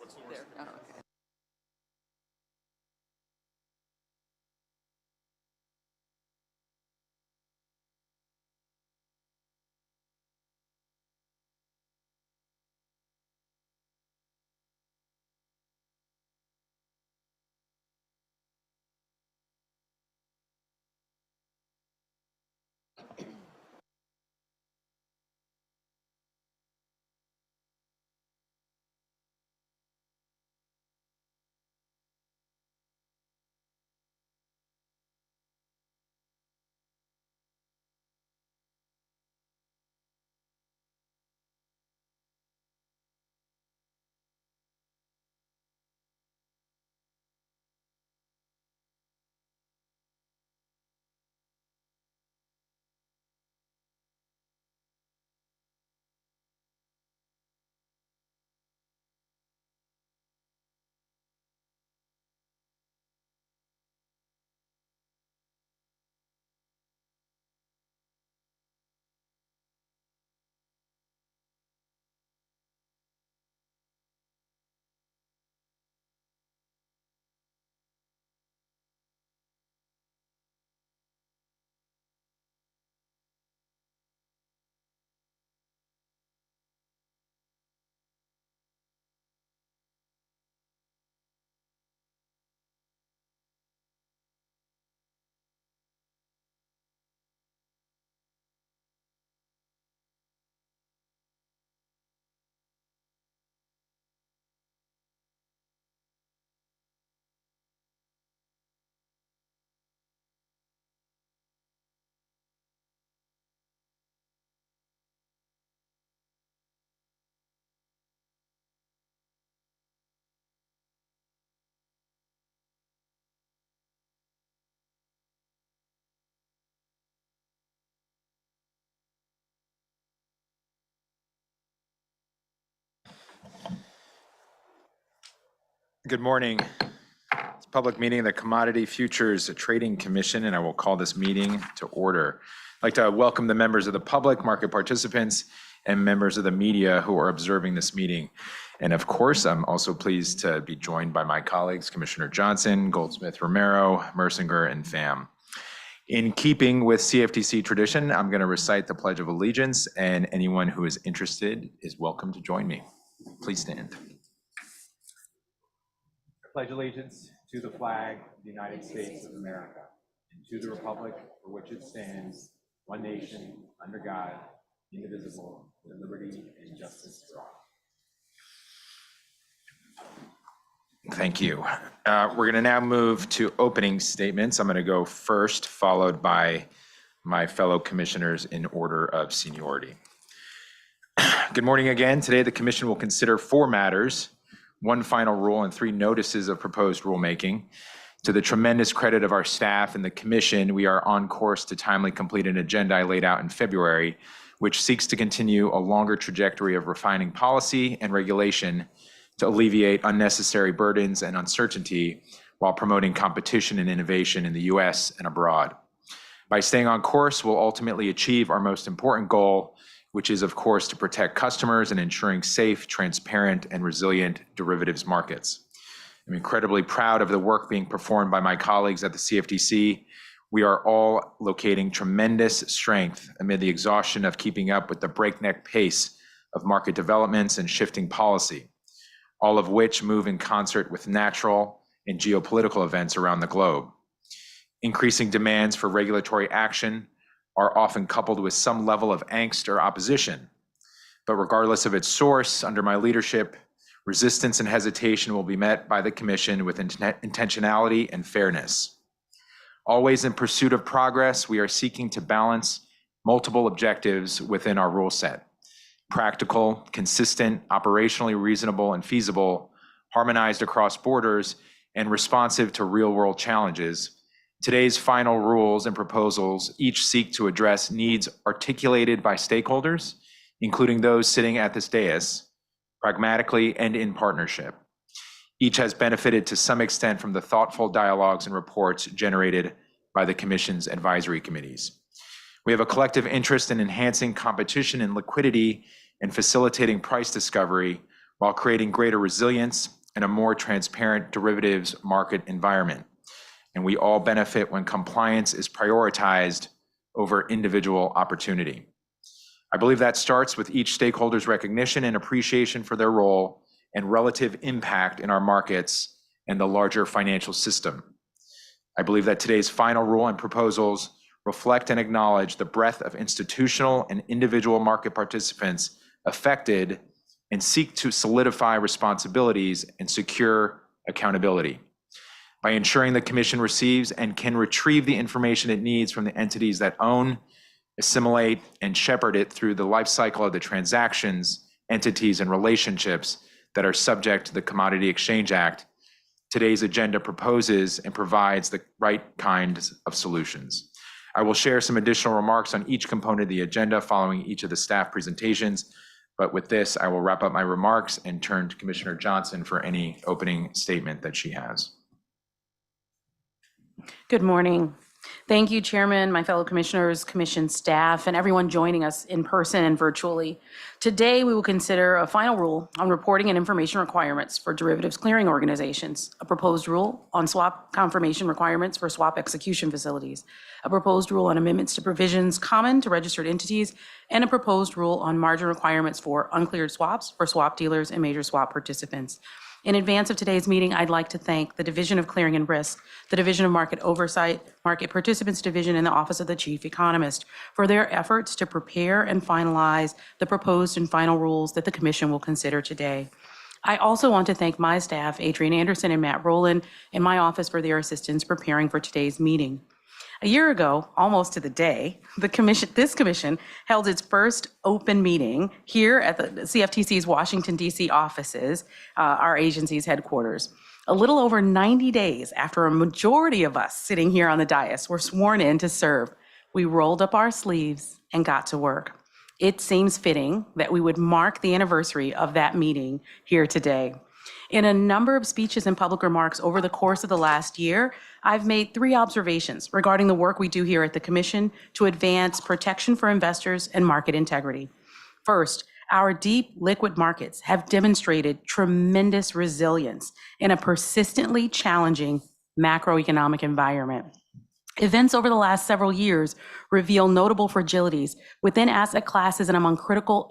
There. Oh, okay. Good morning. It's a public meeting of the Commodity Futures Trading Commission, and I will call this meeting to order. I'd like to welcome the members of the public, market participants, and members of the media who are observing this meeting. And of course, I'm also pleased to be joined by my colleagues, Commissioner Johnson, Goldsmith, Romero, Mersinger, and Pham. In keeping with CFTC tradition, I'm going to recite the Pledge of Allegiance, and anyone who is interested is welcome to join me. Please stand. Pledge allegiance to the flag of the United States of America and to the republic for which it stands, one nation, under God, indivisible, with liberty and justice for all. Thank you. We're going to now move to opening statements. I'm going to go first, followed by my fellow commissioners in order of seniority. Good morning again. Today, the commission will consider 4 matters, 1 final rule and 3 notices of proposed rulemaking. To the tremendous credit of our staff and the commission, we are on course to timely complete an agenda I laid out in February, which seeks to continue a longer trajectory of refining policy and regulation to alleviate unnecessary burdens and uncertainty while promoting competition and innovation in the US and abroad. By staying on course, we'll ultimately achieve our most important goal, which is, of course, to protect customers and ensuring safe, transparent, and resilient derivatives markets. I'm incredibly proud of the work being performed by my colleagues at the CFTC. We are all locating tremendous strength amid the exhaustion of keeping up with the breakneck pace of market developments and shifting policy, all of which move in concert with natural and geopolitical events around the globe. Increasing demands for regulatory action are often coupled with some level of angst or opposition. But regardless of its source, under my leadership, resistance and hesitation will be met by the Commission with intentionality and fairness. Always in pursuit of progress, we are seeking to balance multiple objectives within our rule set: practical, consistent, operationally reasonable and feasible, harmonized across borders, and responsive to real-world challenges. Today's final rules and proposals each seek to address needs articulated by stakeholders, including those sitting at this dais, pragmatically and in partnership. Each has benefited to some extent from the thoughtful dialogues and reports generated by the Commission's advisory committees. We have a collective interest in enhancing competition and liquidity and facilitating price discovery while creating greater resilience, and a more transparent derivatives market environment. And we all benefit when compliance is prioritized over individual opportunity. I believe that starts with each stakeholder's recognition and appreciation for their role and relative impact in our markets and the larger financial system. I believe that today's final rule and proposals reflect and acknowledge the breadth of institutional and individual market participants affected and seek to solidify responsibilities and secure accountability. By ensuring the Commission receives and can retrieve the information it needs from the entities that own, assimilate, and shepherd it through the life cycle of the transactions, entities, and relationships that are subject to the Commodity Exchange Act, today's agenda proposes and provides the right kinds of solutions. I will share some additional remarks on each component of the agenda following each of the staff presentations. But with this, I will wrap up my remarks and turn to Commissioner Johnson for any opening statement that she has. Good morning. Thank you, Chairman, my fellow commissioners, commission staff, and everyone joining us in person and virtually. Today, we will consider a final rule on reporting and information requirements for derivatives clearing organizations, a proposed rule on swap confirmation requirements for swap execution facilities, a proposed rule on amendments to provisions common to registered entities, and a proposed rule on margin requirements for uncleared swaps for swap dealers and major swap participants. In advance of today's meeting, I'd like to thank the Division of Clearing and Risk, the Division of Market Oversight, Market Participants Division, and the Office of the Chief Economist for their efforts to prepare and finalize the proposed and final rules that the Commission will consider today. I also want to thank my staff, Adrian Anderson and Matt Rowland, in my office for their assistance preparing for today's meeting. A year ago, almost to the day, this commission held its first open meeting here at the CFTC's Washington, D.C. offices, our agency's headquarters. A little over 90 days after a majority of us sitting here on the dais were sworn in to serve, we rolled up our sleeves and got to work. It seems fitting that we would mark the anniversary of that meeting here today. In a number of speeches and public remarks over the course of the last year, I've made 3 observations regarding the work we do here at the Commission to advance protection for investors and market integrity. First, our deep liquid markets have demonstrated tremendous resilience in a persistently challenging macroeconomic environment. Events over the last several years reveal notable fragilities within asset classes and among critical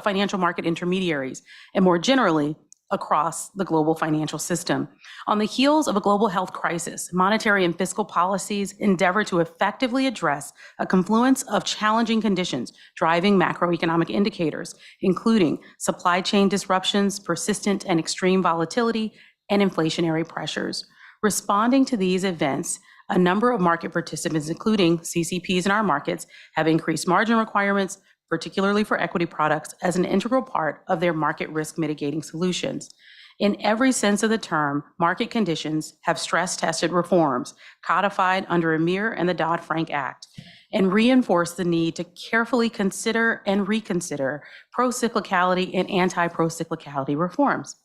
financial market intermediaries, and more generally, across the global financial system. On the heels of a global health crisis, monetary and fiscal policies endeavor to effectively address a confluence of challenging conditions driving macroeconomic indicators, including supply chain disruptions, persistent and extreme volatility, and inflationary pressures. Responding to these events, a number of market participants, including CCPs in our markets, have increased margin requirements, particularly for equity products, as an integral part of their market risk mitigating solutions. In every sense of the term, market conditions have stress-tested reforms codified under EMIR and the Dodd-Frank Act, and reinforce the need to carefully consider and reconsider pro-cyclicality and anti-pro-cyclicality reforms.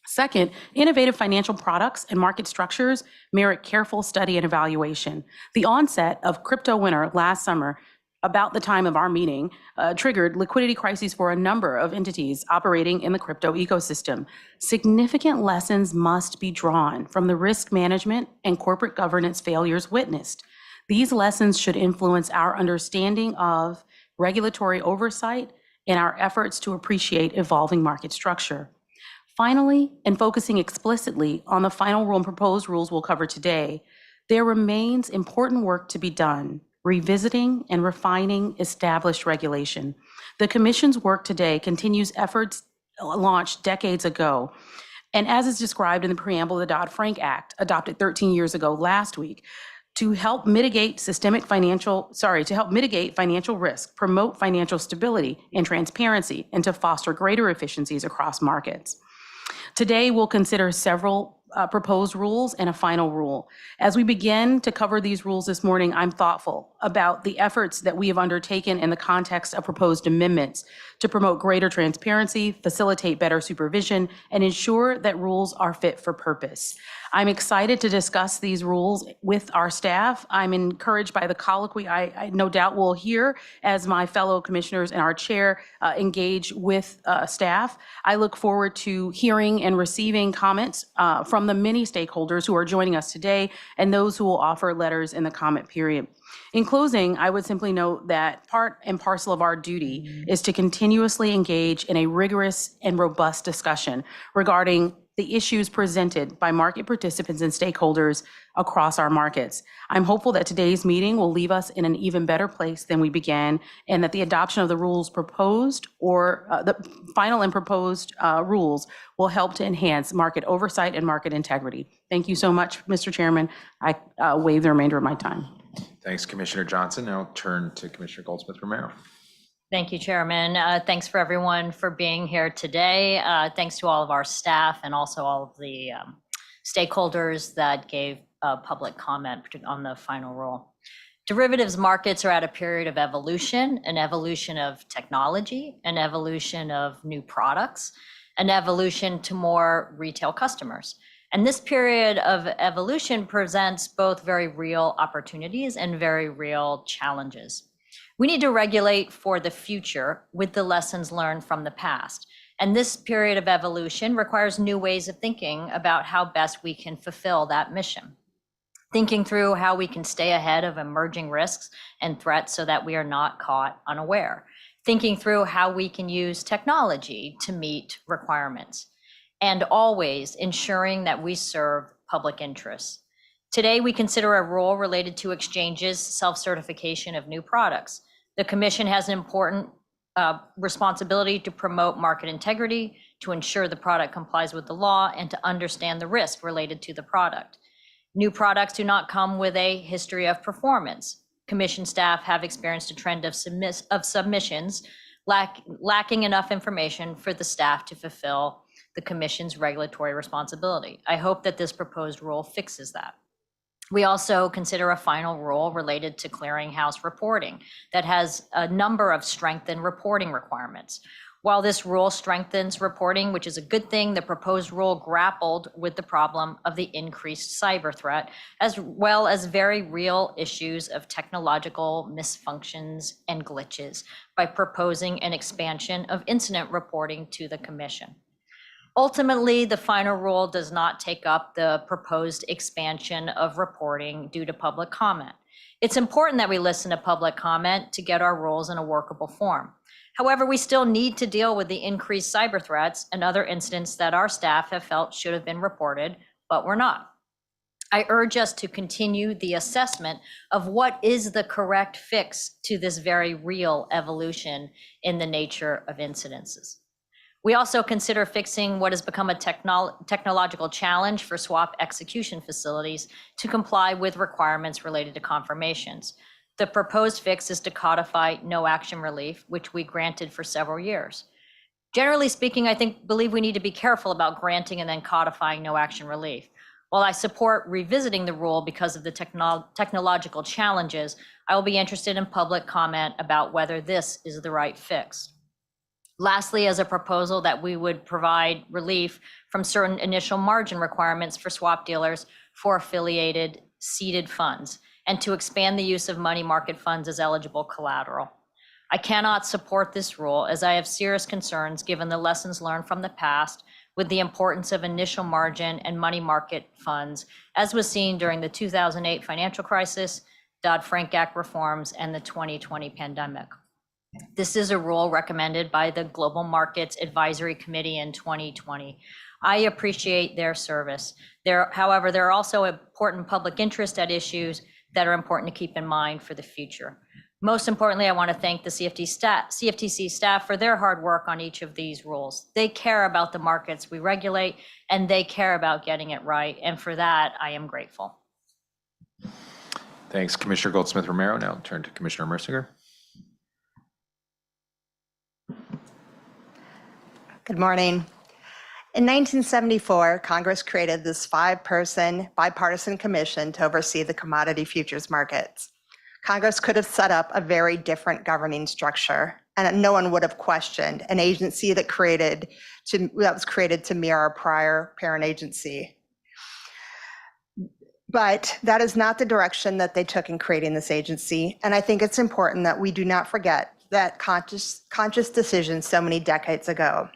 Second, innovative financial products and market structures merit careful study and evaluation. The onset of crypto winter last summer, about the time of our meeting, triggered liquidity crises for a number of entities operating in the crypto ecosystem. Significant lessons must be drawn from the risk management and corporate governance failures witnessed. These lessons should influence our understanding of regulatory oversight and our efforts to appreciate evolving market structure. Finally, and focusing explicitly on the final rule and proposed rules we'll cover today, there remains important work to be done, revisiting and refining established regulation. The Commission's work today continues efforts launched decades ago, and as is described in the preamble of the Dodd-Frank Act, adopted 13 years ago last week, to help mitigate financial risk, promote financial stability and transparency, and to foster greater efficiencies across markets. Today, we'll consider several proposed rules and a final rule. As we begin to cover these rules this morning, I'm thoughtful about the efforts that we have undertaken in the context of proposed amendments to promote greater transparency, facilitate better supervision, and ensure that rules are fit for purpose. I'm excited to discuss these rules with our staff. I'm encouraged by the colloquy I no doubt will hear as my fellow commissioners and our chair engage with staff. I look forward to hearing and receiving comments from the many stakeholders who are joining us today and those who will offer letters in the comment period. In closing, I would simply note that part and parcel of our duty is to continuously engage in a rigorous and robust discussion regarding the issues presented by market participants and stakeholders across our markets. I'm hopeful that today's meeting will leave us in an even better place than we began, and that the adoption of the rules proposed or the final and proposed rules will help to enhance market oversight and market integrity. Thank you so much, Mr. Chairman. I waive the remainder of my time. Thanks, Commissioner Johnson. Now I'll turn to Commissioner Goldsmith-Romero. Thank you, Chairman. Thanks for everyone for being here today. Thanks to all of our staff and also all of the stakeholders that gave public comment on the final rule. Derivatives markets are at a period of evolution, an evolution of technology, an evolution of new products, an evolution to more retail customers. And this period of evolution presents both very real opportunities and very real challenges. We need to regulate for the future with the lessons learned from the past. And this period of evolution requires new ways of thinking about how best we can fulfill that mission. Thinking through how we can stay ahead of emerging risks and threats so that we are not caught unaware. Thinking through how we can use technology to meet requirements. And always ensuring that we serve public interests. Today, we consider a rule related to exchanges' self-certification of new products. The Commission has an important responsibility to promote market integrity, to ensure the product complies with the law, and to understand the risk related to the product. New products do not come with a history of performance. Commission staff have experienced a trend of submissions lacking enough information for the staff to fulfill the Commission's regulatory responsibility. I hope that this proposed rule fixes that. We also consider a final rule related to clearinghouse reporting that has a number of strengthened reporting requirements. While this rule strengthens reporting, which is a good thing, the proposed rule grappled with the problem of the increased cyber threat, as well as very real issues of technological misfunctions and glitches by proposing an expansion of incident reporting to the Commission. Ultimately, the final rule does not take up the proposed expansion of reporting due to public comment. It's important that we listen to public comment to get our rules in a workable form. However, we still need to deal with the increased cyber threats and other incidents that our staff have felt should have been reported, but were not. I urge us to continue the assessment of what is the correct fix to this very real evolution in the nature of incidences. We also consider fixing what has become a technological challenge for swap execution facilities to comply with requirements related to confirmations. The proposed fix is to codify no action relief, which we granted for several years. Generally speaking, believe we need to be careful about granting and then codifying no action relief. While I support revisiting the rule because of the technological challenges, I will be interested in public comment about whether this is the right fix. Lastly, as a proposal that we would provide relief from certain initial margin requirements for swap dealers for affiliated seeded funds, and to expand the use of money market funds as eligible collateral. I cannot support this rule as I have serious concerns given the lessons learned from the past with the importance of initial margin and money market funds, as was seen during the 2008 financial crisis, Dodd-Frank Act reforms, and the 2020 pandemic. This is a rule recommended by the Global Markets Advisory Committee in 2020. I appreciate their service. However, there are also important public interest at issues that are important to keep in mind for the future. Most importantly, I want to thank the CFTC staff for their hard work on each of these rules. They care about the markets we regulate, and they care about getting it right. And for that, I am grateful. Thanks, Commissioner Goldsmith-Romero. Now I'll turn to Commissioner Mercinger. Good morning. In 1974, Congress created this 5-person bipartisan commission to oversee the commodity futures markets. Congress could have set up a very different governing structure, and no one would have questioned an agency that was created to mirror our prior parent agency. But that is not the direction that they took in creating this agency. And I think it's important that we do not forget that conscious decisions so many decades ago.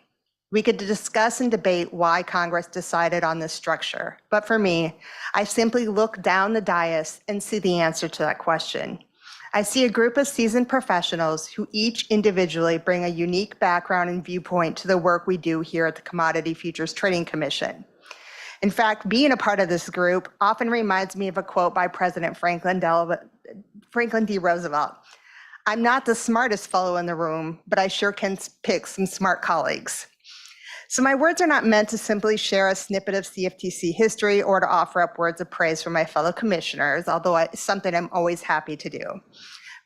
We could discuss and debate why Congress decided on this structure. But for me, I simply look down the dais and see the answer to that question. I see a group of seasoned professionals who each individually bring a unique background and viewpoint to the work we do here at the Commodity Futures Trading Commission. In fact, being a part of this group often reminds me of a quote by President Franklin D. Roosevelt. "I'm not the smartest fellow in the room, but I sure can pick some smart colleagues." So my words are not meant to simply share a snippet of CFTC history or to offer up words of praise for my fellow commissioners, although it's something I'm always happy to do.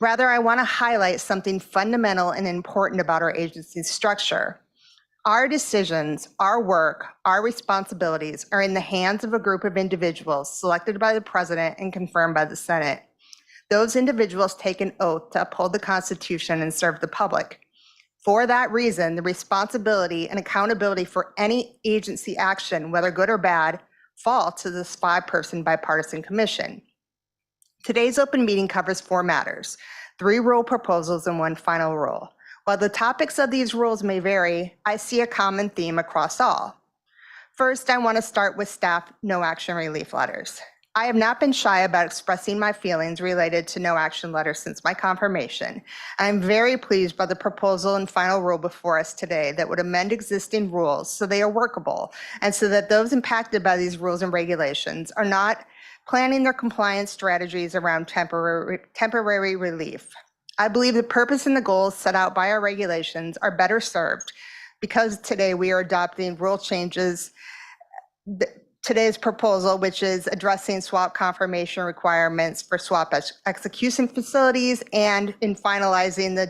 Rather, I want to highlight something fundamental and important about our agency's structure. Our decisions, our work, our responsibilities are in the hands of a group of individuals selected by the President and confirmed by the Senate. Those individuals take an oath to uphold the Constitution and serve the public. For that reason, the responsibility and accountability for any agency action, whether good or bad, fall to this 5-person bipartisan commission. Today's open meeting covers 4 matters, 3 rule proposals and 1 final rule. While the topics of these rules may vary, I see a common theme across all. First, I want to start with staff no action relief letters. I have not been shy about expressing my feelings related to no action letters since my confirmation. I'm very pleased by the proposal and final rule before us today that would amend existing rules so they are workable and so that those impacted by these rules and regulations are not planning their compliance strategies around temporary relief. I believe the purpose and the goals set out by our regulations are better served because today we are adopting rule changes. Today's proposal, which is addressing swap confirmation requirements for swap execution facilities and in finalizing the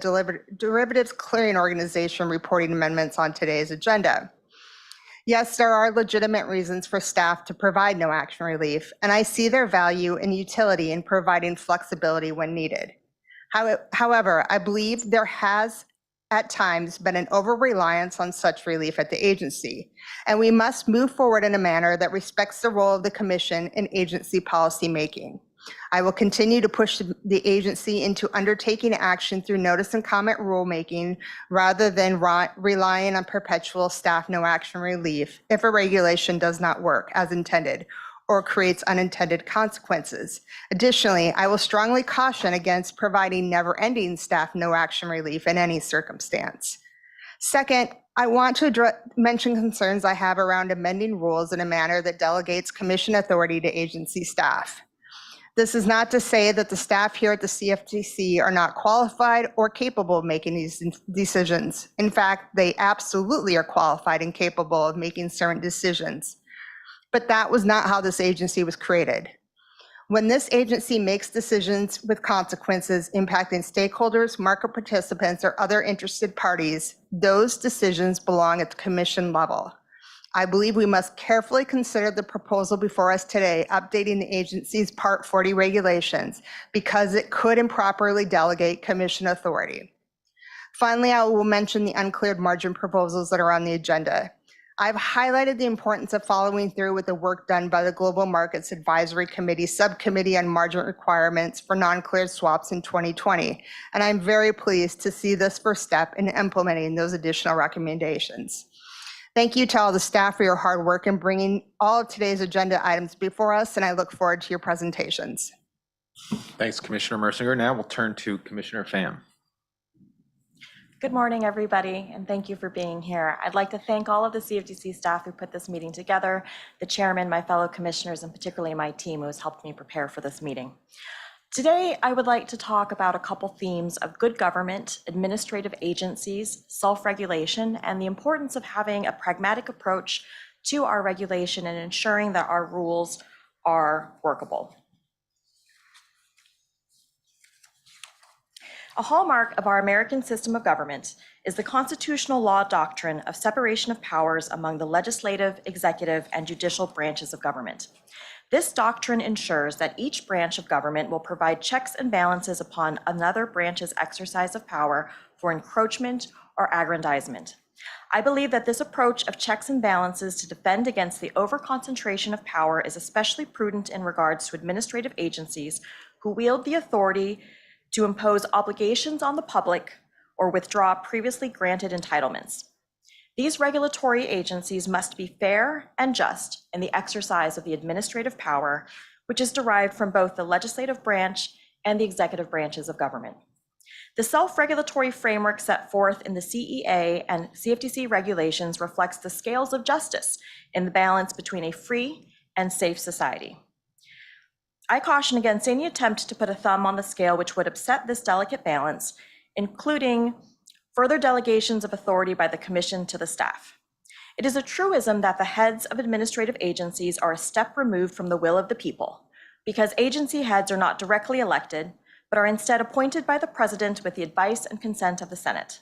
derivatives clearing organization reporting amendments on today's agenda. Yes, there are legitimate reasons for staff to provide no action relief, and I see their value and utility in providing flexibility when needed. However, I believe there has at times been an over-reliance on such relief at the agency, and we must move forward in a manner that respects the role of the Commission in agency policymaking. I will continue to push the agency into undertaking action through notice and comment rulemaking rather than relying on perpetual staff no action relief if a regulation does not work as intended or creates unintended consequences. Additionally, I will strongly caution against providing never-ending staff no action relief in any circumstance. Second, I want to mention concerns I have around amending rules in a manner that delegates commission authority to agency staff. This is not to say that the staff here at the CFTC are not qualified or capable of making these decisions. In fact, they absolutely are qualified and capable of making certain decisions. But that was not how this agency was created. When this agency makes decisions with consequences impacting stakeholders, market participants, or other interested parties, those decisions belong at the commission level. I believe we must carefully consider the proposal before us today, updating the agency's Part 40 regulations, because it could improperly delegate commission authority. Finally, I will mention the uncleared margin proposals that are on the agenda. I've highlighted the importance of following through with the work done by the Global Markets Advisory Committee Subcommittee on Margin Requirements for Non-Cleared Swaps in 2020, and I'm very pleased to see this first step in implementing those additional recommendations. Thank you to all the staff for your hard work in bringing all of today's agenda items before us, and I look forward to your presentations. Thanks, Commissioner Mersinger. Now we'll turn to Commissioner Pham. Good morning, everybody, and thank you for being here. I'd like to thank all of the CFTC staff who put this meeting together, the chairman, my fellow commissioners, and particularly my team who has helped me prepare for this meeting. Today, I would like to talk about a couple themes of good government, administrative agencies, self-regulation, and the importance of having a pragmatic approach to our regulation and ensuring that our rules are workable. A hallmark of our American system of government is the constitutional law doctrine of separation of powers among the legislative, executive, and judicial branches of government. This doctrine ensures that each branch of government will provide checks and balances upon another branch's exercise of power for encroachment or aggrandizement. I believe that this approach of checks and balances to defend against the overconcentration of power is especially prudent in regards to administrative agencies who wield the authority to impose obligations on the public or withdraw previously granted entitlements. These regulatory agencies must be fair and just in the exercise of the administrative power, which is derived from both the legislative branch and the executive branches of government. The self-regulatory framework set forth in the CEA and CFTC regulations reflects the scales of justice in the balance between a free and safe society. I caution against any attempt to put a thumb on the scale which would upset this delicate balance, including further delegations of authority by the Commission to the staff. It is a truism that the heads of administrative agencies are a step removed from the will of the people, because agency heads are not directly elected, but are instead appointed by the President with the advice and consent of the Senate.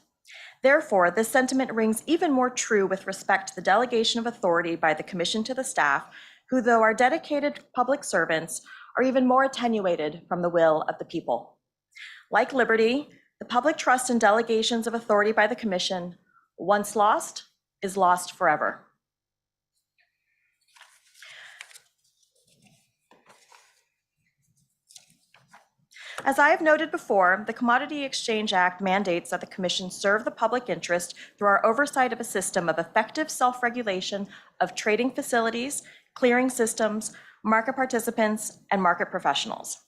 Therefore, this sentiment rings even more true with respect to the delegation of authority by the Commission to the staff, who, though are dedicated public servants, are even more attenuated from the will of the people. Like liberty, the public trust in delegations of authority by the Commission, once lost, is lost forever. As I have noted before, the Commodity Exchange Act mandates that the Commission serve the public interest through our oversight of a system of effective self-regulation of trading facilities, clearing systems, market participants, and market professionals.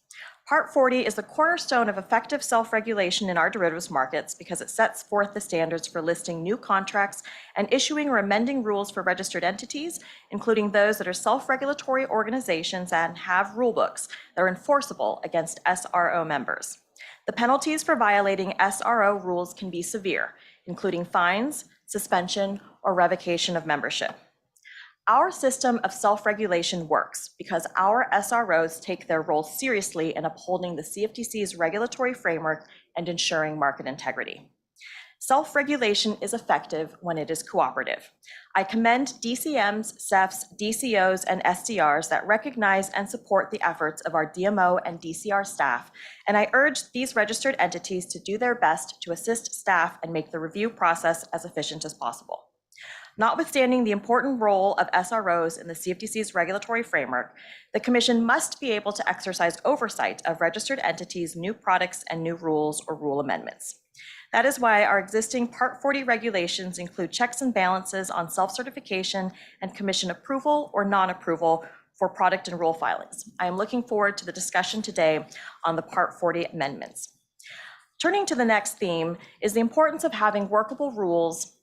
Part 40 is the cornerstone of effective self-regulation in our derivatives markets because it sets forth the standards for listing new contracts and issuing or amending rules for registered entities, including those that are self-regulatory organizations and have rulebooks that are enforceable against SRO members. The penalties for violating SRO rules can be severe, including fines, suspension, or revocation of membership. Our system of self-regulation works because our SROs take their role seriously in upholding the CFTC's regulatory framework and ensuring market integrity. Self-regulation is effective when it is cooperative. I commend DCMs, CEFs, DCOs, and SDRs that recognize and support the efforts of our DMO and DCR staff, and I urge these registered entities to do their best to assist staff and make the review process as efficient as possible. Notwithstanding the important role of SROs in the CFTC's regulatory framework, the Commission must be able to exercise oversight of registered entities' new products and new rules or rule amendments. That is why our existing Part 40 regulations include checks and balances on self-certification and Commission approval or non-approval for product and rule filings. I am looking forward to the discussion today on the Part 40 amendments. Turning to the next theme is the importance of having workable rules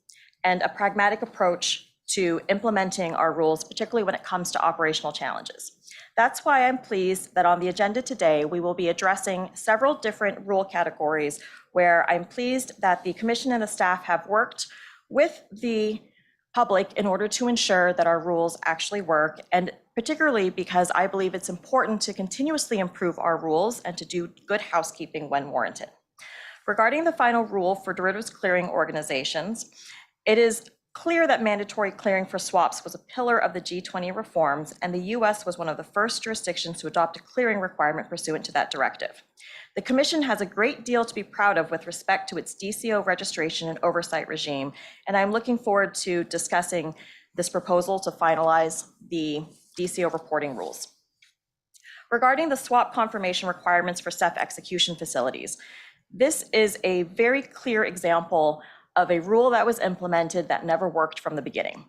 and a pragmatic approach to implementing our rules, particularly when it comes to operational challenges. That's why I'm pleased that on the agenda today, we will be addressing several different rule categories where I'm pleased that the Commission and the staff have worked with the public in order to ensure that our rules actually work, and particularly because I believe it's important to continuously improve our rules and to do good housekeeping when warranted. Regarding the final rule for derivatives clearing organizations, it is clear that mandatory clearing for swaps was a pillar of the G20 reforms, and the US was one of the first jurisdictions to adopt a clearing requirement pursuant to that directive. The Commission has a great deal to be proud of with respect to its DCO registration and oversight regime, and I'm looking forward to discussing this proposal to finalize the DCO reporting rules. Regarding the swap confirmation requirements for CEF execution facilities, this is a very clear example of a rule that was implemented that never worked from the beginning.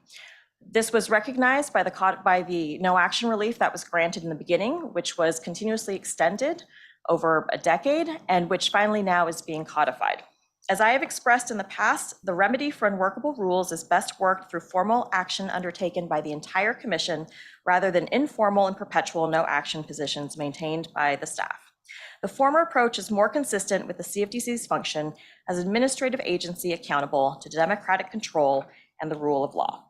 This was recognized by the no action relief that was granted in the beginning, which was continuously extended over a decade, and which finally now is being codified. As I have expressed in the past, the remedy for unworkable rules is best worked through formal action undertaken by the entire Commission rather than informal and perpetual no action positions maintained by the staff. The former approach is more consistent with the CFTC's function as administrative agency accountable to democratic control and the rule of law.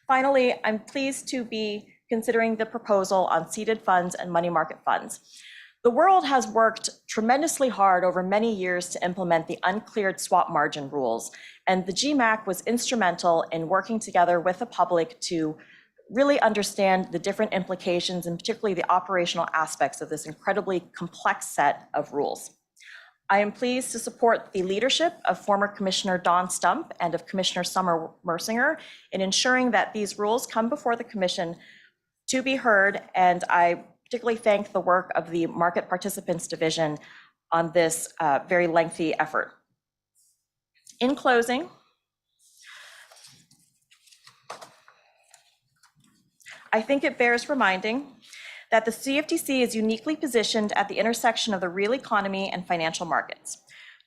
Finally, I'm pleased to be considering the proposal on seeded funds and money market funds. The world has worked tremendously hard over many years to implement the uncleared swap margin rules, and the GMAC was instrumental in working together with the public to really understand the different implications and particularly the operational aspects of this incredibly complex set of rules. I am pleased to support the leadership of former Commissioner Don Stump and of Commissioner Summer Mersinger in ensuring that these rules come before the Commission to be heard, and I particularly thank the work of the Market Participants Division on this very lengthy effort. In closing, I think it bears reminding that the CFTC is uniquely positioned at the intersection of the real economy and financial markets.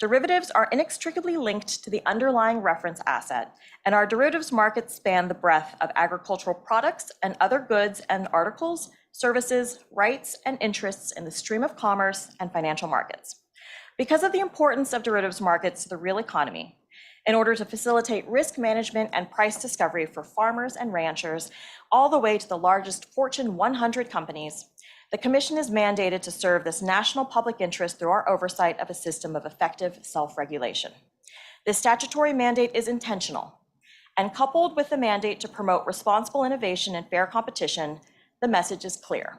Derivatives are inextricably linked to the underlying reference asset, and our derivatives markets span the breadth of agricultural products and other goods and articles, services, rights, and interests in the stream of commerce and financial markets. Because of the importance of derivatives markets to the real economy, in order to facilitate risk management and price discovery for farmers and ranchers, all the way to the largest Fortune 100 companies, the Commission is mandated to serve this national public interest through our oversight of a system of effective self-regulation. This statutory mandate is intentional, and coupled with the mandate to promote responsible innovation and fair competition, the message is clear.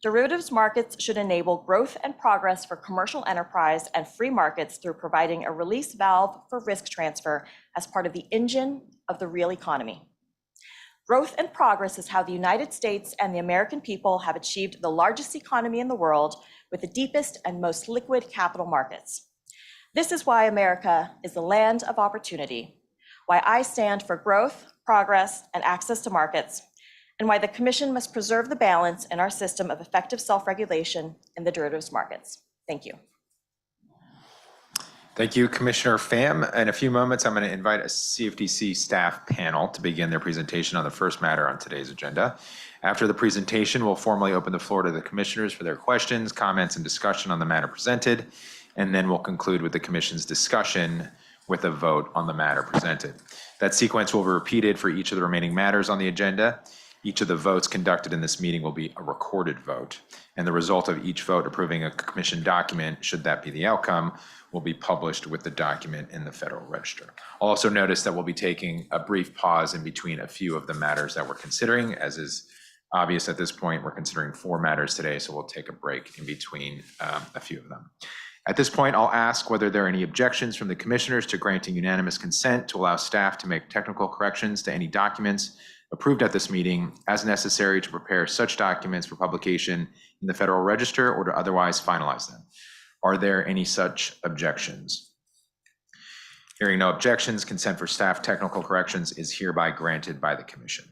Derivatives markets should enable growth and progress for commercial enterprise and free markets through providing a release valve for risk transfer as part of the engine of the real economy. Growth and progress is how the United States and the American people have achieved the largest economy in the world with the deepest and most liquid capital markets. This is why America is the land of opportunity, why I stand for growth, progress, and access to markets, and why the Commission must preserve the balance in our system of effective self-regulation in the derivatives markets. Thank you. Thank you, Commissioner Pham. In a few moments, I'm going to invite a CFTC staff panel to begin their presentation on the first matter on today's agenda. After the presentation, we'll formally open the floor to the commissioners for their questions, comments, and discussion on the matter presented, and then we'll conclude with the Commission's discussion with a vote on the matter presented. That sequence will be repeated for each of the remaining matters on the agenda. Each of the votes conducted in this meeting will be a recorded vote, and the result of each vote approving a Commission document, should that be the outcome, will be published with the document in the Federal Register. I'll also notice that we'll be taking a brief pause in between a few of the matters that we're considering. As is obvious at this point, we're considering 4 matters today, so we'll take a break in between a few of them. At this point, I'll ask whether there are any objections from the commissioners to granting unanimous consent to allow staff to make technical corrections to any documents approved at this meeting as necessary to prepare such documents for publication in the Federal Register or to otherwise finalize them. Are there any such objections? Hearing no objections, consent for staff technical corrections is hereby granted by the Commission.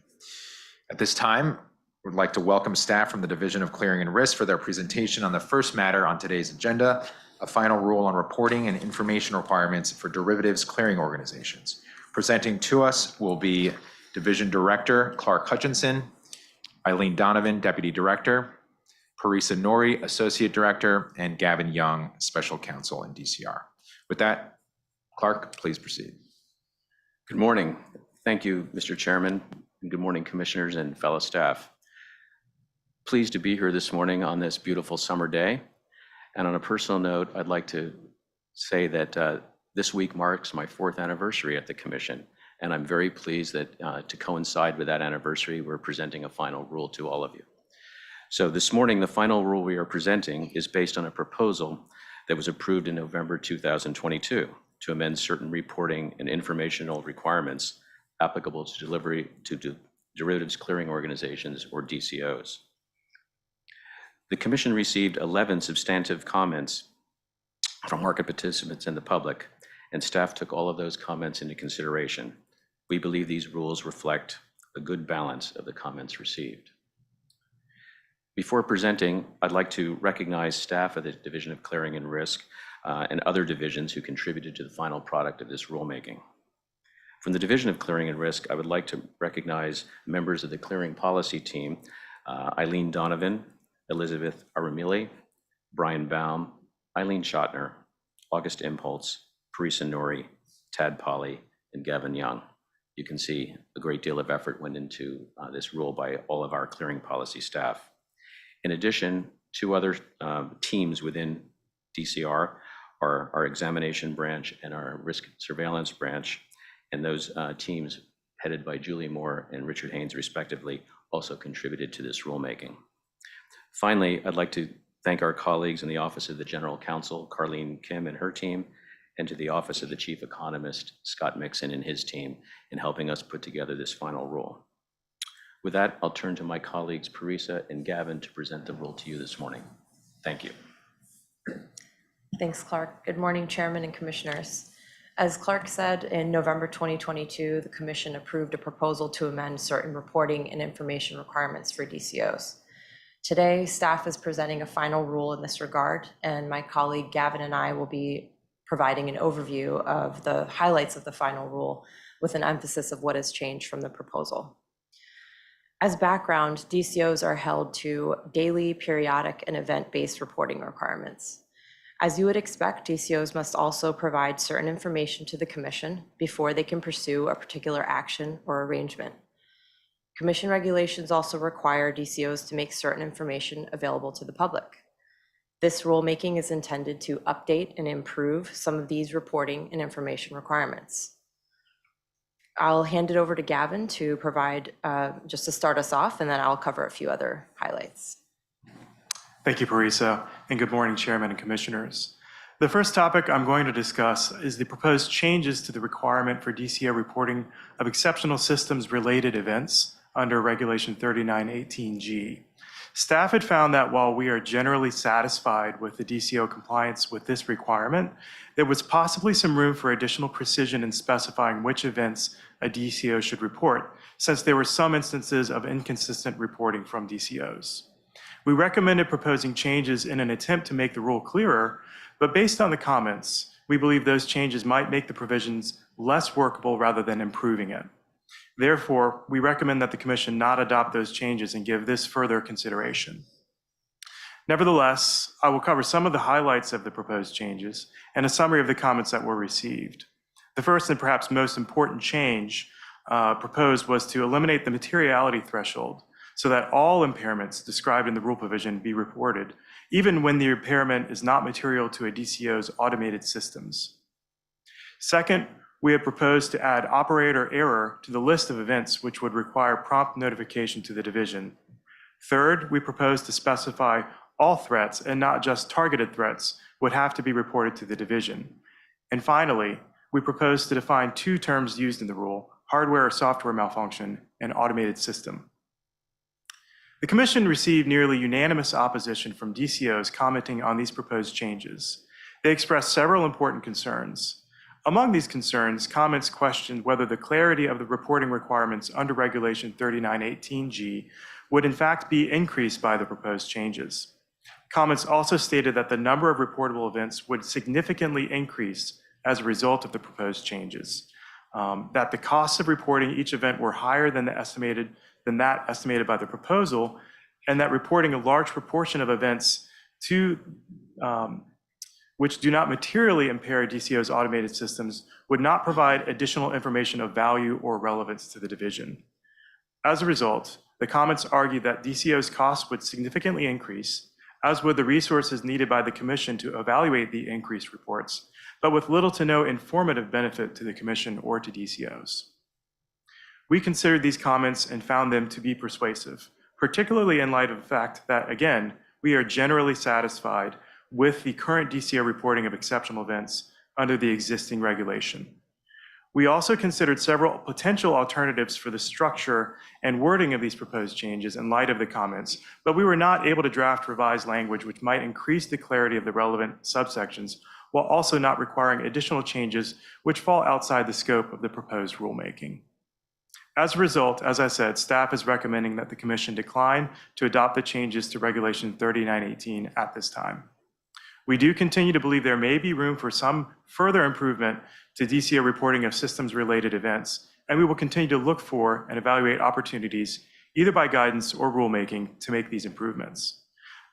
At this time, we'd like to welcome staff from the Division of Clearing and Risk for their presentation on the first matter on today's agenda, a final rule on reporting and information requirements for derivatives clearing organizations. Presenting to us will be Division Director Clark Hutchinson, Eileen Donovan, Deputy Director, Parisa Nori, Associate Director, and Gavin Young, Special Counsel in DCR. With that, Clark, please proceed. Good morning. Thank you, Mr. Chairman, and good morning, commissioners and fellow staff. Pleased to be here this morning on this beautiful summer day. And on a personal note, I'd like to say that this week marks my 4th anniversary at the Commission. And I'm very pleased that to coincide with that anniversary, we're presenting a final rule to all of you. So this morning, the final rule we are presenting is based on a proposal that was approved in November 2022 to amend certain reporting and informational requirements applicable to derivatives clearing organizations, or DCOs. The Commission received 11 substantive comments from market participants and the public, and staff took all of those comments into consideration. We believe these rules reflect a good balance of the comments received. Before presenting, I'd like to recognize staff of the Division of Clearing and Risk and other divisions who contributed to the final product of this rulemaking. From the Division of Clearing and Risk, I would like to recognize members of the clearing policy team, Eileen Donovan, Elizabeth Aramili, Brian Baum, Eileen Schottner, August Impholtz, Parisa Nori, Tad Polly, and Gavin Young. You can see a great deal of effort went into this rule by all of our clearing policy staff. In addition, 2 other teams within DCR are our examination branch and our risk surveillance branch, and those teams headed by Julie Moore and Richard Haynes respectively, also contributed to this rulemaking. Finally, I'd like to thank our colleagues in the Office of the General Counsel, Carlene Kim and her team, and to the Office of the Chief Economist, Scott Mixon and his team, in helping us put together this final rule. With that, I'll turn to my colleagues Parisa and Gavin to present the rule to you this morning. Thank you. Thanks, Clark. Good morning, Chairman and Commissioners. As Clark said, in November 2022, the Commission approved a proposal to amend certain reporting and information requirements for DCOs. Today, staff is presenting a final rule in this regard, and my colleague Gavin and I will be providing an overview of the highlights of the final rule with an emphasis of what has changed from the proposal. As background, DCOs are held to daily, periodic, and event-based reporting requirements. As you would expect, DCOs must also provide certain information to the Commission before they can pursue a particular action or arrangement. Commission regulations also require DCOs to make certain information available to the public. This rulemaking is intended to update and improve some of these reporting and information requirements. I'll hand it over to Gavin to provide, just to start us off, and then I'll cover a few other highlights. Thank you, Parisa, and good morning, Chairman and Commissioners. The first topic I'm going to discuss is the proposed changes to the requirement for DCO reporting of exceptional systems-related events under Regulation 3918G. Staff had found that while we are generally satisfied with the DCO compliance with this requirement, there was possibly some room for additional precision in specifying which events a DCO should report, since there were some instances of inconsistent reporting from DCOs. We recommended proposing changes in an attempt to make the rule clearer, but based on the comments, we believe those changes might make the provisions less workable rather than improving it. Therefore, we recommend that the Commission not adopt those changes and give this further consideration. Nevertheless, I will cover some of the highlights of the proposed changes and a summary of the comments that were received. The first and perhaps most important change proposed was to eliminate the materiality threshold so that all impairments described in the rule provision be reported, even when the impairment is not material to a DCO's automated systems. Second, we have proposed to add operator error to the list of events which would require prompt notification to the division. Third, we propose to specify all threats and not just targeted threats would have to be reported to the division. And finally, we propose to define two terms used in the rule: hardware or software malfunction and automated system. The Commission received nearly unanimous opposition from DCOs commenting on these proposed changes. They expressed several important concerns. Among these concerns, comments questioned whether the clarity of the reporting requirements under Regulation 3918G would in fact be increased by the proposed changes. Comments also stated that the number of reportable events would significantly increase as a result of the proposed changes, that the costs of reporting each event were higher than that estimated by the proposal, and that reporting a large proportion of events to which do not materially impair DCO's automated systems would not provide additional information of value or relevance to the division. As a result, the comments argued that DCO's costs would significantly increase, as would the resources needed by the Commission to evaluate the increased reports, but with little to no informative benefit to the Commission or to DCOs. We considered these comments and found them to be persuasive, particularly in light of the fact that, again, we are generally satisfied with the current DCO reporting of exceptional events under the existing regulation. We also considered several potential alternatives for the structure and wording of these proposed changes in light of the comments, but we were not able to draft revised language which might increase the clarity of the relevant subsections while also not requiring additional changes which fall outside the scope of the proposed rulemaking. As a result, as I said, staff is recommending that the Commission decline to adopt the changes to Regulation 3918 at this time. We do continue to believe there may be room for some further improvement to DCO reporting of systems-related events, and we will continue to look for and evaluate opportunities, either by guidance or rulemaking, to make these improvements.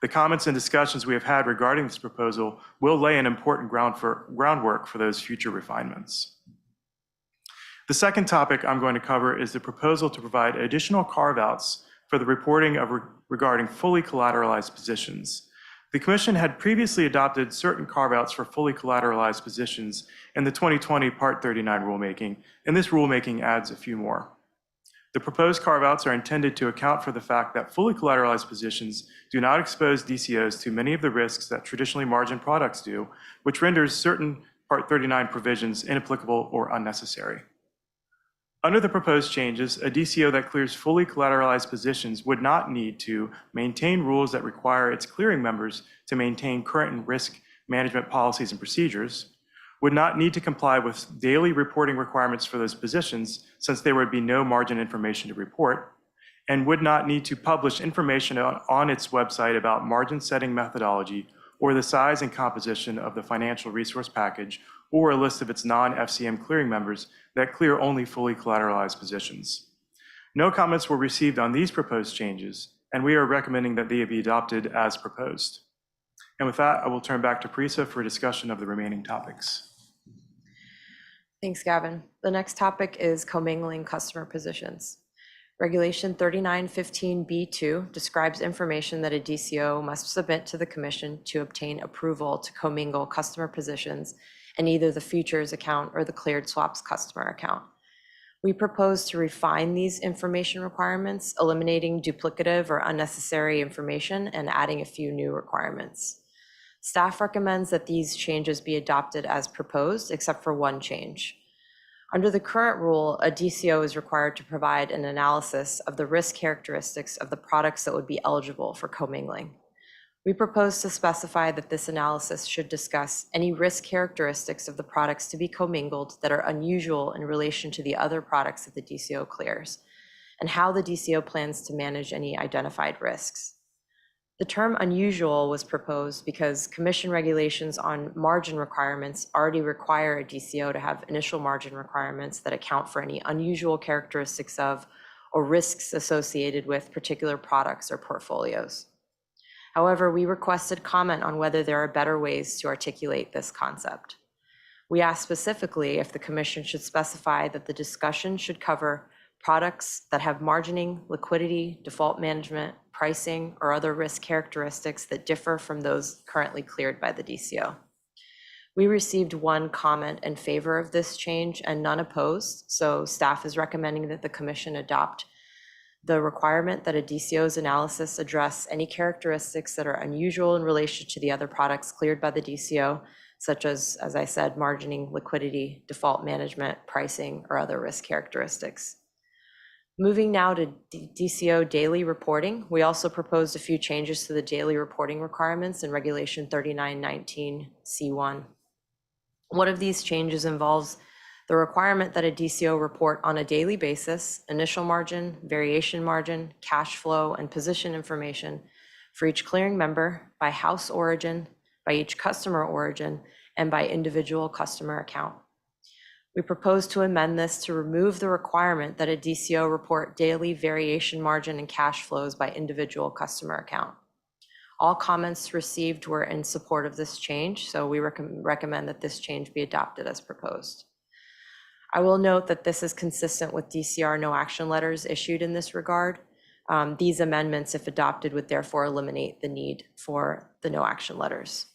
The comments and discussions we have had regarding this proposal will lay an important groundwork for those future refinements. The second topic I'm going to cover is the proposal to provide additional carve-outs for the reporting of regarding fully collateralized positions. The Commission had previously adopted certain carve-outs for fully collateralized positions in the 2020 Part 39 rulemaking, and this rulemaking adds a few more. The proposed carve-outs are intended to account for the fact that fully collateralized positions do not expose DCOs to many of the risks that traditionally margin products do, which renders certain Part 39 provisions inapplicable or unnecessary. Under the proposed changes, a DCO that clears fully collateralized positions would not need to maintain rules that require its clearing members to maintain current risk management policies and procedures, would not need to comply with daily reporting requirements for those positions since there would be no margin information to report, and would not need to publish information on its website about margin setting methodology or the size and composition of the financial resource package or a list of its non-FCM clearing members that clear only fully collateralized positions. No comments were received on these proposed changes, and we are recommending that they be adopted as proposed. And with that, I will turn back to Parisa for a discussion of the remaining topics. Thanks, Gavin. The next topic is commingling customer positions. Regulation 3915B2 describes information that a DCO must submit to the Commission to obtain approval to commingle customer positions in either the futures account or the cleared swaps customer account. We propose to refine these information requirements, eliminating duplicative or unnecessary information and adding a few new requirements. Staff recommends that these changes be adopted as proposed, except for one change. Under the current rule, a DCO is required to provide an analysis of the risk characteristics of the products that would be eligible for commingling. We propose to specify that this analysis should discuss any risk characteristics of the products to be commingled that are unusual in relation to the other products that the DCO clears, and how the DCO plans to manage any identified risks. The term unusual was proposed because Commission regulations on margin requirements already require a DCO to have initial margin requirements that account for any unusual characteristics of or risks associated with particular products or portfolios. However, we requested comment on whether there are better ways to articulate this concept. We asked specifically if the Commission should specify that the discussion should cover products that have margining, liquidity, default management, pricing, or other risk characteristics that differ from those currently cleared by the DCO. We received one comment in favor of this change and none opposed, so staff is recommending that the Commission adopt the requirement that a DCO's analysis address any characteristics that are unusual in relation to the other products cleared by the DCO, such as I said, margining, liquidity, default management, pricing, or other risk characteristics. Moving now to DCO daily reporting, we also proposed a few changes to the daily reporting requirements in Regulation 3919C1. One of these changes involves the requirement that a DCO report on a daily basis initial margin, variation margin, cash flow, and position information for each clearing member by house origin, by each customer origin, and by individual customer account. We propose to amend this to remove the requirement that a DCO report daily variation margin and cash flows by individual customer account. All comments received were in support of this change, so we recommend that this change be adopted as proposed. I will note that this is consistent with DCR no action letters issued in this regard. These amendments, if adopted, would therefore eliminate the need for the no action letters.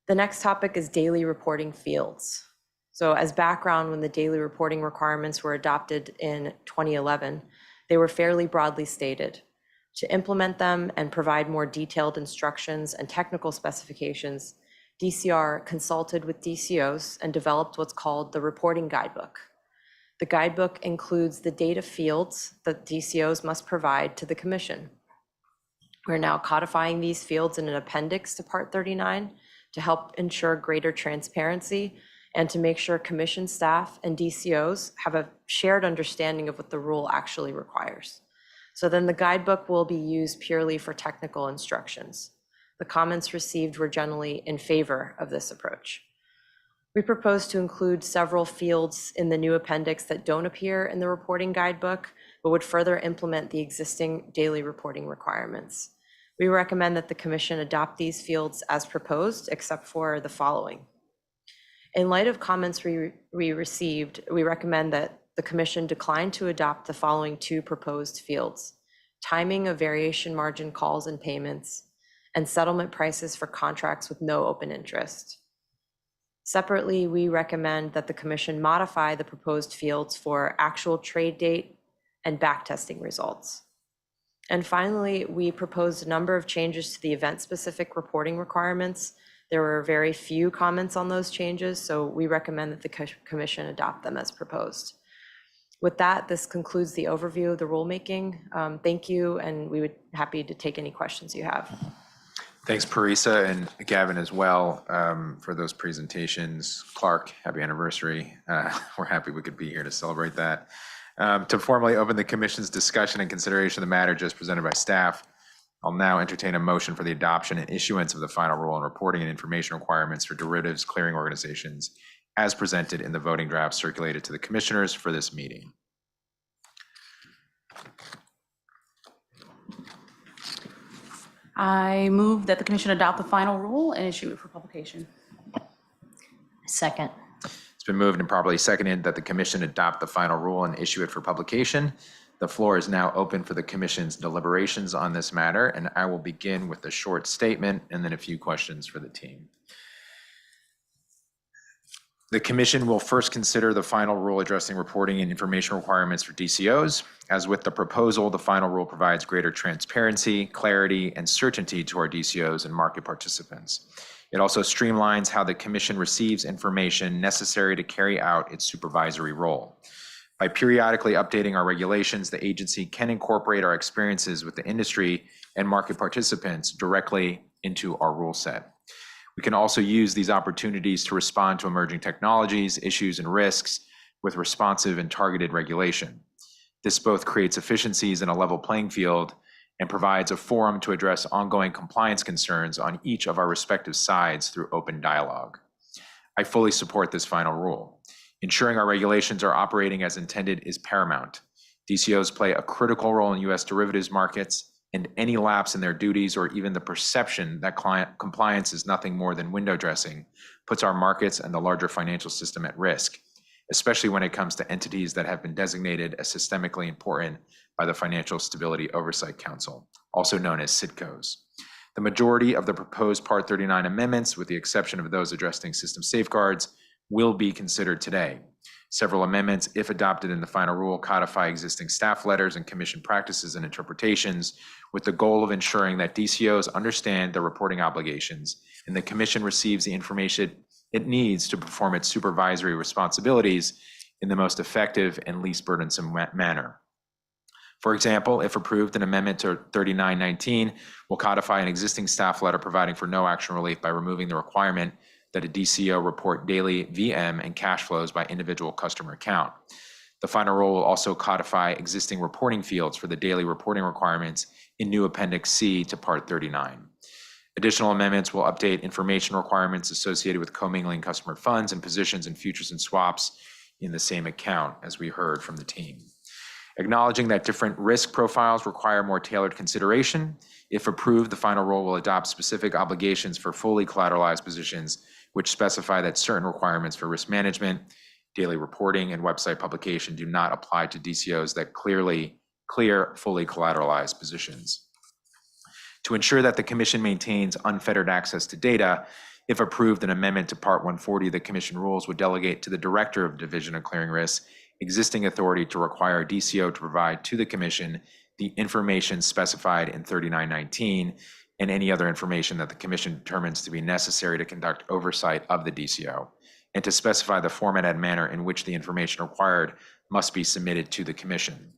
The next topic is daily reporting fields. So as background, when the daily reporting requirements were adopted in 2011, they were fairly broadly stated. To implement them and provide more detailed instructions and technical specifications, DCR consulted with DCOs and developed what's called the reporting guidebook. The guidebook includes the data fields that DCOs must provide to the Commission. We're now codifying these fields in an appendix to Part 39 to help ensure greater transparency and to make sure Commission staff and DCOs have a shared understanding of what the rule actually requires. So then the guidebook will be used purely for technical instructions. The comments received were generally in favor of this approach. We propose to include several fields in the new appendix that don't appear in the reporting guidebook, but would further implement the existing daily reporting requirements. We recommend that the Commission adopt these fields as proposed, except for the following. In light of comments we received, we recommend that the Commission decline to adopt the following two proposed fields: timing of variation margin calls and payments, and settlement prices for contracts with no open interest. Separately, we recommend that the commission modify the proposed fields for actual trade date and backtesting results. And finally, we proposed a number of changes to the event-specific reporting requirements. There were very few comments on those changes, so we recommend that the commission adopt them as proposed. With that, this concludes the overview of the rulemaking. Thank you, and we would be happy to take any questions you have. Thanks, Parisa, and Gavin as well, for those presentations. Clark, happy anniversary. We're happy we could be here to celebrate that. To formally open the commission's discussion and consideration of the matter just presented by staff, I'll now entertain a motion for the adoption and issuance of the final rule on reporting and information requirements for derivatives clearing organizations as presented in the voting draft circulated to the commissioners for this meeting. I move that the commission adopt the final rule and issue it for publication. Second. It's been moved and properly seconded that the commission adopt the final rule and issue it for publication. The floor is now open for the commission's deliberations on this matter, and I will begin with a short statement and then a few questions for the team. The commission will first consider the final rule addressing reporting and information requirements for DCOs. As with the proposal, the final rule provides greater transparency, clarity, and certainty to our DCOs and market participants. It also streamlines how the commission receives information necessary to carry out its supervisory role. By periodically updating our regulations, the agency can incorporate our experiences with the industry and market participants directly into our rule set. We can also use these opportunities to respond to emerging technologies, issues, and risks with responsive and targeted regulation. This both creates efficiencies in a level playing field and provides a forum to address ongoing compliance concerns on each of our respective sides through open dialogue. I fully support this final rule. Ensuring our regulations are operating as intended is paramount. DCOs play a critical role in U.S. derivatives markets, and any lapse in their duties or even the perception that compliance is nothing more than window dressing puts our markets and the larger financial system at risk, especially when it comes to entities that have been designated as systemically important by the Financial Stability Oversight Council, also known as SITCOs. The majority of the proposed Part 39 amendments, with the exception of those addressing system safeguards, will be considered today. Several amendments, if adopted in the final rule, codify existing staff letters and commission practices and interpretations with the goal of ensuring that DCOs understand their reporting obligations and the commission receives the information it needs to perform its supervisory responsibilities in the most effective and least burdensome manner. For example, if approved, an amendment to 3919 will codify an existing staff letter providing for no action relief by removing the requirement that a DCO report daily VM and cash flows by individual customer account. The final rule will also codify existing reporting fields for the daily reporting requirements in new Appendix C to Part 39. Additional amendments will update information requirements associated with commingling customer funds and positions in futures and swaps in the same account, as we heard from the team. Acknowledging that different risk profiles require more tailored consideration, if approved, the final rule will adopt specific obligations for fully collateralized positions, which specify that certain requirements for risk management, daily reporting, and website publication do not apply to DCOs that clear fully collateralized positions. To ensure that the commission maintains unfettered access to data, if approved, an amendment to Part 140 of the commission rules would delegate to the Director of Division of Clearing Risks existing authority to require DCO to provide to the commission the information specified in 3919 and any other information that the commission determines to be necessary to conduct oversight of the DCO, and to specify the format and manner in which the information required must be submitted to the commission.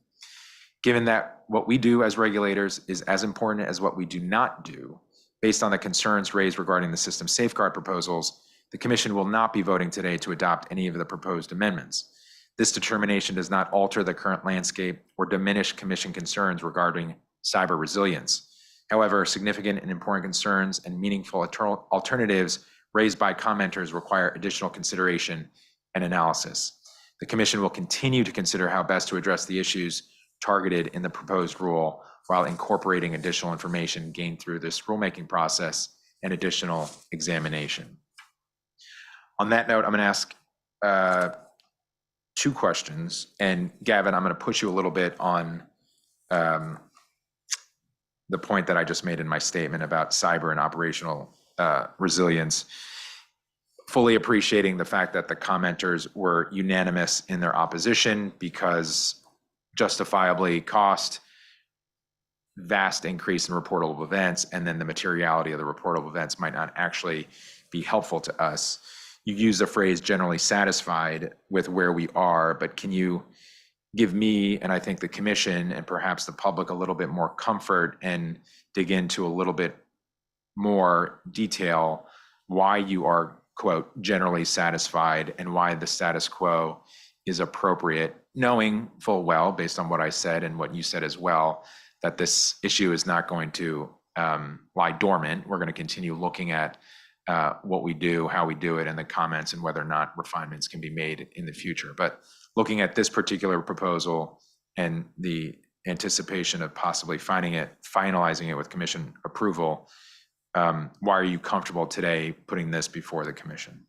Given that what we do as regulators is as important as what we do not do, based on the concerns raised regarding the system safeguard proposals, the commission will not be voting today to adopt any of the proposed amendments. This determination does not alter the current landscape or diminish commission concerns regarding cyber resilience. However, significant and important concerns and meaningful alternatives raised by commenters require additional consideration and analysis. The commission will continue to consider how best to address the issues targeted in the proposed rule while incorporating additional information gained through this rulemaking process and additional examination. On that note, I'm going to ask two questions. And Gavin, I'm going to push you a little bit on the point that I just made in my statement about cyber and operational resilience. fully appreciating the fact that the commenters were unanimous in their opposition because justifiably cost, vast increase in reportable events, and then the materiality of the reportable events might not actually be helpful to us. You use the phrase generally satisfied with where we are, but can you give me, and I think the commission and perhaps the public, a little bit more comfort and dig into a little bit more detail why you are, quote, generally satisfied and why the status quo is appropriate, knowing full well, based on what I said and what you said as well, that this issue is not going to lie dormant. We're going to continue looking at what we do, how we do it, and the comments, and whether or not refinements can be made in the future. But looking at this particular proposal and the anticipation of possibly finalizing it with commission approval, why are you comfortable today putting this before the commission?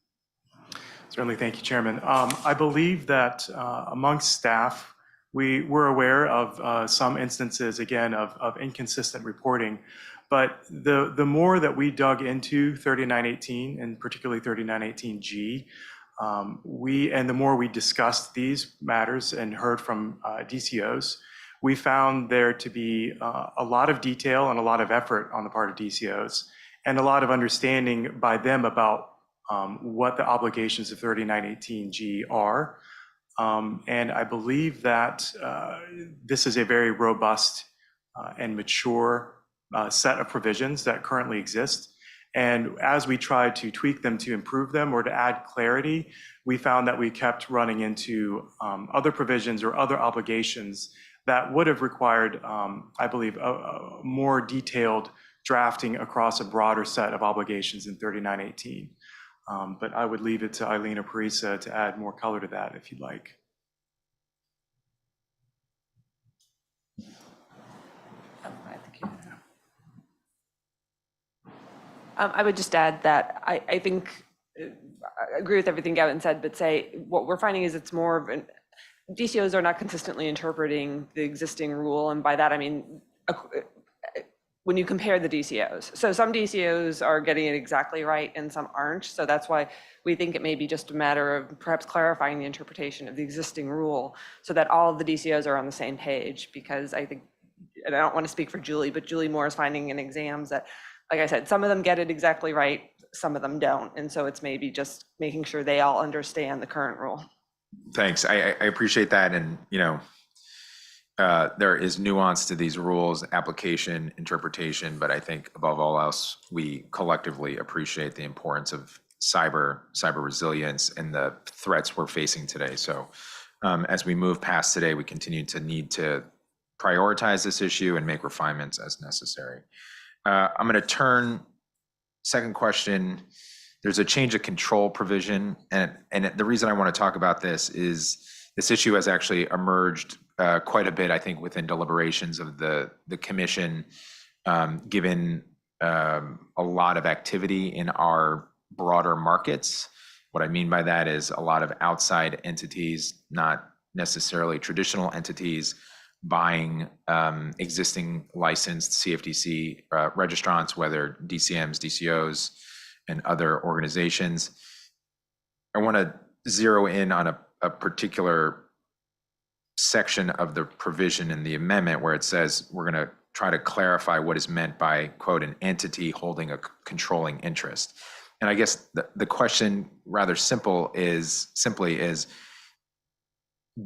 Certainly, thank you, Chairman. I believe that amongst staff, we were aware of some instances, again, of inconsistent reporting. But the more that we dug into 3918, and particularly 3918G, and the more we discussed these matters and heard from DCOs, we found there to be a lot of detail and a lot of effort on the part of DCOs, and a lot of understanding by them about what the obligations of 3918G are. And I believe that this is a very robust and mature set of provisions that currently exist. And as we tried to tweak them to improve them or to add clarity, we found that we kept running into other provisions or other obligations that would have required, I believe, a more detailed drafting across a broader set of obligations in 3918. But I would leave it to Eileen or Parisa to add more color to that if you'd like. I would just add that I think I agree with everything Gavin said, but say what we're finding is it's more of an DCOs are not consistently interpreting the existing rule, and by that I mean when you compare the DCOs. So some DCOs are getting it exactly right and some aren't. So that's why we think it may be just a matter of perhaps clarifying the interpretation of the existing rule so that all of the DCOs are on the same page. Because I think, and I don't want to speak for Julie, but Julie Moore is finding in exams that, like I said, some of them get it exactly right, some of them don't. And so it's maybe just making sure they all understand the current rule. Thanks. I appreciate that. And, there is nuance to these rules, application, interpretation, but I think above all else, we collectively appreciate the importance of cyber resilience and the threats we're facing today. So as we move past today, we continue to need to prioritize this issue and make refinements as necessary. I'm going to turn, second question, there's a change of control provision. And the reason I want to talk about this is this issue has actually emerged quite a bit, I think, within deliberations of the commission, given a lot of activity in our broader markets. What I mean by that is a lot of outside entities, not necessarily traditional entities, buying existing licensed CFTC registrants, whether DCMs, DCOs, and other organizations. I want to zero in on a particular section of the provision in the amendment where it says we're going to try to clarify what is meant by, quote, an entity holding a controlling interest. And I guess the question rather simply is,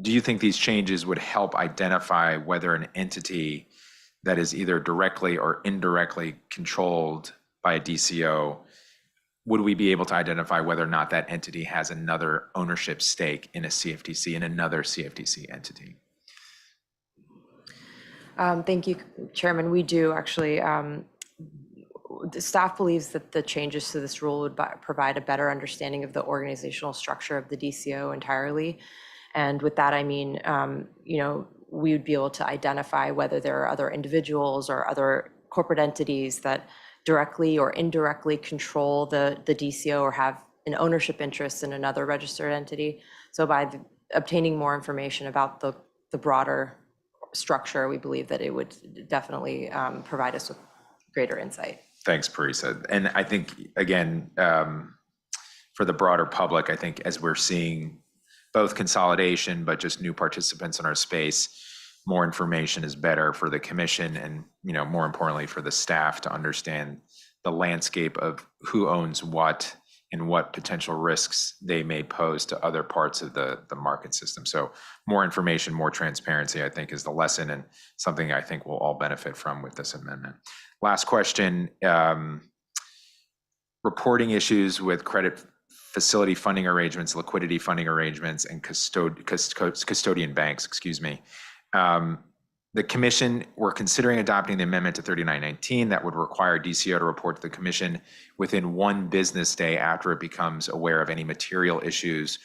do you think these changes would help identify whether an entity that is either directly or indirectly controlled by a DCO, would we be able to identify whether or not that entity has another ownership stake in a CFTC, in another CFTC entity? Thank you, Chairman. We do actually. The staff believes that the changes to this rule would provide a better understanding of the organizational structure of the DCO entirely. And with that, I mean, we would be able to identify whether there are other individuals or other corporate entities that directly or indirectly control the DCO or have an ownership interest in another registered entity. So by obtaining more information about the broader structure, we believe that it would definitely provide us with greater insight. Thanks, Parisa. And I think, again, for the broader public, I think as we're seeing both consolidation, but just new participants in our space, more information is better for the commission and, more importantly for the staff to understand the landscape of who owns what and what potential risks they may pose to other parts of the market system. So more information, more transparency, I think, is the lesson and something I think we'll all benefit from with this amendment. Last question, reporting issues with credit facility funding arrangements, liquidity funding arrangements, and custodian banks, excuse me. The commission, we're considering adopting the amendment to 3919 that would require DCO to report to the commission within 1 business day after it becomes aware of any material issues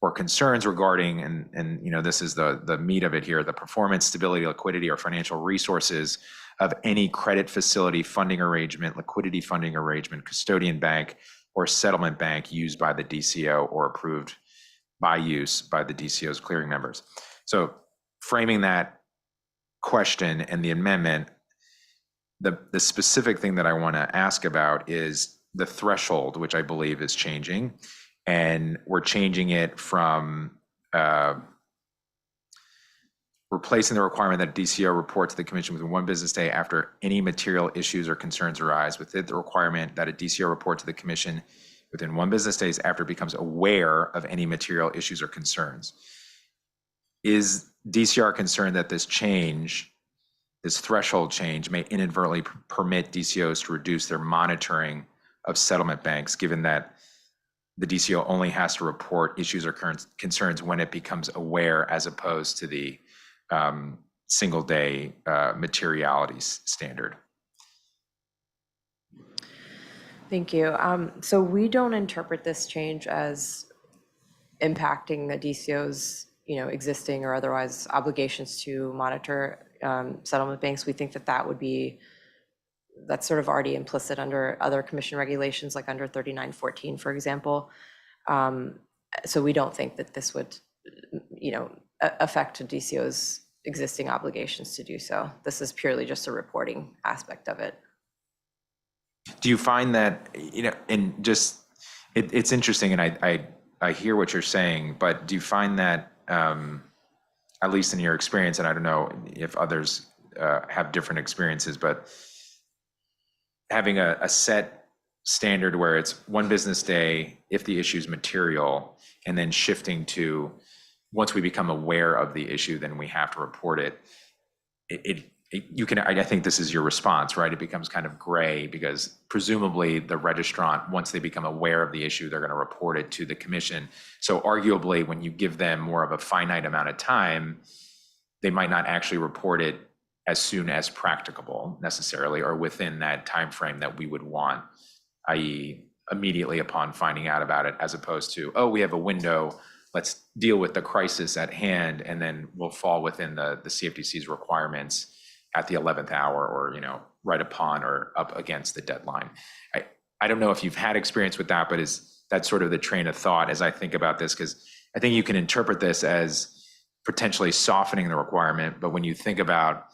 or concerns regarding, and this is the meat of it here, the performance, stability, liquidity, or financial resources of any credit facility funding arrangement, liquidity funding arrangement, custodian bank, or settlement bank used by the DCO or approved by use by the DCO's clearing members. So framing that question and the amendment, the specific thing that I want to ask about is the threshold, which I believe is changing. And we're changing it from replacing the requirement that DCO report to the commission within 1 business day after any material issues or concerns arise, with it the requirement that a DCO report to the commission within 1 business days after it becomes aware of any material issues or concerns. Is DCR concerned that this change, this threshold change, may inadvertently permit DCOs to reduce their monitoring of settlement banks, given that the DCO only has to report issues or concerns when it becomes aware, as opposed to the single day materialities standard? Thank you. So we don't interpret this change as impacting the DCO's, existing or otherwise obligations to monitor settlement banks. We think that would be, that's sort of already implicit under other commission regulations, like under 3914, for example. So we don't think that this would, affect a DCO's existing obligations to do so. This is purely just a reporting aspect of it. Do you find that, and just, it's interesting, and I hear what you're saying, but do you find that, at least in your experience, and I don't know if others have different experiences, but having a set standard where it's 1 business day if the issue is material, and then shifting to once we become aware of the issue, then we have to report it. You can, I think this is your response, right? It becomes kind of gray because presumably the registrant, once they become aware of the issue, they're going to report it to the commission. So arguably, when you give them more of a finite amount of time, they might not actually report it as soon as practicable necessarily, or within that time frame that we would want, i.e. immediately upon finding out about it, as opposed to, oh, we have a window, let's deal with the crisis at hand, and then we'll fall within the CFTC's requirements at the 11th hour, or right upon or up against the deadline. I don't know if you've had experience with that, but is that sort of the train of thought as I think about this? Because I think you can interpret this as potentially softening the requirement, but when you think about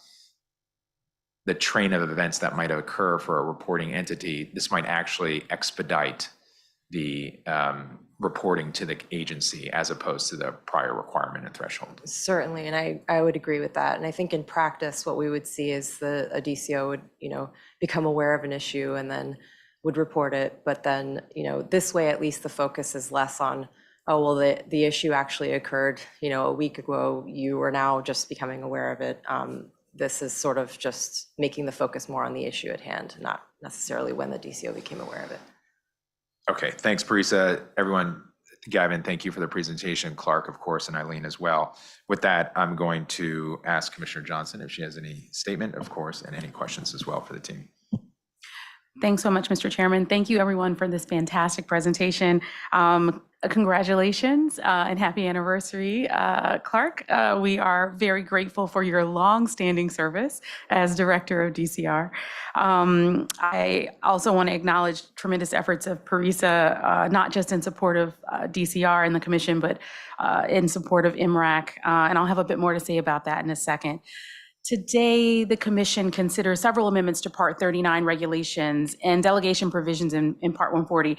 the train of events that might occur for a reporting entity, this might actually expedite the reporting to the agency as opposed to the prior requirement and threshold. Certainly, and I would agree with that. And I think in practice, what we would see is a DCO would, become aware of an issue and then would report it. But then, this way, at least the focus is less on, oh, well, the issue actually occurred, a week ago. You are now just becoming aware of it. This is sort of just making the focus more on the issue at hand, not necessarily when the DCO became aware of it. Okay, thanks, Parisa. Everyone, Gavin, thank you for the presentation. Clark, of course, and Eileen as well. With that, I'm going to ask Commissioner Johnson if she has any statement, of course, and any questions as well for the team. Thanks so much, Mr. Chairman. Thank you, everyone, for this fantastic presentation. Congratulations and happy anniversary, Clark. We are very grateful for your long-standing service as Director of DCR. I also want to acknowledge tremendous efforts of Parisa, not just in support of DCR and the Commission, but in support of MRAC. And I'll have a bit more to say about that in a second. Today, the Commission considers several amendments to Part 39 regulations and delegation provisions in Part 140.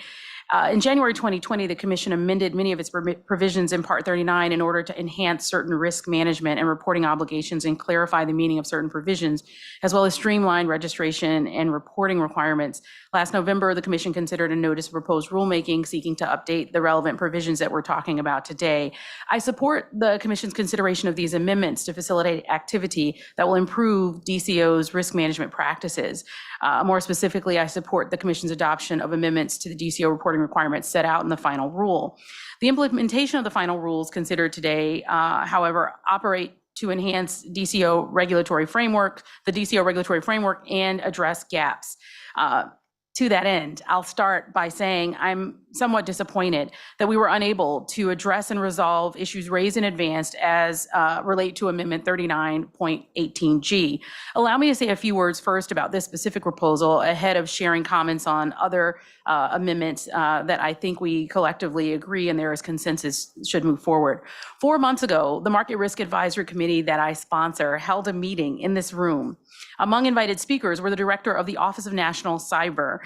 In January 2020, the Commission amended many of its provisions in Part 39 in order to enhance certain risk management and reporting obligations and clarify the meaning of certain provisions, as well as streamline registration and reporting requirements. Last November, the Commission considered a notice of proposed rulemaking seeking to update the relevant provisions that we're talking about today. I support the Commission's consideration of these amendments to facilitate activity that will improve DCO's risk management practices. More specifically, I support the Commission's adoption of amendments to the DCO reporting requirements set out in the final rule. The implementation of the final rules considered today, however, operate to enhance the DCO regulatory framework, and address gaps. To that end, I'll start by saying I'm somewhat disappointed that we were unable to address and resolve issues raised in advance as relate to Amendment 39.18G. Allow me to say a few words first about this specific proposal ahead of sharing comments on other amendments that I think we collectively agree and there is consensus should move forward. 4 months ago, the Market Risk Advisory Committee that I sponsor held a meeting in this room. Among invited speakers were the director of the Office of National Cyber.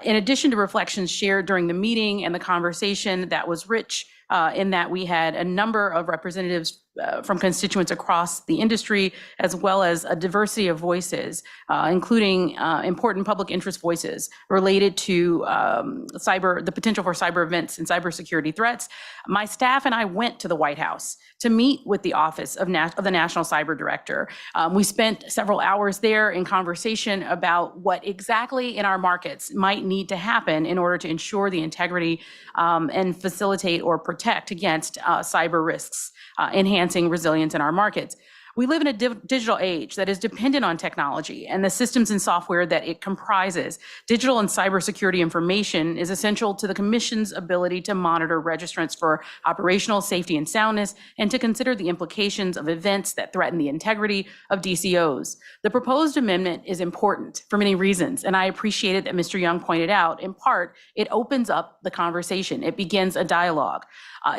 In addition to reflections shared during the meeting and the conversation that was rich in that we had a number of representatives from constituents across the industry, as well as a diversity of voices, including important public interest voices related to the potential for cyber events and cybersecurity threats. My staff and I went to the White House to meet with the Office of the National Cyber Director. We spent several hours there in conversation about what exactly in our markets might need to happen in order to ensure the integrity and facilitate or protect against cyber risks, enhancing resilience in our markets. We live in a digital age that is dependent on technology and the systems and software that it comprises. Digital and cybersecurity information is essential to the Commission's ability to monitor registrants for operational safety and soundness and to consider the implications of events that threaten the integrity of DCOs. The proposed amendment is important for many reasons, and I appreciated that Mr. Young pointed out, in part, it opens up the conversation. It begins a dialogue.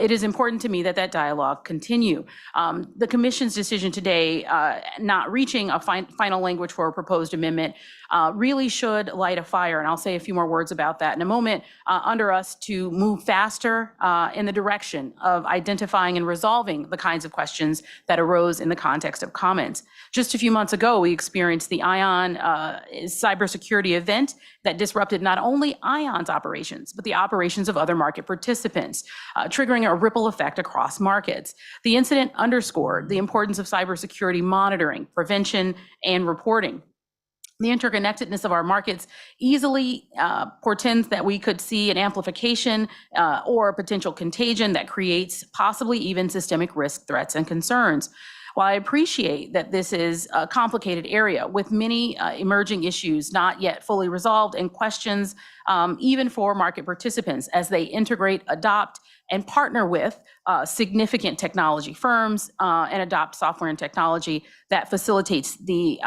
It is important to me that that dialogue continue. The Commission's decision today, not reaching a final language for a proposed amendment, really should light a fire, and I'll say a few more words about that in a moment, under us to move faster in the direction of identifying and resolving the kinds of questions that arose in the context of comments. Just a few months ago, we experienced the ION cybersecurity event that disrupted not only ION's operations, but the operations of other market participants, triggering a ripple effect across markets. The incident underscored the importance of cybersecurity monitoring, prevention, and reporting. The interconnectedness of our markets easily portends that we could see an amplification or a potential contagion that creates possibly even systemic risk, threats, and concerns. While I appreciate that this is a complicated area with many emerging issues not yet fully resolved and questions even for market participants as they integrate, adopt, and partner with significant technology firms and adopt software and technology that facilitates the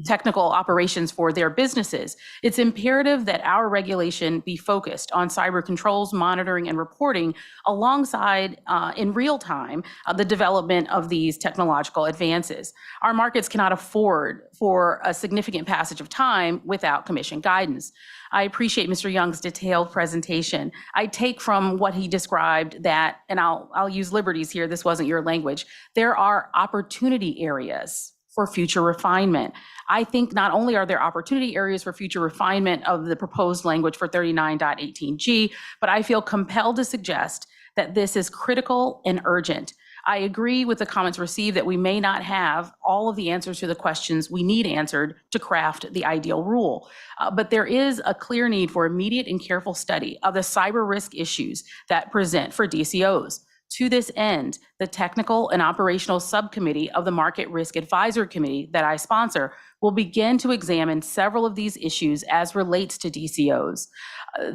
technical operations for their businesses. It's imperative that our regulation be focused on cyber controls, monitoring, and reporting alongside, in real time, the development of these technological advances. Our markets cannot afford for a significant passage of time without Commission guidance. I appreciate Mr. Young's detailed presentation. I take from what he described that, and I'll use liberties here, this wasn't your language, there are opportunity areas for future refinement. I think not only are there opportunity areas for future refinement of the proposed language for 39.18G, but I feel compelled to suggest that this is critical and urgent. I agree with the comments received that we may not have all of the answers to the questions we need answered to craft the ideal rule. But there is a clear need for immediate and careful study of the cyber risk issues that present for DCOs. To this end, the Technical and Operational Subcommittee of the Market Risk Advisory Committee that I sponsor will begin to examine several of these issues as relates to DCOs.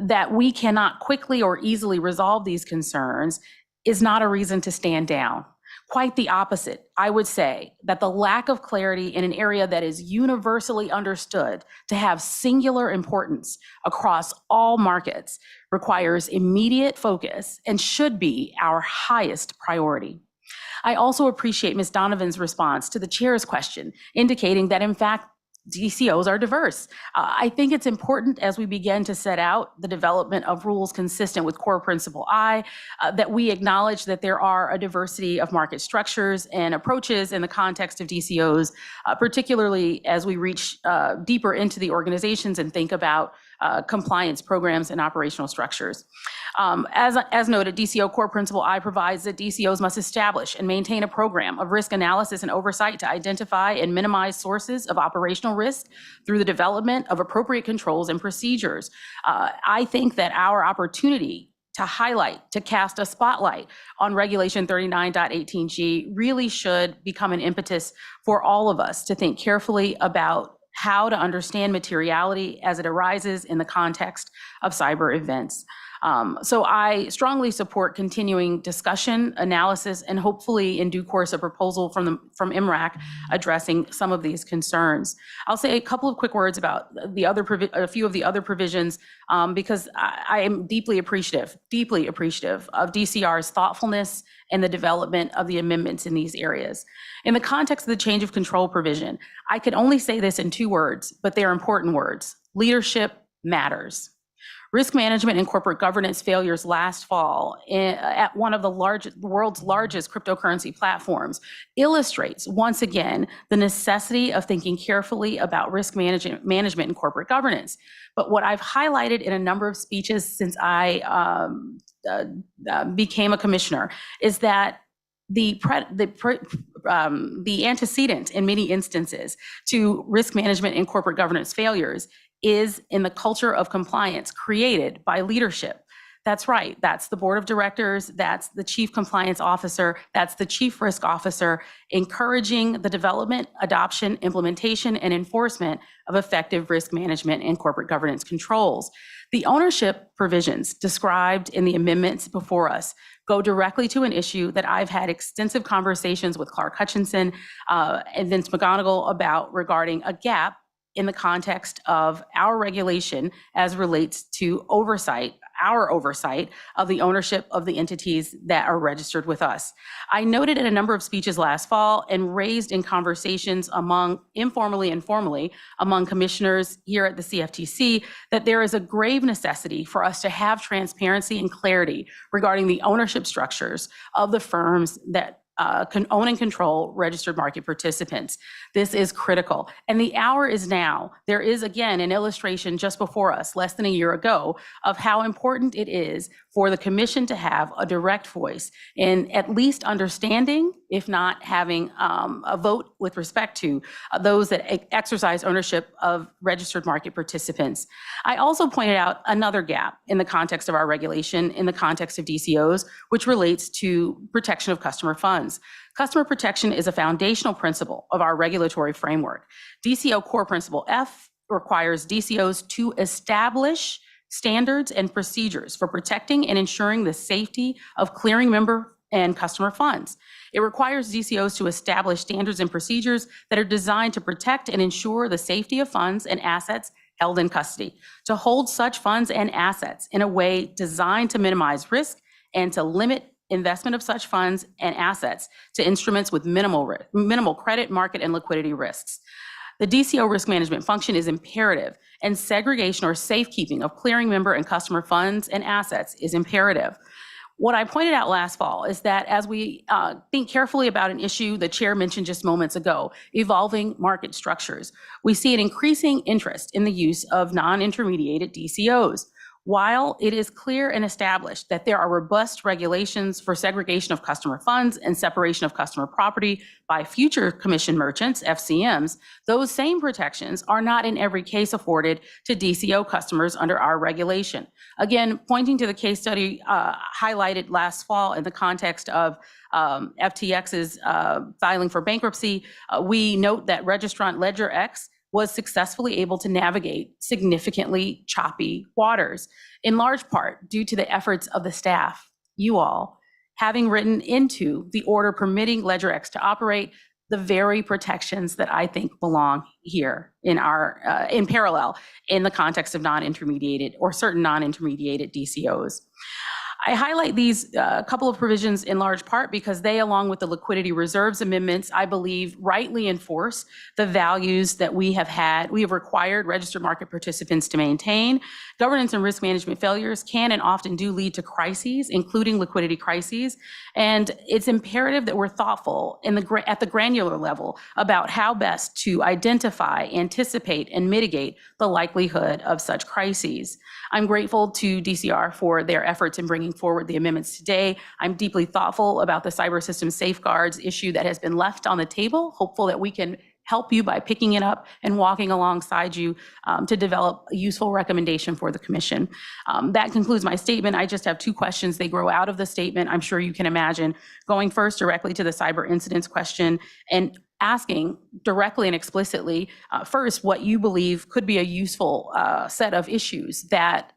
That we cannot quickly or easily resolve these concerns is not a reason to stand down. Quite the opposite. I would say that the lack of clarity in an area that is universally understood to have singular importance across all markets requires immediate focus and should be our highest priority. I also appreciate Ms. Donovan's response to the chair's question, indicating that in fact, DCOs are diverse. I think it's important as we begin to set out the development of rules consistent with core principle I, that we acknowledge that there are a diversity of market structures and approaches in the context of DCOs, particularly as we reach deeper into the organizations and think about compliance programs and operational structures. As noted, DCO core principle I provides that DCOs must establish and maintain a program of risk analysis and oversight to identify and minimize sources of operational risk through the development of appropriate controls and procedures. I think that our opportunity to highlight, to cast a spotlight on Regulation 39.18G really should become an impetus for all of us to think carefully about how to understand materiality as it arises in the context of cyber events. So I strongly support continuing discussion, analysis, and hopefully in due course a proposal from MRAC addressing some of these concerns. I'll say a couple of quick words about a few of the other provisions because I am deeply appreciative of DCR's thoughtfulness and the development of the amendments in these areas. In the context of the change of control provision, I could only say this in 2 words, but they're important words. Leadership matters. Risk management and corporate governance failures last fall at one of the world's largest cryptocurrency platforms illustrates once again the necessity of thinking carefully about risk management and corporate governance. But what I've highlighted in a number of speeches since I became a commissioner is that the antecedent in many instances to risk management and corporate governance failures is in the culture of compliance created by leadership. That's right. That's the board of directors. That's the chief compliance officer. That's the chief risk officer, encouraging the development, adoption, implementation, and enforcement of effective risk management and corporate governance controls. The ownership provisions described in the amendments before us go directly to an issue that I've had extensive conversations with Clark Hutchinson and Vince McGonigal about regarding a gap in the context of our regulation as relates to our oversight of the ownership of the entities that are registered with us. I noted in a number of speeches last fall and raised in conversations informally and formally among commissioners here at the CFTC that there is a grave necessity for us to have transparency and clarity regarding the ownership structures of the firms that can own and control registered market participants. This is critical. And the hour is now. There is, again, an illustration just before us, less than a year ago, of how important it is for the commission to have a direct voice in at least understanding, if not having a vote with respect to those that exercise ownership of registered market participants. I also pointed out another gap in the context of our regulation, in the context of DCOs, which relates to protection of customer funds. Customer protection is a foundational principle of our regulatory framework. DCO core principle F requires DCOs to establish standards and procedures for protecting and ensuring the safety of clearing member and customer funds. It requires DCOs to establish standards and procedures that are designed to protect and ensure the safety of funds and assets held in custody, to hold such funds and assets in a way designed to minimize risk and to limit investment of such funds and assets to instruments with minimal credit, market, and liquidity risks. The DCO risk management function is imperative, and segregation or safekeeping of clearing member and customer funds and assets is imperative. What I pointed out last fall is that as we think carefully about an issue the chair mentioned just moments ago, evolving market structures, we see an increasing interest in the use of non-intermediated DCOs. While it is clear and established that there are robust regulations for segregation of customer funds and separation of customer property by future commission merchants, FCMs, those same protections are not in every case afforded to DCO customers under our regulation. Again, pointing to the case study highlighted last fall in the context of FTX's filing for bankruptcy, we note that registrant LedgerX was successfully able to navigate significantly choppy waters, in large part due to the efforts of the staff, you all, having written into the order permitting LedgerX to operate the very protections that I think belong here in parallel in the context of non-intermediated or certain non-intermediated DCOs. I highlight these couple of provisions in large part because they, along with the liquidity reserves amendments, I believe rightly enforce the values that we have required registered market participants to maintain. Governance and risk management failures can and often do lead to crises, including liquidity crises. And it's imperative that we're thoughtful at the granular level about how best to identify, anticipate, and mitigate the likelihood of such crises. I'm grateful to DCR for their efforts in bringing forward the amendments today. I'm deeply thoughtful about the cyber system safeguards issue that has been left on the table, hopeful that we can help you by picking it up and walking alongside you to develop a useful recommendation for the commission. That concludes my statement. I just have two questions. They grow out of the statement, I'm sure you can imagine. Going first directly to the cyber incidents question and asking directly and explicitly, first, what you believe could be a useful set of issues that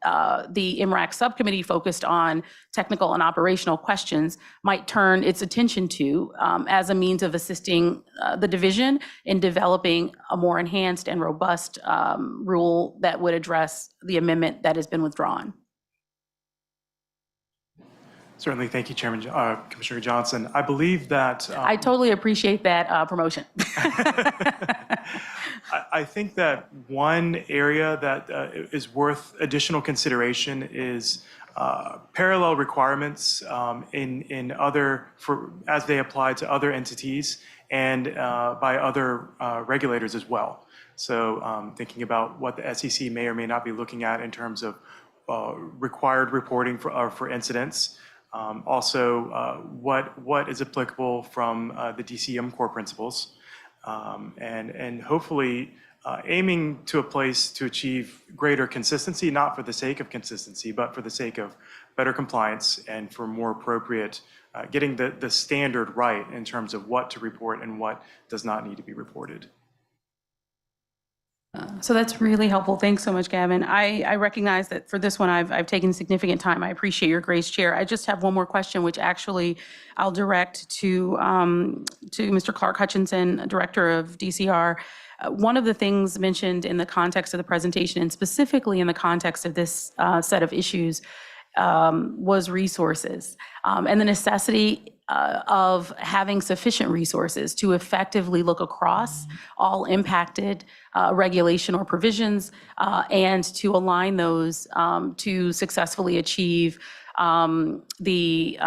the IMRAC subcommittee focused on technical and operational questions might turn its attention to as a means of assisting the division in developing a more enhanced and robust rule that would address the amendment that has been withdrawn. Certainly. Thank you, Commissioner Johnson. I believe that I totally appreciate that promotion. I think that one area that is worth additional consideration is parallel requirements as they apply to other entities and by other regulators as well. So thinking about what the SEC may or may not be looking at in terms of required reporting for incidents. Also, what is applicable from the DCM core principles, and hopefully aiming to a place to achieve greater consistency, not for the sake of consistency, but for the sake of better compliance and for more appropriate, getting the standard right in terms of what to report and what does not need to be reported. So that's really helpful. Thanks so much, Gavin. I recognize that for this one, I've taken significant time. I appreciate your grace, Chair. I just have one more question, which actually I'll direct to Mr. Clark Hutchinson, Director of DCR. One of the things mentioned in the context of the presentation, and specifically in the context of this set of issues, was resources and the necessity of having sufficient resources to effectively look across all impacted regulation or provisions and to align those to successfully achieve the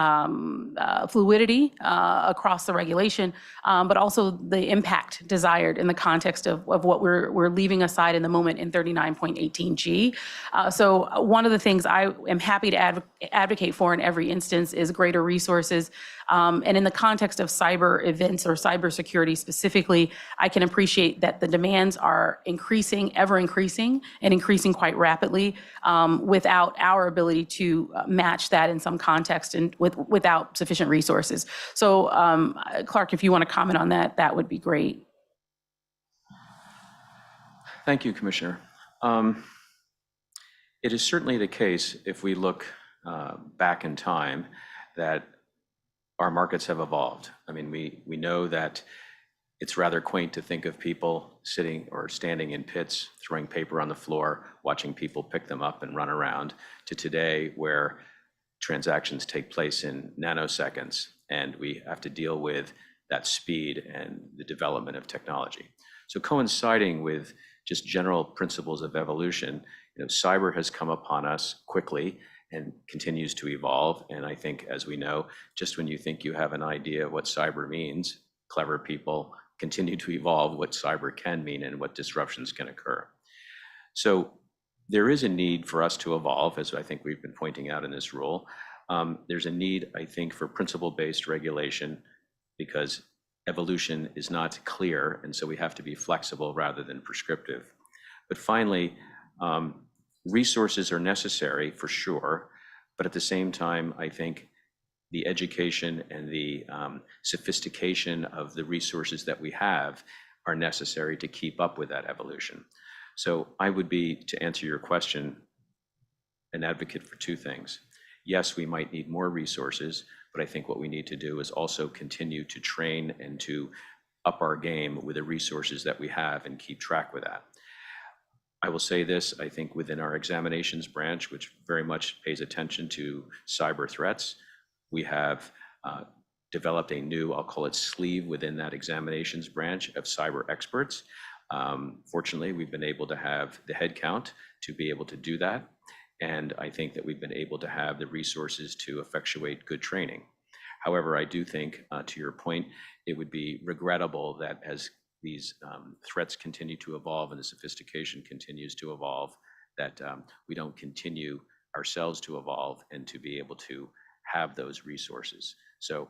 fluidity across the regulation, but also the impact desired in the context of what we're leaving aside in the moment in 39.18G. So one of the things I am happy to advocate for in every instance is greater resources. And in the context of cyber events or cybersecurity specifically, I can appreciate that the demands are increasing, ever increasing, and increasing quite rapidly without our ability to match that in some context and without sufficient resources. So Clark, if you want to comment on that, that would be great. Thank you, Commissioner. It is certainly the case, if we look back in time, that our markets have evolved. I mean, we know that it's rather quaint to think of people sitting or standing in pits, throwing paper on the floor, watching people pick them up and run around, to today where transactions take place in nanoseconds, and we have to deal with that speed and the development of technology. So coinciding with just general principles of evolution, cyber has come upon us quickly and continues to evolve. And I think, as we know, just when you think you have an idea of what cyber means, clever people continue to evolve what cyber can mean and what disruptions can occur. So there is a need for us to evolve, as I think we've been pointing out in this rule. There's a need, I think, for principle-based regulation because evolution is not clear, and so we have to be flexible rather than prescriptive. But finally, resources are necessary for sure, but at the same time, I think the education and the sophistication of the resources that we have are necessary to keep up with that evolution. So I would be, to answer your question, an advocate for two things. Yes, we might need more resources, but I think what we need to do is also continue to train and to up our game with the resources that we have and keep track with that. I will say this, I think within our examinations branch, which very much pays attention to cyber threats, we have developed a new, I'll call it sleeve within that examinations branch of cyber experts. Fortunately, we've been able to have the headcount to be able to do that. And I think that we've been able to have the resources to effectuate good training. However, I do think, to your point, it would be regrettable that as these threats continue to evolve and the sophistication continues to evolve, that we don't continue ourselves to evolve and to be able to have those resources. So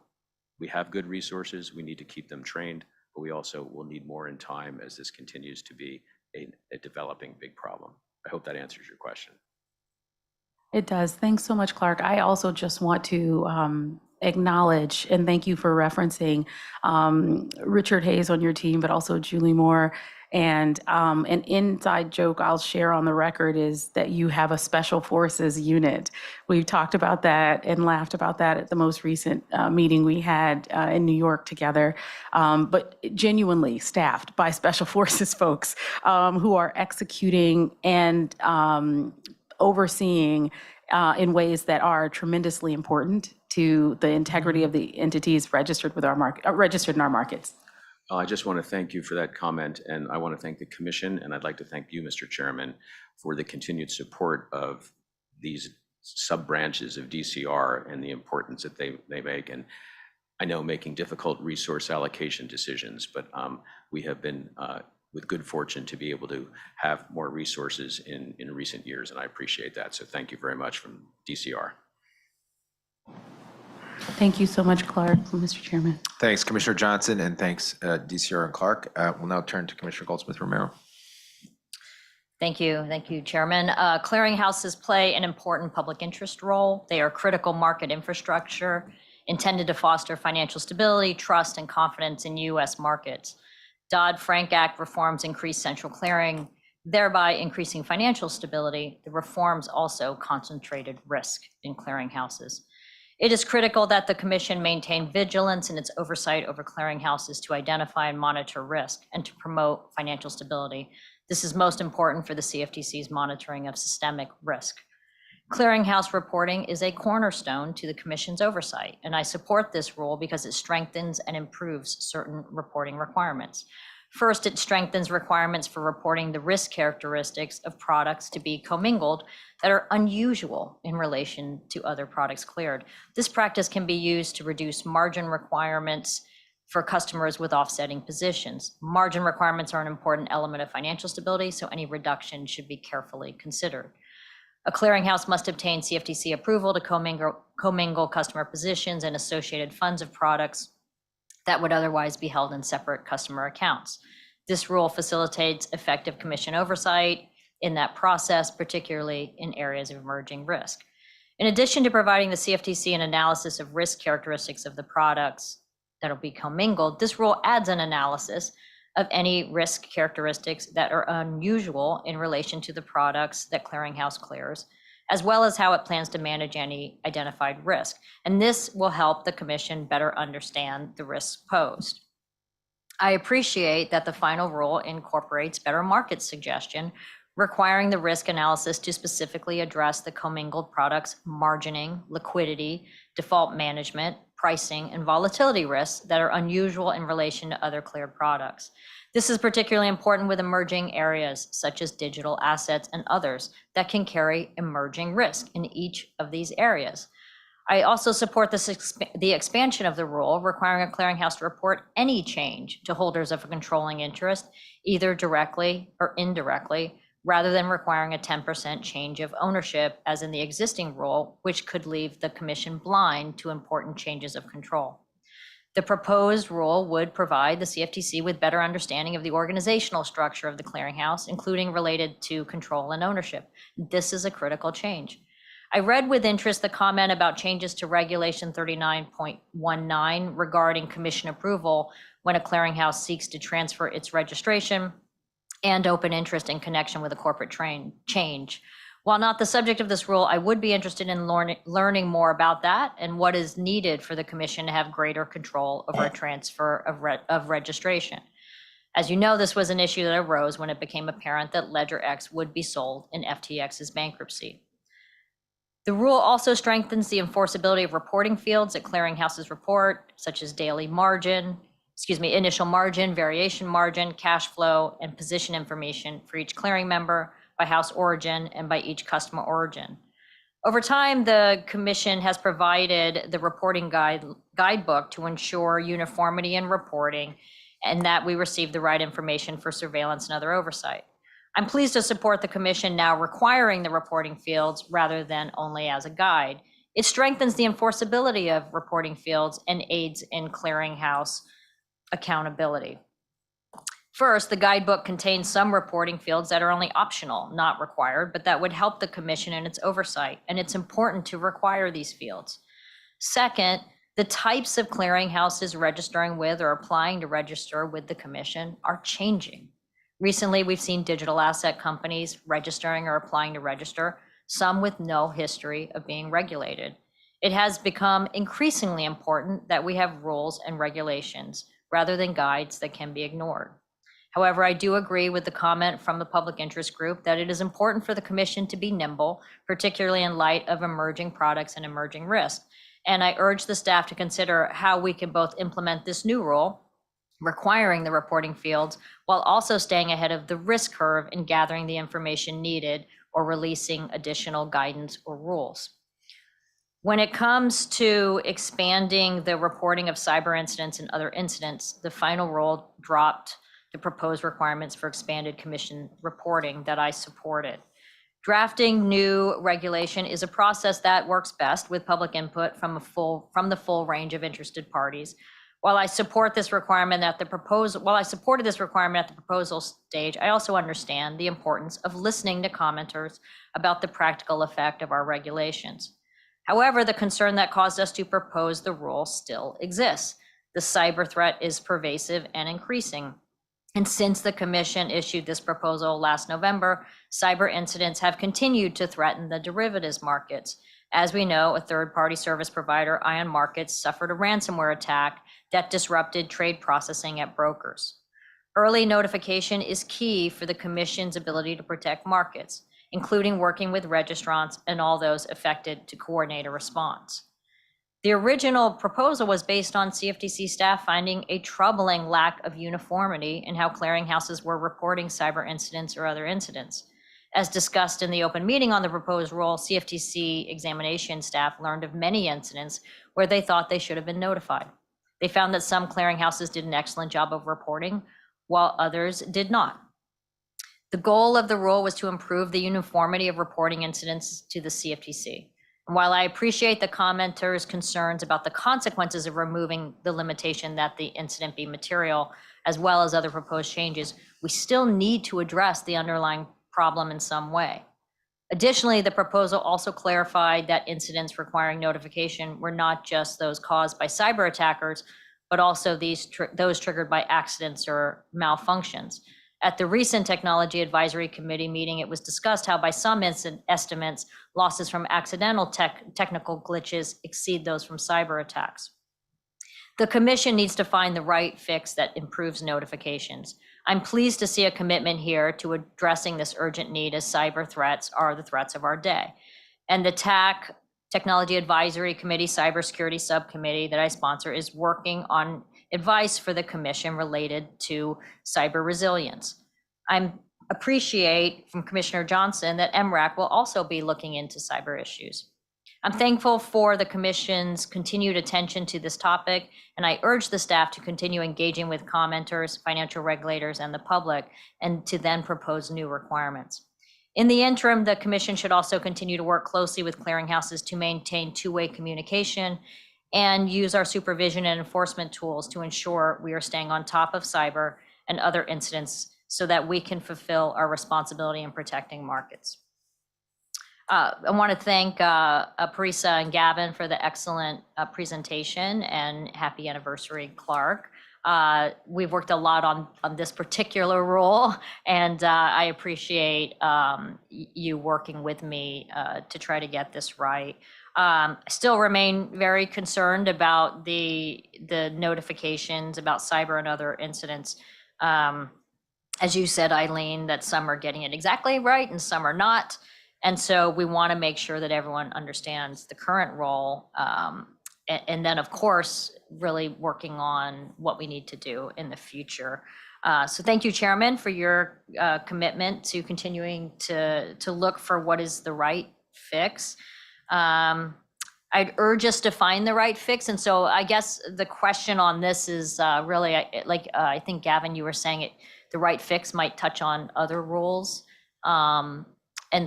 we have good resources, we need to keep them trained, but we also will need more in time as this continues to be a developing big problem. I hope that answers your question. It does. Thanks so much, Clark. I also just want to acknowledge and thank you for referencing Richard Hayes on your team, but also Julie Moore. And an inside joke I'll share on the record is that you have a special forces unit. We've talked about that and laughed about that at the most recent meeting we had in New York together, but genuinely staffed by special forces folks who are executing and overseeing in ways that are tremendously important to the integrity of the entities registered with our registered in our markets. I just want to thank you for that comment, and I want to thank the Commission, and I'd like to thank you, Mr. Chairman, for the continued support of these sub-branches of DCR and the importance that they make. And I know making difficult resource allocation decisions, but we have been with good fortune to be able to have more resources in recent years, and I appreciate that. So thank you very much from DCR. Thank you so much, Clark, Mr. Chairman. Thanks, Commissioner Johnson, and thanks, DCR and Clark. We'll now turn to Commissioner Goldsmith-Romero. Thank you, Chairman. Clearinghouses play an important public interest role. They are critical market infrastructure intended to foster financial stability, trust, and confidence in U.S. markets. Dodd-Frank Act reforms increase central clearing, thereby increasing financial stability. The reforms also concentrated risk in clearinghouses. It is critical that the Commission maintain vigilance in its oversight over clearinghouses to identify and monitor risk and to promote financial stability. This is most important for the CFTC's monitoring of systemic risk. Clearinghouse reporting is a cornerstone to the Commission's oversight, and I support this rule because it strengthens and improves certain reporting requirements. First, it strengthens requirements for reporting the risk characteristics of products to be commingled that are unusual in relation to other products cleared. This practice can be used to reduce margin requirements for customers with offsetting positions. Margin requirements are an important element of financial stability, so any reduction should be carefully considered. A clearinghouse must obtain CFTC approval to commingle customer positions and associated funds of products that would otherwise be held in separate customer accounts. This rule facilitates effective Commission oversight in that process, particularly in areas of emerging risk. In addition to providing the CFTC an analysis of risk characteristics of the products that will be commingled, this rule adds an analysis of any risk characteristics that are unusual in relation to the products that clearinghouse clears, as well as how it plans to manage any identified risk. And this will help the Commission better understand the risks posed. I appreciate that the final rule incorporates better market suggestion, requiring the risk analysis to specifically address the commingled products' margining, liquidity, default management, pricing, and volatility risks that are unusual in relation to other cleared products. This is particularly important with emerging areas such as digital assets and others that can carry emerging risk in each of these areas. I also support the expansion of the rule requiring a clearinghouse to report any change to holders of a controlling interest, either directly or indirectly, rather than requiring a 10% change of ownership as in the existing rule, which could leave the Commission blind to important changes of control. The proposed rule would provide the CFTC with better understanding of the organizational structure of the clearinghouse, including related to control and ownership. This is a critical change. I read with interest the comment about changes to Regulation 39.19 regarding Commission approval when a clearinghouse seeks to transfer its registration and open interest in connection with a corporate change. While not the subject of this rule, I would be interested in learning more about that and what is needed for the Commission to have greater control over a transfer of registration. As you know, this was an issue that arose when it became apparent that LedgerX would be sold in FTX's bankruptcy. The rule also strengthens the enforceability of reporting fields that clearinghouses report, such as initial margin, variation margin, cash flow, and position information for each clearing member by house origin and by each customer origin. Over time, the Commission has provided the reporting guidebook to ensure uniformity in reporting and that we receive the right information for surveillance and other oversight. I'm pleased to support the Commission now requiring the reporting fields rather than only as a guide. It strengthens the enforceability of reporting fields and aids in clearinghouse accountability. First, the guidebook contains some reporting fields that are only optional, not required, but that would help the Commission in its oversight, and it's important to require these fields. Second, the types of clearinghouses registering with or applying to register with the Commission are changing. Recently, we've seen digital asset companies registering or applying to register, some with no history of being regulated. It has become increasingly important that we have rules and regulations rather than guides that can be ignored. However, I do agree with the comment from the public interest group that it is important for the Commission to be nimble, particularly in light of emerging products and emerging risks. And I urge the staff to consider how we can both implement this new rule, requiring the reporting fields, while also staying ahead of the risk curve in gathering the information needed or releasing additional guidance or rules. When it comes to expanding the reporting of cyber incidents and other incidents, the final rule dropped the proposed requirements for expanded Commission reporting that I supported. Drafting new regulation is a process that works best with public input from the full range of interested parties. While I support this requirement at the supported this requirement at the proposal stage, I also understand the importance of listening to commenters about the practical effect of our regulations. However, the concern that caused us to propose the rule still exists. The cyber threat is pervasive and increasing. And since the Commission issued this proposal last November, cyber incidents have continued to threaten the derivatives markets. As we know, a third-party service provider, Ion Markets, suffered a ransomware attack that disrupted trade processing at brokers. Early notification is key for the Commission's ability to protect markets, including working with registrants and all those affected to coordinate a response. The original proposal was based on CFTC staff finding a troubling lack of uniformity in how clearinghouses were reporting cyber incidents or other incidents. As discussed in the open meeting on the proposed rule, CFTC examination staff learned of many incidents where they thought they should have been notified. They found that some clearinghouses did an excellent job of reporting, while others did not. The goal of the rule was to improve the uniformity of reporting incidents to the CFTC. And while I appreciate the commenters' concerns about the consequences of removing the limitation that the incident be material, as well as other proposed changes, we still need to address the underlying problem in some way. Additionally, the proposal also clarified that incidents requiring notification were not just those caused by cyber attackers, but also those triggered by accidents or malfunctions. At the recent Technology Advisory Committee meeting, it was discussed how by some estimates, losses from accidental technical glitches exceed those from cyber attacks. The Commission needs to find the right fix that improves notifications. I'm pleased to see a commitment here to addressing this urgent need, as cyber threats are the threats of our day. And the Technology Advisory Committee Cybersecurity Subcommittee that I sponsor is working on advice for the Commission related to cyber resilience. I appreciate from Commissioner Johnson that MRAC will also be looking into cyber issues. I'm thankful for the Commission's continued attention to this topic, and I urge the staff to continue engaging with commenters, financial regulators, and the public, and to then propose new requirements. In the interim, the Commission should also continue to work closely with clearinghouses to maintain two-way communication and use our supervision and enforcement tools to ensure we are staying on top of cyber and other incidents so that we can fulfill our responsibility in protecting markets. I want to thank Parisa and Gavin for the excellent presentation, and happy anniversary, Clark. We've worked a lot on this particular rule, and I appreciate you working with me to try to get this right. I still remain very concerned about the notifications about cyber and other incidents. As you said, Eileen, that some are getting it exactly right and some are not. And so we want to make sure that everyone understands the current role. And then, of course, really working on what we need to do in the future. So thank you, Chairman, for your commitment to continuing to look for what is the right fix. I'd urge us to find the right fix. And so I guess the question on this is really, I think, Gavin, you were saying it, the right fix might touch on other rules. And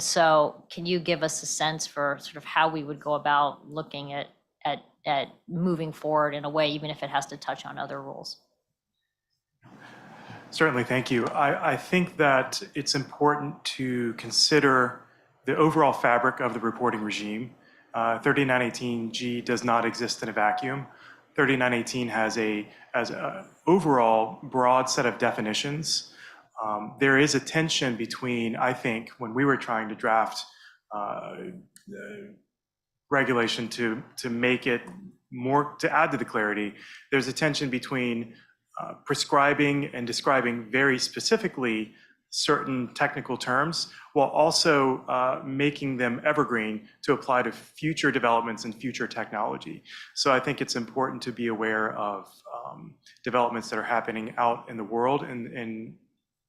so can you give us a sense for sort of how we would go about looking at moving forward in a way, even if it has to touch on other rules? Certainly, thank you. I think that it's important to consider the overall fabric of the reporting regime. 3918G does not exist in a vacuum. 3918 has a overall broad set of definitions. There is a tension between, I think, when we were trying to draft regulation to make it more, to add to the clarity, there's a tension between prescribing and describing very specifically certain technical terms, while also making them evergreen to apply to future developments and future technology. So I think it's important to be aware of developments that are happening out in the world in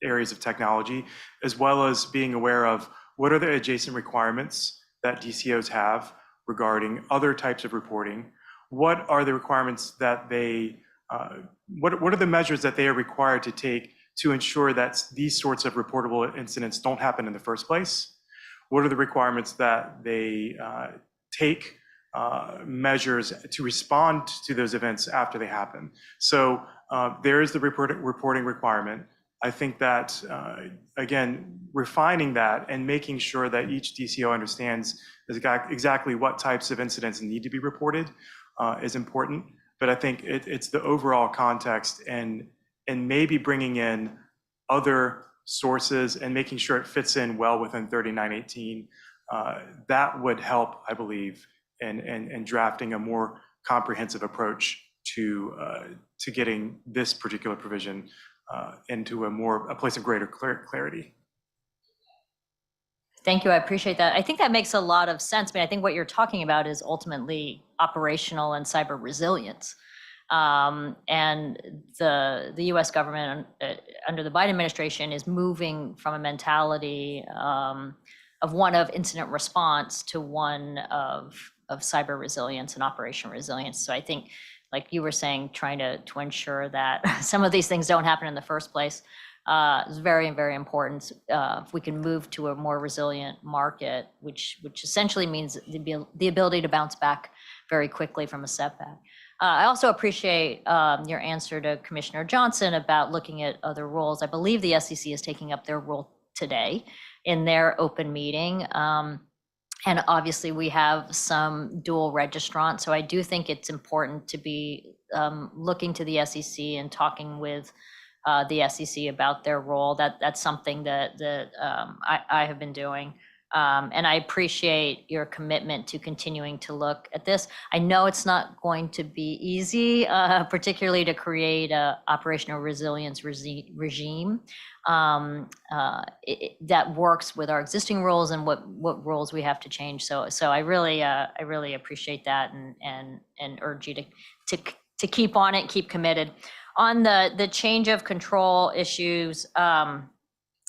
areas of technology, as well as being aware of what are the adjacent requirements that DCOs have regarding other types of reporting. What are the requirements that they, what are the measures that they are required to take to ensure that these sorts of reportable incidents don't happen in the first place? What are the requirements that they take measures to respond to those events after they happen? So there is the reporting requirement. I think that, again, refining that and making sure that each DCO understands exactly what types of incidents need to be reported is important. But I think it's the overall context and maybe bringing in other sources and making sure it fits in well within 3918. That would help, I believe, in drafting a more comprehensive approach to getting this particular provision into a place of greater clarity. Thank you. I appreciate that. I think that makes a lot of sense. I mean, I think what you're talking about is ultimately operational and cyber resilience. And the U.S. government under the Biden administration is moving from a mentality of one of incident response to one of cyber resilience and operational resilience. So I think, like you were saying, trying to ensure that some of these things don't happen in the first place is very, very important. If we can move to a more resilient market, which essentially means the ability to bounce back very quickly from a setback. I also appreciate your answer to Commissioner Johnson about looking at other roles. I believe the SEC is taking up their role today in their open meeting. And obviously we have some dual registrants. So I do think it's important to be looking to the SEC and talking with the SEC about their role. That's something that I have been doing. And I appreciate your commitment to continuing to look at this. I know it's not going to be easy, particularly to create an operational resilience regime that works with our existing rules and what rules we have to change. So I really appreciate that and urge you to keep on it, keep committed. On the change of control issues,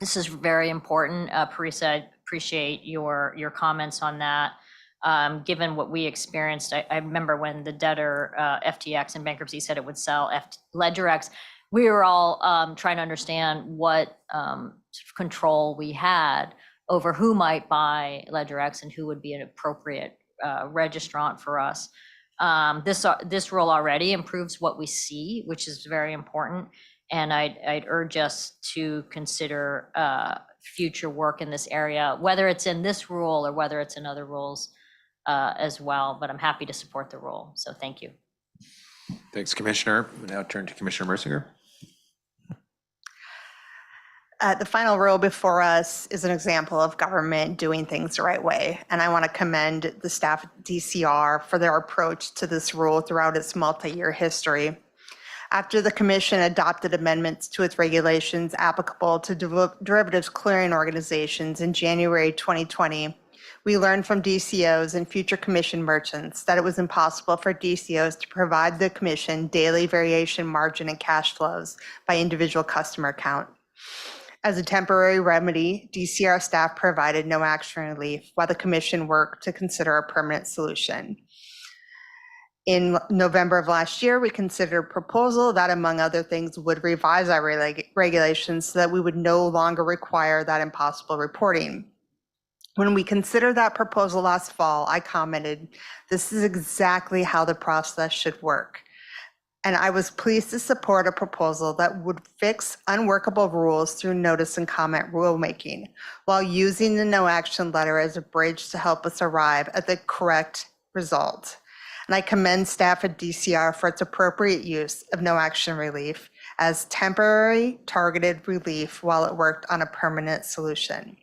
this is very important. Parisa, I appreciate your comments on that. Given what we experienced, I remember when the debtor FTX in bankruptcy said it would sell LedgerX, we were all trying to understand what sort of control we had over who might buy LedgerX and who would be an appropriate registrant for us. This rule already improves what we see, which is very important. And I'd urge us to consider future work in this area, whether it's in this rule or whether it's in other rules as well. But I'm happy to support the rule. So thank you. Thanks, Commissioner. We now turn to Commissioner Mercinger. The final rule before us is an example of government doing things the right way. And I want to commend the staff at DCR for their approach to this rule throughout its multi-year history. After the Commission adopted amendments to its regulations applicable to derivatives clearing organizations in January 2020, we learned from DCOs and future Commission merchants that it was impossible for DCOs to provide the Commission daily variation margin and cash flows by individual customer account. As a temporary remedy, DCR staff provided no action relief while the Commission worked to consider a permanent solution. In November of last year, we considered a proposal that, among other things, would revise our regulations so that we would no longer require that impossible reporting. When we considered that proposal last fall, I commented, "This is exactly how the process should work." And I was pleased to support a proposal that would fix unworkable rules through notice and comment rulemaking, while using the no action letter as a bridge to help us arrive at the correct result. And I commend staff at DCR for its appropriate use of no action relief as temporary targeted relief while it worked on a permanent solution.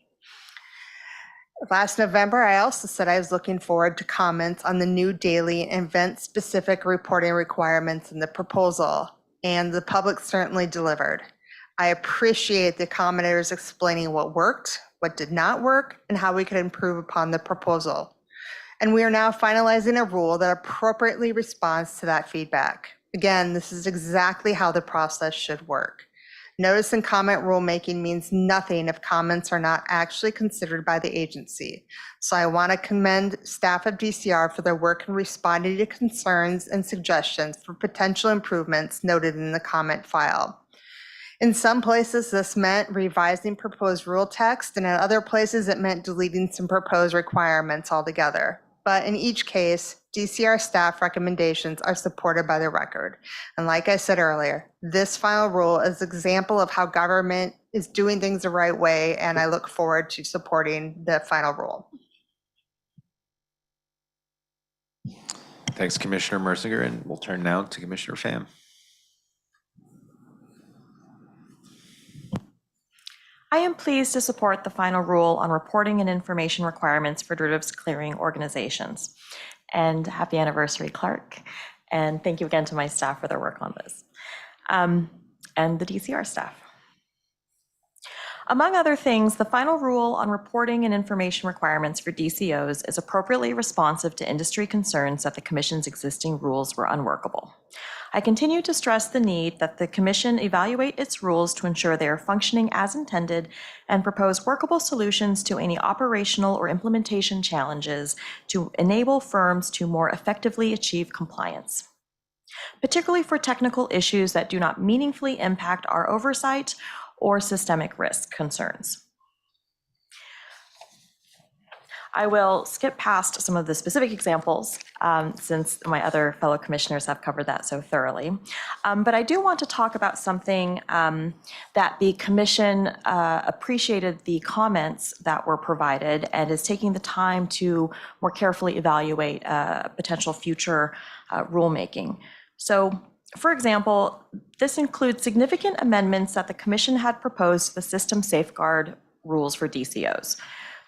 Last November, I also said I was looking forward to comments on the new daily and event-specific reporting requirements in the proposal, and the public certainly delivered. I appreciate the commenters explaining what worked, what did not work, and how we could improve upon the proposal. And we are now finalizing a rule that appropriately responds to that feedback. Again, this is exactly how the process should work. Notice and comment rulemaking means nothing if comments are not actually considered by the agency. So I want to commend staff of DCR for their work in responding to concerns and suggestions for potential improvements noted in the comment file. In some places, this meant revising proposed rule text, and in other places, it meant deleting some proposed requirements altogether. But in each case, DCR staff recommendations are supported by the record. And like I said earlier, this final rule is an example of how government is doing things the right way, and I look forward to supporting the final rule. Thanks, Commissioner Mercinger, and we'll turn now to Commissioner Pham. I am pleased to support the final rule on reporting and information requirements for derivatives clearing organizations. And happy anniversary, Clark. And thank you again to my staff for their work on this, and the DCR staff. Among other things, the final rule on reporting and information requirements for DCOs is appropriately responsive to industry concerns that the Commission's existing rules were unworkable. I continue to stress the need that the Commission evaluate its rules to ensure they are functioning as intended and propose workable solutions to any operational or implementation challenges to enable firms to more effectively achieve compliance, particularly for technical issues that do not meaningfully impact our oversight or systemic risk concerns. I will skip past some of the specific examples since my other fellow commissioners have covered that so thoroughly. But I do want to talk about something that the Commission appreciated the comments that were provided and is taking the time to more carefully evaluate potential future rulemaking. So, for example, this includes significant amendments that the Commission had proposed to the system safeguard rules for DCOs.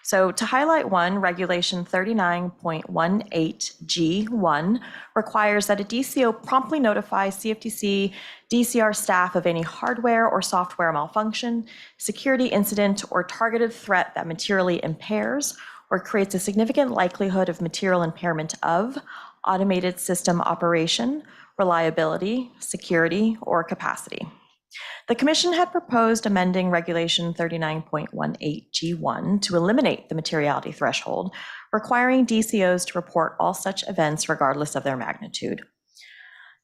So to highlight one, Regulation 39.18G1 requires that a DCO promptly notify CFTC DCR staff of any hardware or software malfunction, security incident, or targeted threat that materially impairs or creates a significant likelihood of material impairment of automated system operation, reliability, security, or capacity. The Commission had proposed amending Regulation 39.18G1 to eliminate the materiality threshold, requiring DCOs to report all such events regardless of their magnitude.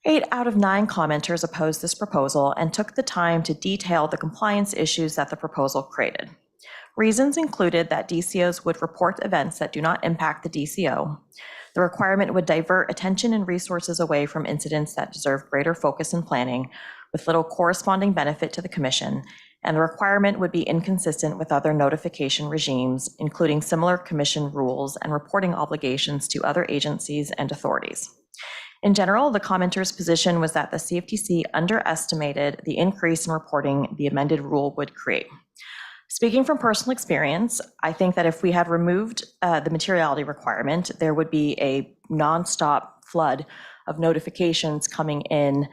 8 out of 9 commenters opposed this proposal and took the time to detail the compliance issues that the proposal created. Reasons included that DCOs would report events that do not impact the DCO. The requirement would divert attention and resources away from incidents that deserve greater focus and planning, with little corresponding benefit to the Commission, and the requirement would be inconsistent with other notification regimes, including similar Commission rules and reporting obligations to other agencies and authorities. In general, the commenters' position was that the CFTC underestimated the increase in reporting the amended rule would create. Speaking from personal experience, I think that if we had removed the materiality requirement, there would be a nonstop flood of notifications coming in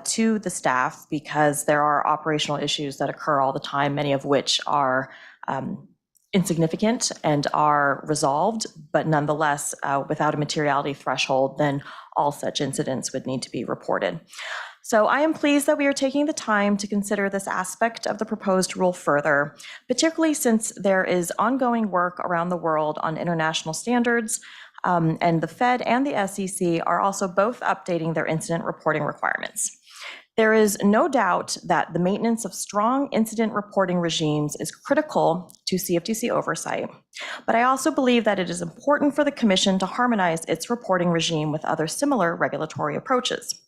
to the staff because there are operational issues that occur all the time, many of which are insignificant and are resolved, but nonetheless, without a materiality threshold, then all such incidents would need to be reported. So I am pleased that we are taking the time to consider this aspect of the proposed rule further, particularly since there is ongoing work around the world on international standards, and the Fed and the SEC are also both updating their incident reporting requirements. There is no doubt that the maintenance of strong incident reporting regimes is critical to CFTC oversight, but I also believe that it is important for the Commission to harmonize its reporting regime with other similar regulatory approaches.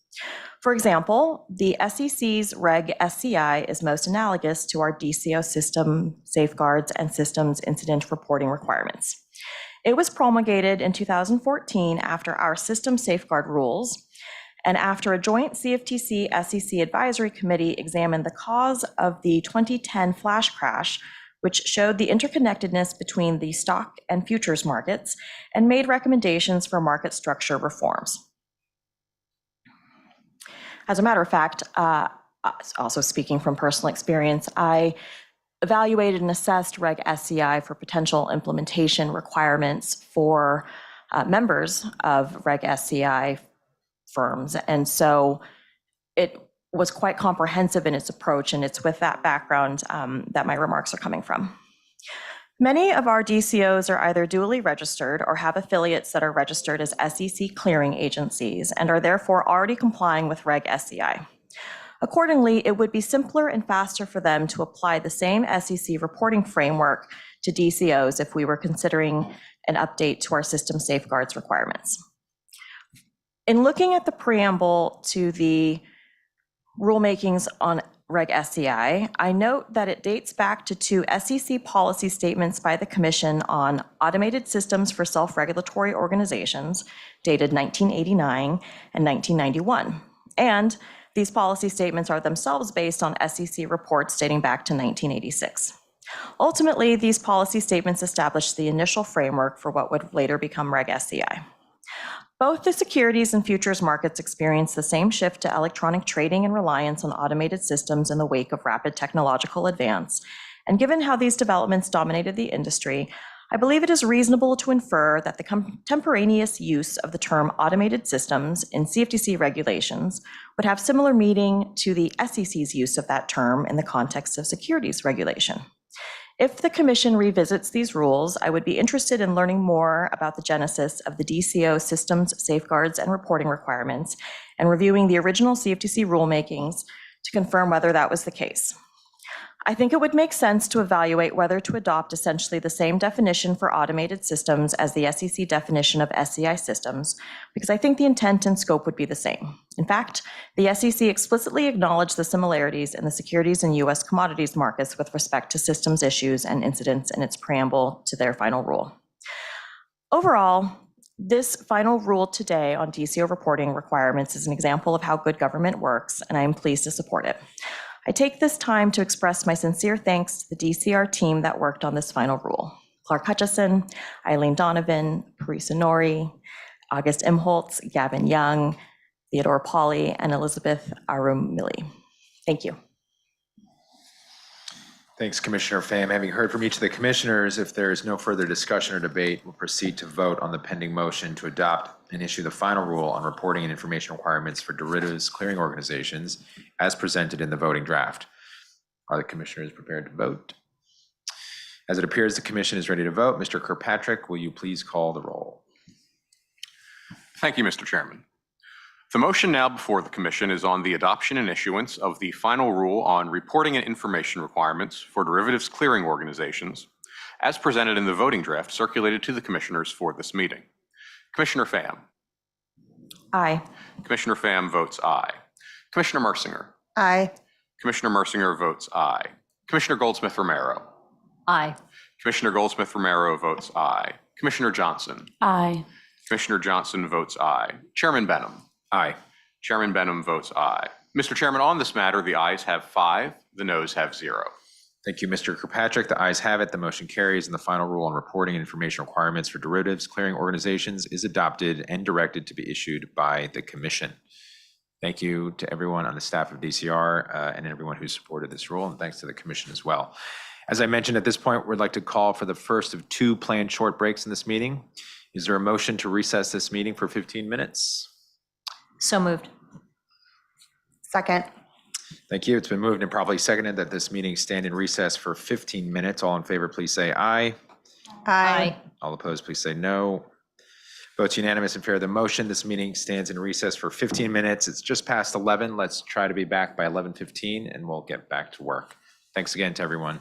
For example, the SEC's Reg SCI is most analogous to our DCO system safeguards and systems incident reporting requirements. It was promulgated in 2014 after our system safeguard rules and after a joint CFTC-SEC advisory committee examined the cause of the 2010 flash crash, which showed the interconnectedness between the stock and futures markets and made recommendations for market structure reforms. As a matter of fact, also speaking from personal experience, I evaluated and assessed Reg SCI for potential implementation requirements for members of Reg SCI firms. And so it was quite comprehensive in its approach, and it's with that background that my remarks are coming from. Many of our DCOs are either duly registered or have affiliates that are registered as SEC clearing agencies and are therefore already complying with Reg SCI. Accordingly, it would be simpler and faster for them to apply the same SEC reporting framework to DCOs if we were considering an update to our system safeguards requirements. In looking at the preamble to the rulemakings on Reg SCI, I note that it dates back to two SEC policy statements by the Commission on automated systems for self-regulatory organizations, dated 1989 and 1991. And these policy statements are themselves based on SEC reports dating back to 1986. Ultimately, these policy statements established the initial framework for what would later become Reg SCI. Both the securities and futures markets experienced the same shift to electronic trading and reliance on automated systems in the wake of rapid technological advance. And given how these developments dominated the industry, I believe it is reasonable to infer that the contemporaneous use of the term automated systems in CFTC regulations would have similar meaning to the SEC's use of that term in the context of securities regulation. If the Commission revisits these rules, I would be interested in learning more about the genesis of the DCO systems, safeguards, and reporting requirements, and reviewing the original CFTC rulemakings to confirm whether that was the case. I think it would make sense to evaluate whether to adopt essentially the same definition for automated systems as the SEC definition of SCI systems, because I think the intent and scope would be the same. In fact, the SEC explicitly acknowledged the similarities in the securities and US commodities markets with respect to systems issues and incidents in its preamble to their final rule. Overall, this final rule today on DCO reporting requirements is an example of how good government works, and I am pleased to support it. I take this time to express my sincere thanks to the DCR team that worked on this final rule. Clark Hutchison, Eileen Donovan, Parisa Nori, August Imholtz, Gavin Young, Theodore Pauly, and Elizabeth Arumili. Thank you. Thanks, Commissioner Pham. Having heard from each of the commissioners, if there is no further discussion or debate, we'll proceed to vote on the pending motion to adopt and issue the final rule on reporting and information requirements for derivatives clearing organizations as presented in the voting draft. Are the commissioners prepared to vote? As it appears the commission is ready to vote, Mr. Kirkpatrick, will you please call the roll? Thank you, Mr. Chairman. The motion now before the Commission is on the adoption and issuance of the final rule on reporting and information requirements for derivatives clearing organizations, as presented in the voting draft circulated to the Commissioners for this meeting. Commissioner Pham. Aye. Commissioner Pham votes aye. Commissioner Mersinger. Aye. Commissioner Mersinger votes aye. Commissioner Goldsmith-Romero. Aye. Commissioner Goldsmith-Romero votes aye. Commissioner Johnson. Aye. Commissioner Johnson votes aye. Chairman Benham. Aye. Chairman Benham votes aye. Mr. Chairman, on this matter, the ayes have 5, the noes have 0. Thank you, Mr. Kirkpatrick. The ayes have it. The motion carries, and the final rule on reporting and information requirements for derivatives clearing organizations is adopted and directed to be issued by the Commission. Thank you to everyone on the staff of DCR and everyone who supported this rule, and thanks to the commission as well. As I mentioned, at this point, we'd like to call for the first of 2 planned short breaks in this meeting. Is there a motion to recess this meeting for 15 minutes? So moved. Second. Thank you. It's been moved and probably seconded that this meeting stand in recess for 15 minutes. All in favor, please say aye. Aye. All opposed, please say no. Votes unanimous in favor of the motion. This meeting stands in recess for 15 minutes. It's just past 11. Let's try to be back by 11:15 and we'll get back to work. Thanks again to everyone.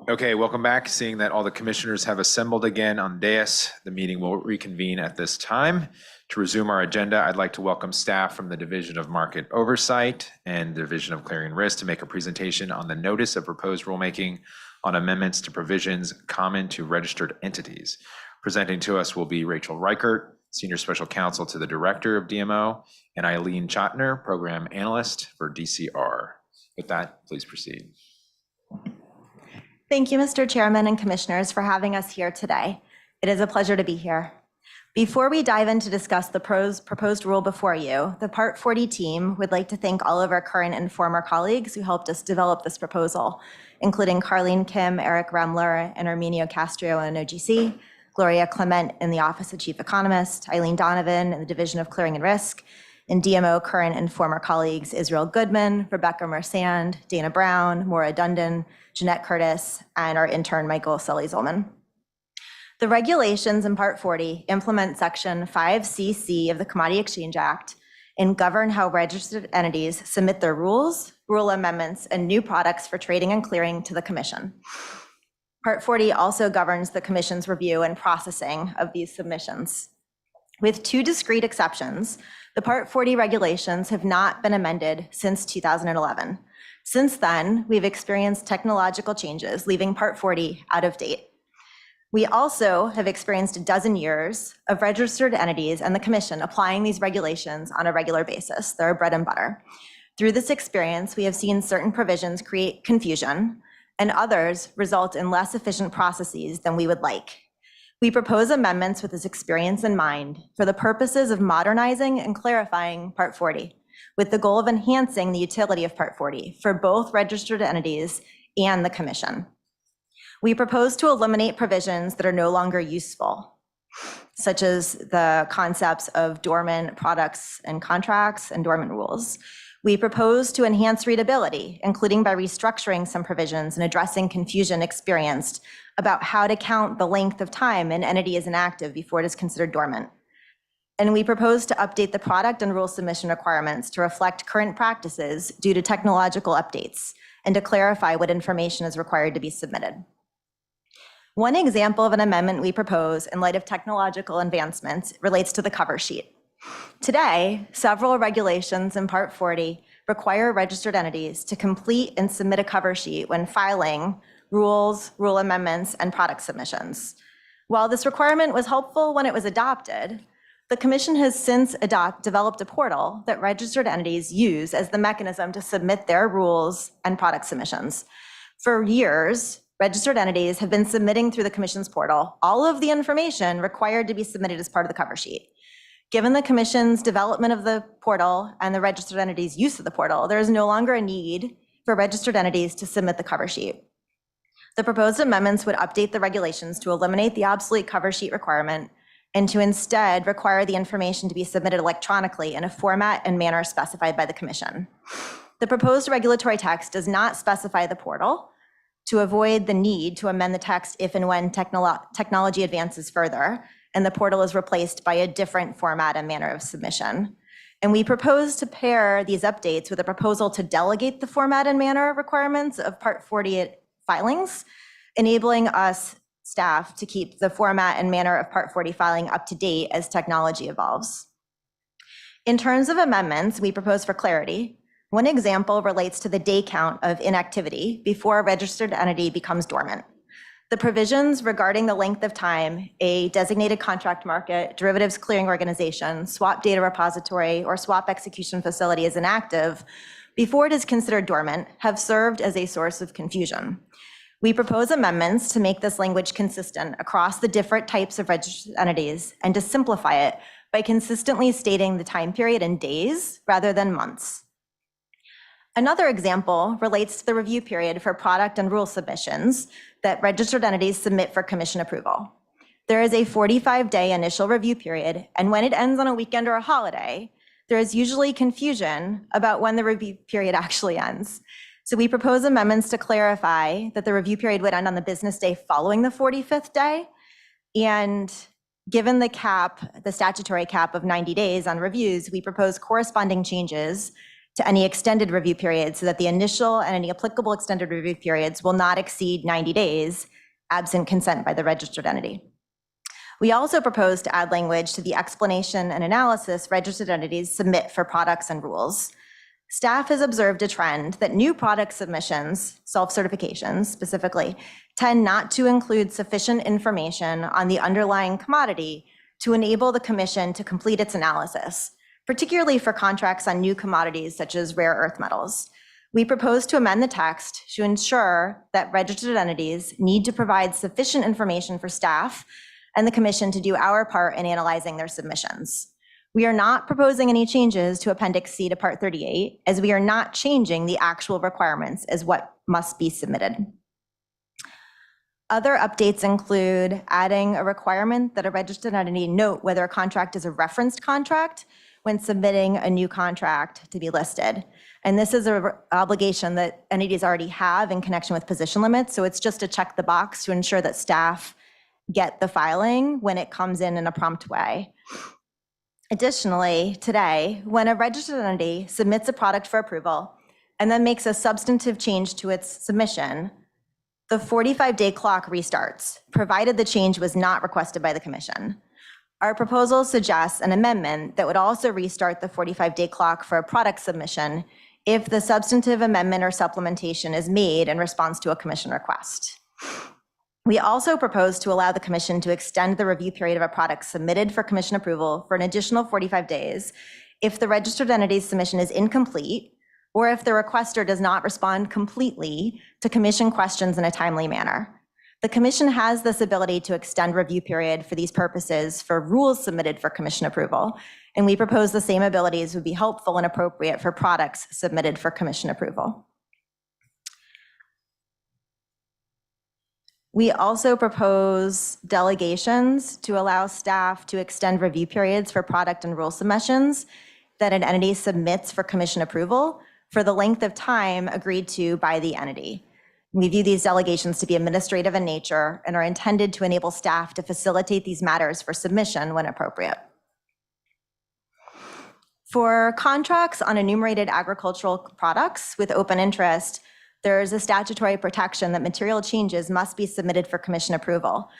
Okay, welcome back. Seeing that all the commissioners have assembled again on dais, the meeting will reconvene at this time. To resume our agenda, I'd like to welcome staff from the Division of Market Oversight and Division of Clearing and Risk to make a presentation on the notice of proposed rulemaking on amendments to provisions common to registered entities. Presenting to us will be Rachel Reichert, Senior Special Counsel to the Director of DMO, and Eileen Chotner, Program Analyst for DCR. With that, please proceed. Thank you, Mr. Chairman and Commissioners, for having us here today. It is a pleasure to be here. Before we dive in to discuss the proposed rule before you, the Part 40 team would like to thank all of our current and former colleagues who helped us develop this proposal, including Carlene Kim, Eric Remler, and Arminio Castro in OGC, Gloria Clement in the Office of Chief Economist, Eileen Donovan in the Division of Clearing and Risk, and DMO current and former colleagues Israel Goodman, Rebecca Mersand, Dana Brown, Maura Dundon, Jeanette Curtis, and our intern Michael Sully-Zolman. The regulations in Part 40 implement Section 5CC of the Commodity Exchange Act and govern how registered entities submit their rules, rule amendments, and new products for trading and clearing to the Commission. Part 40 also governs the Commission's review and processing of these submissions. With two discrete exceptions, the Part 40 regulations have not been amended since 2011. Since then, we've experienced technological changes, leaving Part 40 out of date. We also have experienced a dozen years of registered entities and the Commission applying these regulations on a regular basis. They're bread and butter. Through this experience, we have seen certain provisions create confusion and others result in less efficient processes than we would like. We propose amendments with this experience in mind for the purposes of modernizing and clarifying Part 40, with the goal of enhancing the utility of Part 40 for both registered entities and the Commission. We propose to eliminate provisions that are no longer useful, such as the concepts of dormant products and contracts and dormant rules. We propose to enhance readability, including by restructuring some provisions and addressing confusion experienced about how to count the length of time an entity is inactive before it is considered dormant. And we propose to update the product and rule submission requirements to reflect current practices due to technological updates and to clarify what information is required to be submitted. One example of an amendment we propose in light of technological advancements relates to the cover sheet. Today, several regulations in Part 40 require registered entities to complete and submit a cover sheet when filing rules, rule amendments, and product submissions. While this requirement was helpful when it was adopted, the Commission has since developed a portal that registered entities use as the mechanism to submit their rules and product submissions. For years, registered entities have been submitting through the Commission's portal all of the information required to be submitted as part of the cover sheet. Given the Commission's development of the portal and the registered entities' use of the portal, there is no longer a need for registered entities to submit the cover sheet. The proposed amendments would update the regulations to eliminate the obsolete cover sheet requirement and to instead require the information to be submitted electronically in a format and manner specified by the Commission. The proposed regulatory text does not specify the portal to avoid the need to amend the text if and when technology advances further and the portal is replaced by a different format and manner of submission. And we propose to pair these updates with a proposal to delegate the format and manner requirements of Part 40 filings, enabling us staff to keep the format and manner of Part 40 filing up to date as technology evolves. In terms of amendments, we propose for clarity. One example relates to the day count of inactivity before a registered entity becomes dormant. The provisions regarding the length of time a designated contract market, derivatives clearing organization, swap data repository, or swap execution facility is inactive before it is considered dormant have served as a source of confusion. We propose amendments to make this language consistent across the different types of registered entities and to simplify it by consistently stating the time period in days rather than months. Another example relates to the review period for product and rule submissions that registered entities submit for Commission approval. There is a 45-day initial review period, and when it ends on a weekend or a holiday, there is usually confusion about when the review period actually ends. So we propose amendments to clarify that the review period would end on the business day following the 45th day. And given the statutory cap of 90 days on reviews, we propose corresponding changes to any extended review period so that the initial and any applicable extended review periods will not exceed 90 days absent consent by the registered entity. We also propose to add language to the explanation and analysis registered entities submit for products and rules. Staff has observed a trend that new product submissions, self-certifications specifically, tend not to include sufficient information on the underlying commodity to enable the Commission to complete its analysis, particularly for contracts on new commodities such as rare earth metals. We propose to amend the text to ensure that registered entities need to provide sufficient information for staff and the Commission to do our part in analyzing their submissions. We are not proposing any changes to Appendix C to Part 38, as we are not changing the actual requirements as what must be submitted. Other updates include adding a requirement that a registered entity note whether a contract is a referenced contract when submitting a new contract to be listed. And this is an obligation that entities already have in connection with position limits, so it's just to check the box to ensure that staff get the filing when it comes in a prompt way. Additionally, today, when a registered entity submits a product for approval and then makes a substantive change to its submission, the 45-day clock restarts, provided the change was not requested by the Commission. Our proposal suggests an amendment that would also restart the 45-day clock for a product submission if the substantive amendment or supplementation is made in response to a Commission request. We also propose to allow the Commission to extend the review period of a product submitted for Commission approval for an additional 45 days if the registered entity's submission is incomplete or if the requester does not respond completely to Commission questions in a timely manner. The Commission has this ability to extend review period for these purposes for rules submitted for Commission approval, and we propose the same abilities would be helpful and appropriate for products submitted for Commission approval. We also propose delegations to allow staff to extend review periods for product and rule submissions that an entity submits for Commission approval for the length of time agreed to by the entity. We view these delegations to be administrative in nature and are intended to enable staff to facilitate these matters for submission when appropriate. For contracts on enumerated agricultural products with open interest, there is a statutory protection that material changes must be submitted for Commission approval.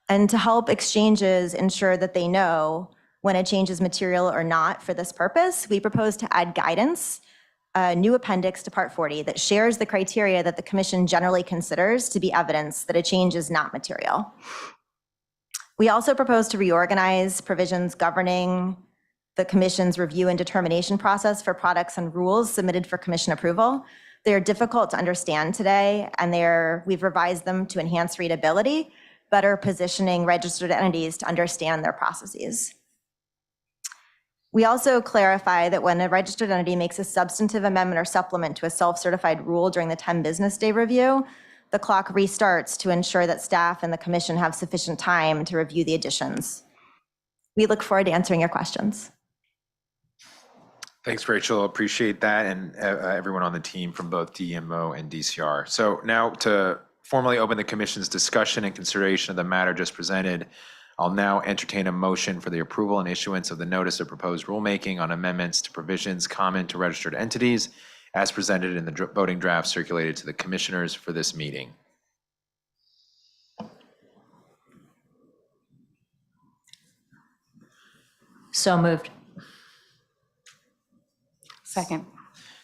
And to help exchanges ensure that they know when a change is material or not for this purpose, we propose to add guidance, a new appendix to Part 40 that shares the criteria that the Commission generally considers to be evidence that a change is not material. We also propose to reorganize provisions governing the Commission's review and determination process for products and rules submitted for Commission approval. They are difficult to understand today, and we've revised them to enhance readability, better positioning registered entities to understand their processes. We also clarify that when a registered entity makes a substantive amendment or supplement to a self-certified rule during the 10 business day review, the clock restarts to ensure that staff and the Commission have sufficient time to review the additions. We look forward to answering your questions. Thanks, Rachel. Appreciate that, and everyone on the team from both DMO and DCR. So now to formally open the Commission's discussion and consideration of the matter just presented, I'll now entertain a motion for the approval and issuance of the notice of proposed rulemaking on amendments to provisions common to registered entities as presented in the voting draft circulated to the Commissioners for this meeting. So moved. Second.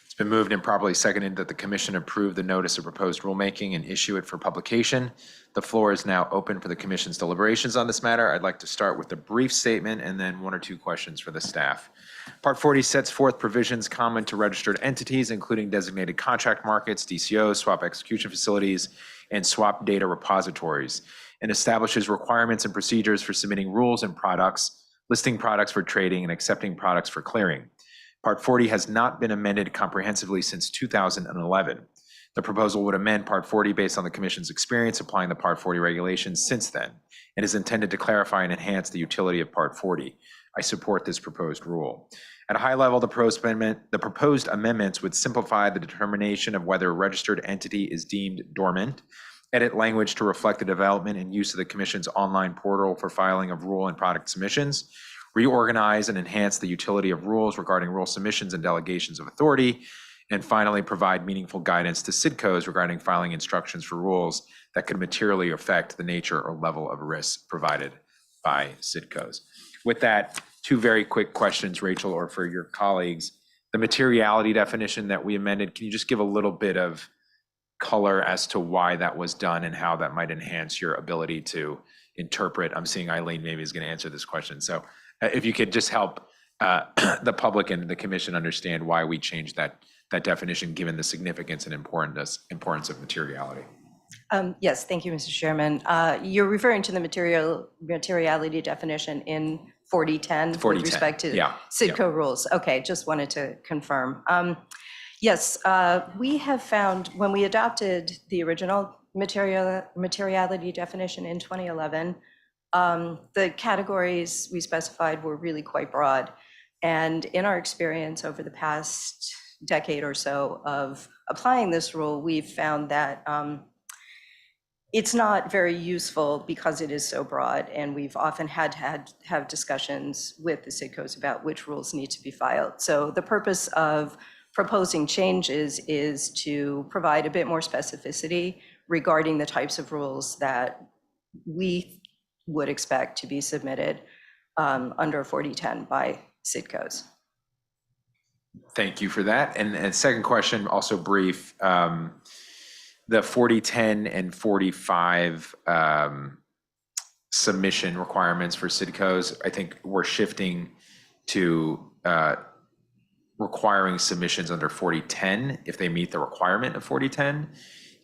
It's been moved and properly seconded that the Commission approve the notice of proposed rulemaking and issue it for publication. The floor is now open for the Commission's deliberations on this matter. I'd like to start with a brief statement and then 1 or 2 questions for the staff. Part 40 sets forth provisions common to registered entities, including designated contract markets, DCOs, swap execution facilities, and swap data repositories, and establishes requirements and procedures for submitting rules and products, listing products for trading, and accepting products for clearing. Part 40 has not been amended comprehensively since 2011. The proposal would amend Part 40 based on the Commission's experience applying the Part 40 regulations since then, and is intended to clarify and enhance the utility of Part 40. I support this proposed rule. At a high level, the proposed amendments would simplify the determination of whether a registered entity is deemed dormant, edit language to reflect the development and use of the Commission's online portal for filing of rule and product submissions, reorganize and enhance the utility of rules regarding rule submissions and delegations of authority, and finally, provide meaningful guidance to CIDCOs regarding filing instructions for rules that could materially affect the nature or level of risk provided by CIDCOs. With that, two very quick questions, Rachel, or for your colleagues. The materiality definition that we amended, can you just give a little bit of color as to why that was done and how that might enhance your ability to interpret? I'm seeing Eileen maybe is going to answer this question. So if you could just help the public and the commission understand why we changed that definition, given the significance and importance of materiality. Yes, thank you, Mr. Chairman. You're referring to the materiality definition in 4010 with respect to CIDCO rules. Okay, just wanted to confirm. Yes, we have found when we adopted the original materiality definition in 2011, the categories we specified were really quite broad. And in our experience over the past decade or so of applying this rule, we've found that it's not very useful because it is so broad, and we've often had to have discussions with the CIDCOs about which rules need to be filed. So the purpose of proposing changes is to provide a bit more specificity regarding the types of rules that we would expect to be submitted under 4010 by CIDCOs. Thank you for that. And second question, also brief. The 4010 and 45 submission requirements for CIDCOs, I think we're shifting to requiring submissions under 4010 if they meet the requirement of 4010.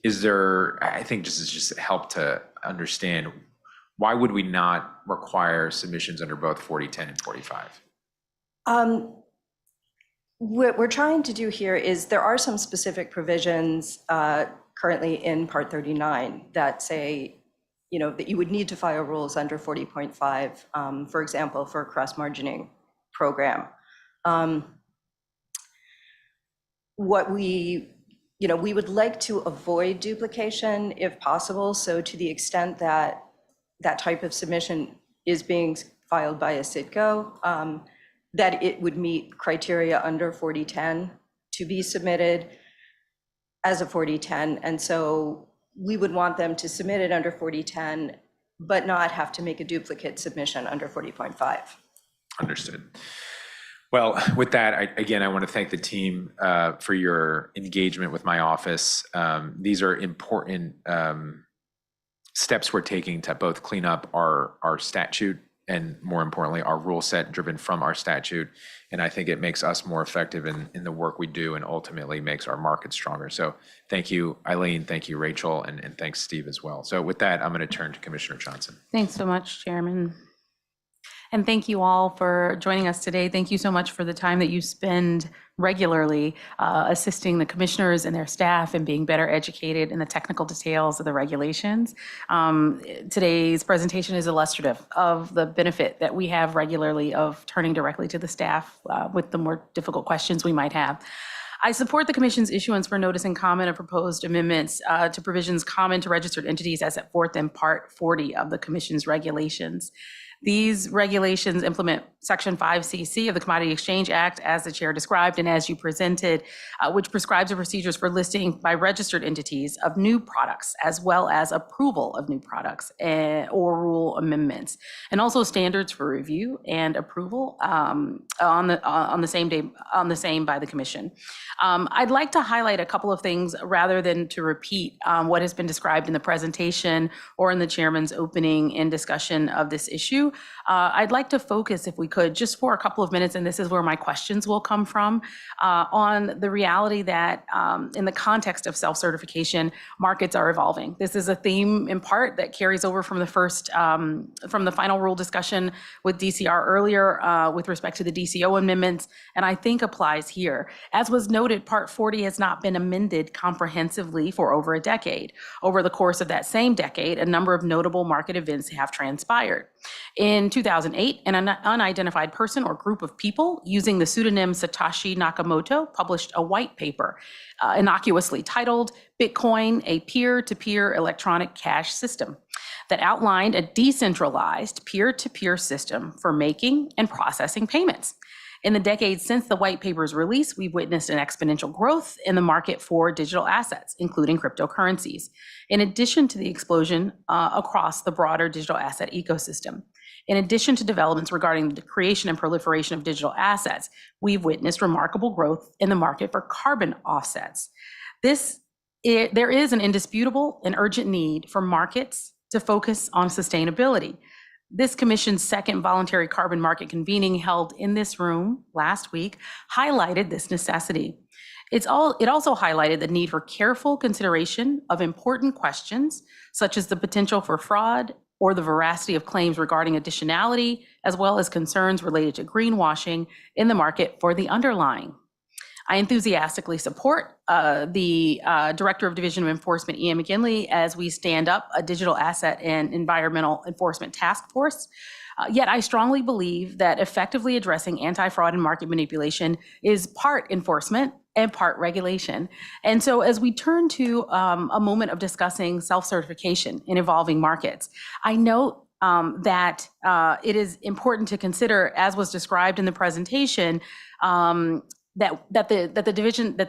Is there, I think just help to understand, why would we not require submissions under both 4010 and 45? What we're trying to do here is there are some specific provisions currently in Part 39 that say, that you would need to file rules under 40.5, for example, for a cross-margining program. What we would like to avoid duplication if possible. So to the extent that that type of submission is being filed by a CIDCO, that it would meet criteria under 4010 to be submitted as a 4010. And so we would want them to submit it under 4010, but not have to make a duplicate submission under 40.5. Understood. Well, with that, I want to thank the team for your engagement with my office. These are important steps we're taking to both clean up our statute and, more importantly, our rule set driven from our statute. And I think it makes us more effective in the work we do, and ultimately makes our market stronger. So thank you, Eileen. Thank you, Rachel. And thanks, Steve, as well. So with that, I'm going to turn to Commissioner Johnson. Thanks so much, Chairman. And thank you all for joining us today. Thank you so much for the time that you spend regularly assisting the commissioners and their staff in being better educated in the technical details of the regulations. Today's presentation is illustrative of the benefit that we have regularly of turning directly to the staff with the more difficult questions we might have. I support the Commission's issuance for notice and comment of proposed amendments to provisions common to registered entities as set forth in Part 40 of the Commission's regulations. These regulations implement Section 5CC of the Commodity Exchange Act, as the chair described and as you presented, which prescribes the procedures for listing by registered entities of new products, as well as approval of new products or rule amendments, and also standards for review and approval on the same by the Commission. I'd like to highlight a couple of things rather than to repeat what has been described in the presentation or in the chairman's opening and discussion of this issue. I'd like to focus, if we could, just for a couple of minutes, and this is where my questions will come from, on the reality that in the context of self-certification, markets are evolving. This is a theme in part that carries over from the final rule discussion with DCR earlier with respect to the DCO amendments, and I think applies here. As was noted, Part 40 has not been amended comprehensively for over a decade. Over the course of that same decade, a number of notable market events have transpired. In 2008, an unidentified person or group of people using the pseudonym Satoshi Nakamoto published a white paper innocuously titled Bitcoin, a peer-to-peer electronic cash system, that outlined a decentralized peer-to-peer system for making and processing payments. In the decades since the white paper's release, we've witnessed an exponential growth in the market for digital assets, including cryptocurrencies, in addition to the explosion across the broader digital asset ecosystem. In addition to developments regarding the creation and proliferation of digital assets, we've witnessed remarkable growth in the market for carbon offsets. There is an indisputable and urgent need for markets to focus on sustainability. This commission's second voluntary carbon market convening held in this room last week highlighted this necessity. It also highlighted the need for careful consideration of important questions, such as the potential for fraud or the veracity of claims regarding additionality, as well as concerns related to greenwashing in the market for the underlying. I enthusiastically support the Director of Division of Enforcement, Ian McGinley, as we stand up a digital asset and environmental enforcement task force. Yet I strongly believe that effectively addressing anti-fraud and market manipulation is part enforcement and part regulation. And so as we turn to a moment of discussing self-certification in evolving markets, I note that it is important to consider, as was described in the presentation, that the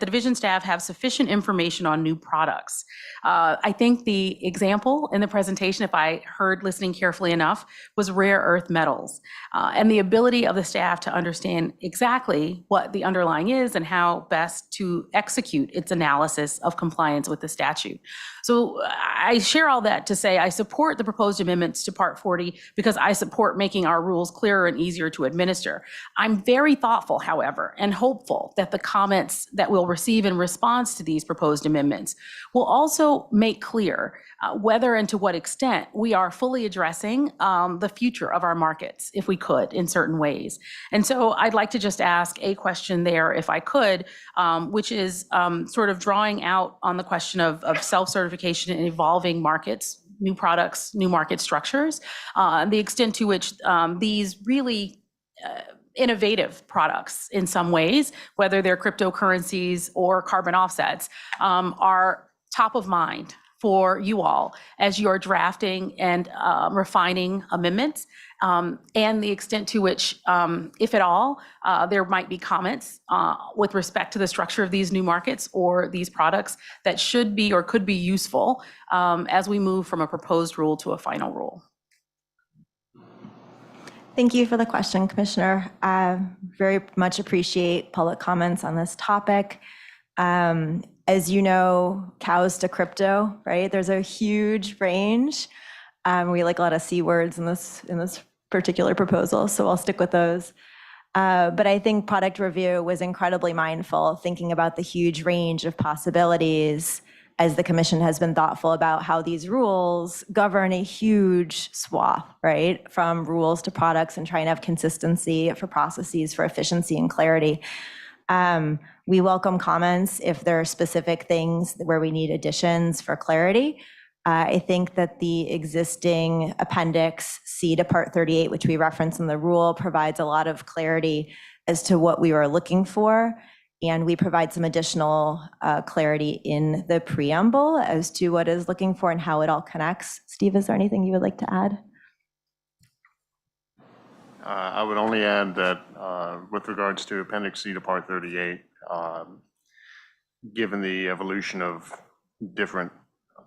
division staff have sufficient information on new products. I think the example in the presentation, if I heard listening carefully enough, was rare earth metals, and the ability of the staff to understand exactly what the underlying is and how best to execute its analysis of compliance with the statute. So I share all that to say I support the proposed amendments to Part 40 because I support making our rules clearer and easier to administer. I'm very thoughtful, however, and hopeful that the comments that we'll receive in response to these proposed amendments will also make clear whether and to what extent we are fully addressing the future of our markets, if we could, in certain ways. And so I'd like to just ask a question there, if I could, which is sort of drawing out on the question of self-certification in evolving markets, new products, new market structures, the extent to which these really innovative products in some ways, whether they're cryptocurrencies or carbon offsets, are top of mind for you all as you're drafting and refining amendments, and the extent to which, if at all, there might be comments with respect to the structure of these new markets or these products that should be or could be useful as we move from a proposed rule to a final rule. Thank you for the question, Commissioner. I very much appreciate public comments on this topic. As you know, cows to crypto, right? There's a huge range. We like a lot of C words in this particular proposal, so I'll stick with those. But I think product review was incredibly mindful, thinking about the huge range of possibilities, as the Commission has been thoughtful about how these rules govern a huge swath, right? From rules to products, and trying to have consistency for processes, for efficiency and clarity. We welcome comments if there are specific things where we need additions for clarity. I think that the existing Appendix C to Part 38, which we reference in the rule, provides a lot of clarity as to what we were looking for. And we provide some additional clarity in the preamble as to what is looking for and how it all connects. Steve, is there anything you would like to add? I would only add that with regards to Appendix C to Part 38, given the evolution of different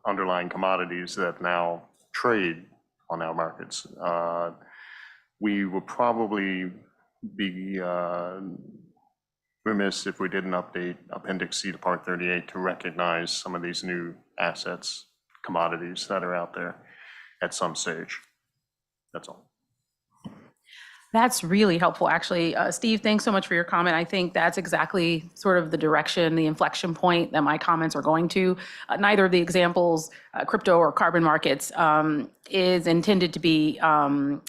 underlying commodities that now trade on our markets, we will probably be remiss if we didn't update Appendix C to Part 38 to recognize some of these new assets, commodities that are out there at some stage. That's all. That's really helpful, actually. Steve, thanks so much for your comment. I think that's exactly sort of the direction, the inflection point that my comments are going to. Neither of the examples, crypto or carbon markets, is intended to be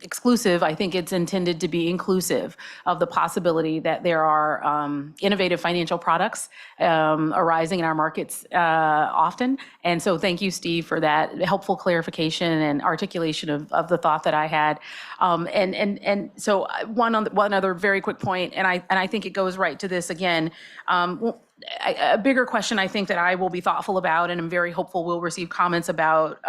exclusive. I think it's intended to be inclusive of the possibility that there are innovative financial products arising in our markets often. And so thank you, Steve, for that helpful clarification and articulation of the thought that I had. And so one other very quick point, and I think it goes right to this again. A bigger question I think that I will be thoughtful about, and I'm very hopeful we'll receive comments about,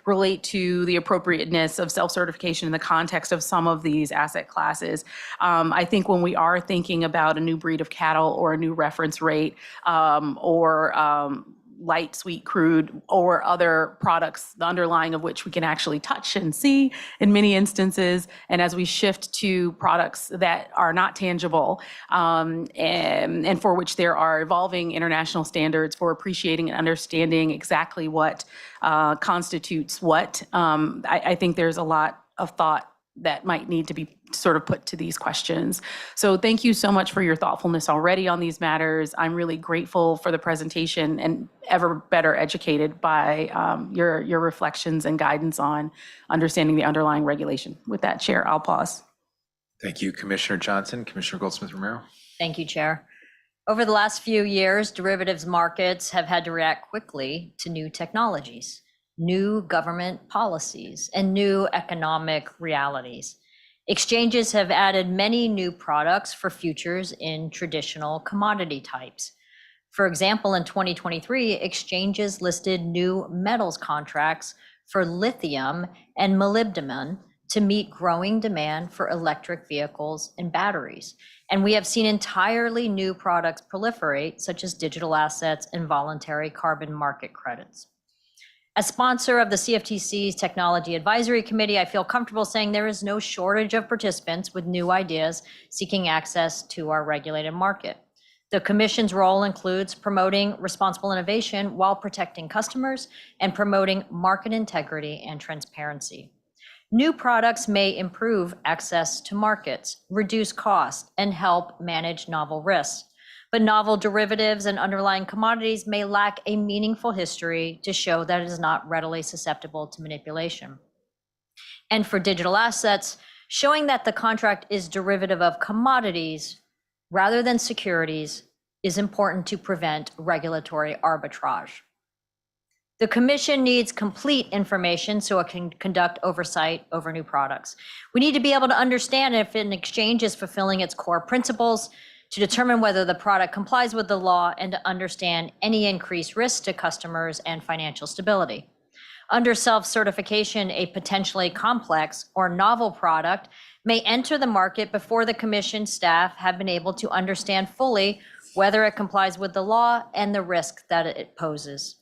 relate to the appropriateness of self-certification in the context of some of these asset classes. I think when we are thinking about a new breed of cattle or a new reference rate, or light sweet crude or other products, the underlying of which we can actually touch and see in many instances. And as we shift to products that are not tangible, and for which there are evolving international standards for appreciating and understanding exactly what constitutes what, I think there's a lot of thought that might need to be sort of put to these questions. So thank you so much for your thoughtfulness already on these matters. I'm really grateful for the presentation and ever better educated by your reflections and guidance on understanding the underlying regulation. With that, Chair, I'll pause. Thank you, Commissioner Johnson. Commissioner Goldsmith-Romero. Thank you, Chair. Over the last few years, derivatives markets have had to react quickly to new technologies, new government policies, and new economic realities. Exchanges have added many new products for futures in traditional commodity types. For example, in 2023, exchanges listed new metals contracts for lithium and molybdenum to meet growing demand for electric vehicles and batteries. And we have seen entirely new products proliferate, such as digital assets and voluntary carbon market credits. As sponsor of the CFTC's Technology Advisory Committee, I feel comfortable saying there is no shortage of participants with new ideas seeking access to our regulated market. The Commission's role includes promoting responsible innovation while protecting customers and promoting market integrity and transparency. New products may improve access to markets, reduce costs, and help manage novel risks. But novel derivatives and underlying commodities may lack a meaningful history to show that it is not readily susceptible to manipulation. And for digital assets, showing that the contract is derivative of commodities rather than securities is important to prevent regulatory arbitrage. The Commission needs complete information so it can conduct oversight over new products. We need to be able to understand if an exchange is fulfilling its core principles, to determine whether the product complies with the law, and to understand any increased risk to customers and financial stability. Under self-certification, a potentially complex or novel product may enter the market before the Commission staff have been able to understand fully whether it complies with the law and the risk that it poses.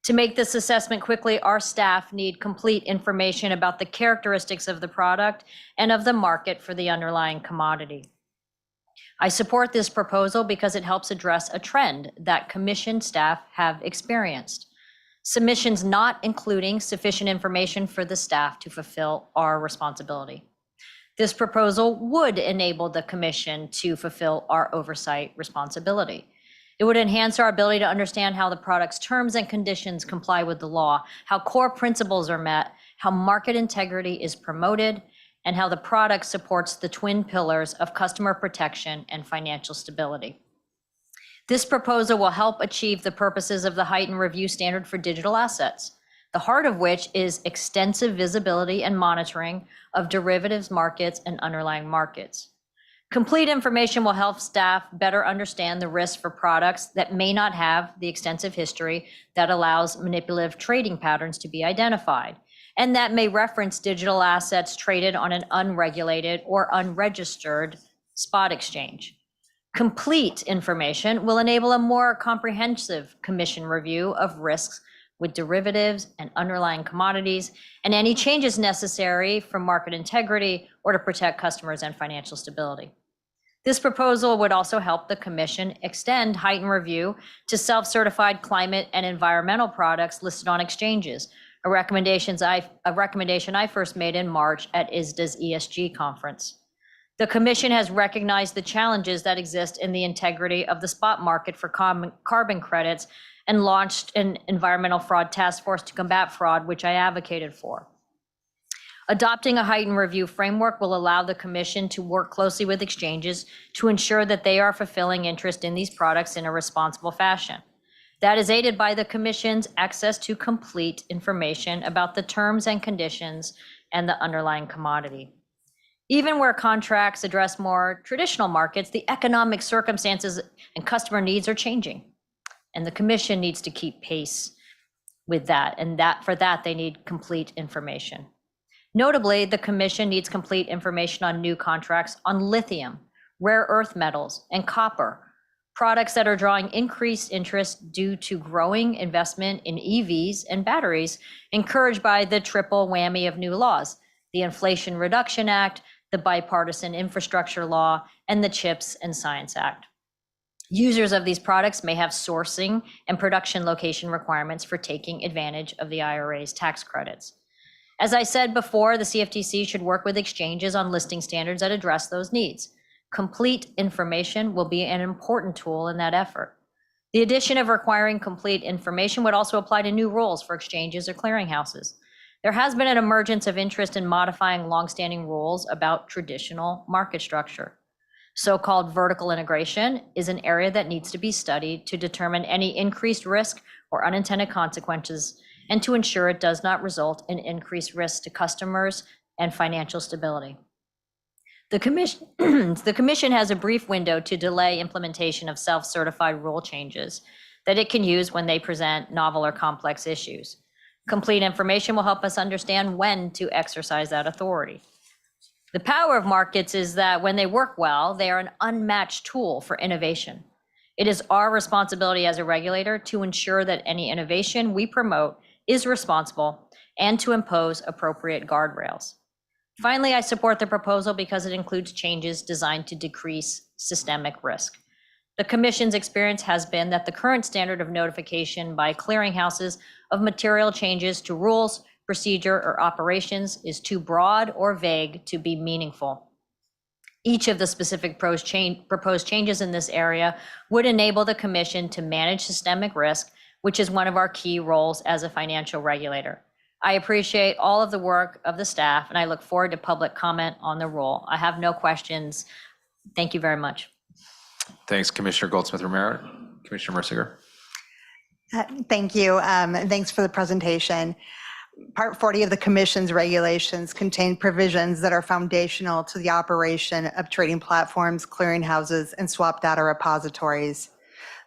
To make this assessment quickly, our staff need complete information about the characteristics of the product and of the market for the underlying commodity. I support this proposal because it helps address a trend that Commission staff have experienced. Submissions not including sufficient information for the staff to fulfill our responsibility. This proposal would enable the Commission to fulfill our oversight responsibility. It would enhance our ability to understand how the product's terms and conditions comply with the law, how core principles are met, how market integrity is promoted, and how the product supports the twin pillars of customer protection and financial stability. This proposal will help achieve the purposes of the heightened review standard for digital assets, the heart of which is extensive visibility and monitoring of derivatives markets and underlying markets. Complete information will help staff better understand the risks for products that may not have the extensive history that allows manipulative trading patterns to be identified, and that may reference digital assets traded on an unregulated or unregistered spot exchange. Complete information will enable a more comprehensive Commission review of risks with derivatives and underlying commodities, and any changes necessary for market integrity or to protect customers and financial stability. This proposal would also help the Commission extend heightened review to self-certified climate and environmental products listed on exchanges, a recommendation I first made in March at ISDA's ESG conference. The Commission has recognized the challenges that exist in the integrity of the spot market for carbon credits and launched an environmental fraud task force to combat fraud, which I advocated for. Adopting a heightened review framework will allow the Commission to work closely with exchanges to ensure that they are fulfilling interest in these products in a responsible fashion. That is aided by the Commission's access to complete information about the terms and conditions and the underlying commodity. Even where contracts address more traditional markets, the economic circumstances and customer needs are changing. And the Commission needs to keep pace with that. And for that, they need complete information. Notably, the Commission needs complete information on new contracts on lithium, rare earth metals, and copper, products that are drawing increased interest due to growing investment in EVs and batteries, encouraged by the triple whammy of new laws, the Inflation Reduction Act, the Bipartisan Infrastructure Law, and the CHIPS and Science Act. Users of these products may have sourcing and production location requirements for taking advantage of the IRA's tax credits. As I said before, the CFTC should work with exchanges on listing standards that address those needs. Complete information will be an important tool in that effort. The addition of requiring complete information would also apply to new rules for exchanges or clearinghouses. There has been an emergence of interest in modifying longstanding rules about traditional market structure. So-called vertical integration is an area that needs to be studied to determine any increased risk or unintended consequences and to ensure it does not result in increased risk to customers and financial stability. The Commission has a brief window to delay implementation of self-certified rule changes that it can use when they present novel or complex issues. Complete information will help us understand when to exercise that authority. The power of markets is that when they work well, they are an unmatched tool for innovation. It is our responsibility as a regulator to ensure that any innovation we promote is responsible and to impose appropriate guardrails. Finally, I support the proposal because it includes changes designed to decrease systemic risk. The Commission's experience has been that the current standard of notification by clearinghouses of material changes to rules, procedure, or operations is too broad or vague to be meaningful. Each of the specific proposed changes in this area would enable the Commission to manage systemic risk, which is one of our key roles as a financial regulator. I appreciate all of the work of the staff, and I look forward to public comment on the rule. I have no questions. Thank you very much. Thanks, Commissioner Goldsmith-Romero. Commissioner Mercier. Thank you, and thanks for the presentation. Part 40 of the Commission's regulations contain provisions that are foundational to the operation of trading platforms, clearinghouses, and swap data repositories.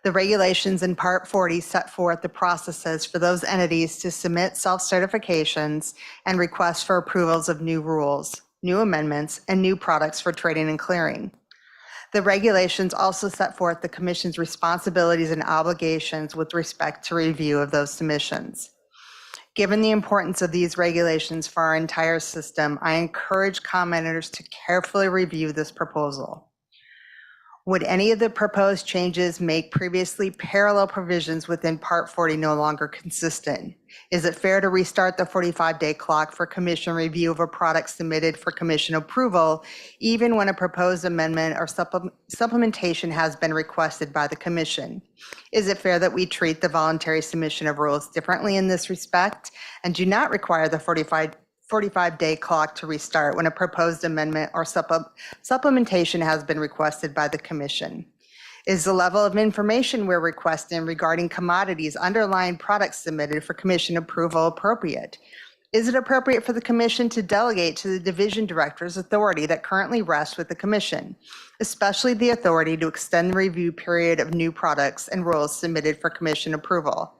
The regulations in Part 40 set forth the processes for those entities to submit self-certifications and requests for approvals of new rules, new amendments, and new products for trading and clearing. The regulations also set forth the Commission's responsibilities and obligations with respect to review of those submissions. Given the importance of these regulations for our entire system, I encourage commenters to carefully review this proposal. Would any of the proposed changes make previously parallel provisions within Part 40 no longer consistent? Is it fair to restart the 45-day clock for Commission review of a product submitted for Commission approval, even when a proposed amendment or supplementation has been requested by the Commission? Is it fair that we treat the voluntary submission of rules differently in this respect and do not require the 45-day clock to restart when a proposed amendment or supplementation has been requested by the Commission? Is the level of information we're requesting regarding commodities underlying products submitted for Commission approval appropriate? Is it appropriate for the Commission to delegate to the division director's authority that currently rests with the Commission, especially the authority to extend the review period of new products and rules submitted for Commission approval?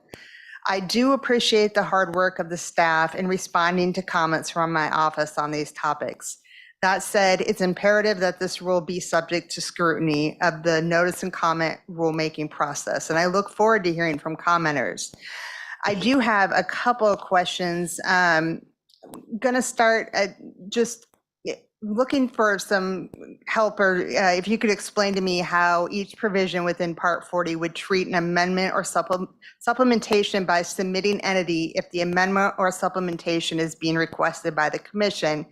I do appreciate the hard work of the staff in responding to comments from my office on these topics. That said, it's imperative that this rule be subject to scrutiny of the notice and comment rulemaking process, and I look forward to hearing from commenters. I do have a couple of questions. I'm going to start at just looking for some help, or if you could explain to me how each provision within Part 40 would treat an amendment or supplementation by submitting entity if the amendment or supplementation is being requested by the commission.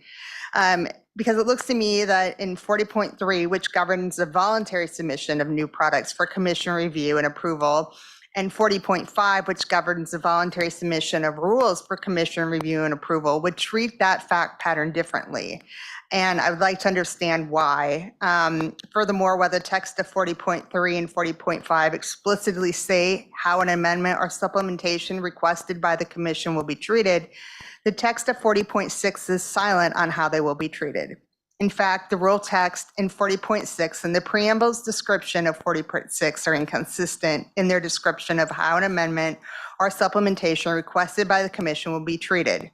Because it looks to me that in 40.3, which governs the voluntary submission of new products for commission review and approval, and 40.5, which governs the voluntary submission of rules for commission review and approval, would treat that fact pattern differently. And I would like to understand why. Furthermore, whether text of 40.3 and 40.5 explicitly say how an amendment or supplementation requested by the commission will be treated, the text of 40.6 is silent on how they will be treated. In fact, the rule text in 40.6 and the preamble's description of 40.6 are inconsistent in their description of how an amendment or supplementation requested by the commission will be treated.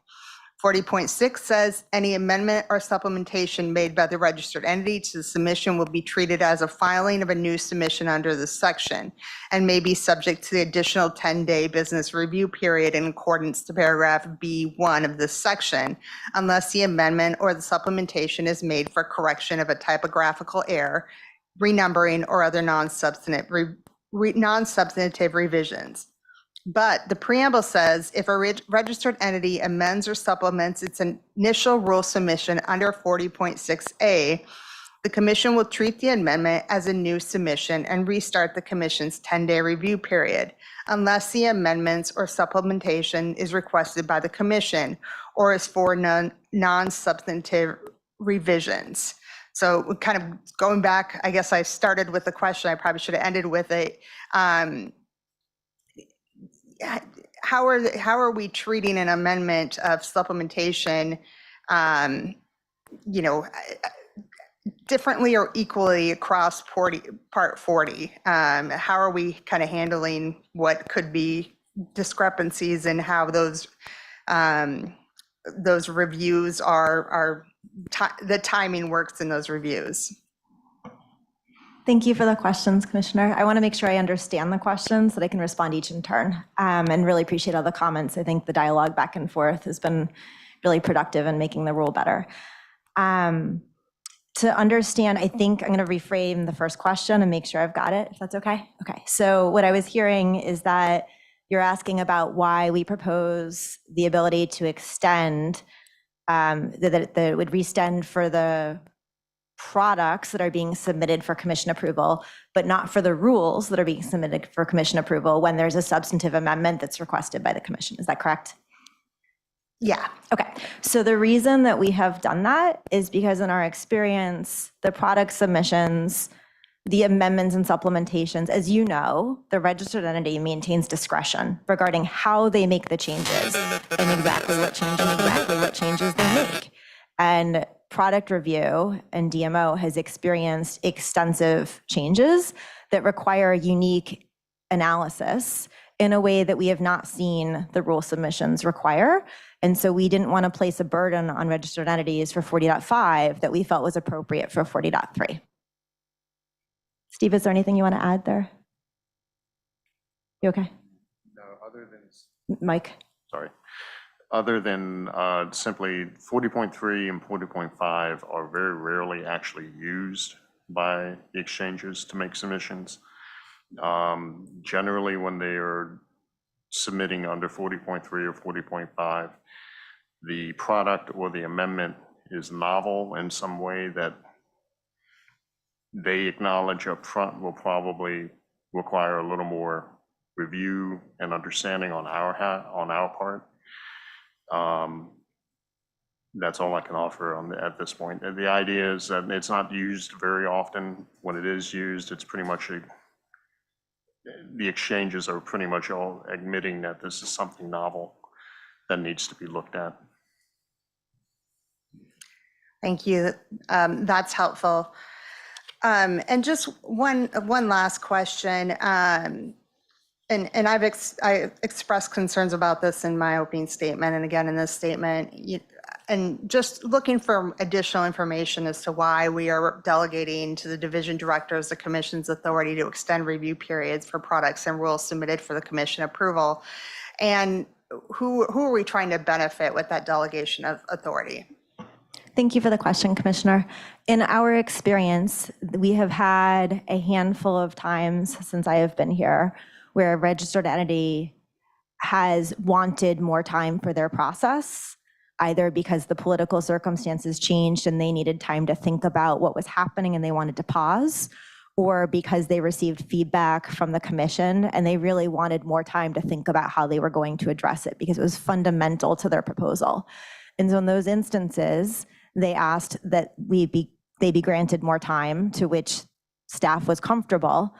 40.6 says any amendment or supplementation made by the registered entity to the submission will be treated as a filing of a new submission under this section and may be subject to the additional 10-day business review period in accordance to paragraph B1 of this section, unless the amendment or the supplementation is made for correction of a typographical error, renumbering, or other non-substantive revisions. But the preamble says if a registered entity amends or supplements its initial rule submission under 40.6A, the commission will treat the amendment as a new submission and restart the commission's 10-day review period, unless the amendments or supplementation is requested by the commission or is for non-substantive revisions. So kind of going back, I guess I started with the question, I probably should have ended with it. How are we treating an amendment of supplementation, differently or equally across Part 40? How are we kind of handling what could be discrepancies in how those reviews are the timing works in those reviews? Thank you for the questions, Commissioner. I want to make sure I understand the questions so that I can respond each in turn, and really appreciate all the comments. I think the dialogue back and forth has been really productive in making the rule better. To understand, I think I'm going to reframe the first question and make sure I've got it, if that's okay. Okay, so what I was hearing is that you're asking about why we propose the ability to extend, that would re-extend for the products that are being submitted for commission approval, but not for the rules that are being submitted for commission approval when there's a substantive amendment that's requested by the commission. Is that correct? Yeah. Okay. So the reason that we have done that is because in our experience, the product submissions, the amendments and supplementations, as you know, the registered entity maintains discretion regarding how they make the changes and exactly what changes they make. And product review and DMO has experienced extensive changes that require unique analysis in a way that we have not seen the rule submissions require. And so we didn't want to place a burden on registered entities for 40.5 that we felt was appropriate for 40.3. Steve, is there anything you want to add there? You okay? No, other than... Mike? Sorry. Other than simply 40.3 and 40.5 are very rarely actually used by the exchanges to make submissions. Generally, when they are submitting under 40.3 or 40.5, the product or the amendment is novel in some way that they acknowledge up front will probably require a little more review and understanding on our part. That's all I can offer at this point. The idea is that it's not used very often. When it is used, it's pretty much the exchanges are pretty much all admitting that this is something novel that needs to be looked at. Thank you. That's helpful. And just one last question. And I expressed concerns about this in my opening statement and again in this statement, and just looking for additional information as to why we are delegating to the division directors the commission's authority to extend review periods for products and rules submitted for the commission approval. And who are we trying to benefit with that delegation of authority? Thank you for the question, Commissioner. In our experience, we have had a handful of times since I have been here where a registered entity has wanted more time for their process, either because the political circumstances changed and they needed time to think about what was happening and they wanted to pause, or because they received feedback from the commission and they really wanted more time to think about how they were going to address it because it was fundamental to their proposal. And so in those instances, they asked that they be granted more time, to which staff was comfortable.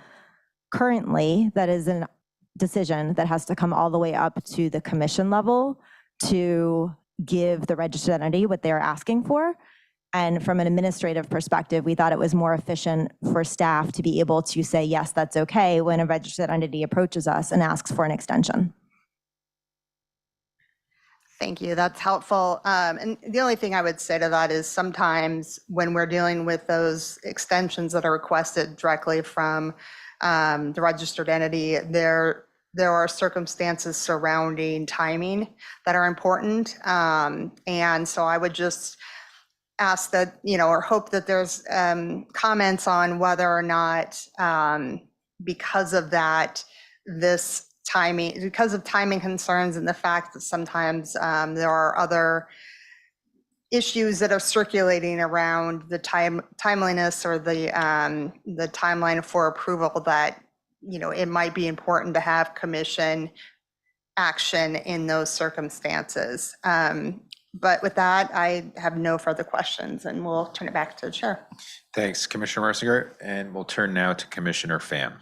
Currently, that is a decision that has to come all the way up to the commission level to give the registered entity what they're asking for. And from an administrative perspective, we thought it was more efficient for staff to be able to say, yes, that's okay, when a registered entity approaches us and asks for an extension. Thank you. That's helpful. And the only thing I would say to that is sometimes when we're dealing with those extensions that are requested directly from the registered entity, there are circumstances surrounding timing that are important. And so I would just ask that, or hope that there's comments on whether or not because of that, because of timing concerns and the fact that sometimes there are other issues that are circulating around the timeliness or the timeline for approval, that it might be important to have commission action in those circumstances. But with that, I have no further questions, and we'll turn it back to the chair. Thanks, Commissioner Mercier. And we'll turn now to Commissioner Pham.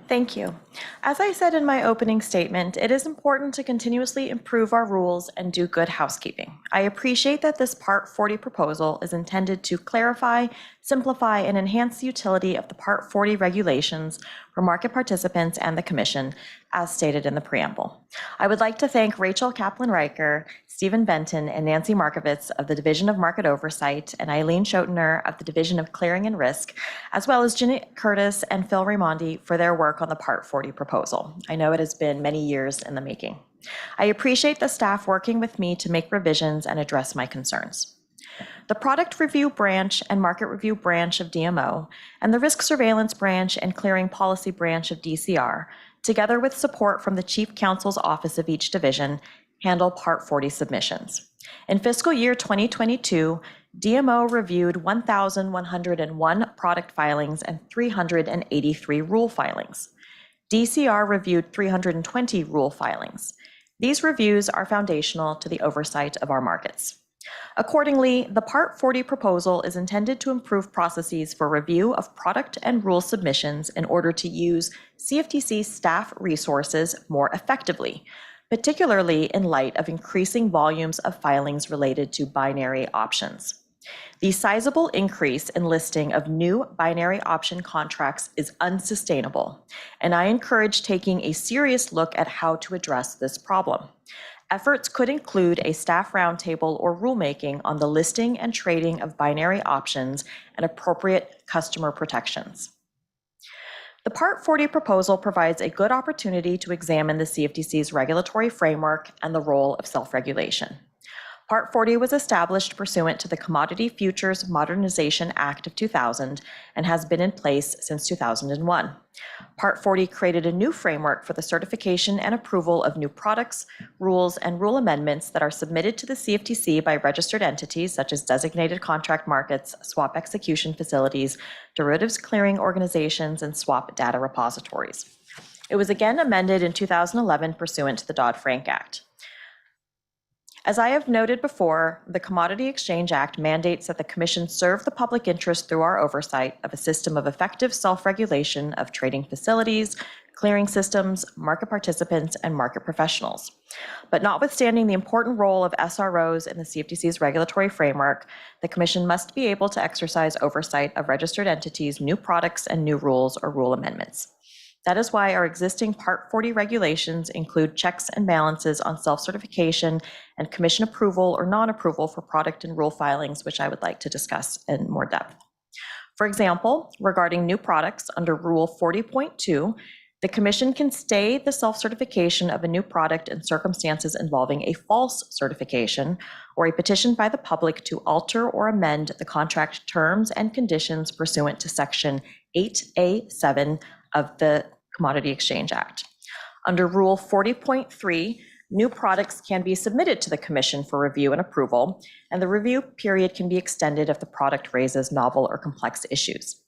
Thank you. As I said in my opening statement, it is important to continuously improve our rules and do good housekeeping. I appreciate that this Part 40 proposal is intended to clarify, simplify, and enhance the utility of the Part 40 regulations for market participants and the Commission, as stated in the preamble. I would like to thank Rachel Kaplan-Riker, Stephen Benton, and Nancy Markovitz of the Division of Market Oversight, and Eileen Schotener of the Division of Clearing and Risk, as well as Jeanette Curtis and Phil Raimondi for their work on the Part 40 proposal. I know it has been many years in the making. I appreciate the staff working with me to make revisions and address my concerns. The Product Review Branch and Market Review Branch of DMO, and the Risk Surveillance Branch and Clearing Policy Branch of DCR, together with support from the Chief Counsel's Office of each division, handle Part 40 submissions. In fiscal year 2022, DMO reviewed 1,101 product filings and 383 rule filings. DCR reviewed 320 rule filings. These reviews are foundational to the oversight of our markets. Accordingly, the Part 40 proposal is intended to improve processes for review of product and rule submissions in order to use CFTC staff resources more effectively, particularly in light of increasing volumes of filings related to binary options. The sizable increase in listing of new binary option contracts is unsustainable, and I encourage taking a serious look at how to address this problem. Efforts could include a staff roundtable or rulemaking on the listing and trading of binary options and appropriate customer protections. The Part 40 proposal provides a good opportunity to examine the CFTC's regulatory framework and the role of self-regulation. Part 40 was established pursuant to the Commodity Futures Modernization Act of 2000 and has been in place since 2001. Part 40 created a new framework for the certification and approval of new products, rules, and rule amendments that are submitted to the CFTC by registered entities such as designated contract markets, swap execution facilities, derivatives clearing organizations, and swap data repositories. It was again amended in 2011 pursuant to the Dodd-Frank Act. As I have noted before, the Commodity Exchange Act mandates that the Commission serve the public interest through our oversight of a system of effective self-regulation of trading facilities, clearing systems, market participants, and market professionals. But notwithstanding the important role of SROs in the CFTC's regulatory framework, the Commission must be able to exercise oversight of registered entities' new products and new rules or rule amendments. That is why our existing Part 40 regulations include checks and balances on self-certification and Commission approval or non-approval for product and rule filings, which I would like to discuss in more depth. For example, regarding new products under Rule 40.2, The Commission can stay the self-certification of a new product in circumstances involving a false certification or a petition by the public to alter or amend the contract terms and conditions pursuant to Section 8A7 of the Commodity Exchange Act. Under Rule 40.3, new products can be submitted to the Commission for review and approval, and the review period can be extended if the product raises novel or complex issues.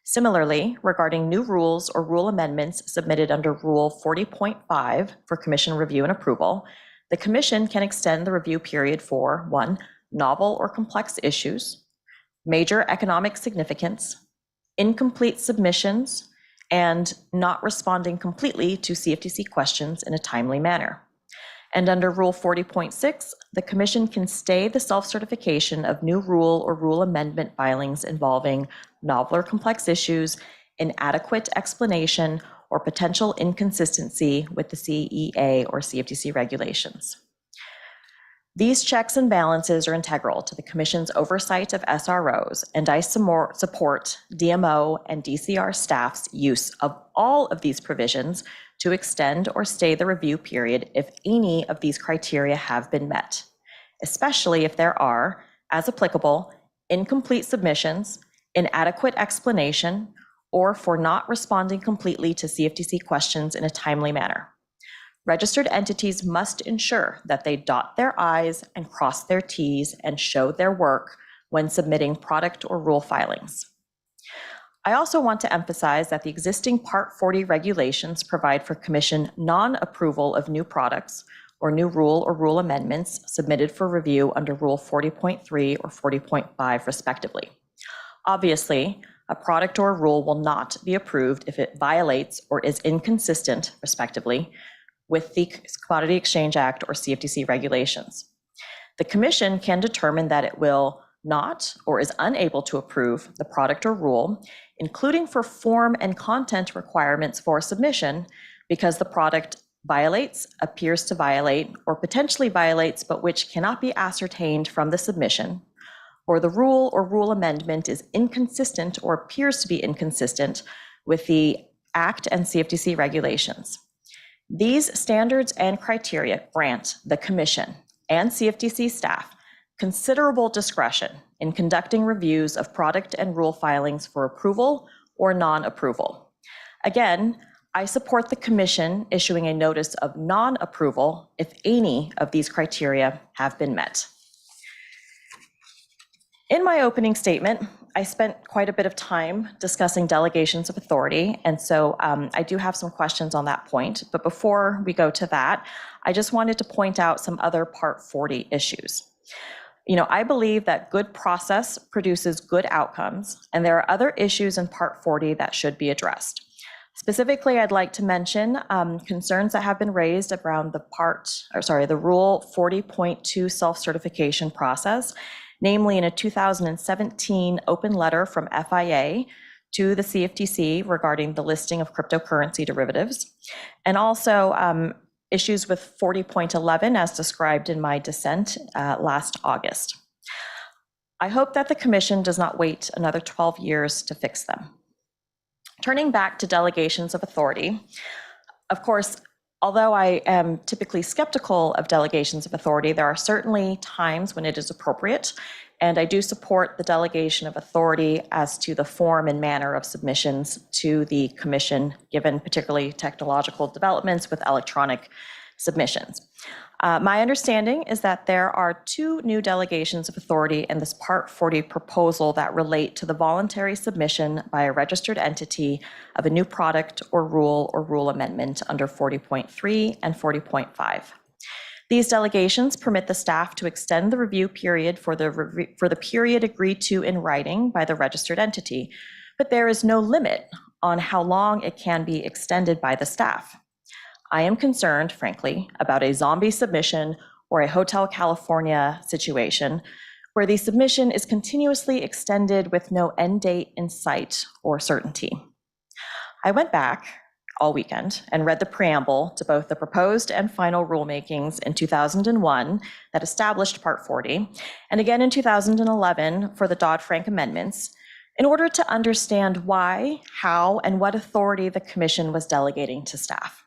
Similarly, regarding new rules or rule amendments submitted under Rule 40.5 for Commission review and approval, the Commission can extend the review period for 1, novel or complex issues, major economic significance, incomplete submissions, and not responding completely to CFTC questions in a timely manner. And under Rule 40.6, the Commission can stay the self-certification of new rule or rule amendment filings involving novel or complex issues, inadequate explanation, or potential inconsistency with the CEA or CFTC regulations. These checks and balances are integral to the Commission's oversight of SROs, and I support DMO and DCR staff's use of all of these provisions to extend or stay the review period if any of these criteria have been met, especially if there are, as applicable, incomplete submissions, inadequate explanation, or for not responding completely to CFTC questions in a timely manner. Registered entities must ensure that they dot their I's and cross their T's and show their work when submitting product or rule filings. I also want to emphasize that the existing Part 40 regulations provide for Commission non-approval of new products or new rule or rule amendments submitted for review under Rule 40.3 or 40.5 respectively. Obviously, a product or a rule will not be approved if it violates or is inconsistent, respectively, with the Commodity Exchange Act or CFTC regulations. The Commission can determine that it will not or is unable to approve the product or rule, including for form and content requirements for submission, because the product violates, appears to violate, or potentially violates, but which cannot be ascertained from the submission, or the rule or rule amendment is inconsistent or appears to be inconsistent with the Act and CFTC regulations. These standards and criteria grant the Commission and CFTC staff considerable discretion in conducting reviews of product and rule filings for approval or non-approval. Again, I support the Commission issuing a notice of non-approval if any of these criteria have been met. In my opening statement, I spent quite a bit of time discussing delegations of authority, and so I do have some questions on that point. But before we go to that, I just wanted to point out some other Part 40 issues. I believe that good process produces good outcomes, and there are other issues in Part 40 that should be addressed. Specifically, I'd like to mention concerns that have been raised around the Rule 40.2 self-certification process, namely in a 2017 open letter from FIA to the CFTC regarding the listing of cryptocurrency derivatives, and also issues with 40.11 as described in my dissent last August. I hope that the Commission does not wait another 12 years to fix them. Turning back to delegations of authority, of course, although I am typically skeptical of delegations of authority, there are certainly times when it is appropriate, and I do support the delegation of authority as to the form and manner of submissions to the Commission, given particularly technological developments with electronic submissions. My understanding is that there are 2 new delegations of authority in this Part 40 proposal that relate to the voluntary submission by a registered entity of a new product or rule amendment under 40.3 and 40.5. These delegations permit the staff to extend the review period for the period agreed to in writing by the registered entity, but there is no limit on how long it can be extended by the staff. I am concerned, frankly, about a zombie submission or a Hotel California situation where the submission is continuously extended with no end date in sight or certainty. I went back all weekend and read the preamble to both the proposed and final rulemakings in 2001 that established Part 40, and again in 2011 for the Dodd-Frank amendments, in order to understand why, how, and what authority the commission was delegating to staff.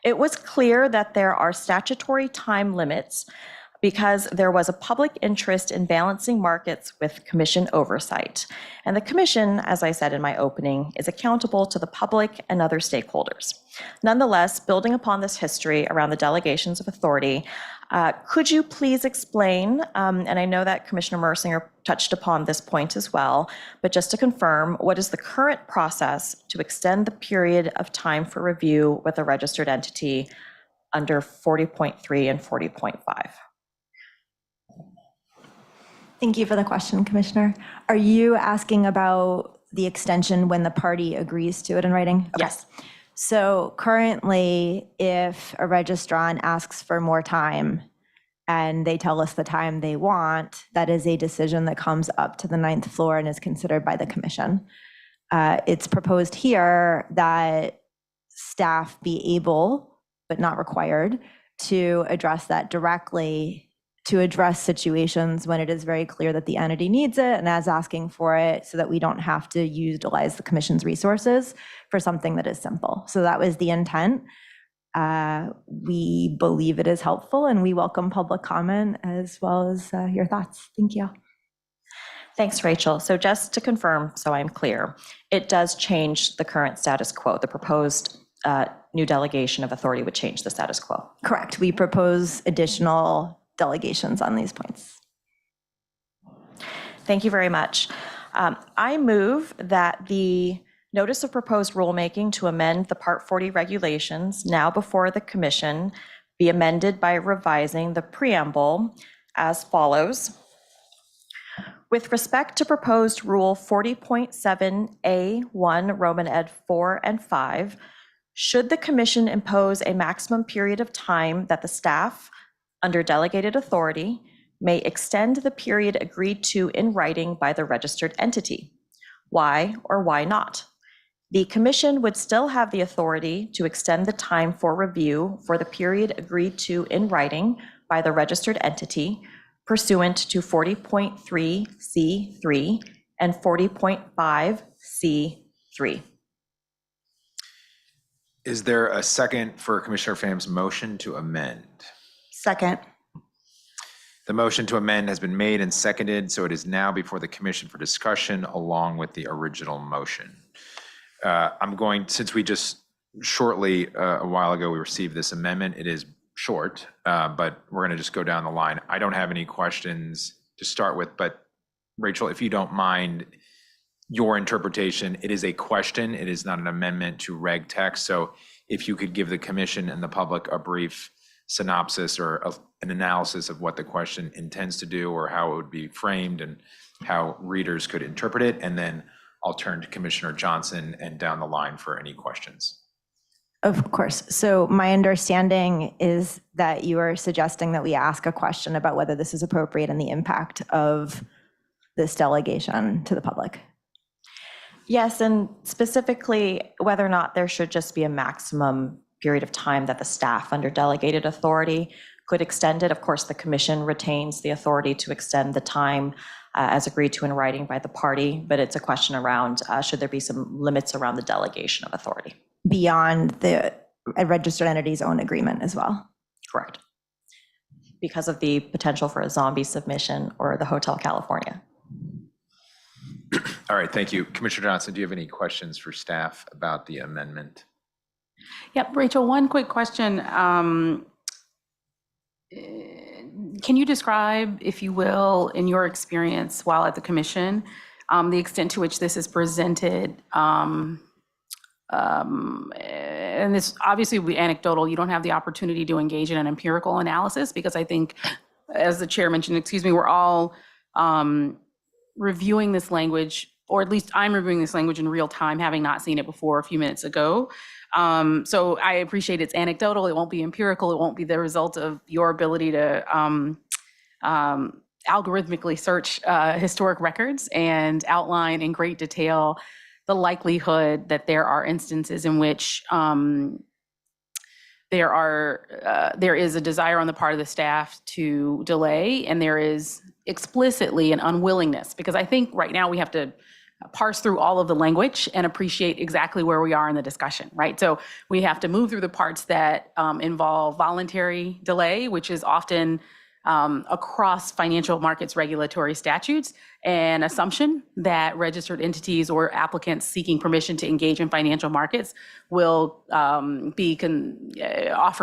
It was clear that there are statutory time limits because there was a public interest in balancing markets with commission oversight. And the commission, as I said in my opening, is accountable to the public and other stakeholders. Nonetheless, building upon this history around the delegations of authority, could you please explain, and I know that Commissioner Mersinger touched upon this point as well, but just to confirm, what is the current process to extend the period of time for review with a registered entity under 40.3 and 40.5? Thank you for the question, Commissioner. Are you asking about the extension when the party agrees to it in writing? Okay. Yes. So currently, if a registrant asks for more time and they tell us the time they want, that is a decision that comes up to the ninth floor and is considered by the commission. It's proposed here that staff be able, but not required, to address that directly, to address situations when it is very clear that the entity needs it and is asking for it, so that we don't have to utilize the commission's resources for something that is simple. So that was the intent. We believe it is helpful, and we welcome public comment as well as your thoughts. Thank you. Thanks, Rachel. So just to confirm, so I'm clear, it does change the current status quo. The proposed new delegation of authority would change the status quo. Correct. We propose additional delegations on these points. Thank you very much. I move that the notice of proposed rulemaking to amend the Part 40 regulations now before the commission be amended by revising the preamble as follows. With respect to proposed Rule 40.7A1, Roman ed. 4 and 5, should the commission impose a maximum period of time that the staff, under delegated authority, may extend the period agreed to in writing by the registered entity? Why or why not? The commission would still have the authority to extend the time for review for the period agreed to in writing by the registered entity pursuant to 40.3C3 and 40.5C3. Is there a second for Commissioner Pham's motion to amend? Second. The motion to amend has been made and seconded, so it is now before the commission for discussion along with the original motion. I'm going, since we just shortly, a while ago, we received this amendment, it is short, but we're going to just go down the line. I don't have any questions to start with, but Rachel, if you don't mind, your interpretation, it is a question, it is not an amendment to reg text. So if you could give the commission and the public a brief synopsis or an analysis of what the question intends to do or how it would be framed and how readers could interpret it. And then I'll turn to Commissioner Johnson and down the line for any questions. Of course. So my understanding is that you are suggesting that we ask a question about whether this is appropriate and the impact of this delegation to the public. Yes, and specifically whether or not there should just be a maximum period of time that the staff under delegated authority could extend it. Of course, the commission retains the authority to extend the time as agreed to in writing by the party, but it's a question around should there be some limits around the delegation of authority? Beyond the registered entity's own agreement as well. Correct. Because of the potential for a zombie submission or the Hotel California. All right, thank you. Commissioner Johnson, do you have any questions for staff about the amendment? Yep, Rachel, one quick question. Can you describe, if you will, in your experience while at the commission, the extent to which this is presented? And this obviously will be anecdotal. You don't have the opportunity to engage in an empirical analysis because I think, as the chair mentioned, we're all reviewing this language, or at least I'm reviewing this language in real time, having not seen it before a few minutes ago. So I appreciate it's anecdotal. It won't be empirical. It won't be the result of your ability to algorithmically search historic records and outline in great detail the likelihood that there are instances in which there is a desire on the part of the staff to delay, and there is explicitly an unwillingness, because I think right now we have to parse through all of the language and appreciate exactly where we are in the discussion, right? So we have to move through the parts that involve voluntary delay, which is often across financial markets regulatory statutes, an assumption that registered entities or applicants seeking permission to engage in financial markets will offer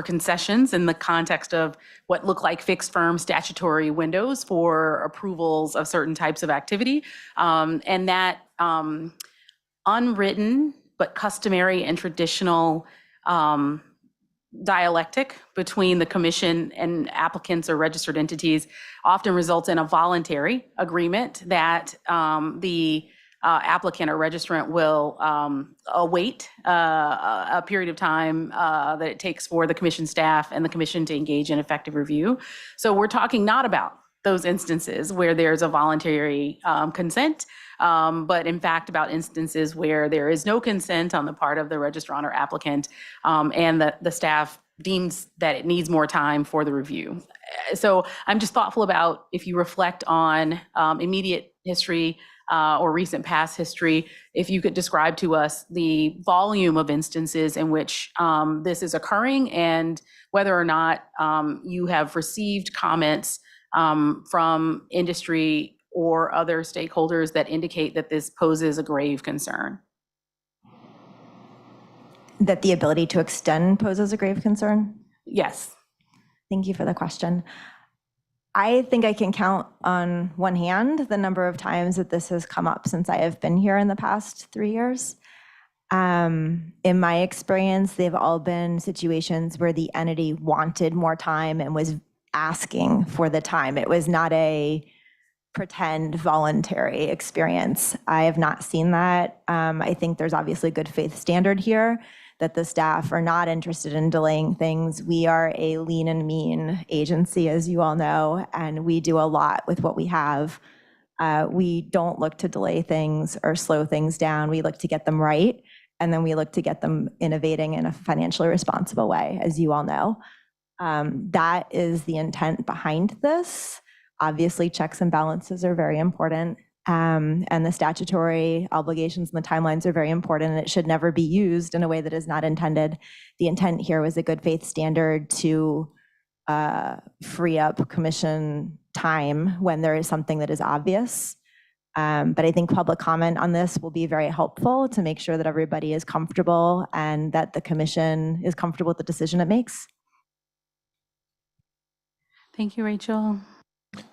concessions in the context of what look like fixed firm statutory windows for approvals of certain types of activity. And that unwritten but customary and traditional dialectic between the commission and applicants or registered entities often results in a voluntary agreement that the applicant or registrant will await a period of time that it takes for the commission staff and the commission to engage in effective review. So we're talking not about those instances where there's a voluntary consent, but in fact about instances where there is no consent on the part of the registrant or applicant, and the staff deems that it needs more time for the review. So I'm just thoughtful about, if you reflect on immediate history or recent past history, if you could describe to us the volume of instances in which this is occurring, and whether or not you have received comments from industry or other stakeholders that indicate that this poses a grave concern. That the ability to extend poses a grave concern? Yes. Thank you for the question. I think I can count on one hand the number of times that this has come up since I have been here in the past 3 years. In my experience, they've all been situations where the entity wanted more time and was asking for the time. It was not a pretend voluntary experience. I have not seen that. I think there's obviously a good faith standard here that the staff are not interested in delaying things. We are a lean and mean agency, as you all know, and we do a lot with what we have. We don't look to delay things or slow things down. We look to get them right, and then we look to get them innovating in a financially responsible way, as you all know. That is the intent behind this. Obviously, checks and balances are very important, and the statutory obligations and the timelines are very important, and it should never be used in a way that is not intended. The intent here was a good faith standard to free up commission time when there is something that is obvious. But I think public comment on this will be very helpful to make sure that everybody is comfortable and that the commission is comfortable with the decision it makes. Thank you, Rachel.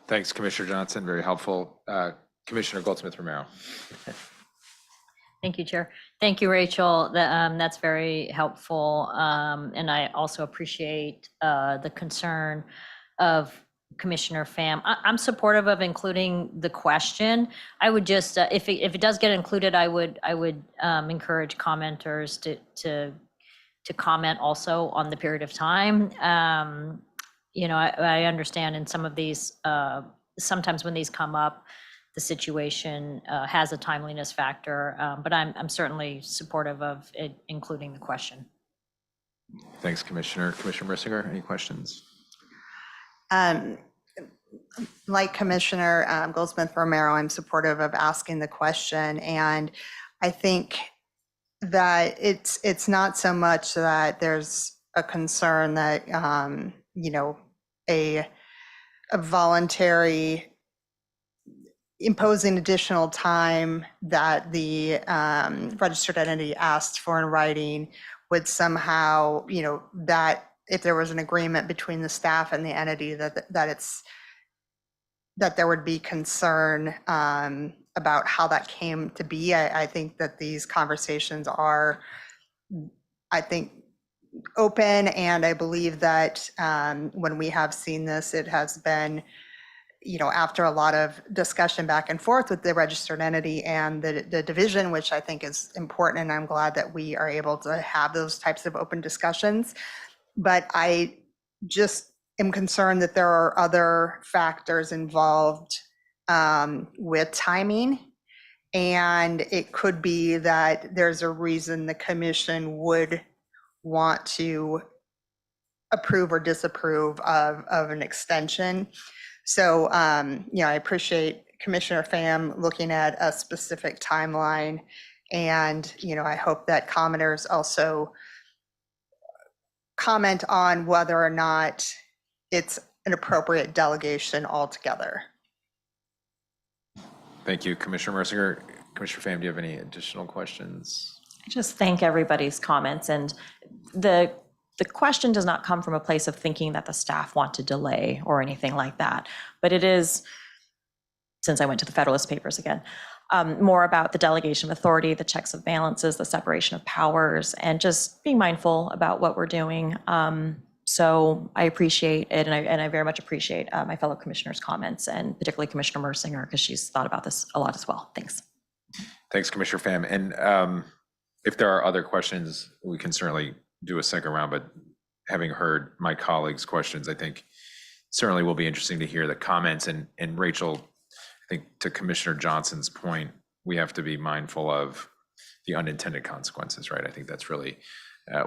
Thanks, Commissioner Johnson. Very helpful. Commissioner Goldsmith-Romero. Thank you, Chair. Thank you, Rachel. That's very helpful. And I also appreciate the concern of Commissioner Pham. I'm supportive of including the question. I would just, if it does get included, I would encourage commenters to comment also on the period of time. You know, I understand in some of these, sometimes when these come up, the situation has a timeliness factor, but I'm certainly supportive of it, including the question. Thanks, Commissioner. Commissioner Mercinger, any questions? Like Commissioner Goldsmith-Romero, I'm supportive of asking the question, and I think that it's not so much that there's a concern that you know, a voluntary imposing additional time that the registered entity asked for in writing would somehow, you know, that if there was an agreement between the staff and the entity that there would be concern about how that came to be. I think that these conversations are, I think, open, and I believe that when we have seen this, it has been, you know, after a lot of discussion back and forth with the registered entity and the division, which I think is important, and I'm glad that we are able to have those types of open discussions. But I just am concerned that there are other factors involved with timing, and it could be that there's a reason the commission would want to approve or disapprove of an extension. So, I appreciate Commissioner Pham looking at a specific timeline. And, I hope that commenters also comment on whether or not it's an appropriate delegation altogether. Thank you, Commissioner Mercier. Commissioner Pham, do you have any additional questions? I just thank everybody's comments, and the question does not come from a place of thinking that the staff want to delay or anything like that, but it is, since I went to the Federalist Papers again, more about the delegation of authority, the checks and balances, the separation of powers, and just being mindful about what we're doing. So I appreciate it, and I very much appreciate my fellow commissioners' comments, and particularly Commissioner Mersinger, because she's thought about this a lot as well. Thanks. Thanks, Commissioner Pham. And if there are other questions, we can certainly do a second round, but having heard my colleagues' questions, I think certainly will be interesting to hear the comments. And Rachel, I think to Commissioner Johnson's point, we have to be mindful of the unintended consequences, right? I think that's really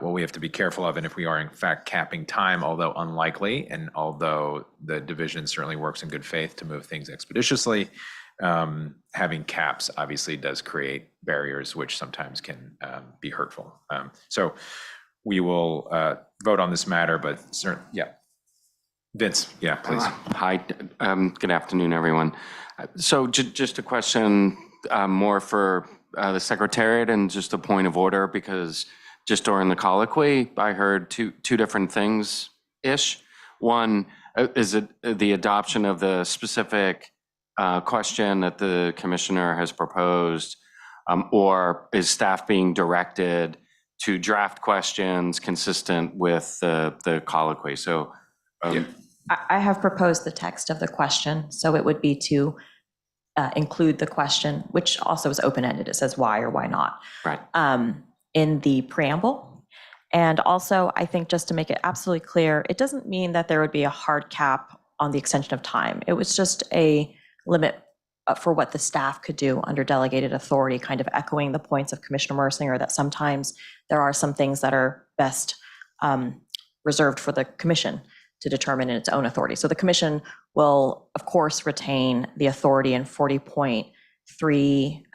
what we have to be careful of. And if we are in fact capping time, although unlikely, and although the division certainly works in good faith to move things expeditiously, having caps obviously does create barriers which sometimes can be hurtful. So we will vote on this matter, but certainly, yeah. Vince, yeah, please. Hi, good afternoon, everyone. So just a question more for the Secretariat, and just a point of order, because just during the colloquy, I heard two different things-ish. One, is it the adoption of the specific question that the commissioner has proposed, or is staff being directed to draft questions consistent with the colloquy? So I have proposed the text of the question, so it would be to include the question, which also is open-ended. It says why or why not. Right. In the preamble. And also, I think just to make it absolutely clear, it doesn't mean that there would be a hard cap on the extension of time. It was just a limit for what the staff could do under delegated authority, kind of echoing the points of Commissioner Mersinger that sometimes there are some things that are best reserved for the commission to determine in its own authority. So the commission will, of course, retain the authority in 40.3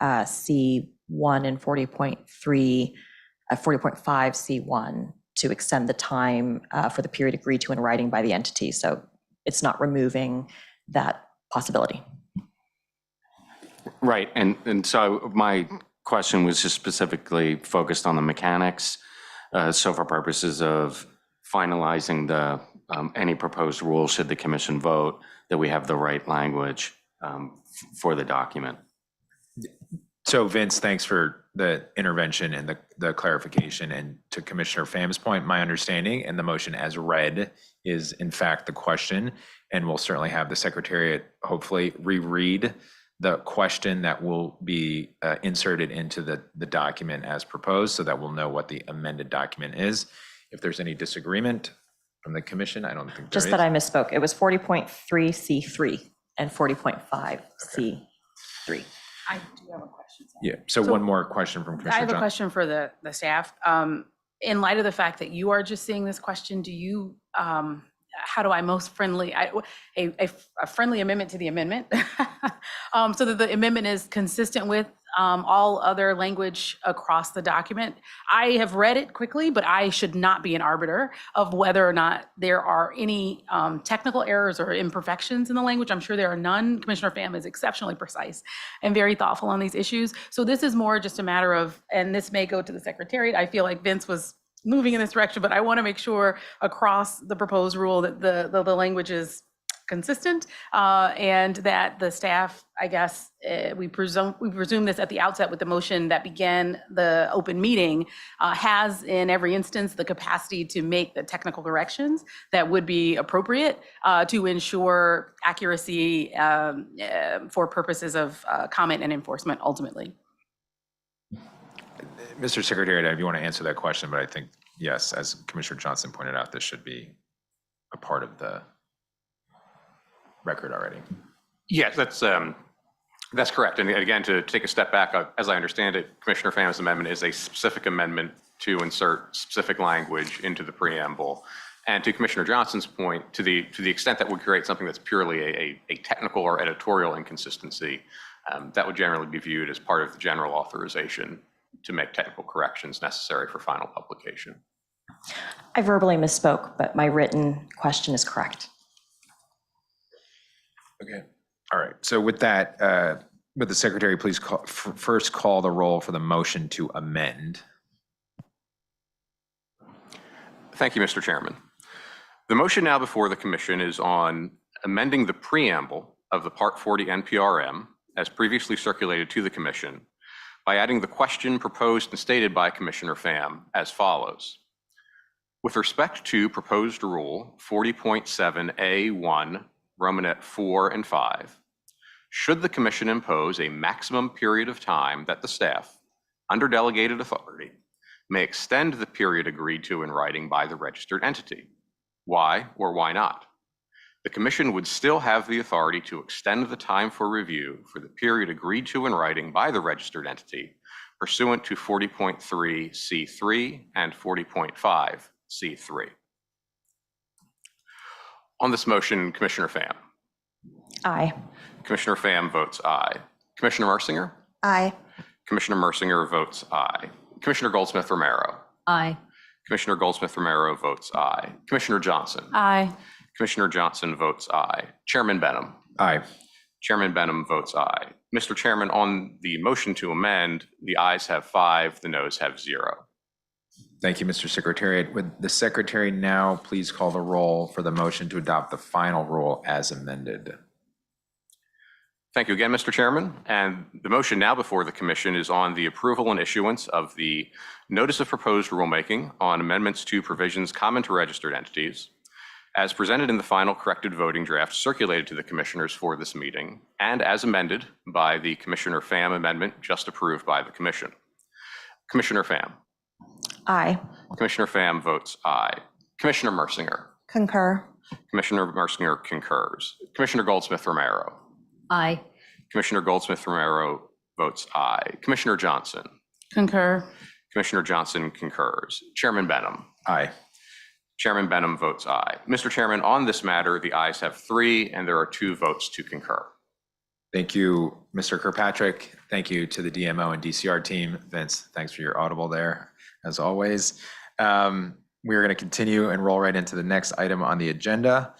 C1 and 40.5 C1 to extend the time for the period agreed to in writing by the entity. So it's not removing that possibility. Right, and so my question was just specifically focused on the mechanics. So for purposes of finalizing the any proposed rule, should the commission vote, that we have the right language for the document. So Vince, thanks for the intervention and the clarification. And to Commissioner Pham's point, my understanding and the motion as read is in fact the question, and we'll certainly have the Secretariat hopefully reread the question that will be inserted into the document as proposed, so that we'll know what the amended document is. If there's any disagreement from the commission, I don't think there is. Just that I misspoke. It was 40.3 C3 and 40.5 C3. I do have a question. Yeah, so one more question from Commissioner I have a Johnson. question for the staff. In light of the fact that you are just seeing this question, do you, how do I most friendly, a friendly amendment to the amendment so that the amendment is consistent with all other language across the document? I have read it quickly, but I should not be an arbiter of whether or not there are any technical errors or imperfections in the language. I'm sure there are none. Commissioner Pham is exceptionally precise and very thoughtful on these issues. So this is more just a matter of, and this may go to the Secretariat. I feel like Vince was moving in this direction, but I want to make sure across the proposed rule that the language is consistent and that the staff, I guess, we presume this at the outset with the motion that began the open meeting, has in every instance the capacity to make the technical corrections that would be appropriate to ensure accuracy for purposes of comment and enforcement ultimately. Mr. Secretary, if you want to answer that question, but I think, yes, as Commissioner Johnson pointed out, this should be a part of the record already. Yes, that's correct. And again, to take a step back, as I understand it, Commissioner Pham's amendment is a specific amendment to insert specific language into the preamble And to Commissioner Johnson's point, to the extent that would create something that's purely a technical or editorial inconsistency, that would generally be viewed as part of the general authorization to make technical corrections necessary for final publication. I verbally misspoke, but my written question is correct. Okay. All right. So with that, would the secretary please first call the roll for the motion to amend? Thank you, Mr. Chairman. The motion now before the commission is on amending the preamble of the Part 40 NPRM as previously circulated to the commission by adding the question proposed and stated by Commissioner Pham as follows. With respect to proposed rule 40.7A1, Romanet 4 and 5, should the commission impose a maximum period of time that the staff, under delegated authority, may extend the period agreed to in writing by the registered entity? Why or why not? The commission would still have the authority to extend the time for review for the period agreed to in writing by the registered entity pursuant to 40.3C3 and 40.5C3. On this motion, Commissioner Pham. Aye. Commissioner Pham votes aye. Commissioner Mersinger? Aye. Commissioner Mersinger votes aye. Commissioner Goldsmith-Romero? Aye. Commissioner Goldsmith-Romero votes aye. Commissioner Johnson? Aye. Commissioner Johnson votes aye. Chairman Benham? Aye. Chairman Benham votes aye. Mr. Chairman, on the motion to amend, the ayes have 5, the noes have 0. Thank you, Mr. Secretariat. Would the secretary now please call the roll for the motion to adopt the final rule as amended? Thank you again, Mr. Chairman. And the motion now before the commission is on the approval and issuance of the notice of proposed rulemaking on amendments to provisions common to registered entities, as presented in the final corrected voting draft circulated to the commissioners for this meeting, and as amended by the Commissioner Pham amendment just approved by the commission. Commissioner Pham? Aye. Commissioner Pham votes aye. Commissioner Mersinger? Concur. Commissioner Mersinger concurs. Commissioner Goldsmith-Romero? Aye. Commissioner Goldsmith-Romero votes aye. Commissioner Johnson? Concur. Commissioner Johnson concurs. Chairman Benham? Aye. Chairman Benham votes aye. Mr. Chairman, on this matter, the ayes have 3 and there are 2 votes to concur. Thank you, Mr. Kirkpatrick. Thank you to the DMO and DCR team. Vince, thanks for your audible there, as always. We are going to continue and roll right into the next item on the agenda.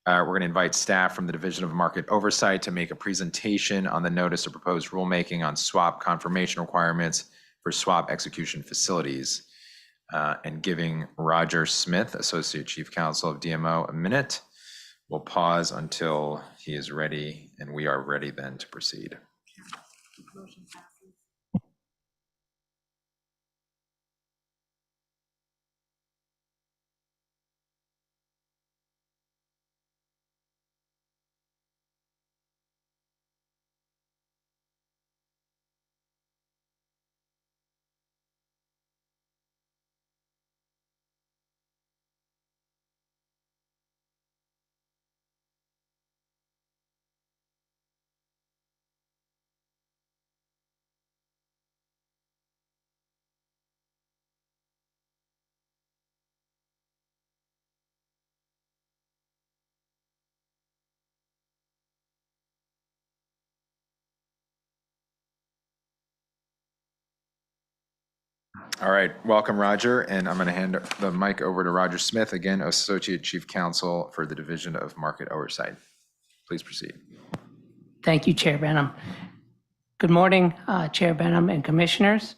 We're going to invite staff from the Division of Market Oversight to make a presentation on the notice of proposed rulemaking on swap confirmation requirements for swap execution facilities. And giving Roger Smith, Associate Chief Counsel of DMO, a minute. We'll pause until he is ready, and we are ready then to proceed. All right, welcome, Roger, and I'm going to hand the mic over to Roger Smith, again, Associate Chief Counsel for the Division of Market Oversight. Please proceed. Thank you, Chair Benham. Good morning, Chair Benham and Commissioners.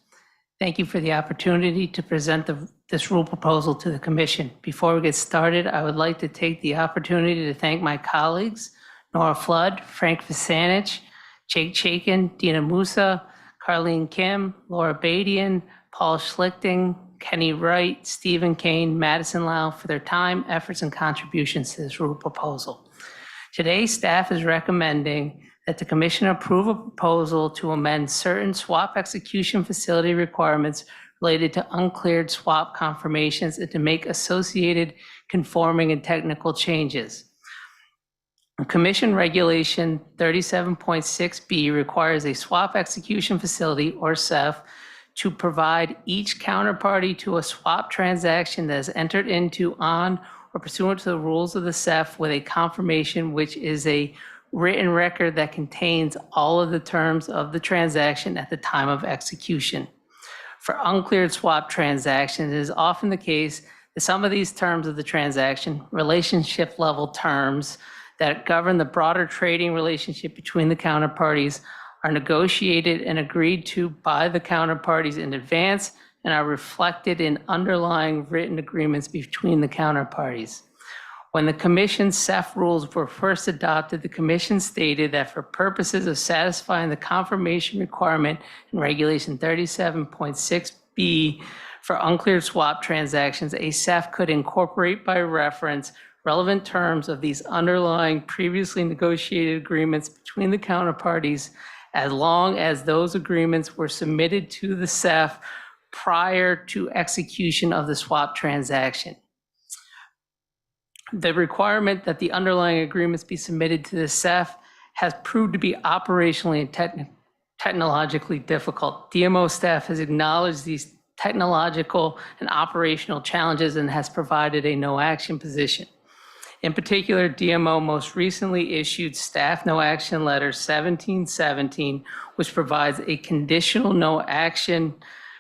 Thank you for the opportunity to present this rule proposal to the Commission. Before we get started, I would like to take the opportunity to thank my colleagues, Nora Flood, Frank Visanich, Jake Chaikin, Dina Musa, Carlene Kim, Laura Badian, Paul Schlichting, Kenny Wright, Stephen Kane, Madison Lau for their time, efforts, and contributions to this rule proposal. Today, staff is recommending that the Commission approve a proposal to amend certain swap execution facility requirements related to uncleared swap confirmations and to make associated conforming and technical changes. Commission Regulation 37.6B requires a swap execution facility, or SEF, to provide each counterparty to a swap transaction that is entered into on or pursuant to the rules of the CEF with a confirmation which is a written record that contains all of the terms of the transaction at the time of execution. For uncleared swap transactions, it is often the case that some of these terms of the transaction, relationship level terms that govern the broader trading relationship between the counterparties, are negotiated and agreed to by the counterparties in advance and are reflected in underlying written agreements between the counterparties. When the Commission's CEF rules were first adopted, the Commission stated that for purposes of satisfying the confirmation requirement in Regulation 37.6B for uncleared swap transactions, a CEF could incorporate by reference relevant terms of these underlying previously negotiated agreements between the counterparties as long as those agreements were submitted to the CEF prior to execution of the swap transaction. The requirement that the underlying agreements be submitted to the CEF has proved to be operationally and technologically difficult. DMO staff has acknowledged these technological and operational challenges and has provided a no-action position. In particular, DMO most recently issued Staff No Action Letter 1717, which provides a conditional no action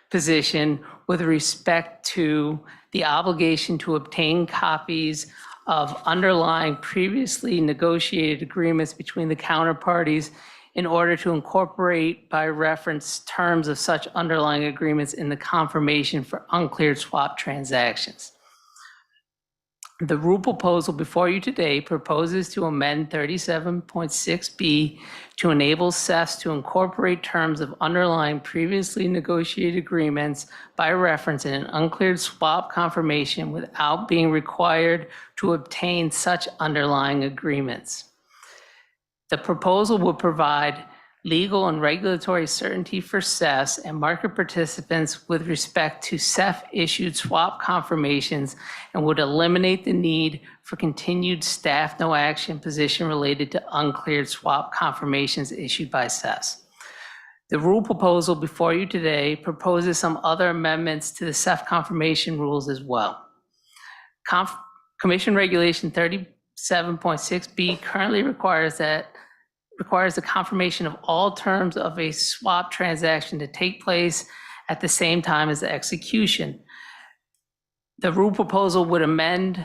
position with respect to the obligation to obtain copies of underlying previously negotiated agreements between the counterparties in order to incorporate by reference terms of such underlying agreements in the confirmation for uncleared swap transactions. The rule proposal before you today proposes to amend 37.6B to enable CEFs to incorporate terms of underlying previously negotiated agreements by reference in an uncleared swap confirmation without being required to obtain such underlying agreements. The proposal will provide legal and regulatory certainty for CEFs and market participants with respect to CEF-issued swap confirmations and would eliminate the need for continued staff no action position related to uncleared swap confirmations issued by CEFs. The rule proposal before you today proposes some other amendments to the CEF confirmation rules as well. Commission Regulation 37.6B currently requires the confirmation of all terms of a swap transaction to take place at the same time as the execution. The rule proposal would amend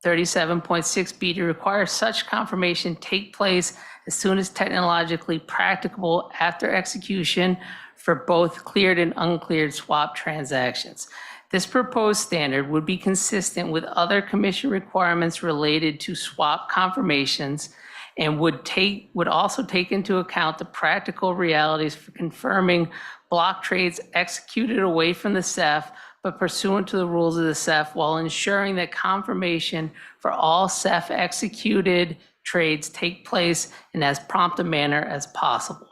37.6B to require such confirmation take place as soon as technologically practicable after execution for both cleared and uncleared swap transactions. This proposed standard would be consistent with other Commission requirements related to swap confirmations and would also take into account the practical realities for confirming block trades executed away from the CEF but pursuant to the rules of the CEF while ensuring that confirmation for all CEF executed trades take place in as prompt a manner as possible.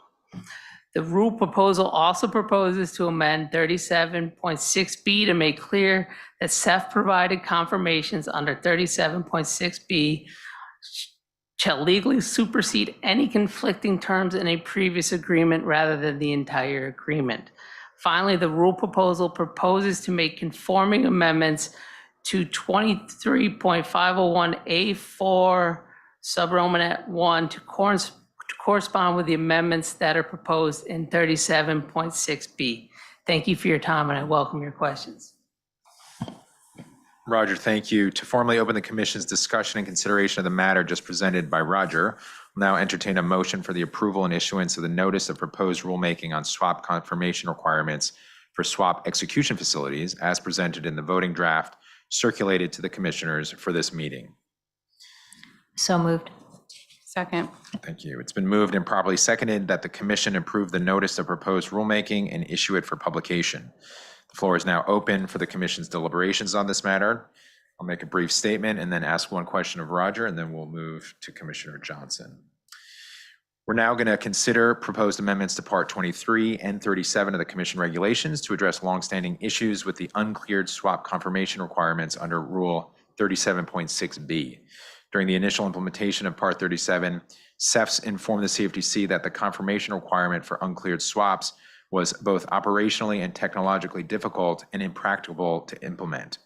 The rule proposal also proposes to amend 37.6B to make clear that CEF provided confirmations under 37.6B shall legally supersede any conflicting terms in a previous agreement rather than the entire agreement. Finally, the rule proposal proposes to make conforming amendments to 23.501A4 subromanat 1 to correspond with the amendments that are proposed in 37.6B. Thank you for your time, and I welcome your questions. Roger, thank you. To formally open the Commission's discussion and consideration of the matter just presented by Roger, I'll now entertain a motion for the approval and issuance of the notice of proposed rulemaking on swap confirmation requirements for swap execution facilities as presented in the voting draft circulated to the Commissioners for this meeting. So moved. Second. Thank you. It's been moved and properly seconded that the Commission approve the notice of proposed rulemaking and issue it for publication. The floor is now open for the Commission's deliberations on this matter. I'll make a brief statement and then ask one question of Roger, and then we'll move to Commissioner Johnson. We're now going to consider proposed amendments to Part 23 and 37 of the Commission regulations to address longstanding issues with the uncleared swap confirmation requirements under Rule 37.6B. During the initial implementation of Part 37, CEFs informed the CFTC that the confirmation requirement for uncleared swaps was both operationally and technologically difficult and impracticable to implement.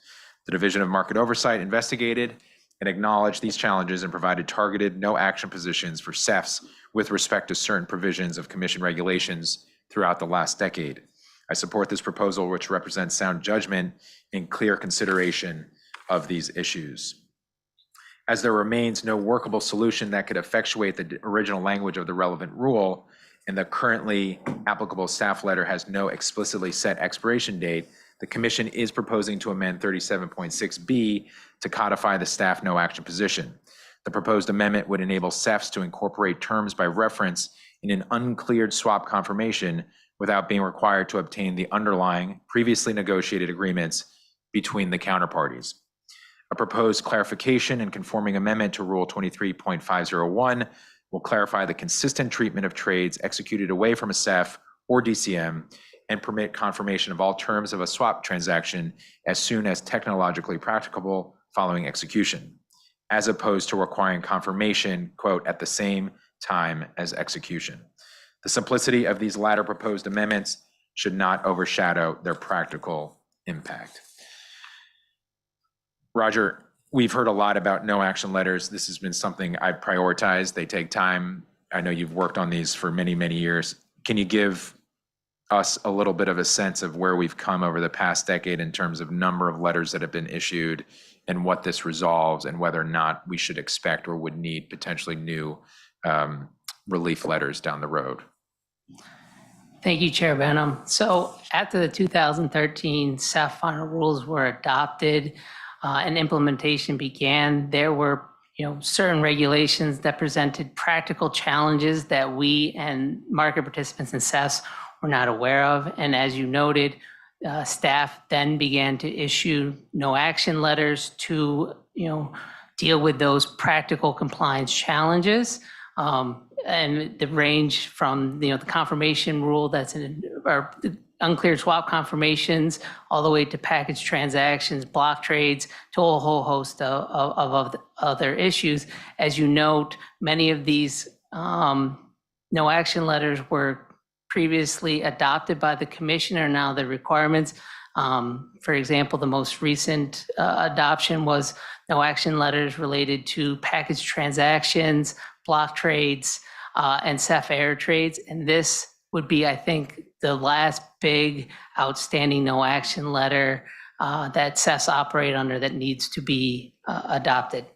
The Division of Market Oversight investigated and acknowledged these challenges and provided targeted no-action positions for CEFs with respect to certain provisions of Commission regulations throughout the last decade. I support this proposal, which represents sound judgment and clear consideration of these issues. As there remains no workable solution that could effectuate the original language of the relevant rule, and the currently applicable staff letter has no explicitly set expiration date, the Commission is proposing to amend 37.6B to codify the staff no action position. The proposed amendment would enable CEFs to incorporate terms by reference in an uncleared swap confirmation without being required to obtain the underlying previously negotiated agreements between the counterparties. A proposed clarification and conforming amendment to Rule 23.501 will clarify the consistent treatment of trades executed away from a CEF or DCM and permit confirmation of all terms of a swap transaction as soon as technologically practicable following execution, as opposed to requiring confirmation, quote, at the same time as execution. The simplicity of these latter proposed amendments should not overshadow their practical impact. Roger, we've heard a lot about no action letters. This has been something I've prioritized. They take time. I know you've worked on these for many, many years. Can you give us a little bit of a sense of where we've come over the past decade in terms of number of letters that have been issued and what this resolves and whether or not we should expect or would need potentially new relief letters down the road? Thank you, Chair Benham. So after the 2013 CEF final rules were adopted and implementation began, there were certain regulations that presented practical challenges that we and market participants and CEFs were not aware of. And as you noted, staff then began to issue no action letters to deal with those practical compliance challenges. And the range from the confirmation rule that's in or the uncleared swap confirmations all the way to package transactions, block trades, to a whole host of other issues. As you note, many of these no action letters were previously adopted by the Commission are now the requirements. For example, the most recent adoption was no action letters related to package transactions, block trades, and CEF air trades. And this would be, I think, the last big outstanding no action letter that CEFs operate under that needs to be adopted.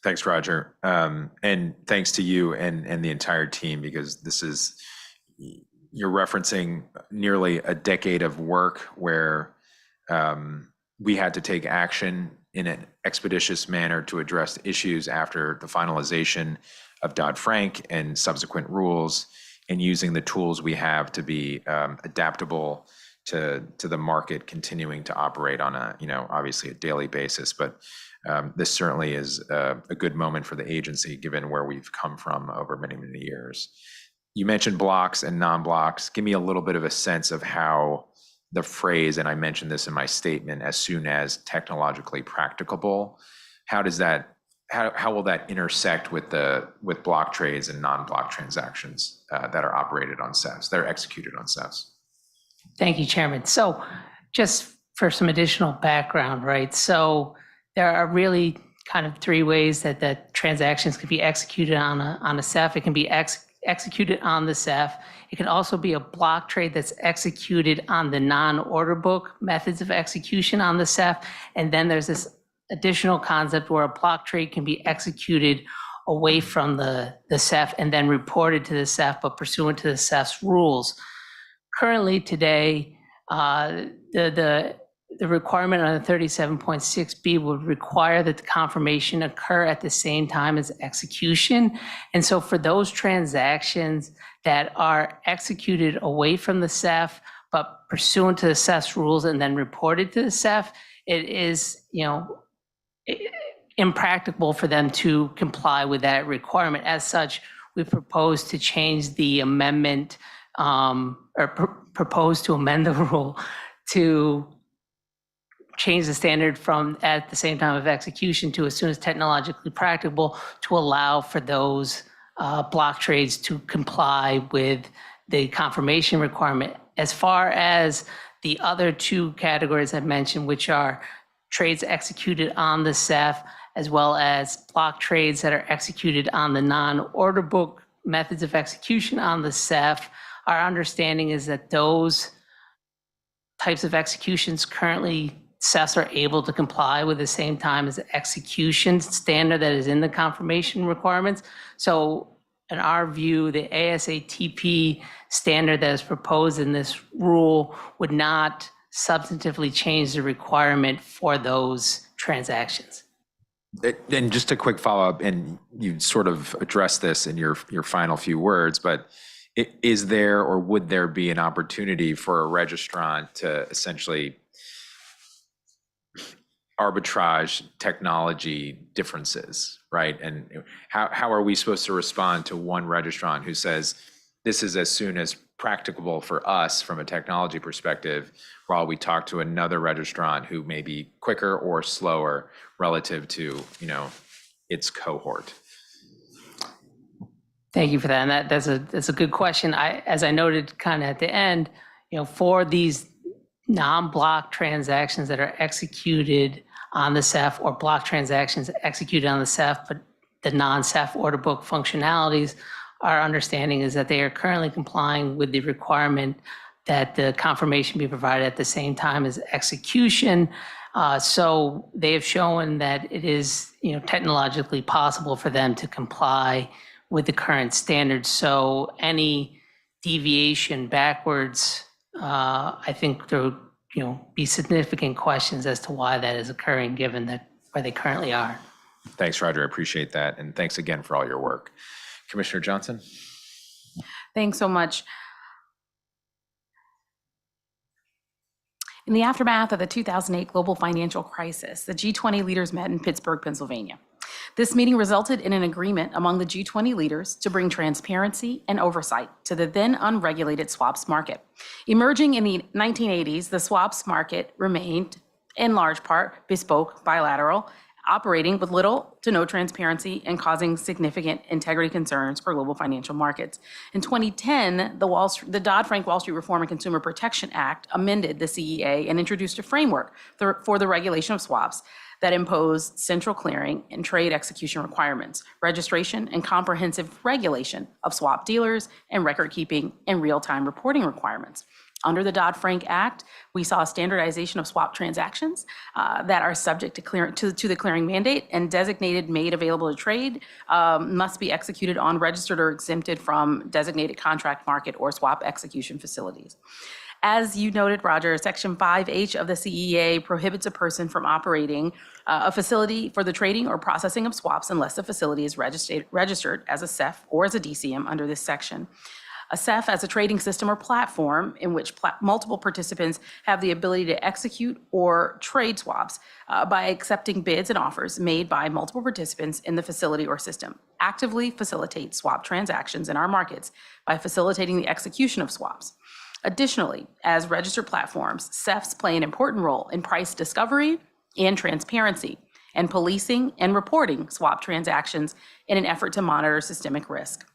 Thanks, Roger. And thanks to you and the entire team, because this is, you're referencing nearly a decade of work where we had to take action in an expeditious manner to address issues after the finalization of Dodd-Frank and subsequent rules, and using the tools we have to be adaptable to the market continuing to operate on a, obviously a daily basis. But this certainly is a good moment for the agency, given where we've come from over many, many years. You mentioned blocks and non-blocks. Give me a little bit of a sense of how the phrase, and I mentioned this in my statement, as soon as technologically practicable, how does that, how will that intersect with block trades and non-block transactions that are operated on CEFs, that are executed on CEFs? Thank you, Chairman. So just for some additional background, right? So there are really kind of three ways that transactions can be executed on a CEF. It can be executed on the CEF. It can also be a block trade that's executed on the non-order book methods of execution on the CEF. And then there's this additional concept where a block trade can be executed away from the CEF and then reported to the CEF, but pursuant to the CEF's rules. Currently today, the requirement on the 37.6B would require that the confirmation occur at the same time as execution. And so for those transactions that are executed away from the CEF, but pursuant to the CEF's rules and then reported to the CEF, it is, impractical for them to comply with that requirement. As such, we propose to change the amendment propose to amend the rule to change the standard from at the same time of execution to as soon as technologically practicable, to allow for those block trades to comply with the confirmation requirement. As far as the other two categories I mentioned, which are trades executed on the CEF as well as block trades that are executed on the non-order book methods of execution on the CEF. Our understanding is that those types of executions currently CEFs are able to comply with the same time as the execution standard that is in the confirmation requirements. So in our view, the ASATP standard that is proposed in this rule would not substantively change the requirement for those transactions. And just a quick follow-up, and you sort of addressed this in your final few words, but is there or would there be an opportunity for a registrant to essentially arbitrage technology differences, right? And how are we supposed to respond to one registrant who says, this is as soon as practicable for us from a technology perspective, while we talk to another registrant who may be quicker or slower relative to, its cohort? Thank you for that. And that's a good question. As I noted kind of at the end, for these non-block transactions that are executed on the CEF or block transactions executed on the CEF, but the non-CEF order book functionalities, our understanding is that they are currently complying with the requirement that the confirmation be provided at the same time as execution. So they have shown that it is, technologically possible for them to comply with the current standards. So any deviation backwards, I think there would, be significant questions as to why that is occurring, given that where they currently are. Thanks, Roger. I appreciate that. And thanks again for all your work. Commissioner Johnson? Thanks so much. In the aftermath of the 2008 global financial crisis, the G20 leaders met in Pittsburgh, Pennsylvania. This meeting resulted in an agreement among the G20 leaders to bring transparency and oversight to the then unregulated swaps market. Emerging in the 1980s, the swaps market remained, in large part, bespoke, bilateral, operating with little to no transparency and causing significant integrity concerns for global financial markets. In 2010, the Dodd-Frank Wall Street Reform and Consumer Protection Act amended the CEA and introduced a framework for the regulation of swaps that imposed central clearing and trade execution requirements, registration and comprehensive regulation of swap dealers, and record keeping and real-time reporting requirements. Under the Dodd-Frank Act, we saw standardization of swap transactions that are subject to the clearing mandate, and designated made available to trade must be executed on registered or exempted from designated contract market or swap execution facilities. As you noted, Roger, Section 5H of the CEA prohibits a person from operating a facility for the trading or processing of swaps unless the facility is registered as a CEF or as a DCM under this section. A CEF as a trading system or platform in which multiple participants have the ability to execute or trade swaps by accepting bids and offers made by multiple participants in the facility or system. Actively facilitate swap transactions in our markets by facilitating the execution of swaps. Additionally, as registered platforms, CEFs play an important role in price discovery and transparency, and policing and reporting swap transactions in an effort to monitor systemic risk.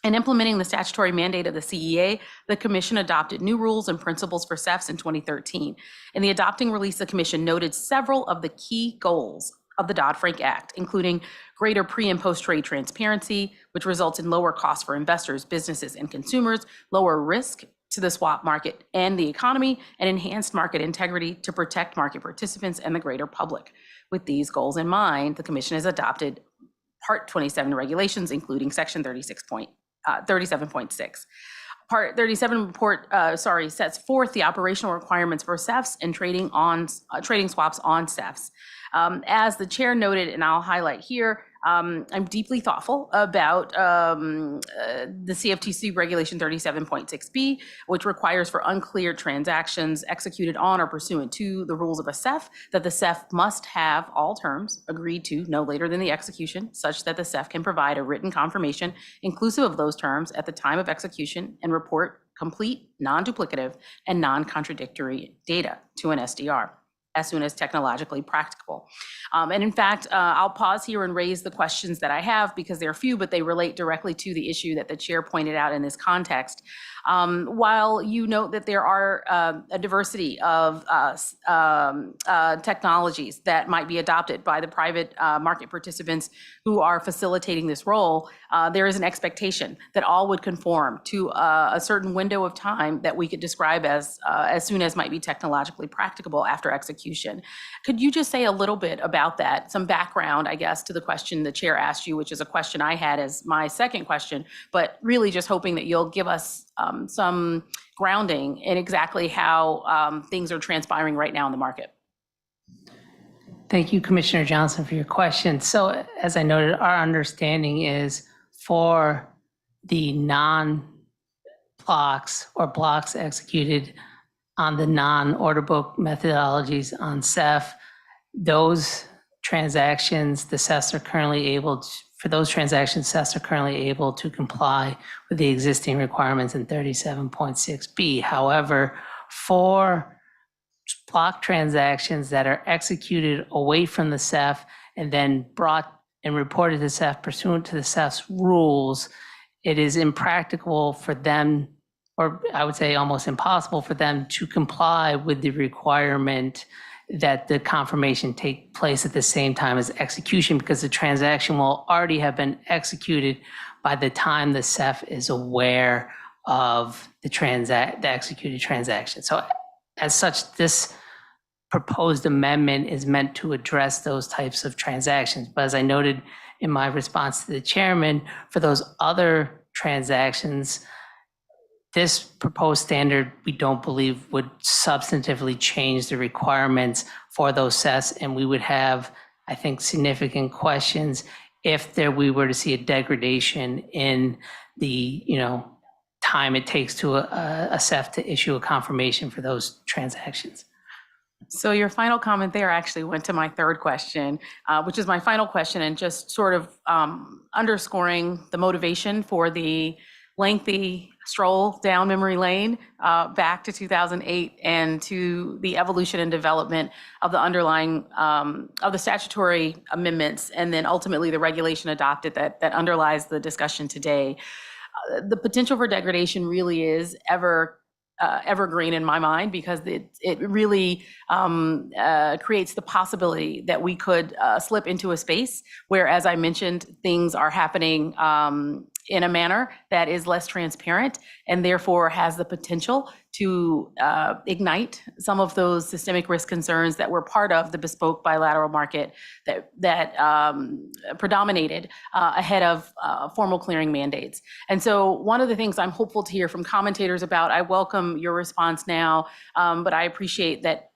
In implementing the statutory mandate of the CEA, the Commission adopted new rules and principles for CEFs in 2013. In the adopting release, the Commission noted several of the key goals of the Dodd-Frank Act, including greater pre- and post-trade transparency, which results in lower costs for investors, businesses, and consumers, lower risk to the swap market and the economy, and enhanced market integrity to protect market participants and the greater public. With these goals in mind, the Commission has adopted Part 27 regulations, including Section 37.6. Part 37 report sets forth the operational requirements for CEFs and trading swaps on CEFs. As the chair noted, and I'll highlight here, I'm deeply thoughtful about the CFTC Regulation 37.6b, which requires for unclear transactions executed on or pursuant to the rules of a CEF, that the CEF must have all terms agreed to no later than the execution, such that the CEF can provide a written confirmation inclusive of those terms at the time of execution and report complete, non-duplicative, and non-contradictory data to an SDR. as soon as technologically practicable. And in fact, I'll pause here and raise the questions that I have because they're few, but they relate directly to the issue that the chair pointed out in this context. While you note that there are a diversity of technologies that might be adopted by the private market participants who are facilitating this role, there is an expectation that all would conform to a certain window of time that we could describe as soon as might be technologically practicable after execution. Could you just say a little bit about that, some background, I guess, to the question the chair asked you, which is a question I had as my second question, but really just hoping that you'll give us some grounding in exactly how things are transpiring right now in the market. Thank you, Commissioner Johnson, for your question. So as I noted, our understanding is for the non-blocks or blocks executed on the non-order book methodologies on CEF, those transactions, the CEFs are currently able to, for those transactions, CEFs are currently able to comply with the existing requirements in 37.6B. However, for block transactions that are executed away from the CEF and then brought and reported to CEF pursuant to the CEF's rules, it is impractical for them, or I would say almost impossible for them to comply with the requirement that the confirmation take place at the same time as execution, because the transaction will already have been executed by the time the CEF is aware of the executed transaction. So as such, this proposed amendment is meant to address those types of transactions. But as I noted in my response to the chairman, for those other transactions, this proposed standard, we don't believe would substantively change the requirements for those CEFs, and we would have, I think, significant questions if we were to see a degradation in the, time it takes to a CEF to issue a confirmation for those transactions. So your final comment there actually went to my third question, which is my final question, and just sort of underscoring the motivation for the lengthy stroll down memory lane back to 2008 and to the evolution and development of the underlying of the statutory amendments, and then ultimately the regulation adopted that underlies the discussion today. The potential for degradation really is evergreen in my mind, because it really creates the possibility that we could slip into a space where, as I mentioned, things are happening in a manner that is less transparent and therefore has the potential to ignite some of those systemic risk concerns that were part of the bespoke bilateral market that predominated ahead of formal clearing mandates. And so one of the things I'm hopeful to hear from commentators about, I welcome your response now, but I appreciate that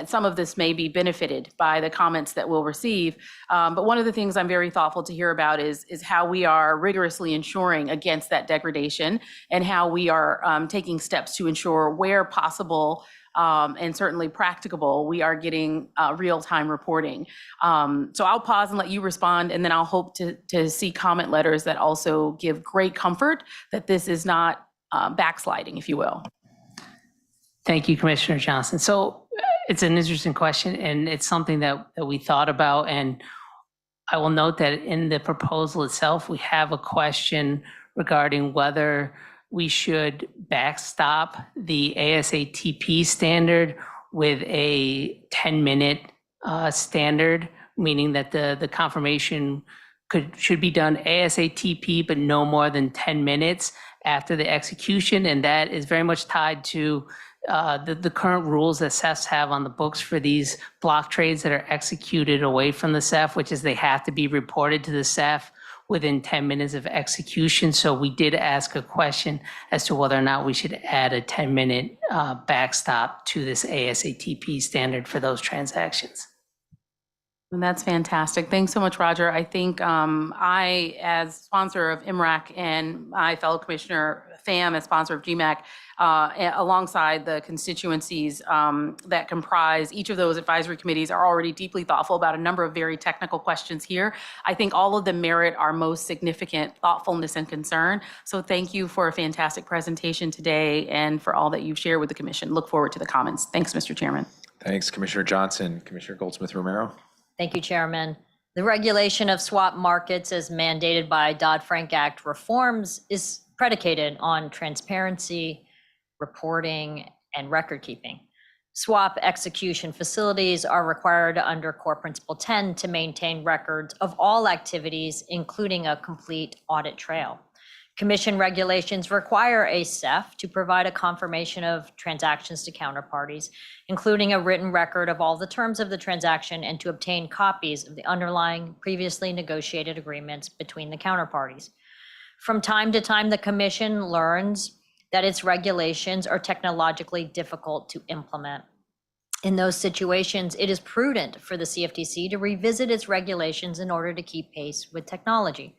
some of this may be benefited by the comments that we'll receive. But one of the things I'm very thoughtful to hear about is how we are rigorously ensuring against that degradation, and how we are taking steps to ensure where possible and certainly practicable, we are getting real-time reporting. So I'll pause and let you respond, and then I'll hope to see comment letters that also give great comfort that this is not backsliding, if you will. Thank you, Commissioner Johnson. So it's an interesting question, and it's something that we thought about. And I will note that in the proposal itself, we have a question regarding whether we should backstop the ASATP standard with a 10-minute standard, meaning that the confirmation should be done ASATP, but no more than 10 minutes after the execution. And that is very much tied to the current rules that CEFs have on the books for these block trades that are executed away from the CEF, which is they have to be reported to the CEF within 10 minutes of execution. So we did ask a question as to whether or not we should add a 10-minute backstop to this ASATP standard for those transactions. And that's fantastic. Thanks so much, Roger. I think I, as sponsor of MRAC, and my fellow Commissioner Pham, as sponsor of GMAC, alongside the constituencies that comprise each of those advisory committees, are already deeply thoughtful about a number of very technical questions here. I think all of them merit our most significant thoughtfulness and concern. So thank you for a fantastic presentation today and for all that you've shared with the Commission. Look forward to the comments. Thanks, Mr. Chairman. Thanks, Commissioner Johnson. Commissioner Goldsmith Romero. Thank you, Chairman. The regulation of swap markets as mandated by Dodd-Frank Act reforms is predicated on transparency, reporting, and record keeping. Swap execution facilities are required under Core Principle 10 to maintain records of all activities, including a complete audit trail. Commission regulations require a CEF to provide a confirmation of transactions to counterparties, including a written record of all the terms of the transaction and to obtain copies of the underlying previously negotiated agreements between the counterparties. From time to time, the Commission learns that its regulations are technologically difficult to implement. In those situations, it is prudent for the CFTC to revisit its regulations in order to keep pace with technology.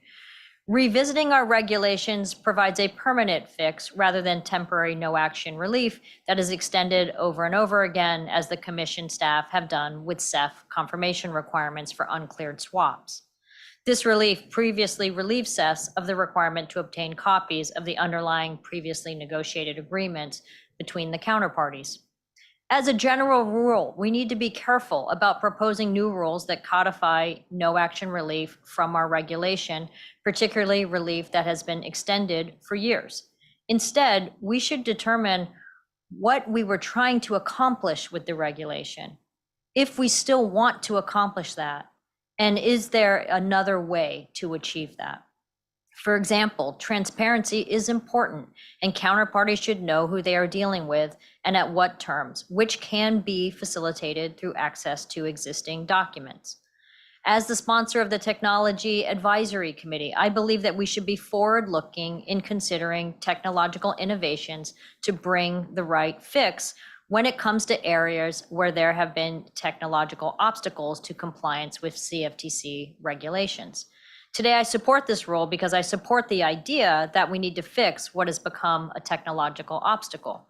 Revisiting our regulations provides a permanent fix rather than temporary no-action relief that is extended over and over again, as the Commission staff have done with CEF confirmation requirements for uncleared swaps. This relief previously relieved CEFs of the requirement to obtain copies of the underlying previously negotiated agreements between the counterparties. As a general rule, we need to be careful about proposing new rules that codify no-action relief from our regulation, particularly relief that has been extended for years. Instead, we should determine what we were trying to accomplish with the regulation, if we still want to accomplish that, and is there another way to achieve that? For example, transparency is important, and counterparties should know who they are dealing with and at what terms, which can be facilitated through access to existing documents. As the sponsor of the Technology Advisory Committee, I believe that we should be forward-looking in considering technological innovations to bring the right fix when it comes to areas where there have been technological obstacles to compliance with CFTC regulations. Today, I support this rule because I support the idea that we need to fix what has become a technological obstacle.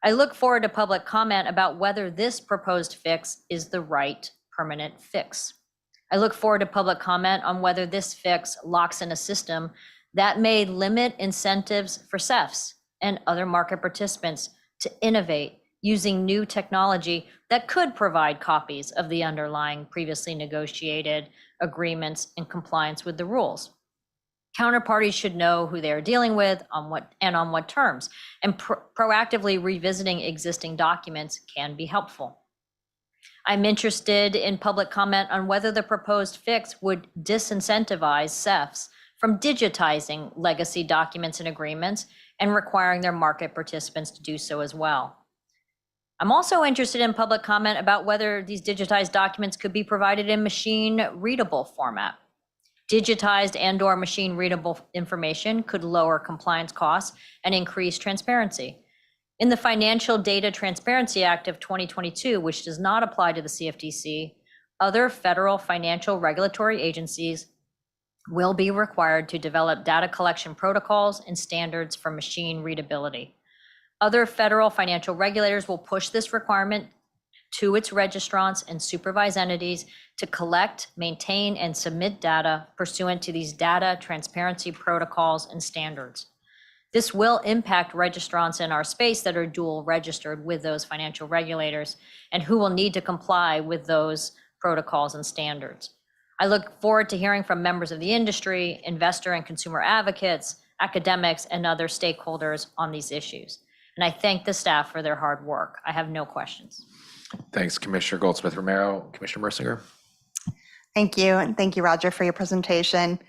I look forward to public comment about whether this proposed fix is the right permanent fix. I look forward to public comment on whether this fix locks in a system that may limit incentives for CEFs and other market participants to innovate using new technology that could provide copies of the underlying previously negotiated agreements in compliance with the rules. Counterparties should know who they are dealing with on what terms, and proactively revisiting existing documents can be helpful. I'm interested in public comment on whether the proposed fix would disincentivize CEFs from digitizing legacy documents and agreements and requiring their market participants to do so as well. I'm also interested in public comment about whether these digitized documents could be provided in machine-readable format. Digitized and/or machine-readable information could lower compliance costs and increase transparency. In the Financial Data Transparency Act of 2022, which does not apply to the CFTC, other federal financial regulatory agencies will be required to develop data collection protocols and standards for machine readability. Other federal financial regulators will push this requirement to its registrants and supervised entities to collect, maintain, and submit data pursuant to these data transparency protocols and standards. This will impact registrants in our space that are dual registered with those financial regulators and who will need to comply with those protocols and standards. I look forward to hearing from members of the industry, investor and consumer advocates, academics, and other stakeholders on these issues. And I thank the staff for their hard work. I have no questions. Thanks, Commissioner Goldsmith Romero. Commissioner Mercinger. Thank you, and thank you, Roger, for your presentation.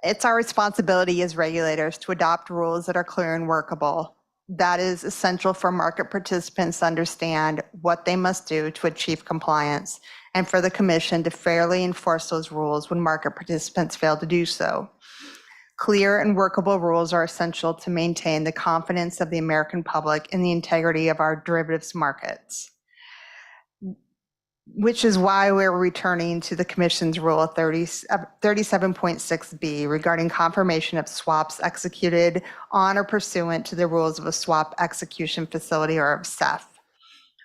It's our responsibility as regulators to adopt rules that are clear and workable. That is essential for market participants to understand what they must do to achieve compliance, and for the Commission to fairly enforce those rules when market participants fail to do so. Clear and workable rules are essential to maintain the confidence of the American public in the integrity of our derivatives markets, which is why we're returning to the Commission's Rule 37.6B regarding confirmation of swaps executed on or pursuant to the rules of a swap execution facility, or of CEF.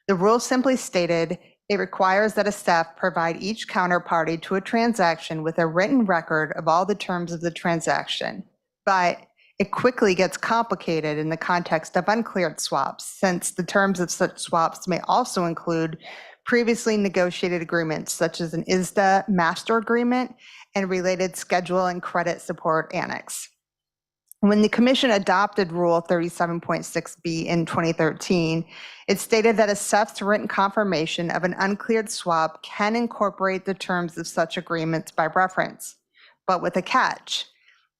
The rule simply stated, it requires that a CEF provide each counterparty to a transaction with a written record of all the terms of the transaction, but It quickly gets complicated in the context of uncleared swaps, since the terms of such swaps may also include previously negotiated agreements, such as an ISDA master agreement and related schedule and credit support annex. When the Commission adopted Rule 37.6B in 2013, it stated that a CEF's written confirmation of an uncleared swap can incorporate the terms of such agreements by reference, but with a catch,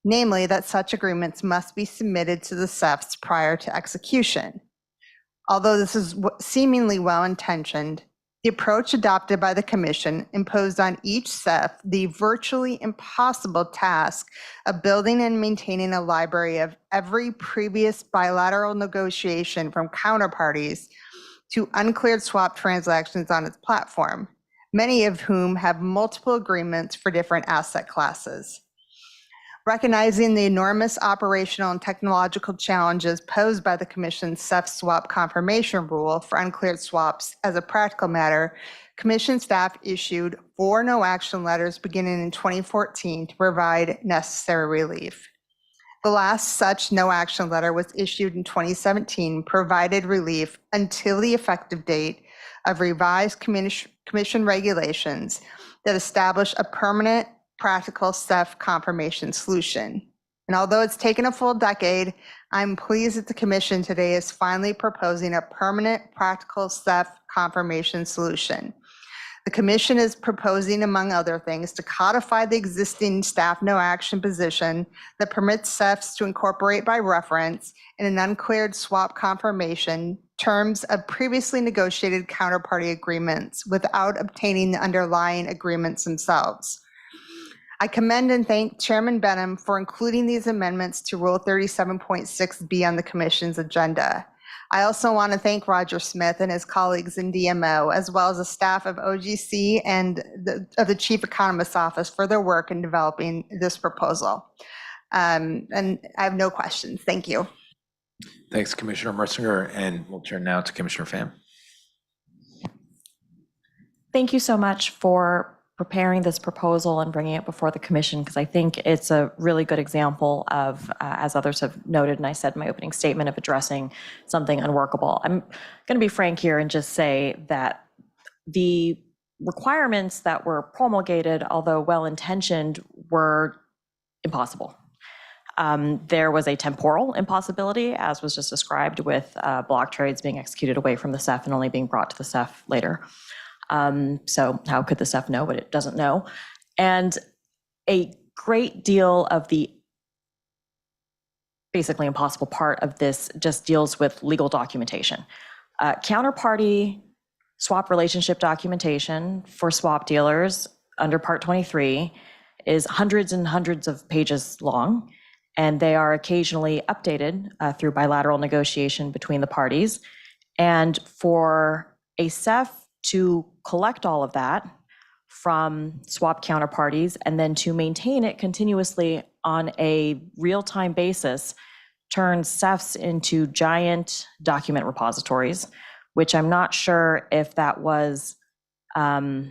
namely that such agreements must be submitted to the CEFs prior to execution. Although this is seemingly well-intentioned, the approach adopted by the Commission imposed on each CEF the virtually impossible task of building and maintaining a library of every previous bilateral negotiation from counterparties to uncleared swap transactions on its platform, many of whom have multiple agreements for different asset classes. Recognizing the enormous operational and technological challenges posed by the Commission's CEF swap confirmation rule for uncleared swaps, as a practical matter, Commission staff issued 4 no-action letters beginning in 2014 to provide necessary relief. The last such no-action letter was issued in 2017, provided relief until the effective date of revised Commission regulations that establish a permanent practical CEF confirmation solution. And although it's taken a full decade, I'm pleased that the Commission today is finally proposing a permanent practical CEF confirmation solution. The Commission is proposing, among other things, to codify the existing staff no action position that permits CEFs to incorporate by reference in an uncleared swap confirmation terms of previously negotiated counterparty agreements without obtaining the underlying agreements themselves. I commend and thank Chairman Benham for including these amendments to Rule 37.6B on the Commission's agenda. I also want to thank Roger Smith and his colleagues in DMO, as well as the staff of OGC and of the Chief Economist's Office for their work in developing this proposal. And I have no questions. Thank you. Thanks, Commissioner Mercinger, and we'll turn now to Commissioner Pham. Thank you so much for preparing this proposal and bringing it before the Commission, because I think it's a really good example of, as others have noted, and I said in my opening statement, of addressing something unworkable. I'm going to be frank here and just say that the requirements that were promulgated, although well-intentioned, were impossible. There was a temporal impossibility, as was just described, with block trades being executed away from the CEF and only being brought to the CEF later. So how could the CEF know what it doesn't know? And a great deal of the basically impossible part of this just deals with legal documentation. Counterparty swap relationship documentation for swap dealers under Part 23 is hundreds and hundreds of pages long, and they are occasionally updated through bilateral negotiation between the parties. And for a CEF to collect all of that from swap counterparties and then to maintain it continuously on a real-time basis turns CEFs into giant document repositories, which I'm not sure if that was, not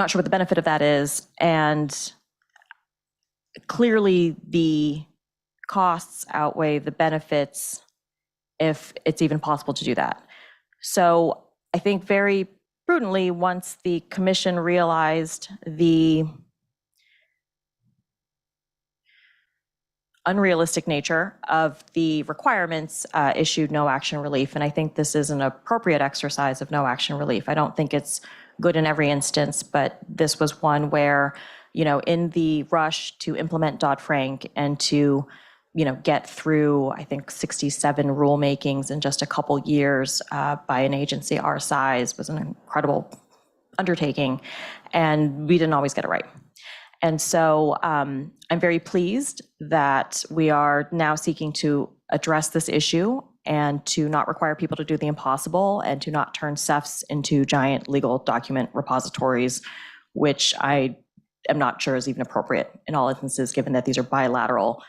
sure what the benefit of that is. And clearly the costs outweigh the benefits if it's even possible to do that. So I think very prudently, once the Commission realized the unrealistic nature of the requirements, issued no action relief. And I think this is an appropriate exercise of no action relief. I don't think it's good in every instance, but this was one where, you know, in the rush to implement Dodd-Frank and to get through, I think, 67 rulemakings in just a couple years by an agency our size was an incredible undertaking, and we didn't always get it right. And so I'm very pleased that we are now seeking to address this issue and to not require people to do the impossible and to not turn CEFs into giant legal document repositories, which I am not sure is even appropriate in all instances, given that these are bilateral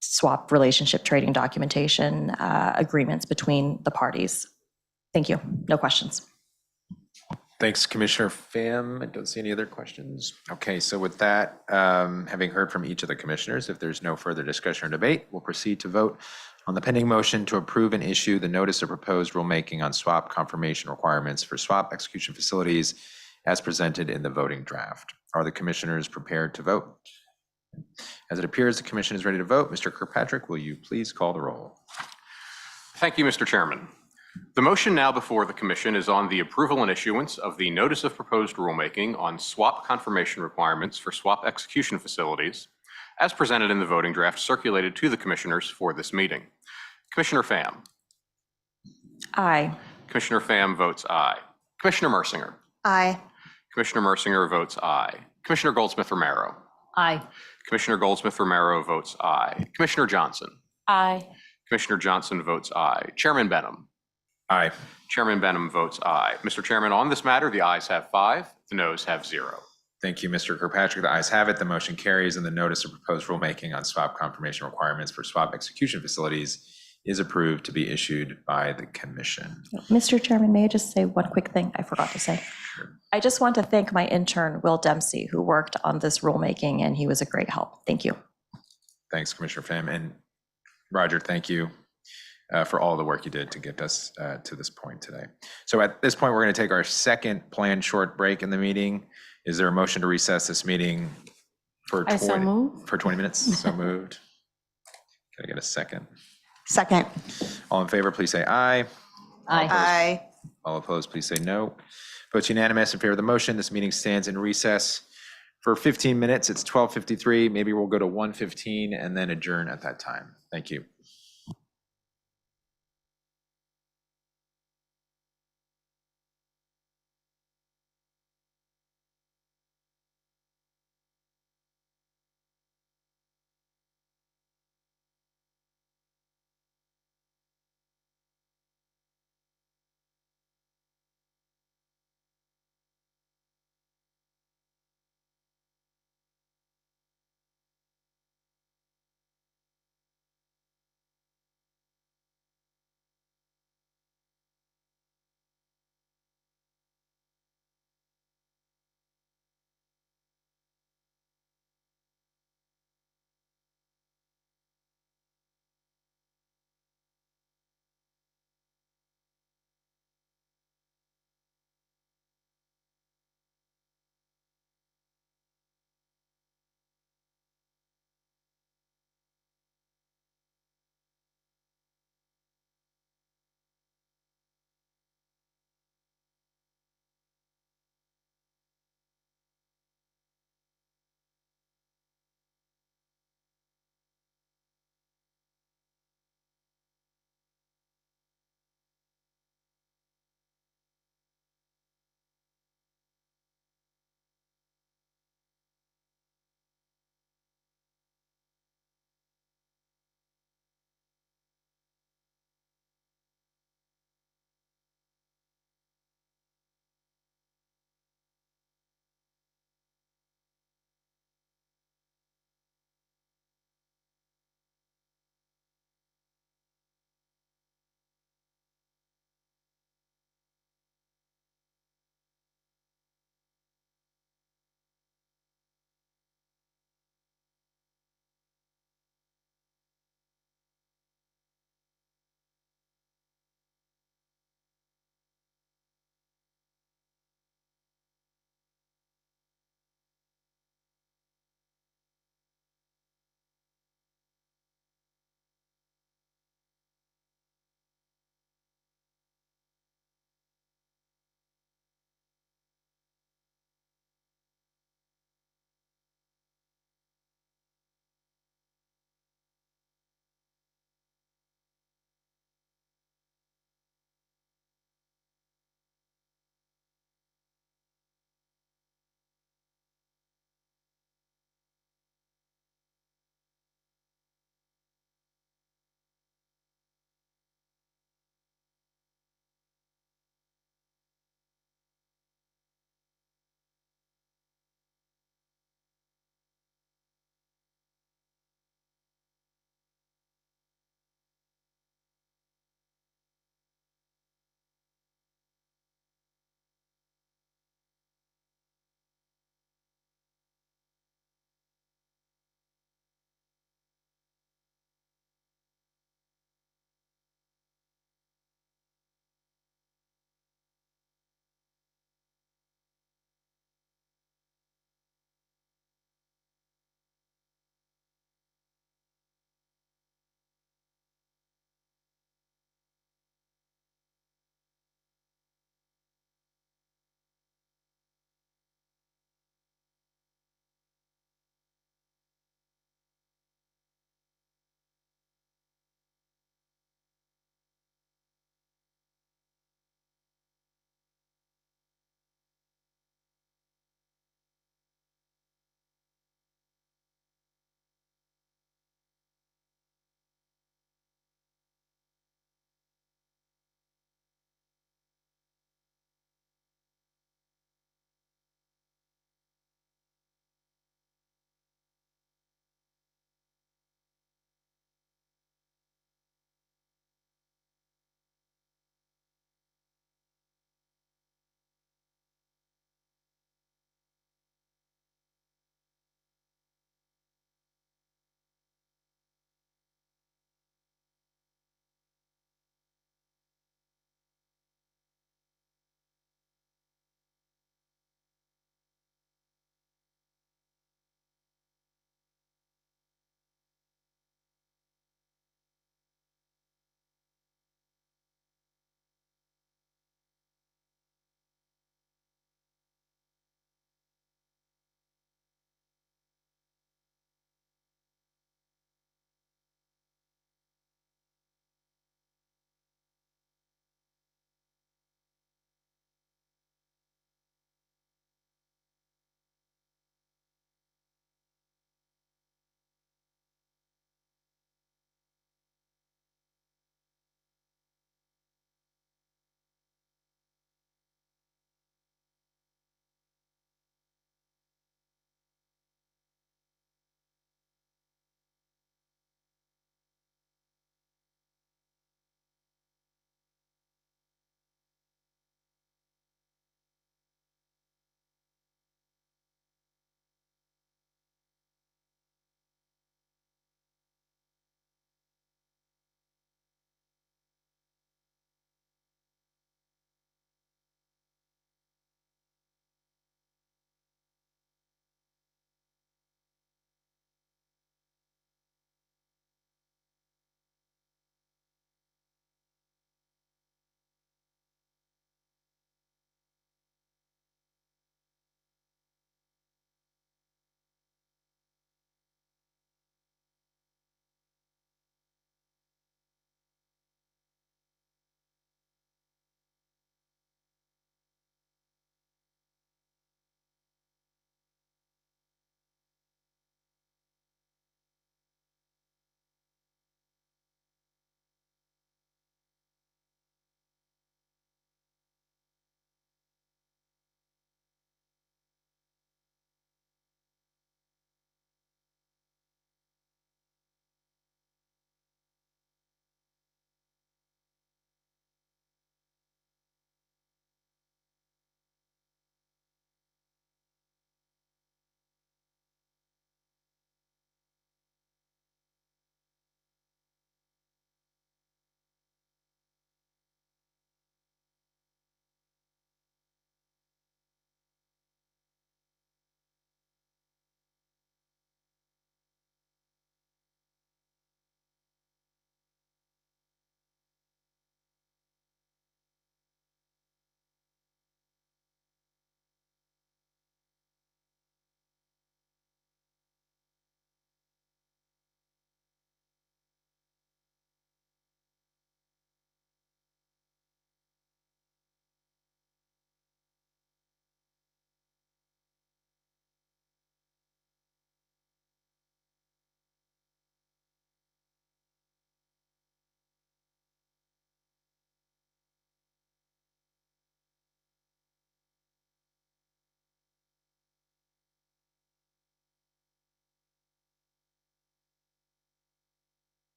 swap relationship trading documentation agreements between the parties. Thank you. No questions. Thanks, Commissioner Pham. I don't see any other questions. Okay, so with that, having heard from each of the commissioners, if there's no further discussion or debate, we'll proceed to vote on the pending motion to approve and issue the notice of proposed rulemaking on swap confirmation requirements for swap execution facilities as presented in the voting draft. Are the commissioners prepared to vote? As it appears the commission is ready to vote, Mr. Kirkpatrick, will you please call the roll? Thank you, Mr. Chairman. The motion now before the commission is on the approval and issuance of the notice of proposed rulemaking on swap confirmation requirements for swap execution facilities as presented in the voting draft circulated to the commissioners for this meeting. Commissioner Pham. Aye. Commissioner Pham votes aye. Commissioner Mersinger. Aye. Commissioner Mersinger votes aye. Commissioner Goldsmith-Romero. Aye. Commissioner Goldsmith-Romero votes aye. Commissioner Johnson. Aye. Commissioner Johnson votes aye. Chairman Benham. Aye. Chairman Benham votes aye. Mr. Chairman, on this matter, the ayes have 5, the noes have 0. Thank you, Mr. Kirkpatrick. The ayes have it. The motion carries, and the notice of proposed rulemaking on swap confirmation requirements for swap execution facilities is approved to be issued by the commission. Mr. Chairman, may I just say one quick thing I forgot to say? I just want to thank my intern, Will Dempsey, who worked on this rulemaking, and he was a great help. Thank you. Thanks, Commissioner Pham. And Roger, thank you for all the work you did to get us to this point today. So at this point, we're going to take our second planned short break in the meeting. Is there a motion to recess this meeting for 20 minutes? So moved. Can I get a second? Second. All in favor, please say aye. Aye. Aye. All opposed, please say no. Votes unanimous in favor of the motion. This meeting stands in recess for 15 minutes. It's 12:53. Maybe we'll go to 1:15 and then adjourn at that time. Thank you.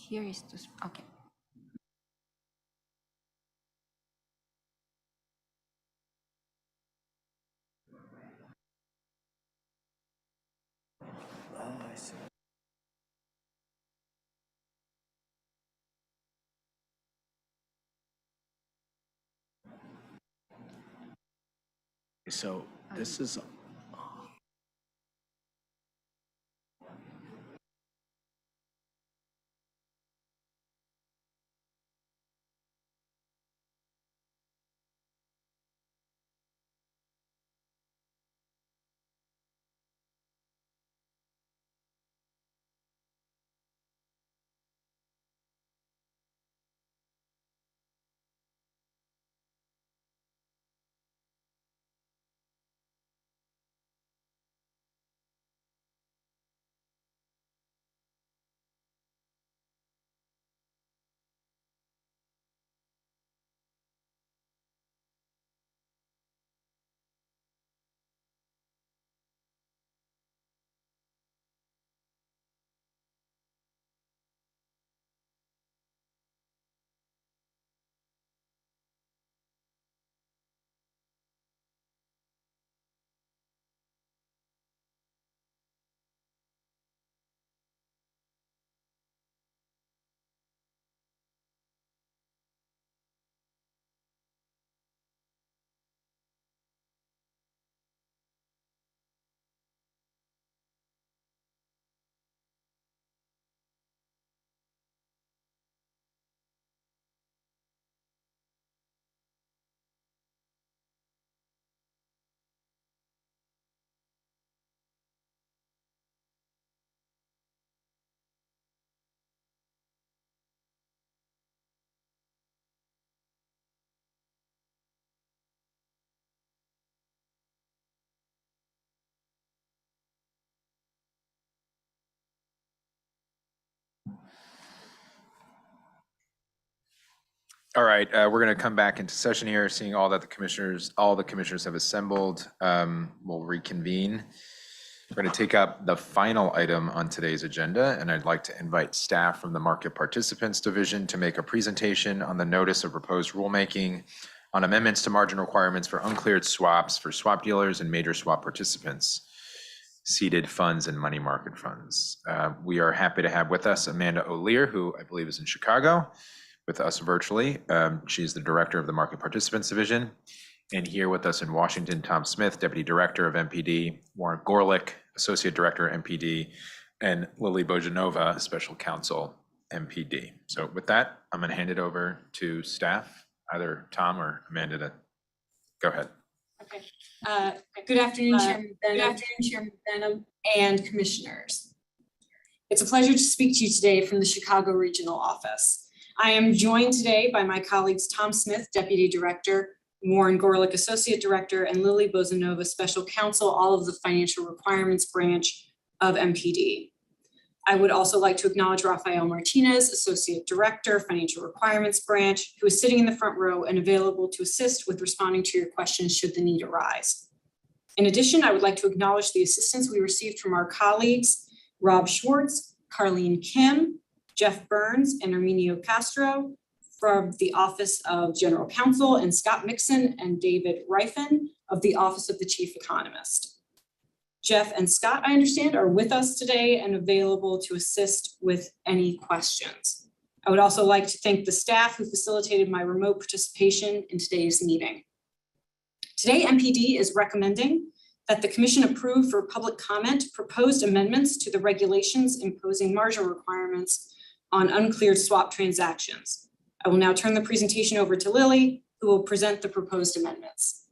Here is to, okay. I see. So this is. All right, we're going to come back into session here, seeing all the commissioners have assembled. We'll reconvene. We're going to take up the final item on today's agenda, and I'd like to invite staff from the Market Participants Division to make a presentation on the notice of proposed rulemaking on amendments to margin requirements for uncleared swaps for swap dealers and major swap participants, seeded funds and money market funds. We are happy to have with us Amanda O'Lear, who I believe is in Chicago, with us virtually. She's the director of the Market Participants Division. And here with us in Washington, Tom Smith, Deputy Director of MPD, Warren Gorlick, Associate Director, MPD, and Lily Bojanova, Special Counsel, MPD. So with that, I'm going to hand it over to staff, either Tom or Amanda, to go ahead. Okay. Good afternoon, Chairman Benham and Commissioners. It's a pleasure to speak to you today from the Chicago Regional Office. I am joined today by my colleagues Tom Smith, Deputy Director, Warren Gorlick, Associate Director, and Lily Bojanova, Special Counsel, all of the Financial Requirements Branch of MPD. I would also like to acknowledge Rafael Martinez, Associate Director, Financial Requirements Branch, who is sitting in the front row and available to assist with responding to your questions should the need arise. In addition, I would like to acknowledge the assistance we received from our colleagues, Rob Schwartz, Carlene Kim, Jeff Burns, and Arminio Castro from the Office of General Counsel, and Scott Mixon and David Rifen of the Office of the Chief Economist. Jeff and Scott, I understand, are with us today and available to assist with any questions. I would also like to thank the staff who facilitated my remote participation in today's meeting. Today, MPD is recommending that the Commission approve for public comment proposed amendments to the regulations imposing margin requirements on uncleared swap transactions. I will now turn the presentation over to Lily, who will present the proposed amendments.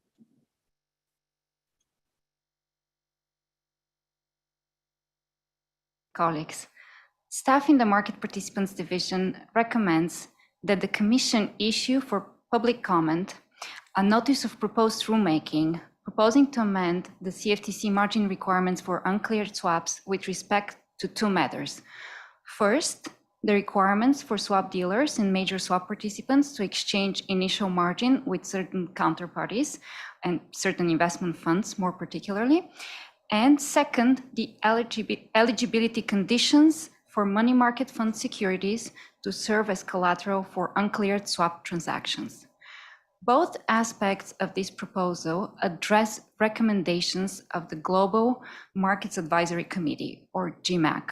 Colleagues, staff in the Market Participants Division recommends that the Commission issue for public comment a notice of proposed rulemaking proposing to amend the CFTC margin requirements for uncleared swaps with respect to two matters. First, the requirements for swap dealers and major swap participants to exchange initial margin with certain counterparties and certain investment funds more particularly. And second, the eligibility conditions for money market fund securities to serve as collateral for uncleared swap transactions. Both aspects of this proposal address recommendations of the Global Markets Advisory Committee, or GMAC.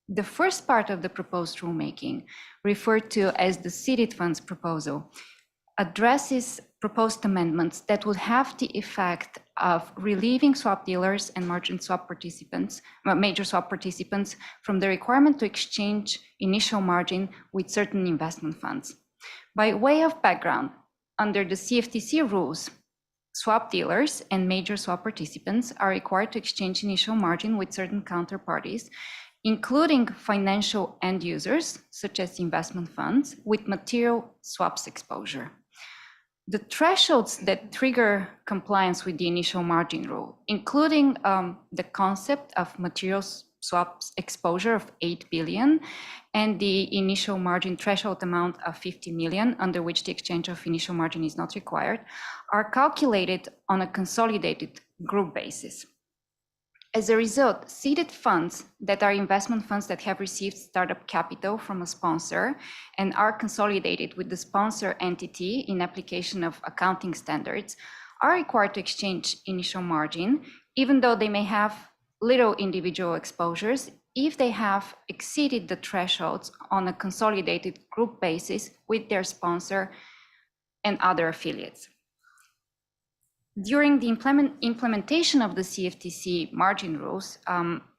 The first part of the proposed rulemaking, referred to as the seeded funds proposal, addresses proposed amendments that would have the effect of relieving swap dealers and margin swap participants, major swap participants, from the requirement to exchange initial margin with certain investment funds. By way of background, under the CFTC rules, swap dealers and major swap participants are required to exchange initial margin with certain counterparties, including financial end users, such as investment funds, with material swaps exposure. The thresholds that trigger compliance with the initial margin rule, including the concept of material swaps exposure of 8 billion and the initial margin threshold amount of 50 million, under which the exchange of initial margin is not required, are calculated on a consolidated group basis. As a result, seeded funds that are investment funds that have received startup capital from a sponsor and are consolidated with the sponsor entity in application of accounting standards are required to exchange initial margin, even though they may have little individual exposures, if they have exceeded the thresholds on a consolidated group basis with their sponsor and other affiliates. During the implementation of the CFTC margin rules,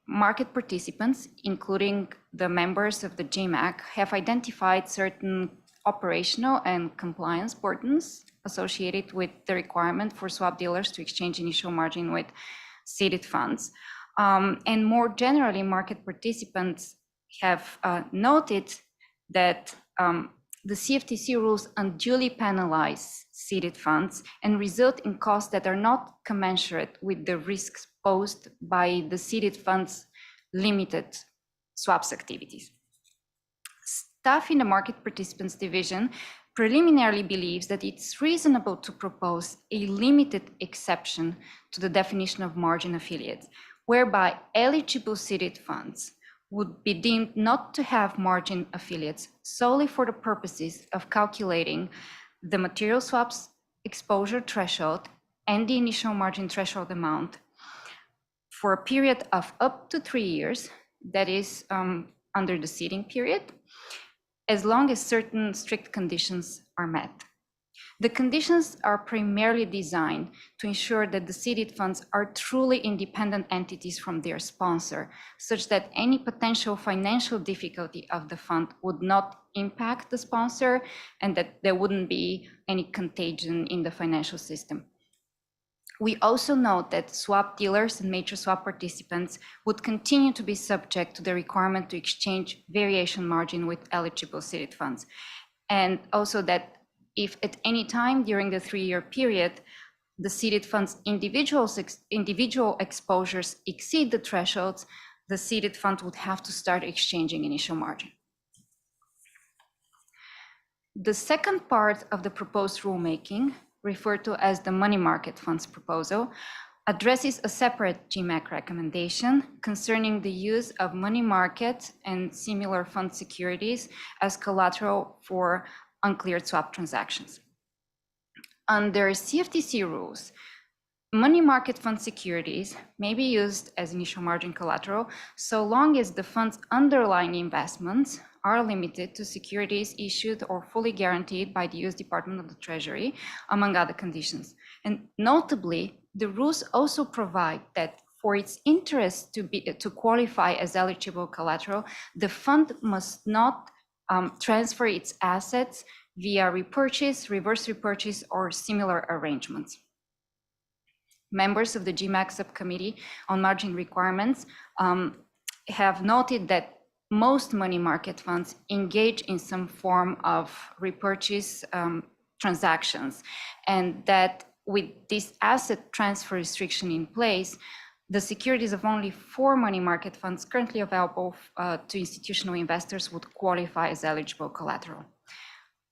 market participants, including the members of the GMAC, have identified certain operational and compliance burdens associated with the requirement for swap dealers to exchange initial margin with seeded funds. And more generally, market participants have noted that the CFTC rules unduly penalize seeded funds and result in costs that are not commensurate with the risks posed by the seeded funds' limited swaps activities. Staff in the Market Participants Division preliminarily believes that it's reasonable to propose a limited exception to the definition of margin affiliates, whereby eligible seeded funds would be deemed not to have margin affiliates solely for the purposes of calculating the material swaps exposure threshold and the initial margin threshold amount for a period of up to 3 years, that is under the seeding period, as long as certain strict conditions are met. The conditions are primarily designed to ensure that the seeded funds are truly independent entities from their sponsor, such that any potential financial difficulty of the fund would not impact the sponsor and that there wouldn't be any contagion in the financial system. We also note that swap dealers and major swap participants would continue to be subject to the requirement to exchange variation margin with eligible seeded funds. And also that if at any time during the 3-year period, the seeded funds' individual exposures exceed the thresholds, the seeded fund would have to start exchanging initial margin. The second part of the proposed rulemaking, referred to as the money market funds proposal, addresses a separate GMAC recommendation concerning the use of money market and similar fund securities as collateral for uncleared swap transactions. Under CFTC rules, money market fund securities may be used as initial margin collateral so long as the fund's underlying investments are limited to securities issued or fully guaranteed by the U.S. Department of the Treasury, among other conditions. And notably, the rules also provide that for its interest to qualify as eligible collateral, the fund must not transfer its assets via repurchase, reverse repurchase, or similar arrangements. Members of the GMAC subcommittee on margin requirements have noted that most money market funds engage in some form of repurchase transactions, and that with this asset transfer restriction in place, the securities of only 4 money market funds currently available to institutional investors would qualify as eligible collateral.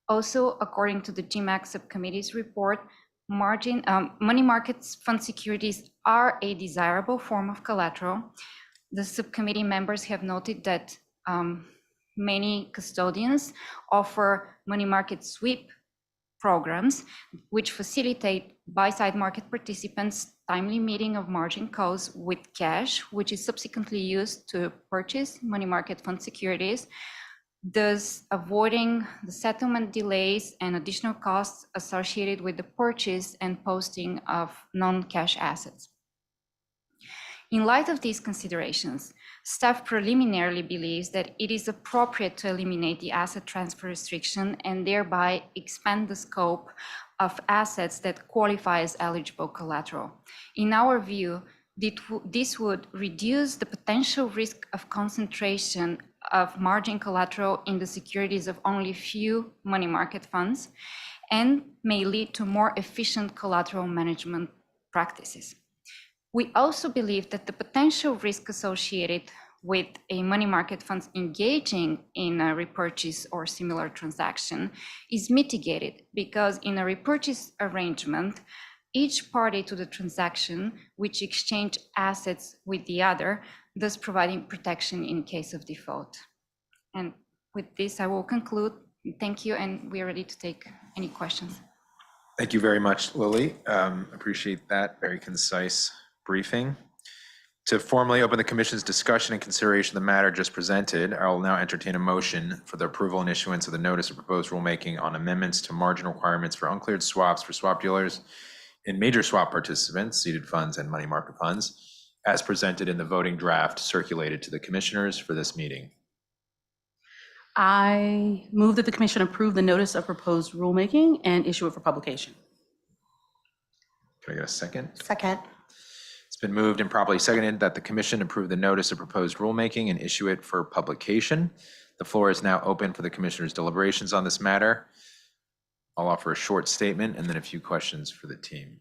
Also, according to the GMAC subcommittee's report, money market fund securities are a desirable form of collateral. The subcommittee members have noted that many custodians offer money market sweep programs, which facilitate buy-side market participants timely meeting of margin calls with cash, which is subsequently used to purchase money market fund securities, thus avoiding the settlement delays and additional costs associated with the purchase and posting of non-cash assets. In light of these considerations, staff preliminarily believes that it is appropriate to eliminate the asset transfer restriction and thereby expand the scope of assets that qualify as eligible collateral. In our view, this would reduce the potential risk of concentration of margin collateral in the securities of only few money market funds and may lead to more efficient collateral management practices. We also believe that the potential risk associated with a money market fund engaging in a repurchase or similar transaction is mitigated because in a repurchase arrangement, each party to the transaction which exchange assets with the other, thus providing protection in case of default. And with this, I will conclude. Thank you, and we are ready to take any questions. Thank you very much, Lily. Appreciate that very concise briefing. To formally open the Commission's discussion and consideration of the matter just presented, I will now entertain a motion for the approval and issuance of the notice of proposed rulemaking on amendments to margin requirements for uncleared swaps for swap dealers and major swap participants, seeded funds and money market funds, as presented in the voting draft circulated to the Commissioners for this meeting. I move that the Commission approve the notice of proposed rulemaking and issue it for publication. Can I get a second? Second. It's been moved and properly seconded that the Commission approve the notice of proposed rulemaking and issue it for publication. The floor is now open for the Commissioners' deliberations on this matter. I'll offer a short statement and then a few questions for the team.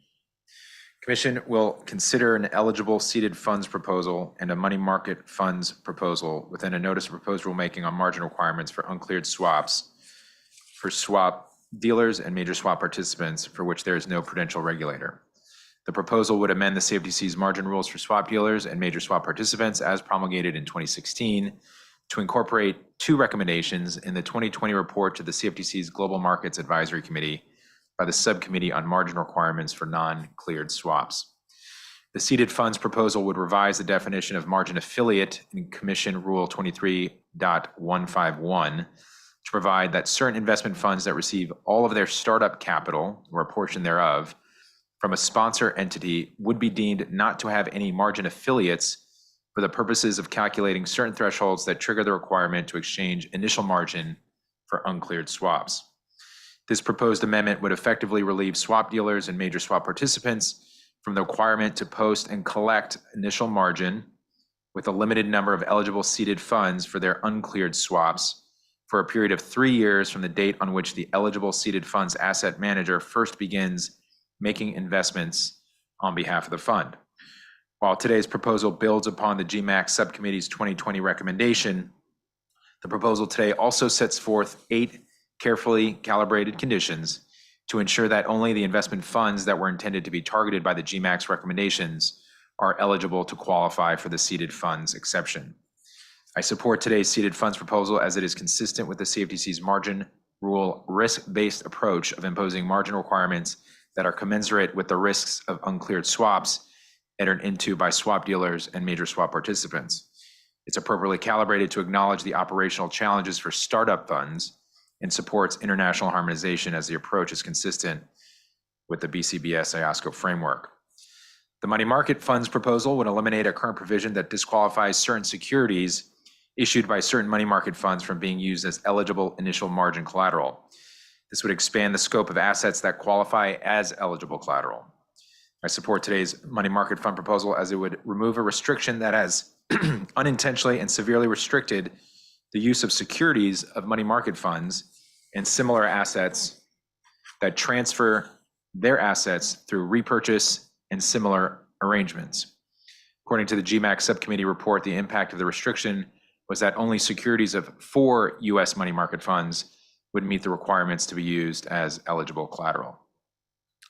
Commission will consider an eligible seeded funds proposal and a money market funds proposal within a notice of proposed rulemaking on margin requirements for uncleared swaps for swap dealers and major swap participants for which there is no prudential regulator. The proposal would amend the CFTC's margin rules for swap dealers and major swap participants as promulgated in 2016 to incorporate two recommendations in the 2020 report to the CFTC's Global Markets Advisory Committee by the Subcommittee on Margin Requirements for Non-Cleared Swaps. The seeded funds proposal would revise the definition of margin affiliate in Commission Rule 23.151 to provide that certain investment funds that receive all of their startup capital or a portion thereof from a sponsor entity would be deemed not to have any margin affiliates for the purposes of calculating certain thresholds that trigger the requirement to exchange initial margin for uncleared swaps. This proposed amendment would effectively relieve swap dealers and major swap participants from the requirement to post and collect initial margin with a limited number of eligible seeded funds for their uncleared swaps for a period of 3 years from the date on which the eligible seeded funds asset manager first begins making investments on behalf of the fund. While today's proposal builds upon the GMAC Subcommittee's 2020 recommendation, the proposal today also sets forth 8 carefully calibrated conditions to ensure that only the investment funds that were intended to be targeted by the GMAC's recommendations are eligible to qualify for the seeded funds exception. I support today's seeded funds proposal as it is consistent with the CFTC's margin rule risk-based approach of imposing margin requirements that are commensurate with the risks of uncleared swaps entered into by swap dealers and major swap participants. It's appropriately calibrated to acknowledge the operational challenges for startup funds and supports international harmonization as the approach is consistent with the BCBS IOSCO framework. The money market funds proposal would eliminate a current provision that disqualifies certain securities issued by certain money market funds from being used as eligible initial margin collateral. This would expand the scope of assets that qualify as eligible collateral. I support today's money market fund proposal as it would remove a restriction that has unintentionally and severely restricted the use of securities of money market funds and similar assets that transfer their assets through repurchase and similar arrangements. According to the GMAC subcommittee report, the impact of the restriction was that only securities of 4 U.S. money market funds would meet the requirements to be used as eligible collateral.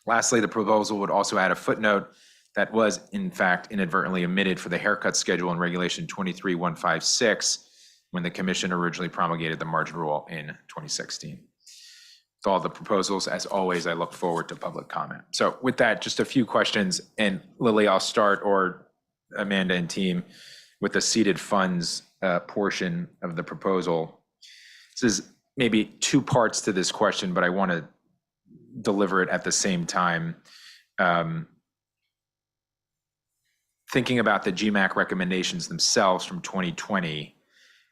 Lastly, the proposal would also add a footnote that was in fact inadvertently omitted for the haircut schedule in Regulation 23156 when the commission originally promulgated the margin rule in 2016. With all the proposals, as always, I look forward to public comment. So with that, just a few questions. And Lily, I'll start, or Amanda and team, with the seeded funds portion of the proposal. This is maybe two parts to this question, but I want to deliver it at the same time. Thinking about the GMAC recommendations themselves from 2020,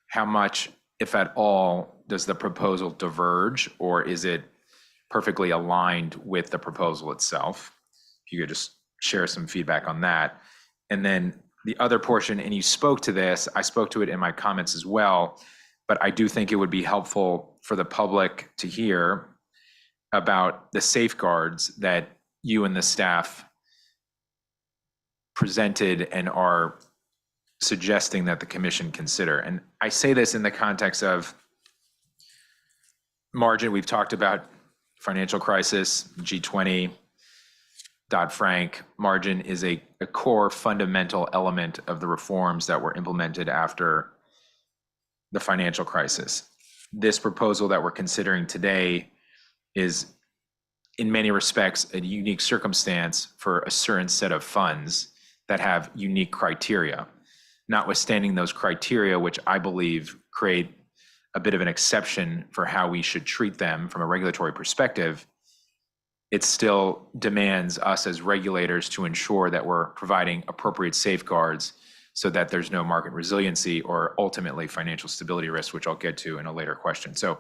how much, if at all, does the proposal diverge, or is it perfectly aligned with the proposal itself? If you could just share some feedback on that. And then the other portion, and you spoke to this, I spoke to it in my comments as well, but I do think it would be helpful for the public to hear about the safeguards that you and the staff presented and are suggesting that the commission consider. And I say this in the context of margin. We've talked about financial crisis, G20, Dodd-Frank. Margin is a core fundamental element of the reforms that were implemented after the financial crisis. This proposal that we're considering today is, in many respects, a unique circumstance for a certain set of funds that have unique criteria. Notwithstanding those criteria, which I believe create a bit of an exception for how we should treat them from a regulatory perspective, it still demands us as regulators to ensure that we're providing appropriate safeguards so that there's no market resiliency or ultimately financial stability risk, which I'll get to in a later question. So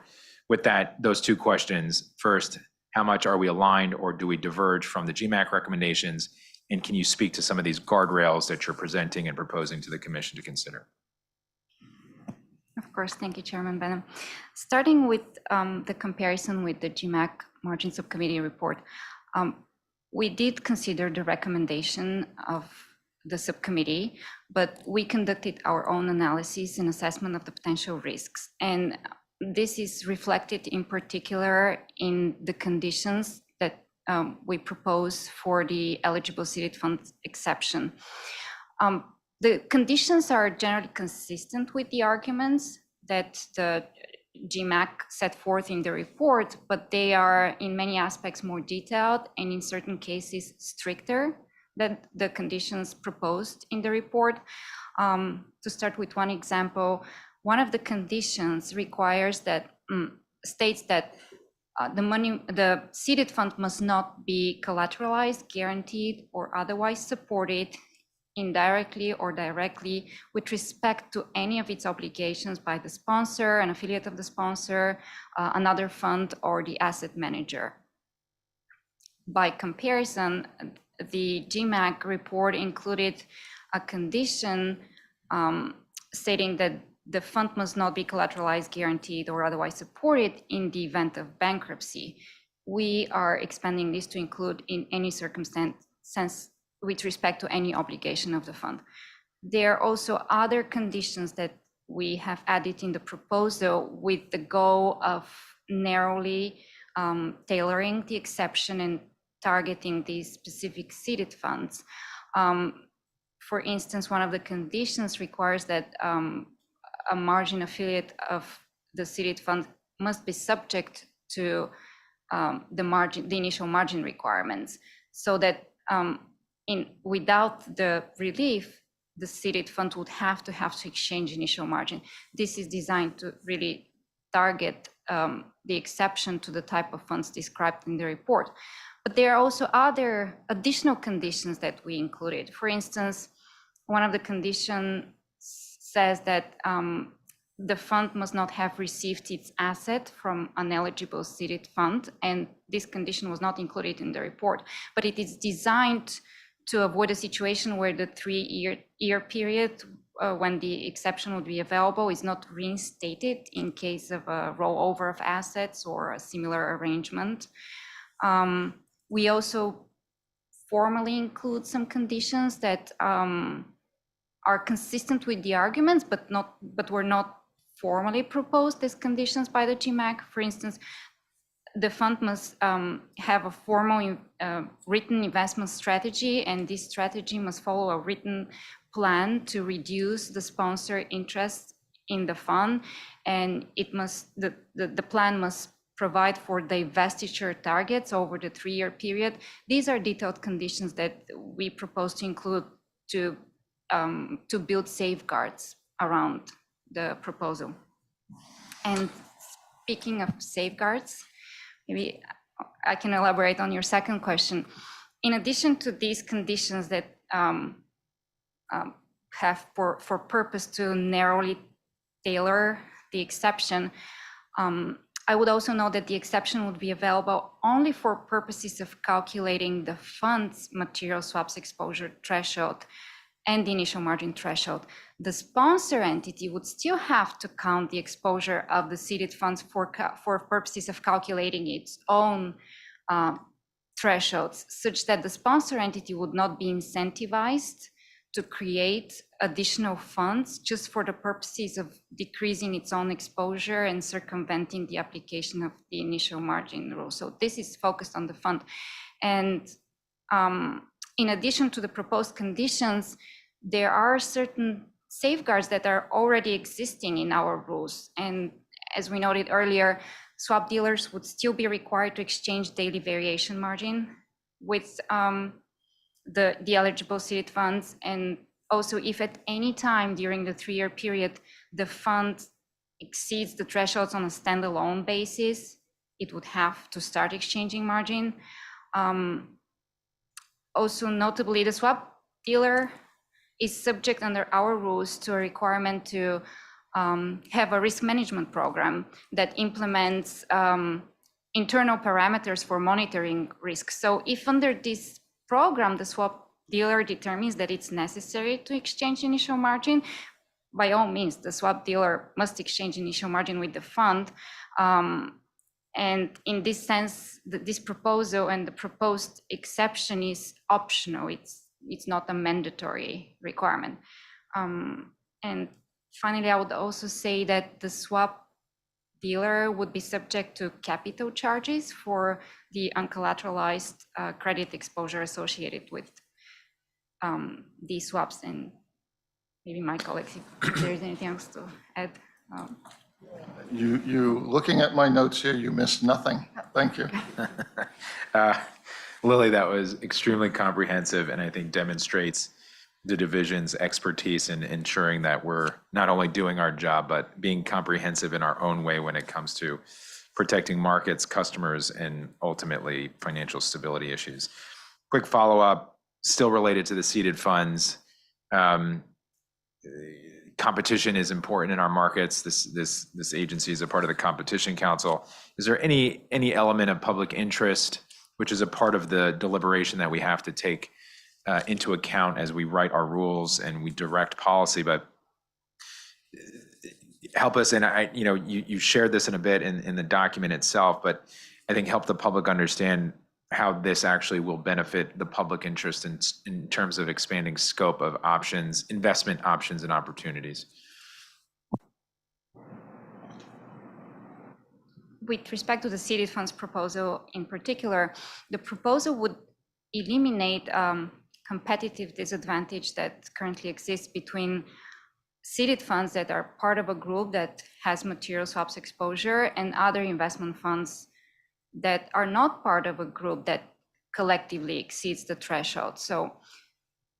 with that, those two questions. First, how much are we aligned, or do we diverge from the GMAC recommendations? And can you speak to some of these guardrails that you're presenting and proposing to the commission to consider? Of course, thank you, Chairman Benham. Starting with the comparison with the GMAC Margin Subcommittee report, we did consider the recommendation of the subcommittee, but we conducted our own analysis and assessment of the potential risks. And this is reflected in particular in the conditions that we propose for the eligible seeded funds exception. The conditions are generally consistent with the arguments that the GMAC set forth in the report, but they are in many aspects more detailed and in certain cases stricter than the conditions proposed in the report. To start with one example, one of the conditions requires that states that the seeded fund must not be collateralized, guaranteed, or otherwise supported indirectly or directly with respect to any of its obligations by the sponsor, an affiliate of the sponsor, another fund, or the asset manager. By comparison, the GMAC report included a condition stating that the fund must not be collateralized, guaranteed, or otherwise supported in the event of bankruptcy. We are expanding this to include in any circumstance with respect to any obligation of the fund. There are also other conditions that we have added in the proposal with the goal of narrowly tailoring the exception and targeting these specific seeded funds. For instance, one of the conditions requires that a margin affiliate of the seeded fund must be subject to the initial margin requirements, so that without the relief, the seeded fund would have to exchange initial margin. This is designed to really target the exception to the type of funds described in the report. But there are also other additional conditions that we included. For instance, one of the conditions says that the fund must not have received its asset from an eligible seeded fund, and this condition was not included in the report, but it is designed to avoid a situation where the 3-year period when the exception would be available is not reinstated in case of a rollover of assets or a similar arrangement. We also formally include some conditions that are consistent with the arguments, but were not formally proposed as conditions by the GMAC. For instance, the fund must have a formal written investment strategy, and this strategy must follow a written plan to reduce the sponsor interest in the fund, and the plan must provide for divestiture targets over the 3-year period. These are detailed conditions that we propose to include to build safeguards around the proposal. And speaking of safeguards, maybe I can elaborate on your second question. In addition to these conditions that have for purpose to narrowly tailor the exception, I would also note that the exception would be available only for purposes of calculating the fund's material swaps exposure threshold and the initial margin threshold. The sponsor entity would still have to count the exposure of the seeded funds for purposes of calculating its own thresholds, such that the sponsor entity would not be incentivized to create additional funds just for the purposes of decreasing its own exposure and circumventing the application of the initial margin rule. So this is focused on the fund. And in addition to the proposed conditions, there are certain safeguards that are already existing in our rules. And as we noted earlier, swap dealers would still be required to exchange daily variation margin with the eligible seeded funds. And also, if at any time during the 3-year period, the fund exceeds the thresholds on a standalone basis, it would have to start exchanging margin. Also, notably, the swap dealer is subject under our rules to a requirement to have a risk management program that implements internal parameters for monitoring risk. So if under this program, the swap dealer determines that it's necessary to exchange initial margin, by all means, the swap dealer must exchange initial margin with the fund. And in this sense, this proposal and the proposed exception is optional. It's not a mandatory requirement. And finally, I would also say that the swap dealer would be subject to capital charges for the uncollateralized credit exposure associated with these swaps. And maybe my colleagues, if there is anything else to add. You looking at my notes here, you missed nothing. Thank you. Lily, that was extremely comprehensive and I think demonstrates the division's expertise in ensuring that we're not only doing our job, but being comprehensive in our own way when it comes to protecting markets, customers, and ultimately financial stability issues. Quick follow-up, still related to the seeded funds. Competition is important in our markets. This agency is a part of the Competition Council. Is there any element of public interest, which is a part of the deliberation that we have to take into account as we write our rules and we direct policy? But help us, and you shared this in a bit in the document itself, but I think help the public understand how this actually will benefit the public interest in terms of expanding scope of options, investment options and opportunities. With respect to the seeded funds proposal in particular, the proposal would eliminate competitive disadvantage that currently exists between seeded funds that are part of a group that has material swaps exposure and other investment funds that are not part of a group that collectively exceeds the threshold. So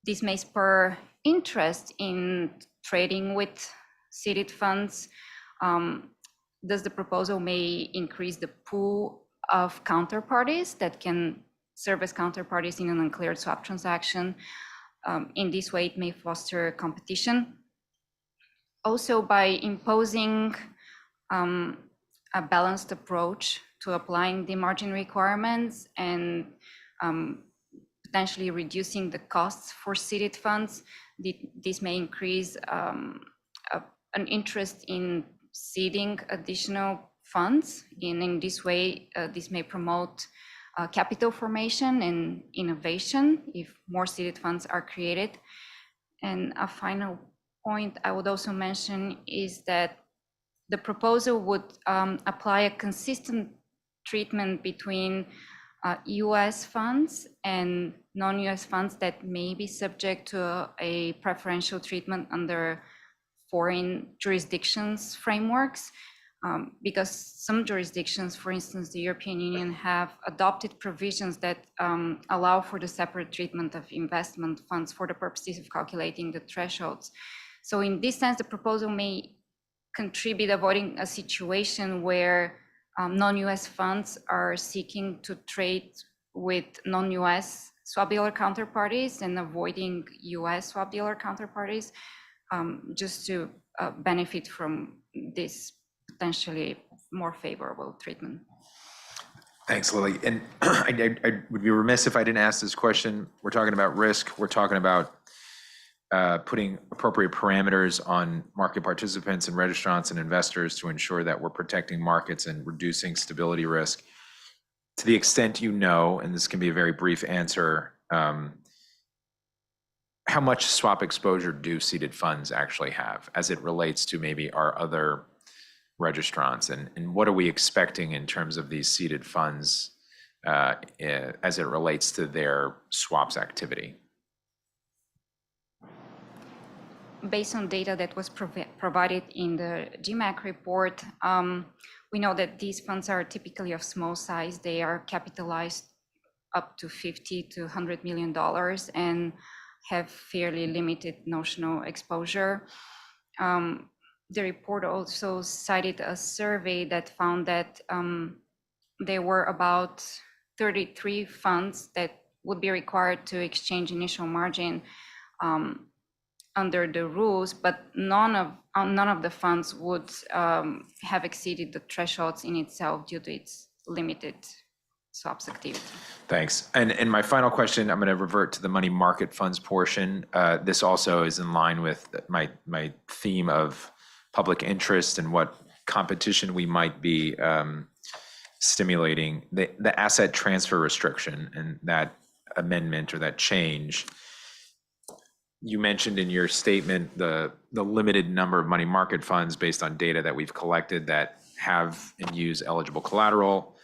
this may spur interest in trading with seeded funds. Thus, the proposal may increase the pool of counterparties that can serve as counterparties in an uncleared swap transaction. In this way, it may foster competition. Also, by imposing a balanced approach to applying the margin requirements and potentially reducing the costs for seeded funds, this may increase an interest in seeding additional funds. In this way, this may promote capital formation and innovation if more seeded funds are created. And a final point I would also mention is that the proposal would apply a consistent treatment between US funds and non-US funds that may be subject to a preferential treatment under foreign jurisdictions frameworks, because some jurisdictions, for instance, the European Union, have adopted provisions that allow for the separate treatment of investment funds for the purposes of calculating the thresholds. So in this sense, the proposal may contribute avoiding a situation where non-US funds are seeking to trade with non-US swap dealer counterparties and avoiding US swap dealer counterparties, just to benefit from this potentially more favorable treatment. Thanks, Lily. And I would be remiss if I didn't ask this question. We're talking about risk. We're talking about putting appropriate parameters on market participants and registrants and investors to ensure that we're protecting markets and reducing stability risk. To the extent you know, and this can be a very brief answer, how much swap exposure do seeded funds actually have as it relates to maybe our other registrants? And what are we expecting in terms of these seeded funds as it relates to their swaps activity? Based on data that was provided in the GMAC report, we know that these funds are typically of small size. They are capitalized up to $50 to $100 million and have fairly limited notional exposure. The report also cited a survey that found that there were about 33 funds that would be required to exchange initial margin under the rules, but none of the funds would have exceeded the thresholds in itself due to its limited swaps activity. Thanks. And my final question, I'm going to revert to the money market funds portion. This also is in line with my theme of public interest and what competition we might be stimulating. The asset transfer restriction and that amendment or that change. You mentioned in your statement the limited number of money market funds based on data that we've collected that have and use eligible collateral,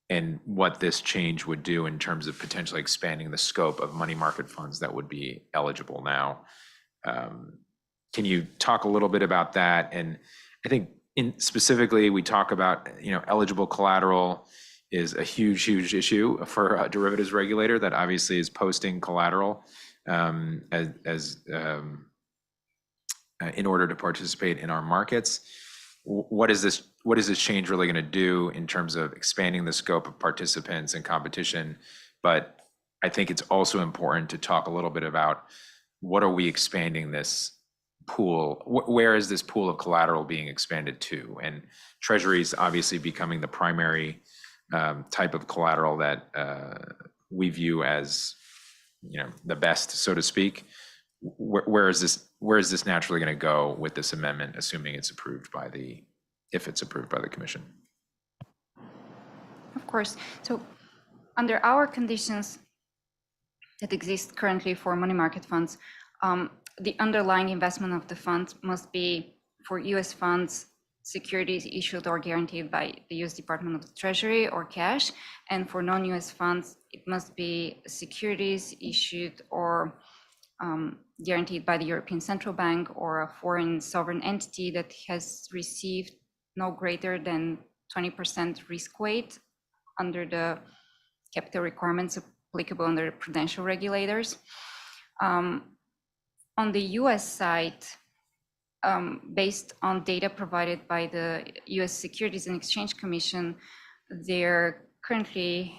and what this change would do in terms of potentially expanding the scope of money market funds that would be eligible now. Can you talk a little bit about that? And I think specifically we talk about, eligible collateral is a huge issue for a derivatives regulator that obviously is posting collateral in order to participate in our markets. What is this change really going to do in terms of expanding the scope of participants and competition? But I think it's also important to talk a little bit about what are we expanding this pool? Where is this pool of collateral being expanded to? And Treasuries obviously becoming the primary type of collateral that we view as the best, so to speak. Where is this naturally going to go with this amendment, assuming it's approved if it's approved by the Commission? Of course. So under our conditions that exist currently for money market funds, the underlying investment of the funds must be, for US funds, securities issued or guaranteed by the US Department of the Treasury or cash. And for non-US funds, it must be securities issued or guaranteed by the European Central Bank or a foreign sovereign entity that has received no greater than 20% risk weight under the capital requirements applicable under the prudential regulators. On the US side, based on data provided by the US Securities and Exchange Commission, there are currently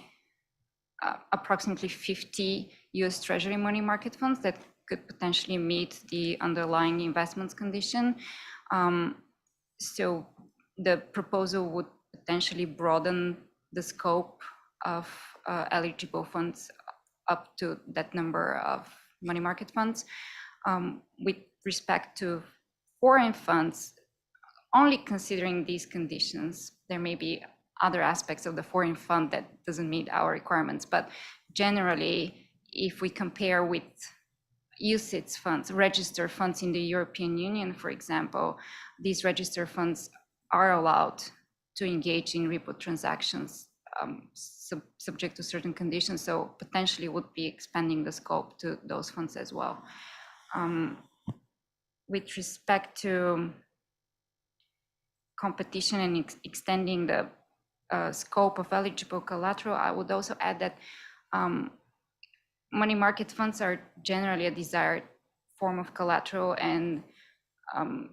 approximately 50 US Treasury money market funds that could potentially meet the underlying investments condition. So the proposal would potentially broaden the scope of eligible funds up to that number of money market funds. With respect to foreign funds, only considering these conditions, there may be other aspects of the foreign fund that doesn't meet our requirements. But generally, if we compare with UCITS funds, registered funds in the European Union, for example, these registered funds are allowed to engage in repo transactions subject to certain conditions. So potentially would be expanding the scope to those funds as well. with respect to competition and extending the scope of eligible collateral, I would also add that money market funds are generally a desired form of collateral, and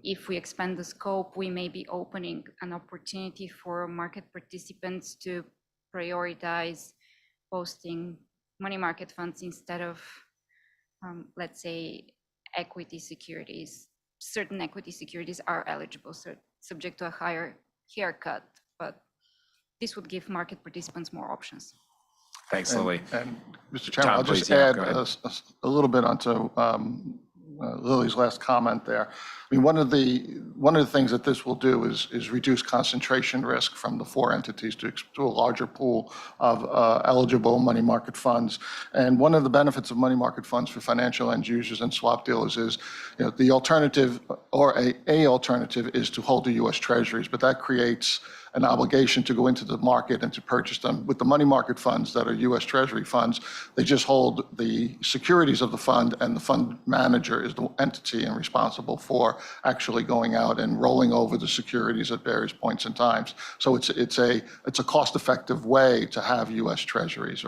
if we expand the scope, we may be opening an opportunity for market participants to prioritize posting money market funds instead of, let's say, equity securities. Certain equity securities are eligible, so subject to a higher haircut, but this would give market participants more options. Thanks, Lily. And Mr. Chairman, Tom, I'll just please, yeah, add go ahead. a little bit onto Lily's last comment there. I mean, one of the things that this will do is reduce concentration risk from the 4 entities to a larger pool of eligible money market funds. And one of the benefits of money market funds for financial end users and swap dealers is, the alternative, or a alternative, is to hold the U.S. Treasuries, but that creates an obligation to go into the market and to purchase them. With the money market funds that are U.S. Treasury funds, they just hold the securities of the fund, and the fund manager is the entity and responsible for actually going out and rolling over the securities at various points in times. So it's a cost-effective way to have U.S. Treasuries.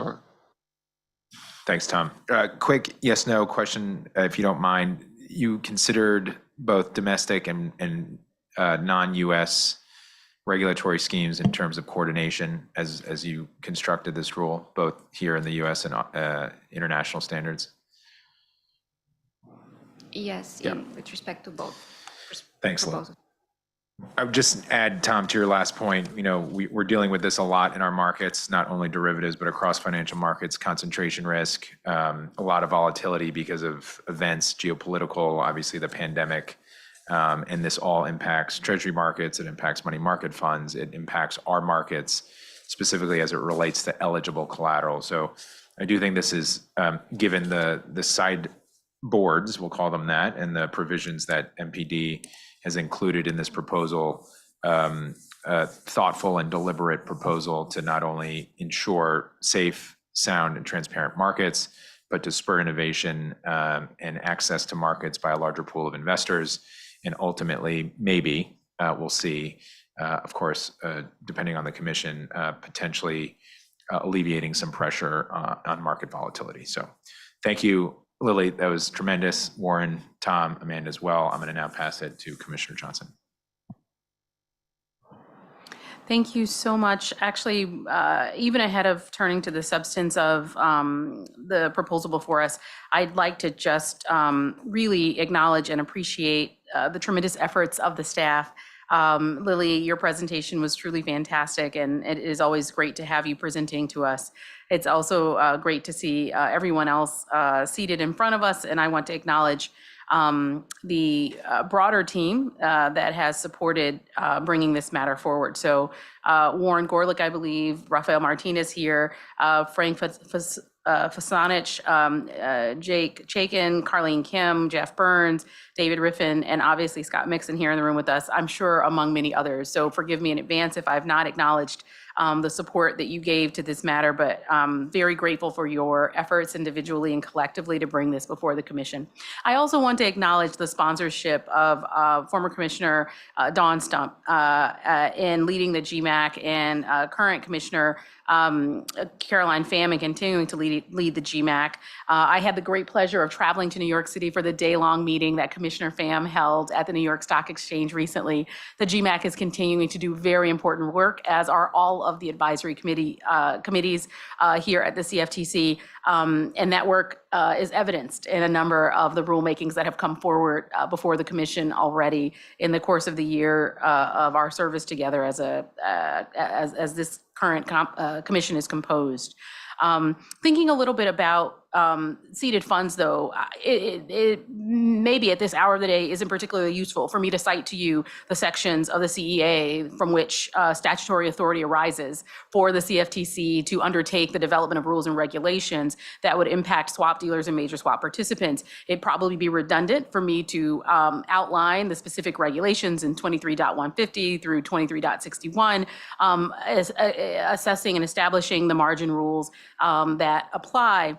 Thanks, Tom. Quick yes/no question, if you don't mind. You considered both domestic and non-U.S. regulatory schemes in terms of coordination as you constructed this rule, both here in the U.S. and international standards? Yes, Yeah. with respect to both. Thanks, Lou. proposals. I would just add, Tom, to your last point, we're dealing with this a lot in our markets, not only derivatives, but across financial markets, concentration risk, a lot of volatility because of events, geopolitical, obviously the pandemic. And this all impacts treasury markets, it impacts money market funds, it impacts our markets, specifically as it relates to eligible collateral. So I do think this is, given the side boards, we'll call them that, and the provisions that MPD has included in this proposal, a thoughtful and deliberate proposal to not only ensure safe, sound, and transparent markets, but to spur innovation and access to markets by a larger pool of investors. And ultimately, maybe, we'll see, of course, depending on the commission, potentially alleviating some pressure on market volatility. So thank you, Lily. That was tremendous. Warren, Tom, Amanda as well. I'm going to now pass it to Commissioner Johnson. Thank you so much. Actually, even ahead of turning to the substance of the proposal before us, I'd like to just really acknowledge and appreciate the tremendous efforts of the staff. Lily, your presentation was truly fantastic, and it is always great to have you presenting to us. It's also great to see everyone else seated in front of us, and I want to acknowledge the broader team that has supported bringing this matter forward. So Warren Gorlick, I believe, Rafael Martinez here, Frank Fasanich, Jake Chaikin, Carlene Kim, Jeff Burns, David Riffin, and obviously Scott Mixon here in the room with us, I'm sure among many others. So forgive me in advance if I've not acknowledged the support that you gave to this matter, but very grateful for your efforts individually and collectively to bring this before the commission. I also want to acknowledge the sponsorship of former Commissioner Dawn Stump in leading the GMAC, and current Commissioner Caroline Pham in continuing to lead the GMAC. I had the great pleasure of traveling to New York City for the day-long meeting that Commissioner Pham held at the New York Stock Exchange recently. The GMAC is continuing to do very important work, as are all of the advisory committees here at the CFTC. And that work is evidenced in a number of the rulemakings that have come forward before the commission already in the course of the year of our service together as this current commission is composed. Thinking a little bit about seeded funds, though, it maybe at this hour of the day isn't particularly useful for me to cite to you the sections of the CEA from which statutory authority arises for the CFTC to undertake the development of rules and regulations that would impact swap dealers and major swap participants. It'd probably be redundant for me to outline the specific regulations in 23.150 through 23.61, assessing and establishing the margin rules that apply,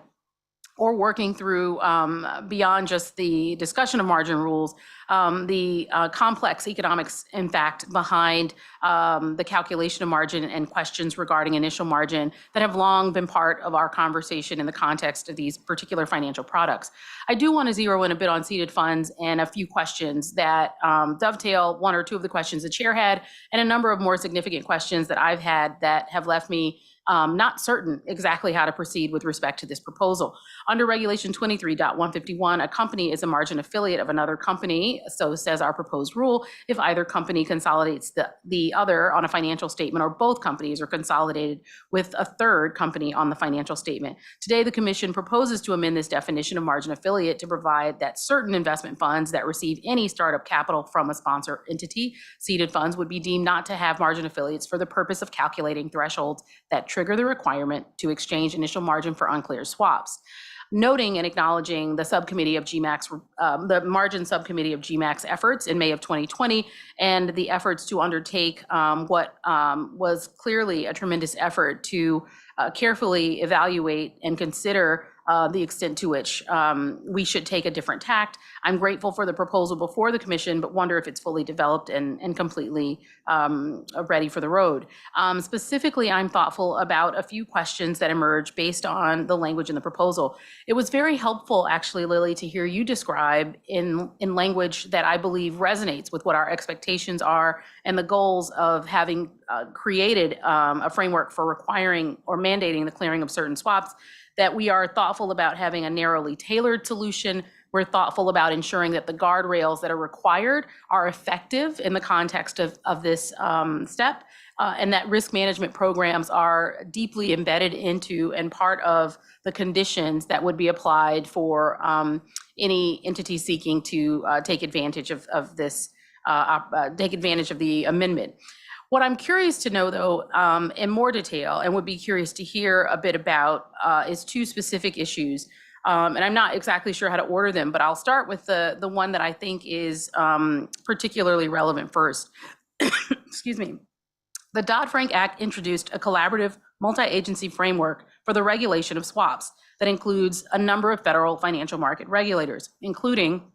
or working through beyond just the discussion of margin rules, the complex economics, in fact, behind the calculation of margin and questions regarding initial margin that have long been part of our conversation in the context of these particular financial products. I do want to zero in a bit on seeded funds and a few questions that dovetail one or two of the questions the chair had, and a number of more significant questions that I've had that have left me not certain exactly how to proceed with respect to this proposal. Under Regulation 23.151, a company is a margin affiliate of another company, so says our proposed rule, if either company consolidates the other on a financial statement, or both companies are consolidated with a third company on the financial statement. Today, the Commission proposes to amend this definition of margin affiliate to provide that certain investment funds that receive any startup capital from a sponsor entity, seeded funds, would be deemed not to have margin affiliates for the purpose of calculating thresholds that trigger the requirement to exchange initial margin for unclear swaps. Noting and acknowledging the subcommittee of GMAC's, the margin subcommittee of GMAC's efforts in May of 2020, and the efforts to undertake what was clearly a tremendous effort to carefully evaluate and consider the extent to which we should take a different tact. I'm grateful for the proposal before the Commission, but wonder if it's fully developed and completely ready for the road. Specifically, I'm thoughtful about a few questions that emerge based on the language in the proposal. It was very helpful, actually, Lily, to hear you describe in language that I believe resonates with what our expectations are and the goals of having created a framework for requiring or mandating the clearing of certain swaps, that we are thoughtful about having a narrowly tailored solution. We're thoughtful about ensuring that the guardrails that are required are effective in the context of this step, and that risk management programs are deeply embedded into and part of the conditions that would be applied for any entity seeking to take advantage of this, take advantage of the amendment. What I'm curious to know, though, in more detail, and would be curious to hear a bit about, is two specific issues. And I'm not exactly sure how to order them, but I'll start with the one that I think is particularly relevant first. Excuse me. The Dodd-Frank Act introduced a collaborative multi-agency framework for the regulation of swaps that includes a number of federal financial market regulators, including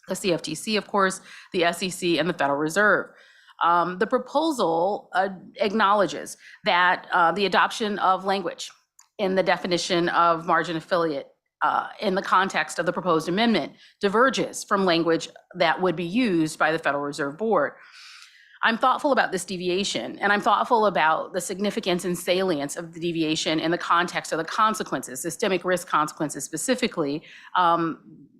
the CFTC, of course, the SEC, and the Federal Reserve. The proposal acknowledges that the adoption of language in the definition of margin affiliate in the context of the proposed amendment diverges from language that would be used by the Federal Reserve Board. I'm thoughtful about this deviation, and I'm thoughtful about the significance and salience of the deviation in the context of the consequences, systemic risk consequences specifically,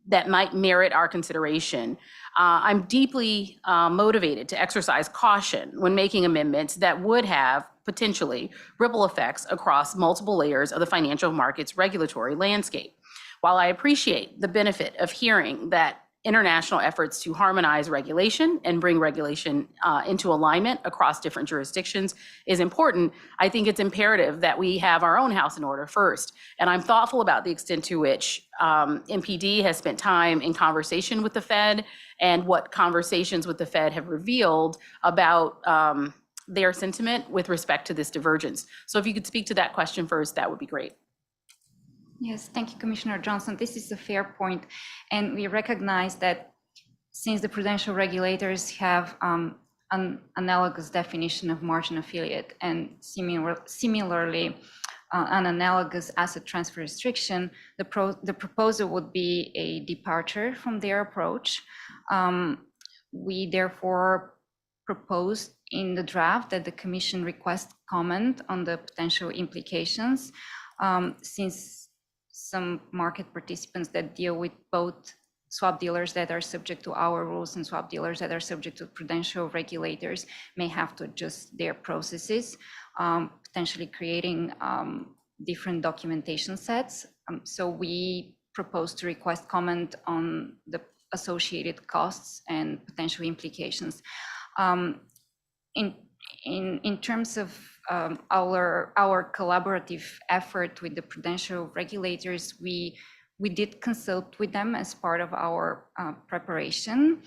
that might merit our consideration. I'm deeply motivated to exercise caution when making amendments that would have potentially ripple effects across multiple layers of the financial markets regulatory landscape. While I appreciate the benefit of hearing that international efforts to harmonize regulation and bring regulation into alignment across different jurisdictions is important, I think it's imperative that we have our own house in order first. And I'm thoughtful about the extent to which MPD has spent time in conversation with the Fed and what conversations with the Fed have revealed about their sentiment with respect to this divergence. So if you could speak to that question first, that would be great. Yes, thank you, Commissioner Johnson. This is a fair point, and we recognize that since the prudential regulators have an analogous definition of margin affiliate and similarly an analogous asset transfer restriction, the proposal would be a departure from their approach. We therefore propose in the draft that the Commission request comment on the potential implications, since some market participants that deal with both swap dealers that are subject to our rules and swap dealers that are subject to prudential regulators may have to adjust their processes, potentially creating different documentation sets. So we propose to request comment on the associated costs and potential implications. In terms of our collaborative effort with the prudential regulators, we did consult with them as part of our preparation.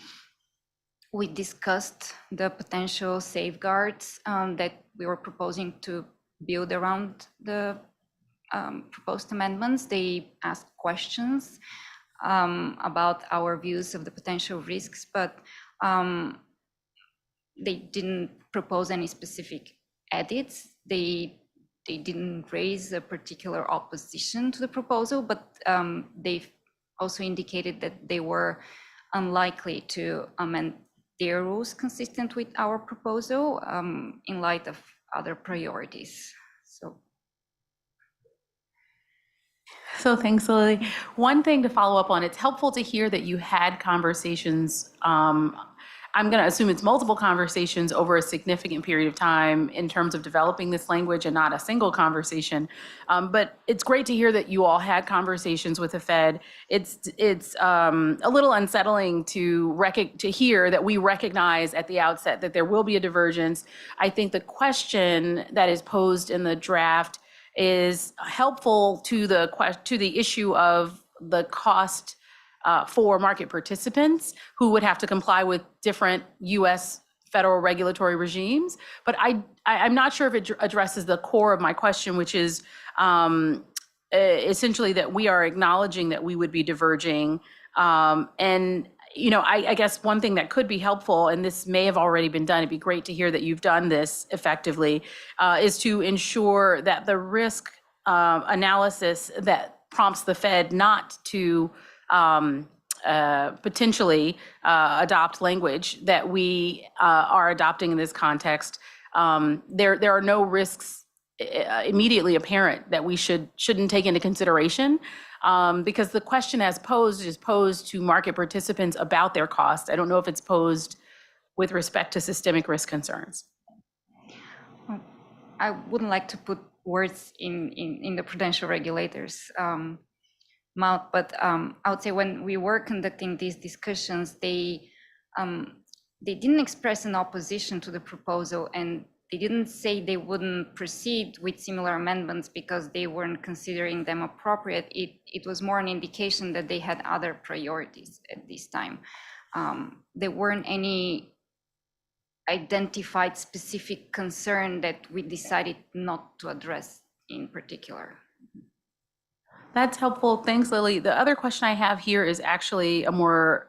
We discussed the potential safeguards that we were proposing to build around the proposed amendments. They asked questions about our views of the potential risks, but they didn't propose any specific edits. They didn't raise a particular opposition to the proposal, but they also indicated that they were unlikely to amend their rules consistent with our proposal in light of other priorities. So thanks, Lily. One thing to follow up on, it's helpful to hear that you had conversations. I'm going to assume it's multiple conversations over a significant period of time in terms of developing this language and not a single conversation. But it's great to hear that you all had conversations with the Fed. It's a little unsettling to hear that we recognize at the outset that there will be a divergence. I think the question that is posed in the draft is helpful to the issue of the cost for market participants who would have to comply with different U.S. federal regulatory regimes. But I'm not sure if it addresses the core of my question, which is essentially that we are acknowledging that we would be diverging. And I guess one thing that could be helpful, and this may have already been done, it'd be great to hear that you've done this effectively, is to ensure that the risk analysis that prompts the Fed not to potentially adopt language that we are adopting in this context, there are no risks immediately apparent that we shouldn't take into consideration. Because the question as posed is posed to market participants about their cost. I don't know if it's posed with respect to systemic risk concerns. I wouldn't like to put words in the prudential regulators' mouth, but I would say when we were conducting these discussions, they didn't express an opposition to the proposal, and they didn't say they wouldn't proceed with similar amendments because they weren't considering them appropriate. It was more an indication that they had other priorities at this time. There weren't any identified specific concern that we decided not to address in particular. That's helpful. Thanks, Lily. The other question I have here is actually a more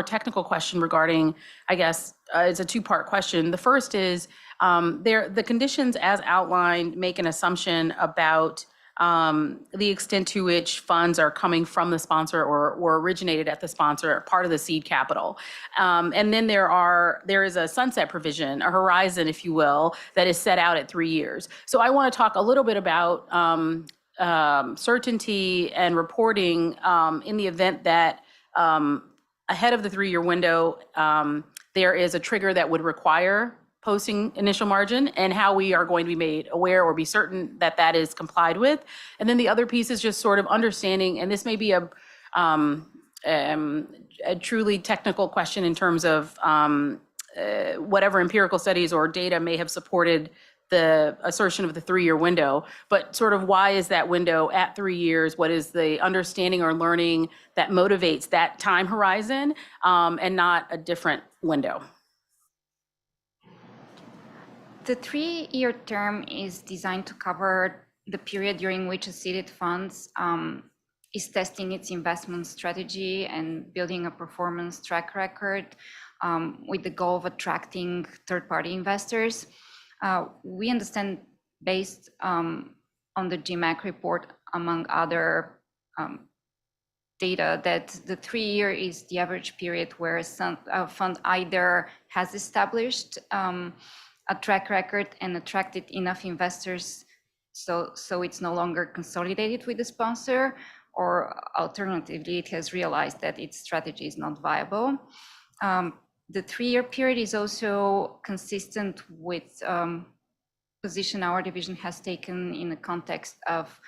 technical question regarding, I guess, it's a two-part question. The first is, the conditions as outlined make an assumption about the extent to which funds are coming from the sponsor or originated at the sponsor, part of the seed capital. And then there is a sunset provision, a horizon, if you will, that is set out at 3 years. So I want to talk a little bit about certainty and reporting in the event that ahead of the 3-year window, there is a trigger that would require posting initial margin, and how we are going to be made aware or be certain that that is complied with. And then the other piece is just sort of understanding, and this may be a truly technical question in terms of whatever empirical studies or data may have supported the assertion of the 3-year window, but sort of why is that window at 3 years? What is the understanding or learning that motivates that time horizon and not a different window? The 3-year term is designed to cover the period during which a seeded fund is testing its investment strategy and building a performance track record with the goal of attracting third-party investors. We understand, based on the GMAC report, among other data, that the 3-year is the average period where a fund either has established a track record and attracted enough investors so it's no longer consolidated with the sponsor, or alternatively, it has realized that its strategy is not viable. The 3-year period is also consistent with position our division has taken in the context of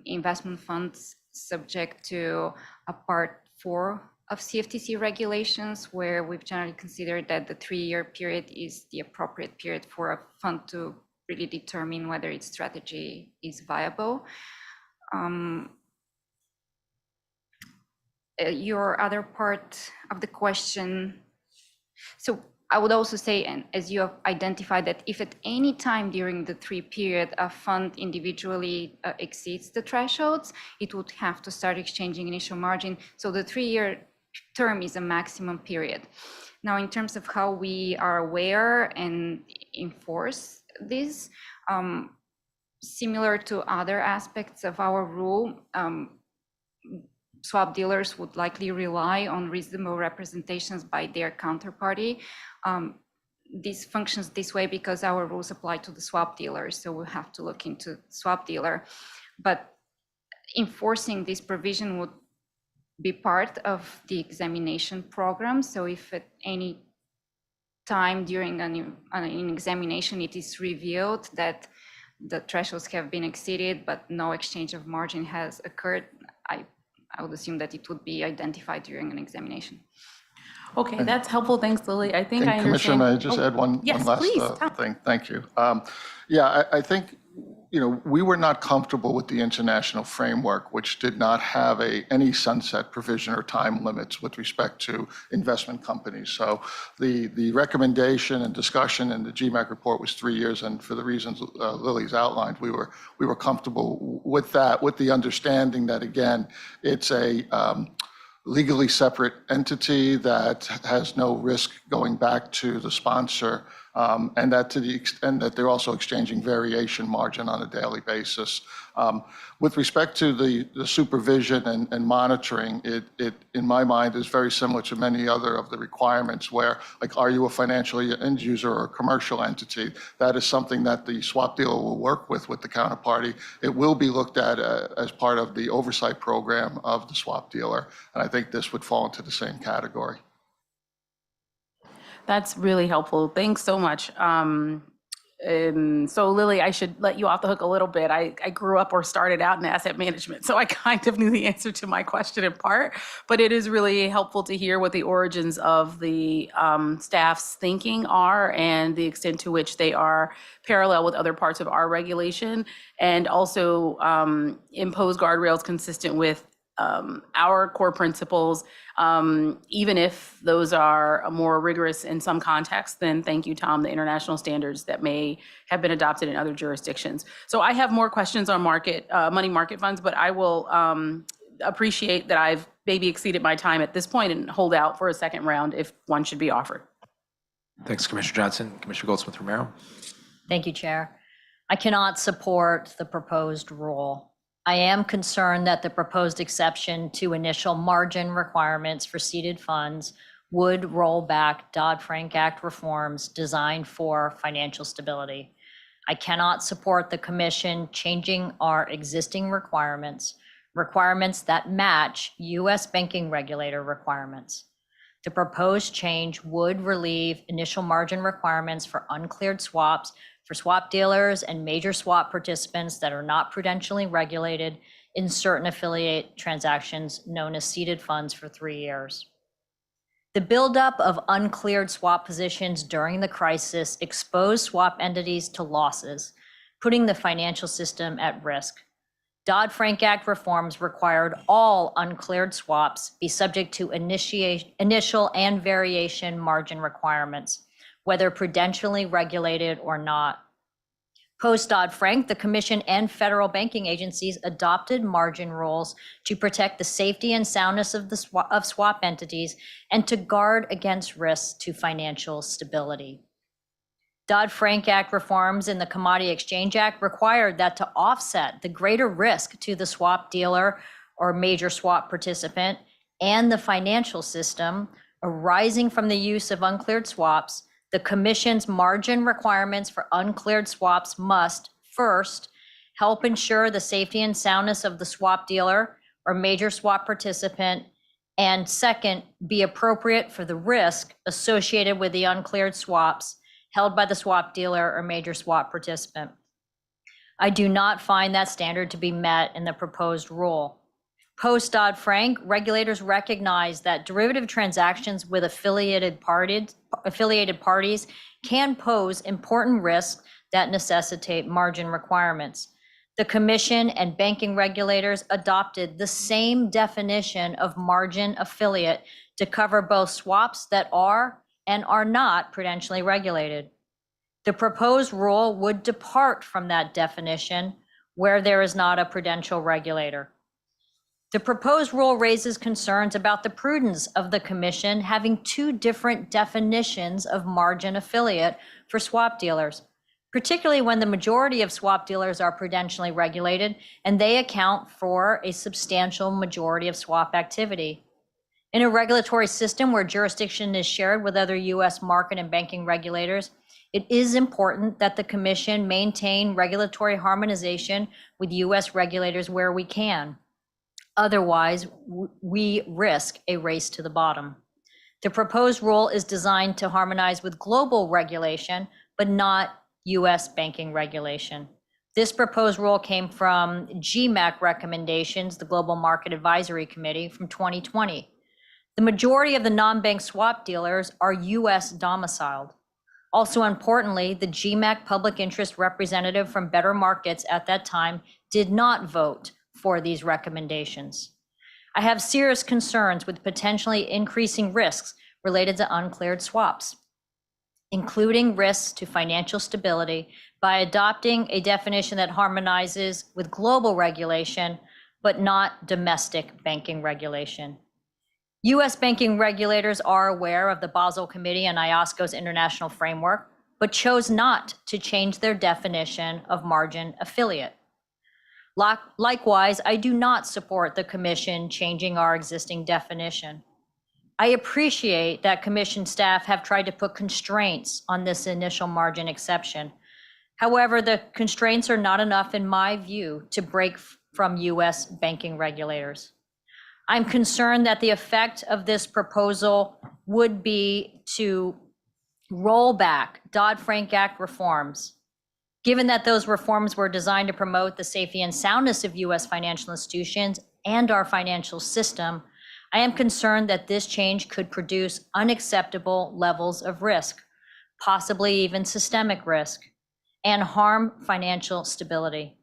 investment funds subject to a Part 4 of CFTC regulations, where we've generally considered that the 3-year period is the appropriate period for a fund to really determine whether its strategy is viable. Your other part of the question, so I would also say, and as you have identified, that if at any time during the 3 period a fund individually exceeds the thresholds, it would have to start exchanging initial margin. So the 3-year term is a maximum period. Now, in terms of how we are aware and enforce this, similar to other aspects of our rule, swap dealers would likely rely on reasonable representations by their counterparty. This functions this way because our rules apply to the swap dealers, so we'll have to look into swap dealer. But enforcing this provision would be part of the examination program. So if at any time during an examination it is revealed that the thresholds have been exceeded, but no exchange of margin has occurred, I would assume that it would be identified during an examination. Okay, that's helpful. Thanks, Lily. I think I understand. Commissioner, may I just add one yes, last please, thing? Thank you. Yeah, I think, we were not comfortable with the international framework, which did not have any sunset provision or time limits with respect to investment companies. So the recommendation and discussion in the GMAC report was 3 years, and for the reasons Lily's outlined, we were comfortable with that, with the understanding that, again, it's a legally separate entity that has no risk going back to the sponsor, and that to the extent that they're also exchanging variation margin on a daily basis. With respect to the supervision and monitoring, it, in my mind, is very similar to many other of the requirements where, like, are you a financial end user or a commercial entity? That is something that the swap dealer will work with the counterparty. It will be looked at as part of the oversight program of the swap dealer, and I think this would fall into the same category. That's really helpful. Thanks so much. So Lily, I should let you off the hook a little bit. I grew up or started out in asset management, so I kind of knew the answer to my question in part, but it is really helpful to hear what the origins of the staff's thinking are and the extent to which they are parallel with other parts of our regulation, and also impose guardrails consistent with our core principles, even if those are more rigorous in some contexts than, thank you, Tom, the international standards that may have been adopted in other jurisdictions. So I have more questions on money market funds, but I will appreciate that I've maybe exceeded my time at this point and hold out for a second round if one should be offered. Thanks, Commissioner Johnson. Commissioner Goldsmith-Romero. Thank you, Chair. I cannot support the proposed rule. I am concerned that the proposed exception to initial margin requirements for seeded funds would roll back Dodd-Frank Act reforms designed for financial stability. I cannot support the Commission changing our existing requirements that match U.S. banking regulator requirements. The proposed change would relieve initial margin requirements for uncleared swaps for swap dealers and major swap participants that are not prudentially regulated in certain affiliate transactions known as seeded funds for 3 years. The buildup of uncleared swap positions during the crisis exposed swap entities to losses, putting the financial system at risk. Dodd-Frank Act reforms required all uncleared swaps be subject to initial and variation margin requirements, whether prudentially regulated or not. Post Dodd-Frank, the Commission and federal banking agencies adopted margin rules to protect the safety and soundness of swap entities and to guard against risks to financial stability. Dodd-Frank Act reforms in the Commodity Exchange Act required that to offset the greater risk to the swap dealer or major swap participant and the financial system arising from the use of uncleared swaps, the Commission's margin requirements for uncleared swaps must, first, help ensure the safety and soundness of the swap dealer or major swap participant, and second, be appropriate for the risk associated with the uncleared swaps held by the swap dealer or major swap participant. I do not find that standard to be met in the proposed rule. Post Dodd-Frank, regulators recognize that derivative transactions with affiliated parties can pose important risks that necessitate margin requirements. The Commission and banking regulators adopted the same definition of margin affiliate to cover both swaps that are and are not prudentially regulated. The proposed rule would depart from that definition where there is not a prudential regulator. The proposed rule raises concerns about the prudence of the Commission having two different definitions of margin affiliate for swap dealers, particularly when the majority of swap dealers are prudentially regulated and they account for a substantial majority of swap activity. In a regulatory system where jurisdiction is shared with other U.S. market and banking regulators, it is important that the Commission maintain regulatory harmonization with U.S. regulators where we can. Otherwise, we risk a race to the bottom. The proposed rule is designed to harmonize with global regulation, but not U.S. banking regulation. This proposed rule came from GMAC recommendations, the Global Market Advisory Committee, from 2020. The majority of the non-bank swap dealers are U.S. domiciled. Also importantly, the GMAC public interest representative from Better Markets at that time did not vote for these recommendations. I have serious concerns with potentially increasing risks related to uncleared swaps, including risks to financial stability by adopting a definition that harmonizes with global regulation, but not domestic banking regulation. U.S. banking regulators are aware of the Basel Committee and IOSCO's international framework, but chose not to change their definition of margin affiliate. Likewise, I do not support the Commission changing our existing definition. I appreciate that Commission staff have tried to put constraints on this initial margin exception. However, the constraints are not enough, in my view, to break from U.S. banking regulators. I'm concerned that the effect of this proposal would be to roll back Dodd-Frank Act reforms. Given that those reforms were designed to promote the safety and soundness of U.S. financial institutions and our financial system, I am concerned that this change could produce unacceptable levels of risk, possibly even systemic risk, and harm financial stability.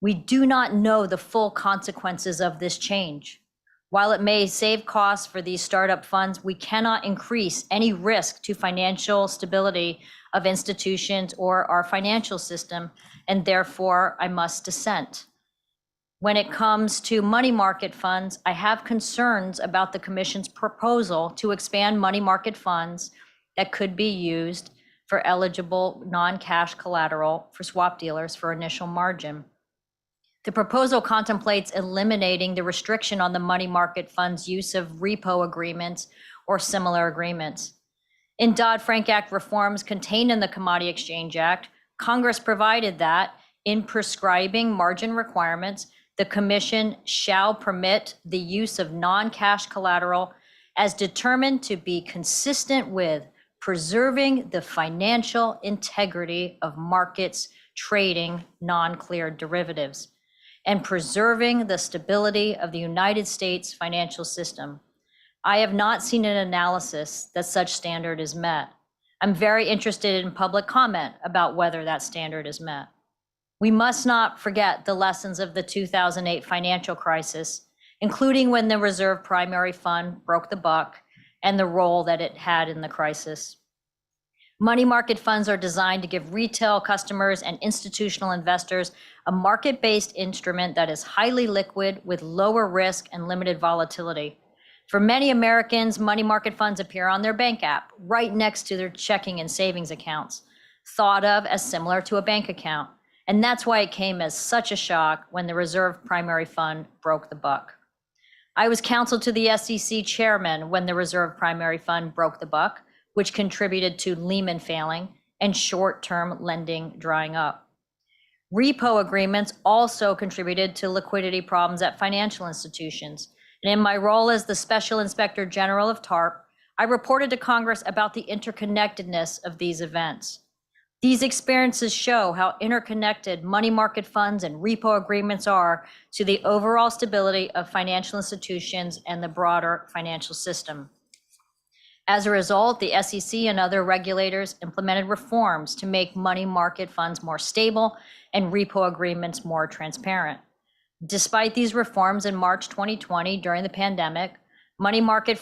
We do not know the full consequences of this change. While it may save costs for these startup funds, we cannot increase any risk to financial stability of institutions or our financial system, and therefore I must dissent. When it comes to money market funds, I have concerns about the Commission's proposal to expand money market funds that could be used for eligible non-cash collateral for swap dealers for initial margin. The proposal contemplates eliminating the restriction on the money market fund's use of repo agreements or similar agreements. In Dodd-Frank Act reforms contained in the Commodity Exchange Act, Congress provided that in prescribing margin requirements, the Commission shall permit the use of non-cash collateral as determined to be consistent with preserving the financial integrity of markets trading non-cleared derivatives and preserving the stability of the United States financial system. I have not seen an analysis that such standard is met. I'm very interested in public comment about whether that standard is met. We must not forget the lessons of the 2008 financial crisis, including when the Reserve Primary Fund broke the buck and the role that it had in the crisis. Money market funds are designed to give retail customers and institutional investors a market-based instrument that is highly liquid with lower risk and limited volatility. For many Americans, money market funds appear on their bank app, right next to their checking and savings accounts, thought of as similar to a bank account. And that's why it came as such a shock when the Reserve Primary Fund broke the buck. I was counsel to the SEC chairman when the Reserve Primary Fund broke the buck, which contributed to Lehman failing and short-term lending drying up. Repo agreements also contributed to liquidity problems at financial institutions. And in my role as the Special Inspector General of TARP, I reported to Congress about the interconnectedness of these events. These experiences show how interconnected money market funds and repo agreements are to the overall stability of financial institutions and the broader financial system. As a result, the SEC and other regulators implemented reforms to make money market funds more stable and repo agreements more transparent. Despite these reforms in March 2020, during the pandemic, money market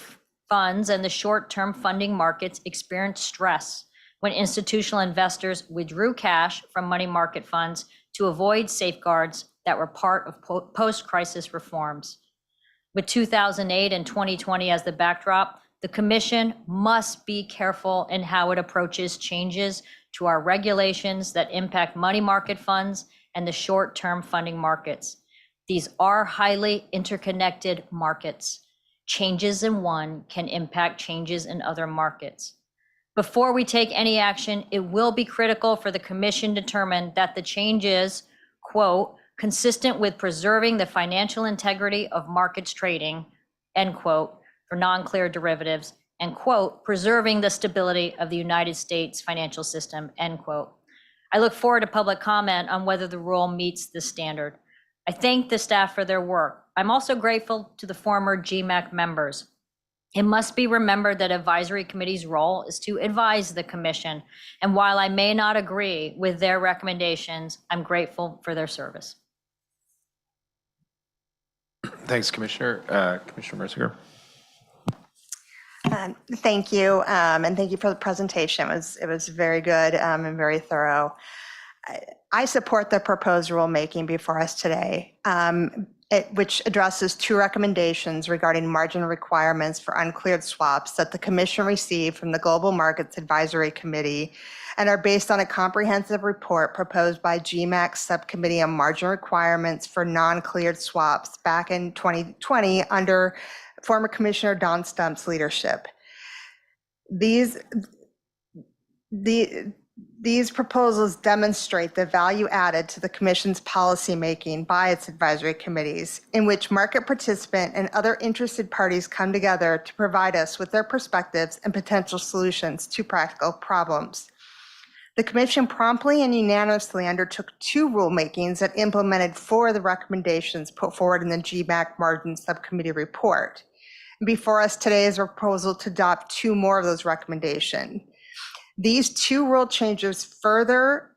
funds and the short-term funding markets experienced stress when institutional investors withdrew cash from money market funds to avoid safeguards that were part of post-crisis reforms. With 2008 and 2020 as the backdrop, the Commission must be careful in how it approaches changes to our regulations that impact money market funds and the short-term funding markets. These are highly interconnected markets. Changes in one can impact changes in other markets. Before we take any action, it will be critical for the Commission to determine that the change is, quote, consistent with preserving the financial integrity of markets trading, end quote, for non-cleared derivatives, and quote, preserving the stability of the United States financial system, end quote. I look forward to public comment on whether the rule meets this standard. I thank the staff for their work. I'm also grateful to the former GMAC members. It must be remembered that advisory committee's role is to advise the Commission. And while I may not agree with their recommendations, I'm grateful for their service. Thanks, Commissioner. Commissioner Mercier. Thank you, and thank you for the presentation. It was very good and very thorough. I support the proposed rulemaking before us today, which addresses two recommendations regarding margin requirements for uncleared swaps that the Commission received from the Global Markets Advisory Committee and are based on a comprehensive report proposed by GMAC's Subcommittee on Margin Requirements for Non-Cleared Swaps back in 2020 under former Commissioner Don Stump's leadership. These proposals demonstrate the value added to the Commission's policymaking by its advisory committees, in which market participants and other interested parties come together to provide us with their perspectives and potential solutions to practical problems. The Commission promptly and unanimously undertook two rulemakings that implemented four of the recommendations put forward in the GMAC Margin Subcommittee report. Before us today is a proposal to adopt two more of those recommendations. These two rule changes further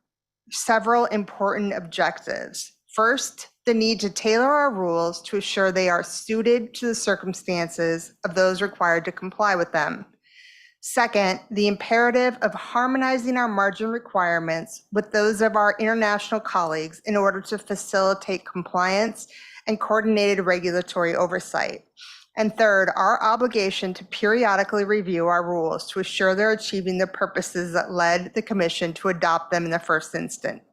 several important objectives. First, the need to tailor our rules to assure they are suited to the circumstances of those required to comply with them. Second, the imperative of harmonizing our margin requirements with those of our international colleagues in order to facilitate compliance and coordinated regulatory oversight. And third, our obligation to periodically review our rules to assure they're achieving the purposes that led the Commission to adopt them in the first instance.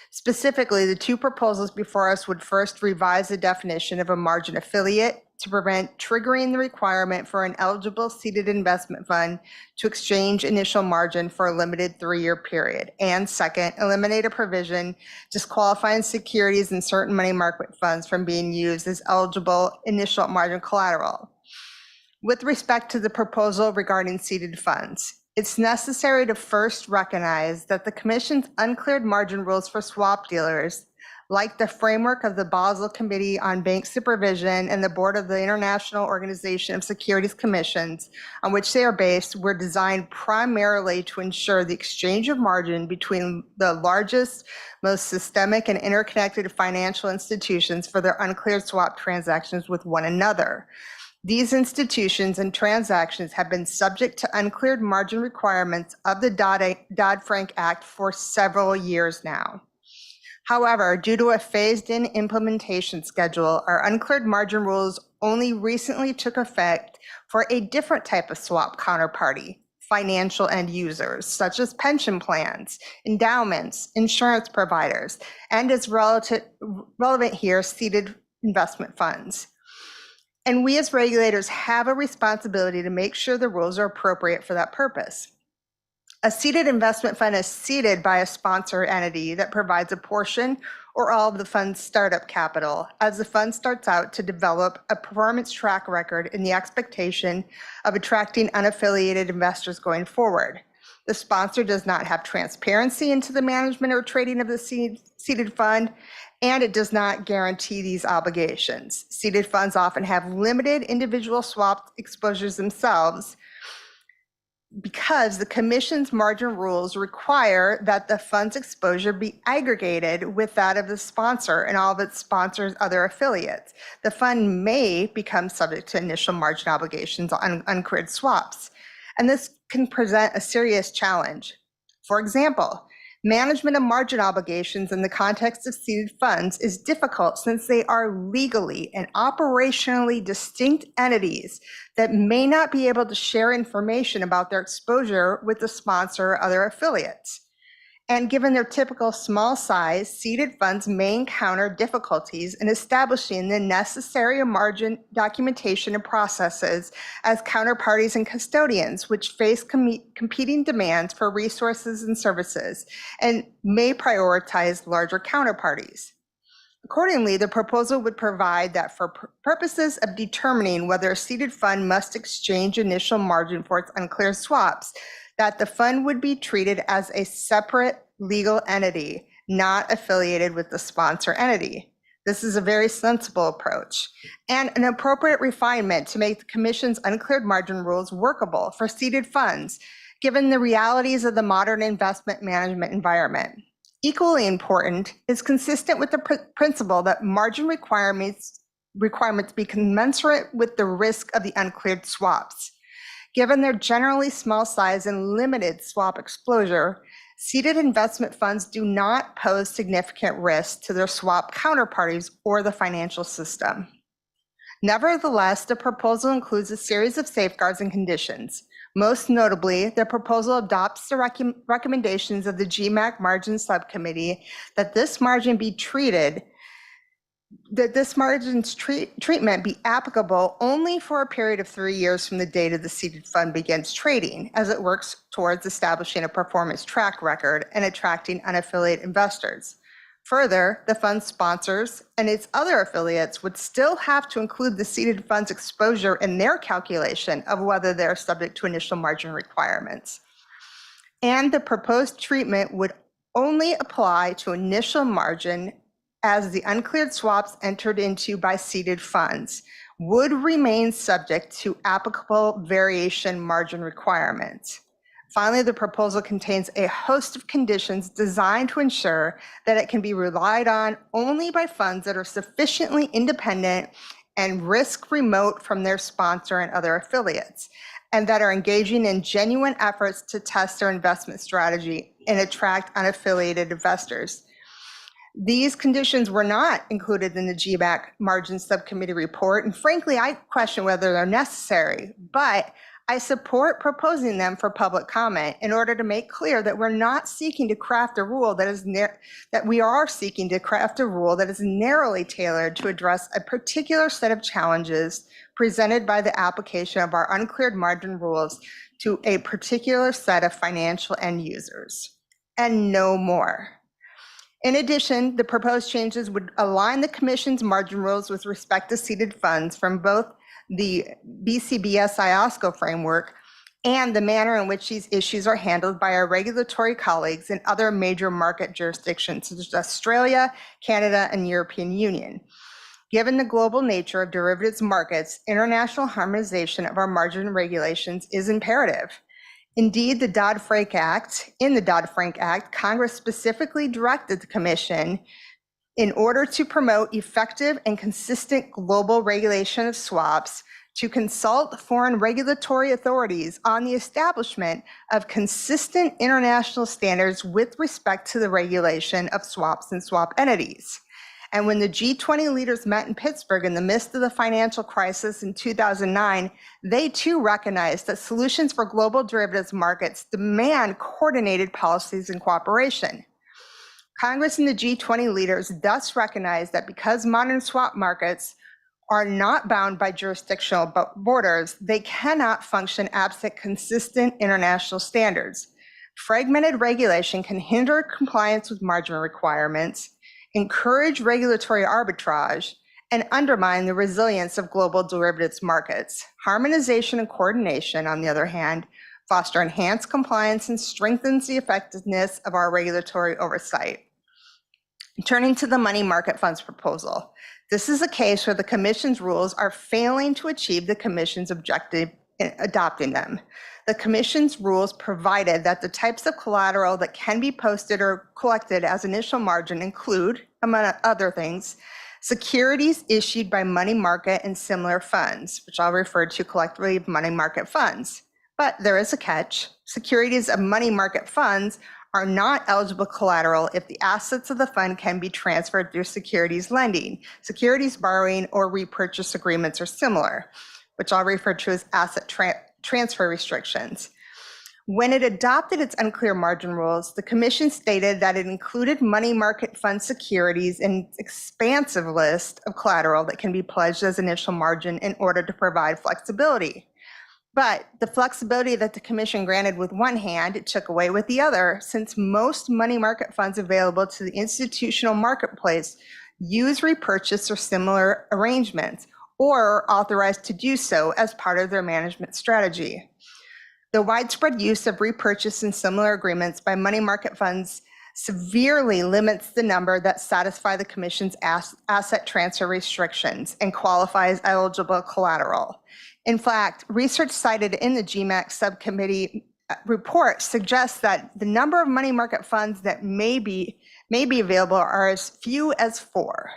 Specifically, the two proposals before us would first revise the definition of a margin affiliate to prevent triggering the requirement for an eligible seeded investment fund to exchange initial margin for a limited 3-year period. And second, eliminate a provision disqualifying securities in certain money market funds from being used as eligible initial margin collateral. With respect to the proposal regarding seeded funds, it's necessary to first recognize that the Commission's uncleared margin rules for swap dealers, like the framework of the Basel Committee on Bank Supervision and the Board of the International Organization of Securities Commissions, on which they are based, were designed primarily to ensure the exchange of margin between the largest, most systemic and interconnected financial institutions for their uncleared swap transactions with one another. These institutions and transactions have been subject to uncleared margin requirements of the Dodd-Frank Act for several years now. However, due to a phased-in implementation schedule, our uncleared margin rules only recently took effect for a different type of swap counterparty, financial end users, such as pension plans, endowments, insurance providers, and as relevant here, seeded investment funds. And we as regulators have a responsibility to make sure the rules are appropriate for that purpose. A seeded investment fund is seeded by a sponsor entity that provides a portion or all of the fund's startup capital as the fund starts out to develop a performance track record in the expectation of attracting unaffiliated investors going forward. The sponsor does not have transparency into the management or trading of the seeded fund, and it does not guarantee these obligations. Seeded funds often have limited individual swap exposures themselves, because the Commission's margin rules require that the fund's exposure be aggregated with that of the sponsor and all of its sponsors' other affiliates. The fund may become subject to initial margin obligations on uncleared swaps, and this can present a serious challenge. For example, management of margin obligations in the context of seeded funds is difficult since they are legally and operationally distinct entities that may not be able to share information about their exposure with the sponsor or other affiliates. And given their typical small size, seeded funds may encounter difficulties in establishing the necessary margin documentation and processes as counterparties and custodians, which face competing demands for resources and services and may prioritize larger counterparties. Accordingly, the proposal would provide that for purposes of determining whether a seeded fund must exchange initial margin for its uncleared swaps, that the fund would be treated as a separate legal entity, not affiliated with the sponsor entity. This is a very sensible approach and an appropriate refinement to make the Commission's uncleared margin rules workable for seeded funds, given the realities of the modern investment management environment. Equally important is consistent with the principle that margin requirements be commensurate with the risk of the uncleared swaps. Given their generally small size and limited swap exposure, seeded investment funds do not pose significant risk to their swap counterparties or the financial system. Nevertheless, the proposal includes a series of safeguards and conditions. Most notably, the proposal adopts the recommendations of the GMAC Margin Subcommittee that this margin be treated that this margin's treatment be applicable only for a period of 3 years from the date of the seeded fund begins trading, as it works towards establishing a performance track record and attracting unaffiliated investors. Further, the fund sponsors and its other affiliates would still have to include the seeded fund's exposure in their calculation of whether they're subject to initial margin requirements. And the proposed treatment would only apply to initial margin as the uncleared swaps entered into by seeded funds would remain subject to applicable variation margin requirements. Finally, the proposal contains a host of conditions designed to ensure that it can be relied on only by funds that are sufficiently independent and risk remote from their sponsor and other affiliates, and that are engaging in genuine efforts to test their investment strategy and attract unaffiliated investors. These conditions were not included in the GMAC Margin Subcommittee report, and frankly, I question whether they're necessary, but I support proposing them for public comment in order to make clear that we're not seeking to craft a rule that is we are seeking to craft a rule that is narrowly tailored to address a particular set of challenges presented by the application of our uncleared margin rules to a particular set of financial end users, and no more. In addition, the proposed changes would align the Commission's margin rules with respect to seeded funds from both the BCBS-IOSCO framework and the manner in which these issues are handled by our regulatory colleagues in other major market jurisdictions such as Australia, Canada, and European Union. Given the global nature of derivatives markets, international harmonization of our margin regulations is imperative. Indeed, in the Dodd-Frank Act, Congress specifically directed the Commission in order to promote effective and consistent global regulation of swaps to consult foreign regulatory authorities on the establishment of consistent international standards with respect to the regulation of swaps and swap entities. And when the G20 leaders met in Pittsburgh in the midst of the financial crisis in 2009, they too recognized that solutions for global derivatives markets demand coordinated policies and cooperation. Congress and the G20 leaders thus recognized that because modern swap markets are not bound by jurisdictional borders, they cannot function absent consistent international standards. Fragmented regulation can hinder compliance with margin requirements, encourage regulatory arbitrage, and undermine the resilience of global derivatives markets. Harmonization and coordination, on the other hand, foster enhanced compliance and strengthens the effectiveness of our regulatory oversight. Turning to the money market funds proposal, this is a case where the Commission's rules are failing to achieve the Commission's in adopting them. The Commission's rules provided that the types of collateral that can be posted or collected as initial margin include, among other things, securities issued by money market and similar funds, which I'll refer to collectively as money market funds. But there is a catch. Securities of money market funds are not eligible collateral if the assets of the fund can be transferred through securities lending, securities borrowing, or repurchase agreements or similar, which I'll refer to as asset transfer restrictions. When it adopted its unclear margin rules, the Commission stated that it included money market fund securities in its expansive list of collateral that can be pledged as initial margin in order to provide flexibility. But the flexibility that the Commission granted with one hand, it took away with the other, since most money market funds available to the institutional marketplace use repurchase or similar arrangements, or are authorized to do so as part of their management strategy. The widespread use of repurchase and similar agreements by money market funds severely limits the number that satisfy the Commission's asset transfer restrictions and qualify as eligible collateral. In fact, research cited in the GMAC subcommittee report suggests that the number of money market funds that may be available are as few as 4.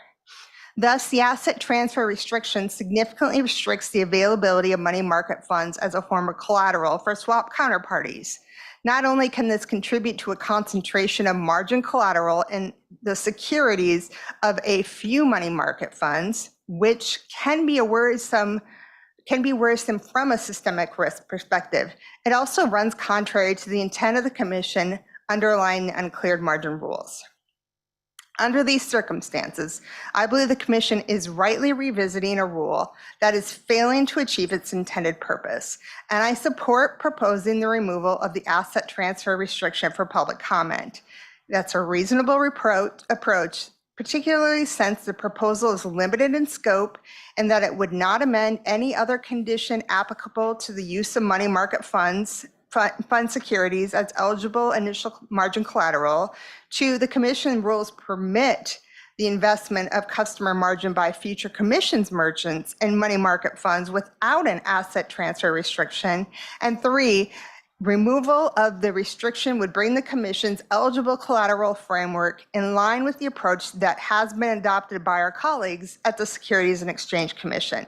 Thus, the asset transfer restriction significantly restricts the availability of money market funds as a form of collateral for swap counterparties. Not only can this contribute to a concentration of margin collateral in the securities of a few money market funds, which can be worrisome from a systemic risk perspective, it also runs contrary to the intent of the Commission underlying the uncleared margin rules. Under these circumstances, I believe the Commission is rightly revisiting a rule that is failing to achieve its intended purpose, and I support proposing the removal of the asset transfer restriction for public comment. That's a reasonable approach, particularly since the proposal is limited in scope and that it would not amend any other condition applicable to the use of money market fund securities as eligible initial margin collateral. 2, the Commission rules permit the investment of customer margin by future Commission's merchants in money market funds without an asset transfer restriction. And 3, removal of the restriction would bring the Commission's eligible collateral framework in line with the approach that has been adopted by our colleagues at the Securities and Exchange Commission.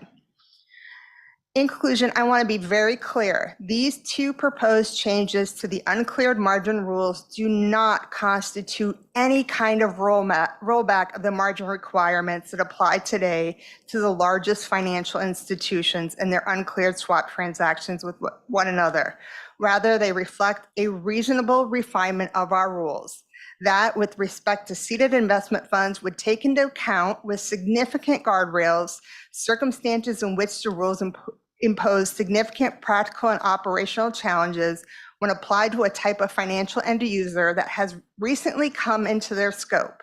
In conclusion, I want to be very clear. These 2 proposed changes to the uncleared margin rules do not constitute any kind of rollback of the margin requirements that apply today to the largest financial institutions and their uncleared swap transactions with one another. Rather, they reflect a reasonable refinement of our rules that, with respect to seeded investment funds, would take into account with significant guardrails circumstances in which the rules impose significant practical and operational challenges when applied to a type of financial end user that has recently come into their scope,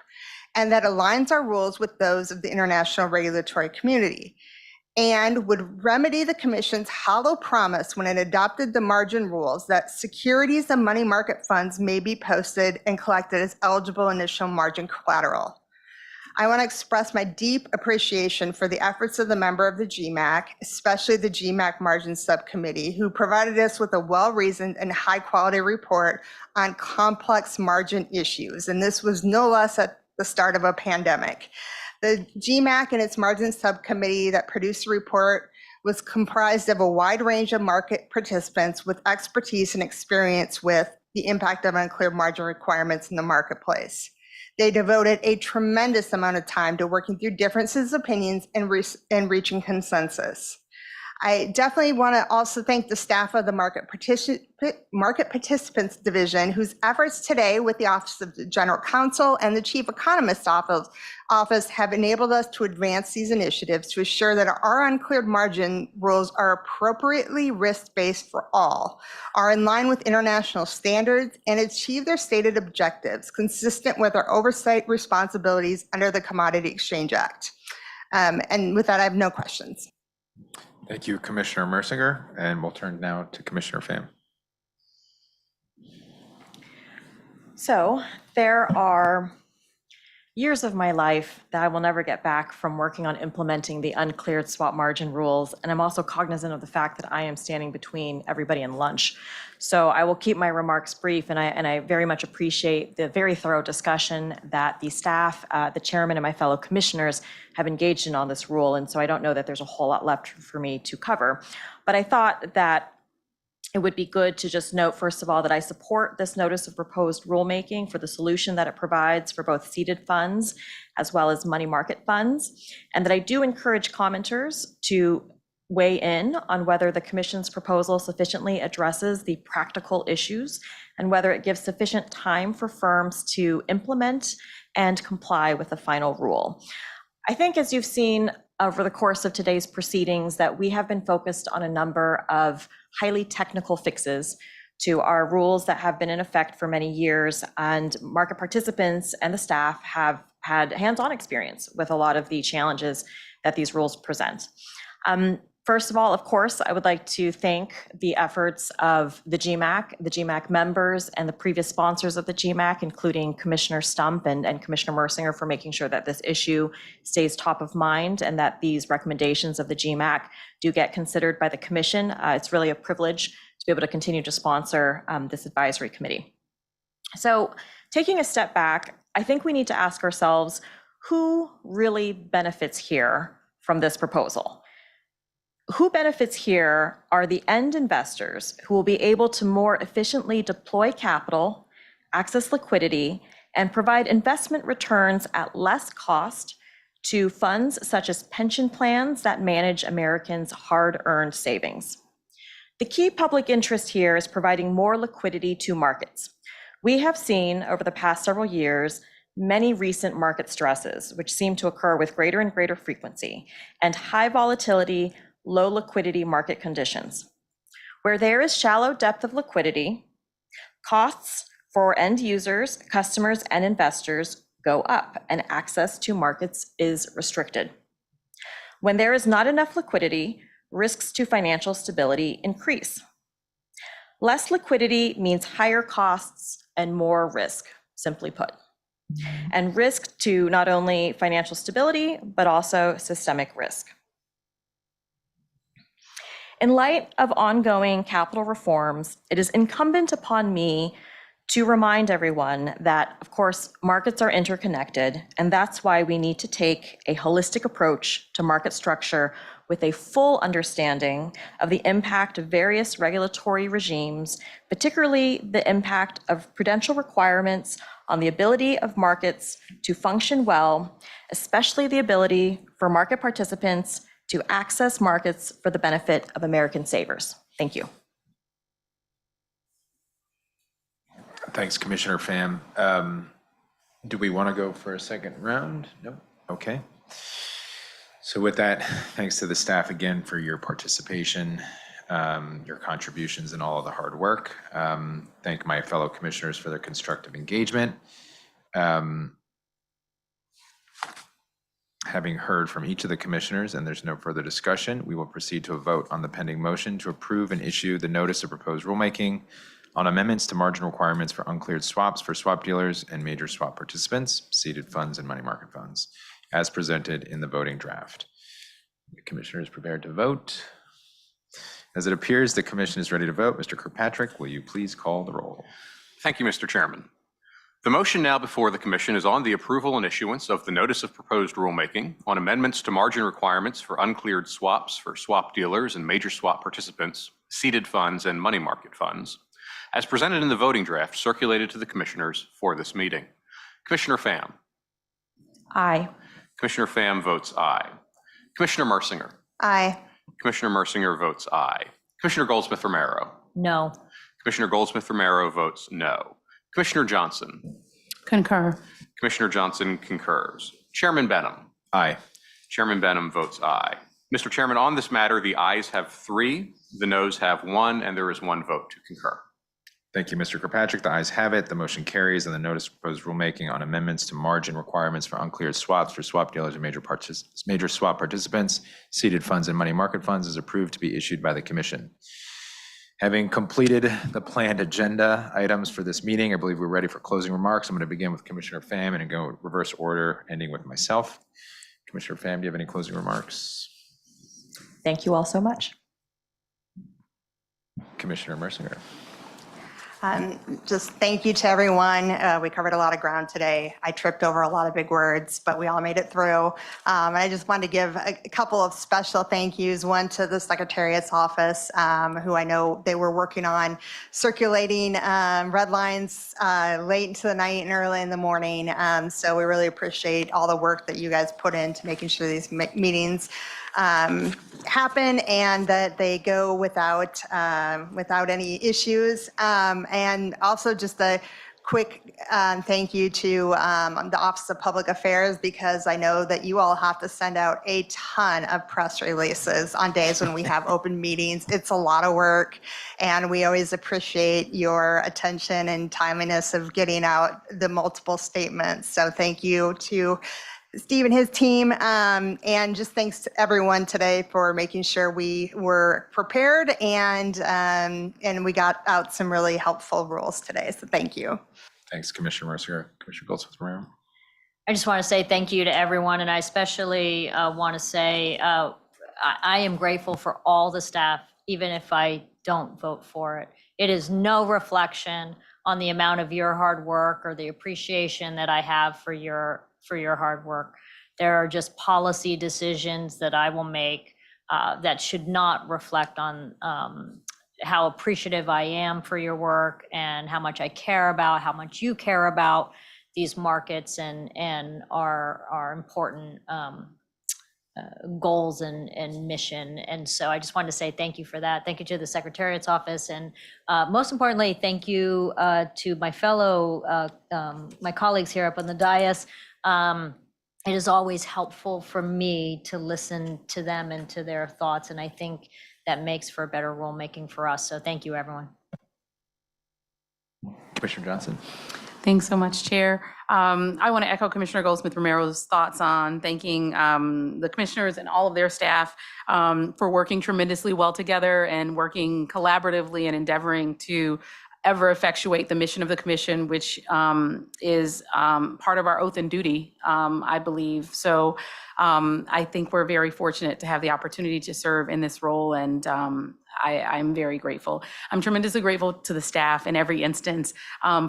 and that aligns our rules with those of the international regulatory community, and would remedy the Commission's hollow promise when it adopted the margin rules that securities and money market funds may be posted and collected as eligible initial margin collateral. I want to express my deep appreciation for the efforts of the member of the GMAC, especially the GMAC Margin Subcommittee, who provided us with a well-reasoned and high-quality report on complex margin issues. And this was no less at the start of a pandemic. The GMAC and its Margin Subcommittee that produced the report was comprised of a wide range of market participants with expertise and experience with the impact of unclear margin requirements in the marketplace. They devoted a tremendous amount of time to working through differences of opinions and reaching consensus. I definitely want to also thank the staff of the Market Participants Division, whose efforts today with the Office of the General Counsel and the Chief Economist's Office have enabled us to advance these initiatives to assure that our uncleared margin rules are appropriately risk-based for all, are in line with international standards, and achieve their stated objectives consistent with our oversight responsibilities under the Commodity Exchange Act. And with that, I have no questions. Thank you, Commissioner Mercinger, and we'll turn now to Commissioner Pham. So there are years of my life that I will never get back from working on implementing the uncleared swap margin rules. And I'm also cognizant of the fact that I am standing between everybody and lunch. So I will keep my remarks brief, and I very much appreciate the very thorough discussion that the staff, the chairman, and my fellow commissioners have engaged in on this rule. And so I don't know that there's a whole lot left for me to cover. But I thought that it would be good to just note, first of all, that I support this notice of proposed rulemaking for the solution that it provides for both seeded funds as well as money market funds, and that I do encourage commenters to weigh in on whether the Commission's proposal sufficiently addresses the practical issues and whether it gives sufficient time for firms to implement and comply with the final rule. I think, as you've seen over the course of today's proceedings, that we have been focused on a number of highly technical fixes to our rules that have been in effect for many years, and market participants and the staff have had hands-on experience with a lot of the challenges that these rules present. First of all, of course, I would like to thank the efforts of the GMAC members, and the previous sponsors of the GMAC, including Commissioner Stump and Commissioner Mersinger, for making sure that this issue stays top of mind and that these recommendations of the GMAC do get considered by the Commission. It's really a privilege to be able to continue to sponsor this advisory committee. So, taking a step back, I think we need to ask ourselves, who really benefits here from this proposal? Who benefits here are the end investors who will be able to more efficiently deploy capital, access liquidity, and provide investment returns at less cost to funds such as pension plans that manage Americans' hard-earned savings. The key public interest here is providing more liquidity to markets. We have seen over the past several years many recent market stresses, which seem to occur with greater and greater frequency, and high volatility, low liquidity market conditions. Where there is shallow depth of liquidity, costs for end users, customers, and investors go up, and access to markets is restricted. When there is not enough liquidity, risks to financial stability increase. Less liquidity means higher costs and more risk, simply put. And risk to not only financial stability, but also systemic risk. In light of ongoing capital reforms, it is incumbent upon me to remind everyone that, of course, markets are interconnected, and that's why we need to take a holistic approach to market structure with a full understanding of the impact of various regulatory regimes, particularly the impact of prudential requirements on the ability of markets to function well, especially the ability for market participants to access markets for the benefit of American savers. Thank you. Thanks, Commissioner Pham. Do we want to go for a second round? No? Okay. So with that, thanks to the staff again for your participation, your contributions, and all of the hard work. Thank my fellow commissioners for their constructive engagement. Having heard from each of the commissioners and there's no further discussion, we will proceed to a vote on the pending motion to approve and issue the notice of proposed rulemaking on amendments to margin requirements for uncleared swaps for swap dealers and major swap participants, seeded funds and money market funds, as presented in the voting draft. The commissioner is prepared to vote. As it appears the commission is ready to vote, Mr. Kirkpatrick, will you please call the roll? Thank you, Mr. Chairman. The motion now before the commission is on the approval and issuance of the notice of proposed rulemaking on amendments to margin requirements for uncleared swaps for swap dealers and major swap participants, seeded funds and money market funds, as presented in the voting draft circulated to the commissioners for this meeting. Commissioner Pham. Aye. Commissioner Pham votes aye. Commissioner Mersinger. Aye. Commissioner Mersinger votes aye. Commissioner Goldsmith-Romero. No. Commissioner Goldsmith-Romero votes no. Commissioner Johnson. Concur. Commissioner Johnson concurs. Chairman Benham. Aye. Chairman Benham votes aye. Mr. Chairman, on this matter, the ayes have 3, the noes have 1, and there is 1 vote to concur. Thank you, Mr. Kirkpatrick. The ayes have it. The motion carries, and the notice of proposed rulemaking on amendments to margin requirements for uncleared swaps for swap dealers and major swap participants, seeded funds and money market funds is approved to be issued by the commission. Having completed the planned agenda items for this meeting, I believe we're ready for closing remarks. I'm going to begin with Commissioner Pham and go reverse order, ending with myself. Commissioner Pham, do you have any closing remarks? Thank you all so much. Commissioner Mercinger. Just thank you to everyone. We covered a lot of ground today. I tripped over a lot of big words, but we all made it through. And I just wanted to give a couple of special thank yous. One to the Secretariat's office, who I know they were working on circulating red lines late into the night and early in the morning. So we really appreciate all the work that you guys put into making sure these meetings happen and that they go without any issues. And also just a quick thank you to the Office of Public Affairs, because I know that you all have to send out a ton of press releases on days when we have open meetings. It's a lot of work, and we always appreciate your attention and timeliness of getting out the multiple statements. So thank you to Steve and his team, and just thanks to everyone today for making sure we were prepared and we got out some really helpful rules today. So thank you. Thanks, Commissioner Mercier. Commissioner Goldsmith-Romero. I just want to say thank you to everyone, and I especially want to say I am grateful for all the staff, even if I don't vote for it. It is no reflection on the amount of your hard work or the appreciation that I have for your hard work. There are just policy decisions that I will make that should not reflect on how appreciative I am for your work and how much I care about, how much you care about these markets and our important goals and mission. And so I just wanted to say thank you for that. Thank you to the Secretariat's office. And most importantly, thank you to my fellow, my colleagues here up on the dais. It is always helpful for me to listen to them and to their thoughts. And I think that makes for better rulemaking for us. So thank you, everyone. Commissioner Johnson. Thanks so much, Chair. I want to echo Commissioner Goldsmith-Romero's thoughts on thanking the commissioners and all of their staff for working tremendously well together and working collaboratively and endeavoring to ever effectuate the mission of the commission, which is part of our oath and duty, I believe. So I think we're very fortunate to have the opportunity to serve in this role, and I'm very grateful. I'm tremendously grateful to the staff in every instance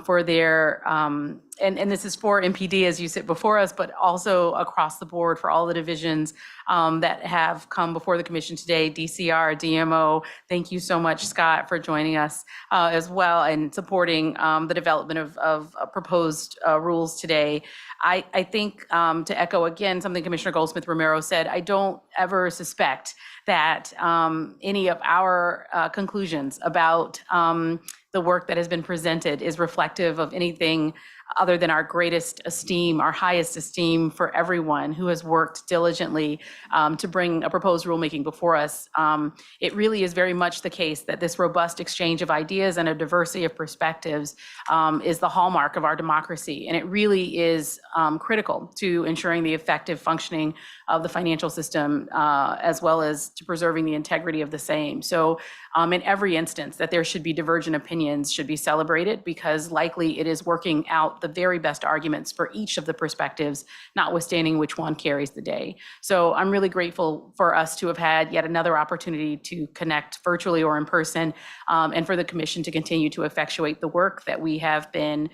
for their, and this is for MPD as you sit before us, but also across the board for all the divisions that have come before the commission today, DCR, DMO. Thank you so much, Scott, for joining us as well and supporting the development of proposed rules today. I think to echo again something Commissioner Goldsmith-Romero said, I don't ever suspect that any of our conclusions about the work that has been presented is reflective of anything other than our greatest esteem, our highest esteem for everyone who has worked diligently to bring a proposed rulemaking before us. It really is very much the case that this robust exchange of ideas and a diversity of perspectives is the hallmark of our democracy. And it really is critical to ensuring the effective functioning of the financial system as well as to preserving the integrity of the same. So in every instance that there should be divergent opinions should be celebrated, because likely it is working out the very best arguments for each of the perspectives, notwithstanding which one carries the day. So I'm really grateful for us to have had yet another opportunity to connect virtually or in person, and for the commission to continue to effectuate the work that we have been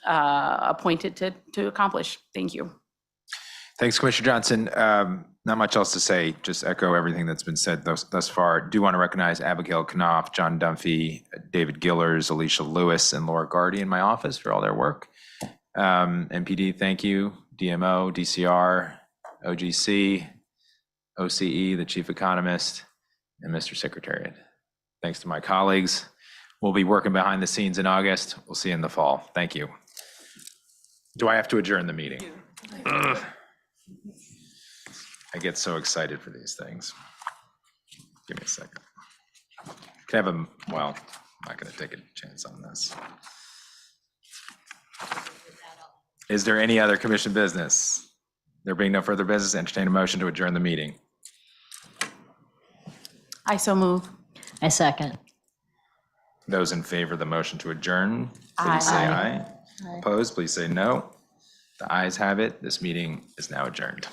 appointed to accomplish. Thank you. Thanks, Commissioner Johnson. Not much else to say, just echo everything that's been said thus far. Do want to recognize Abigail Knopf, John Dunphy, David Gillers, Alicia Lewis, and Laura Gardy in my office for all their work. MPD, thank you. DMO, DCR, OGC, OCE, the chief economist, and Mr. Secretariat. Thanks to my colleagues. We'll be working behind the scenes in August. We'll see you in the fall. Thank you. Do I have to adjourn the meeting? I get so excited for these things. Give me a second. Can I have a, well, I'm not going to take a chance on this. Is there any other commission business? There being no further business, entertain a motion to adjourn the meeting. I so move. I second. Those in favor of the motion to adjourn, please say aye. Opposed, please say no. The ayes have it. This meeting is now adjourned.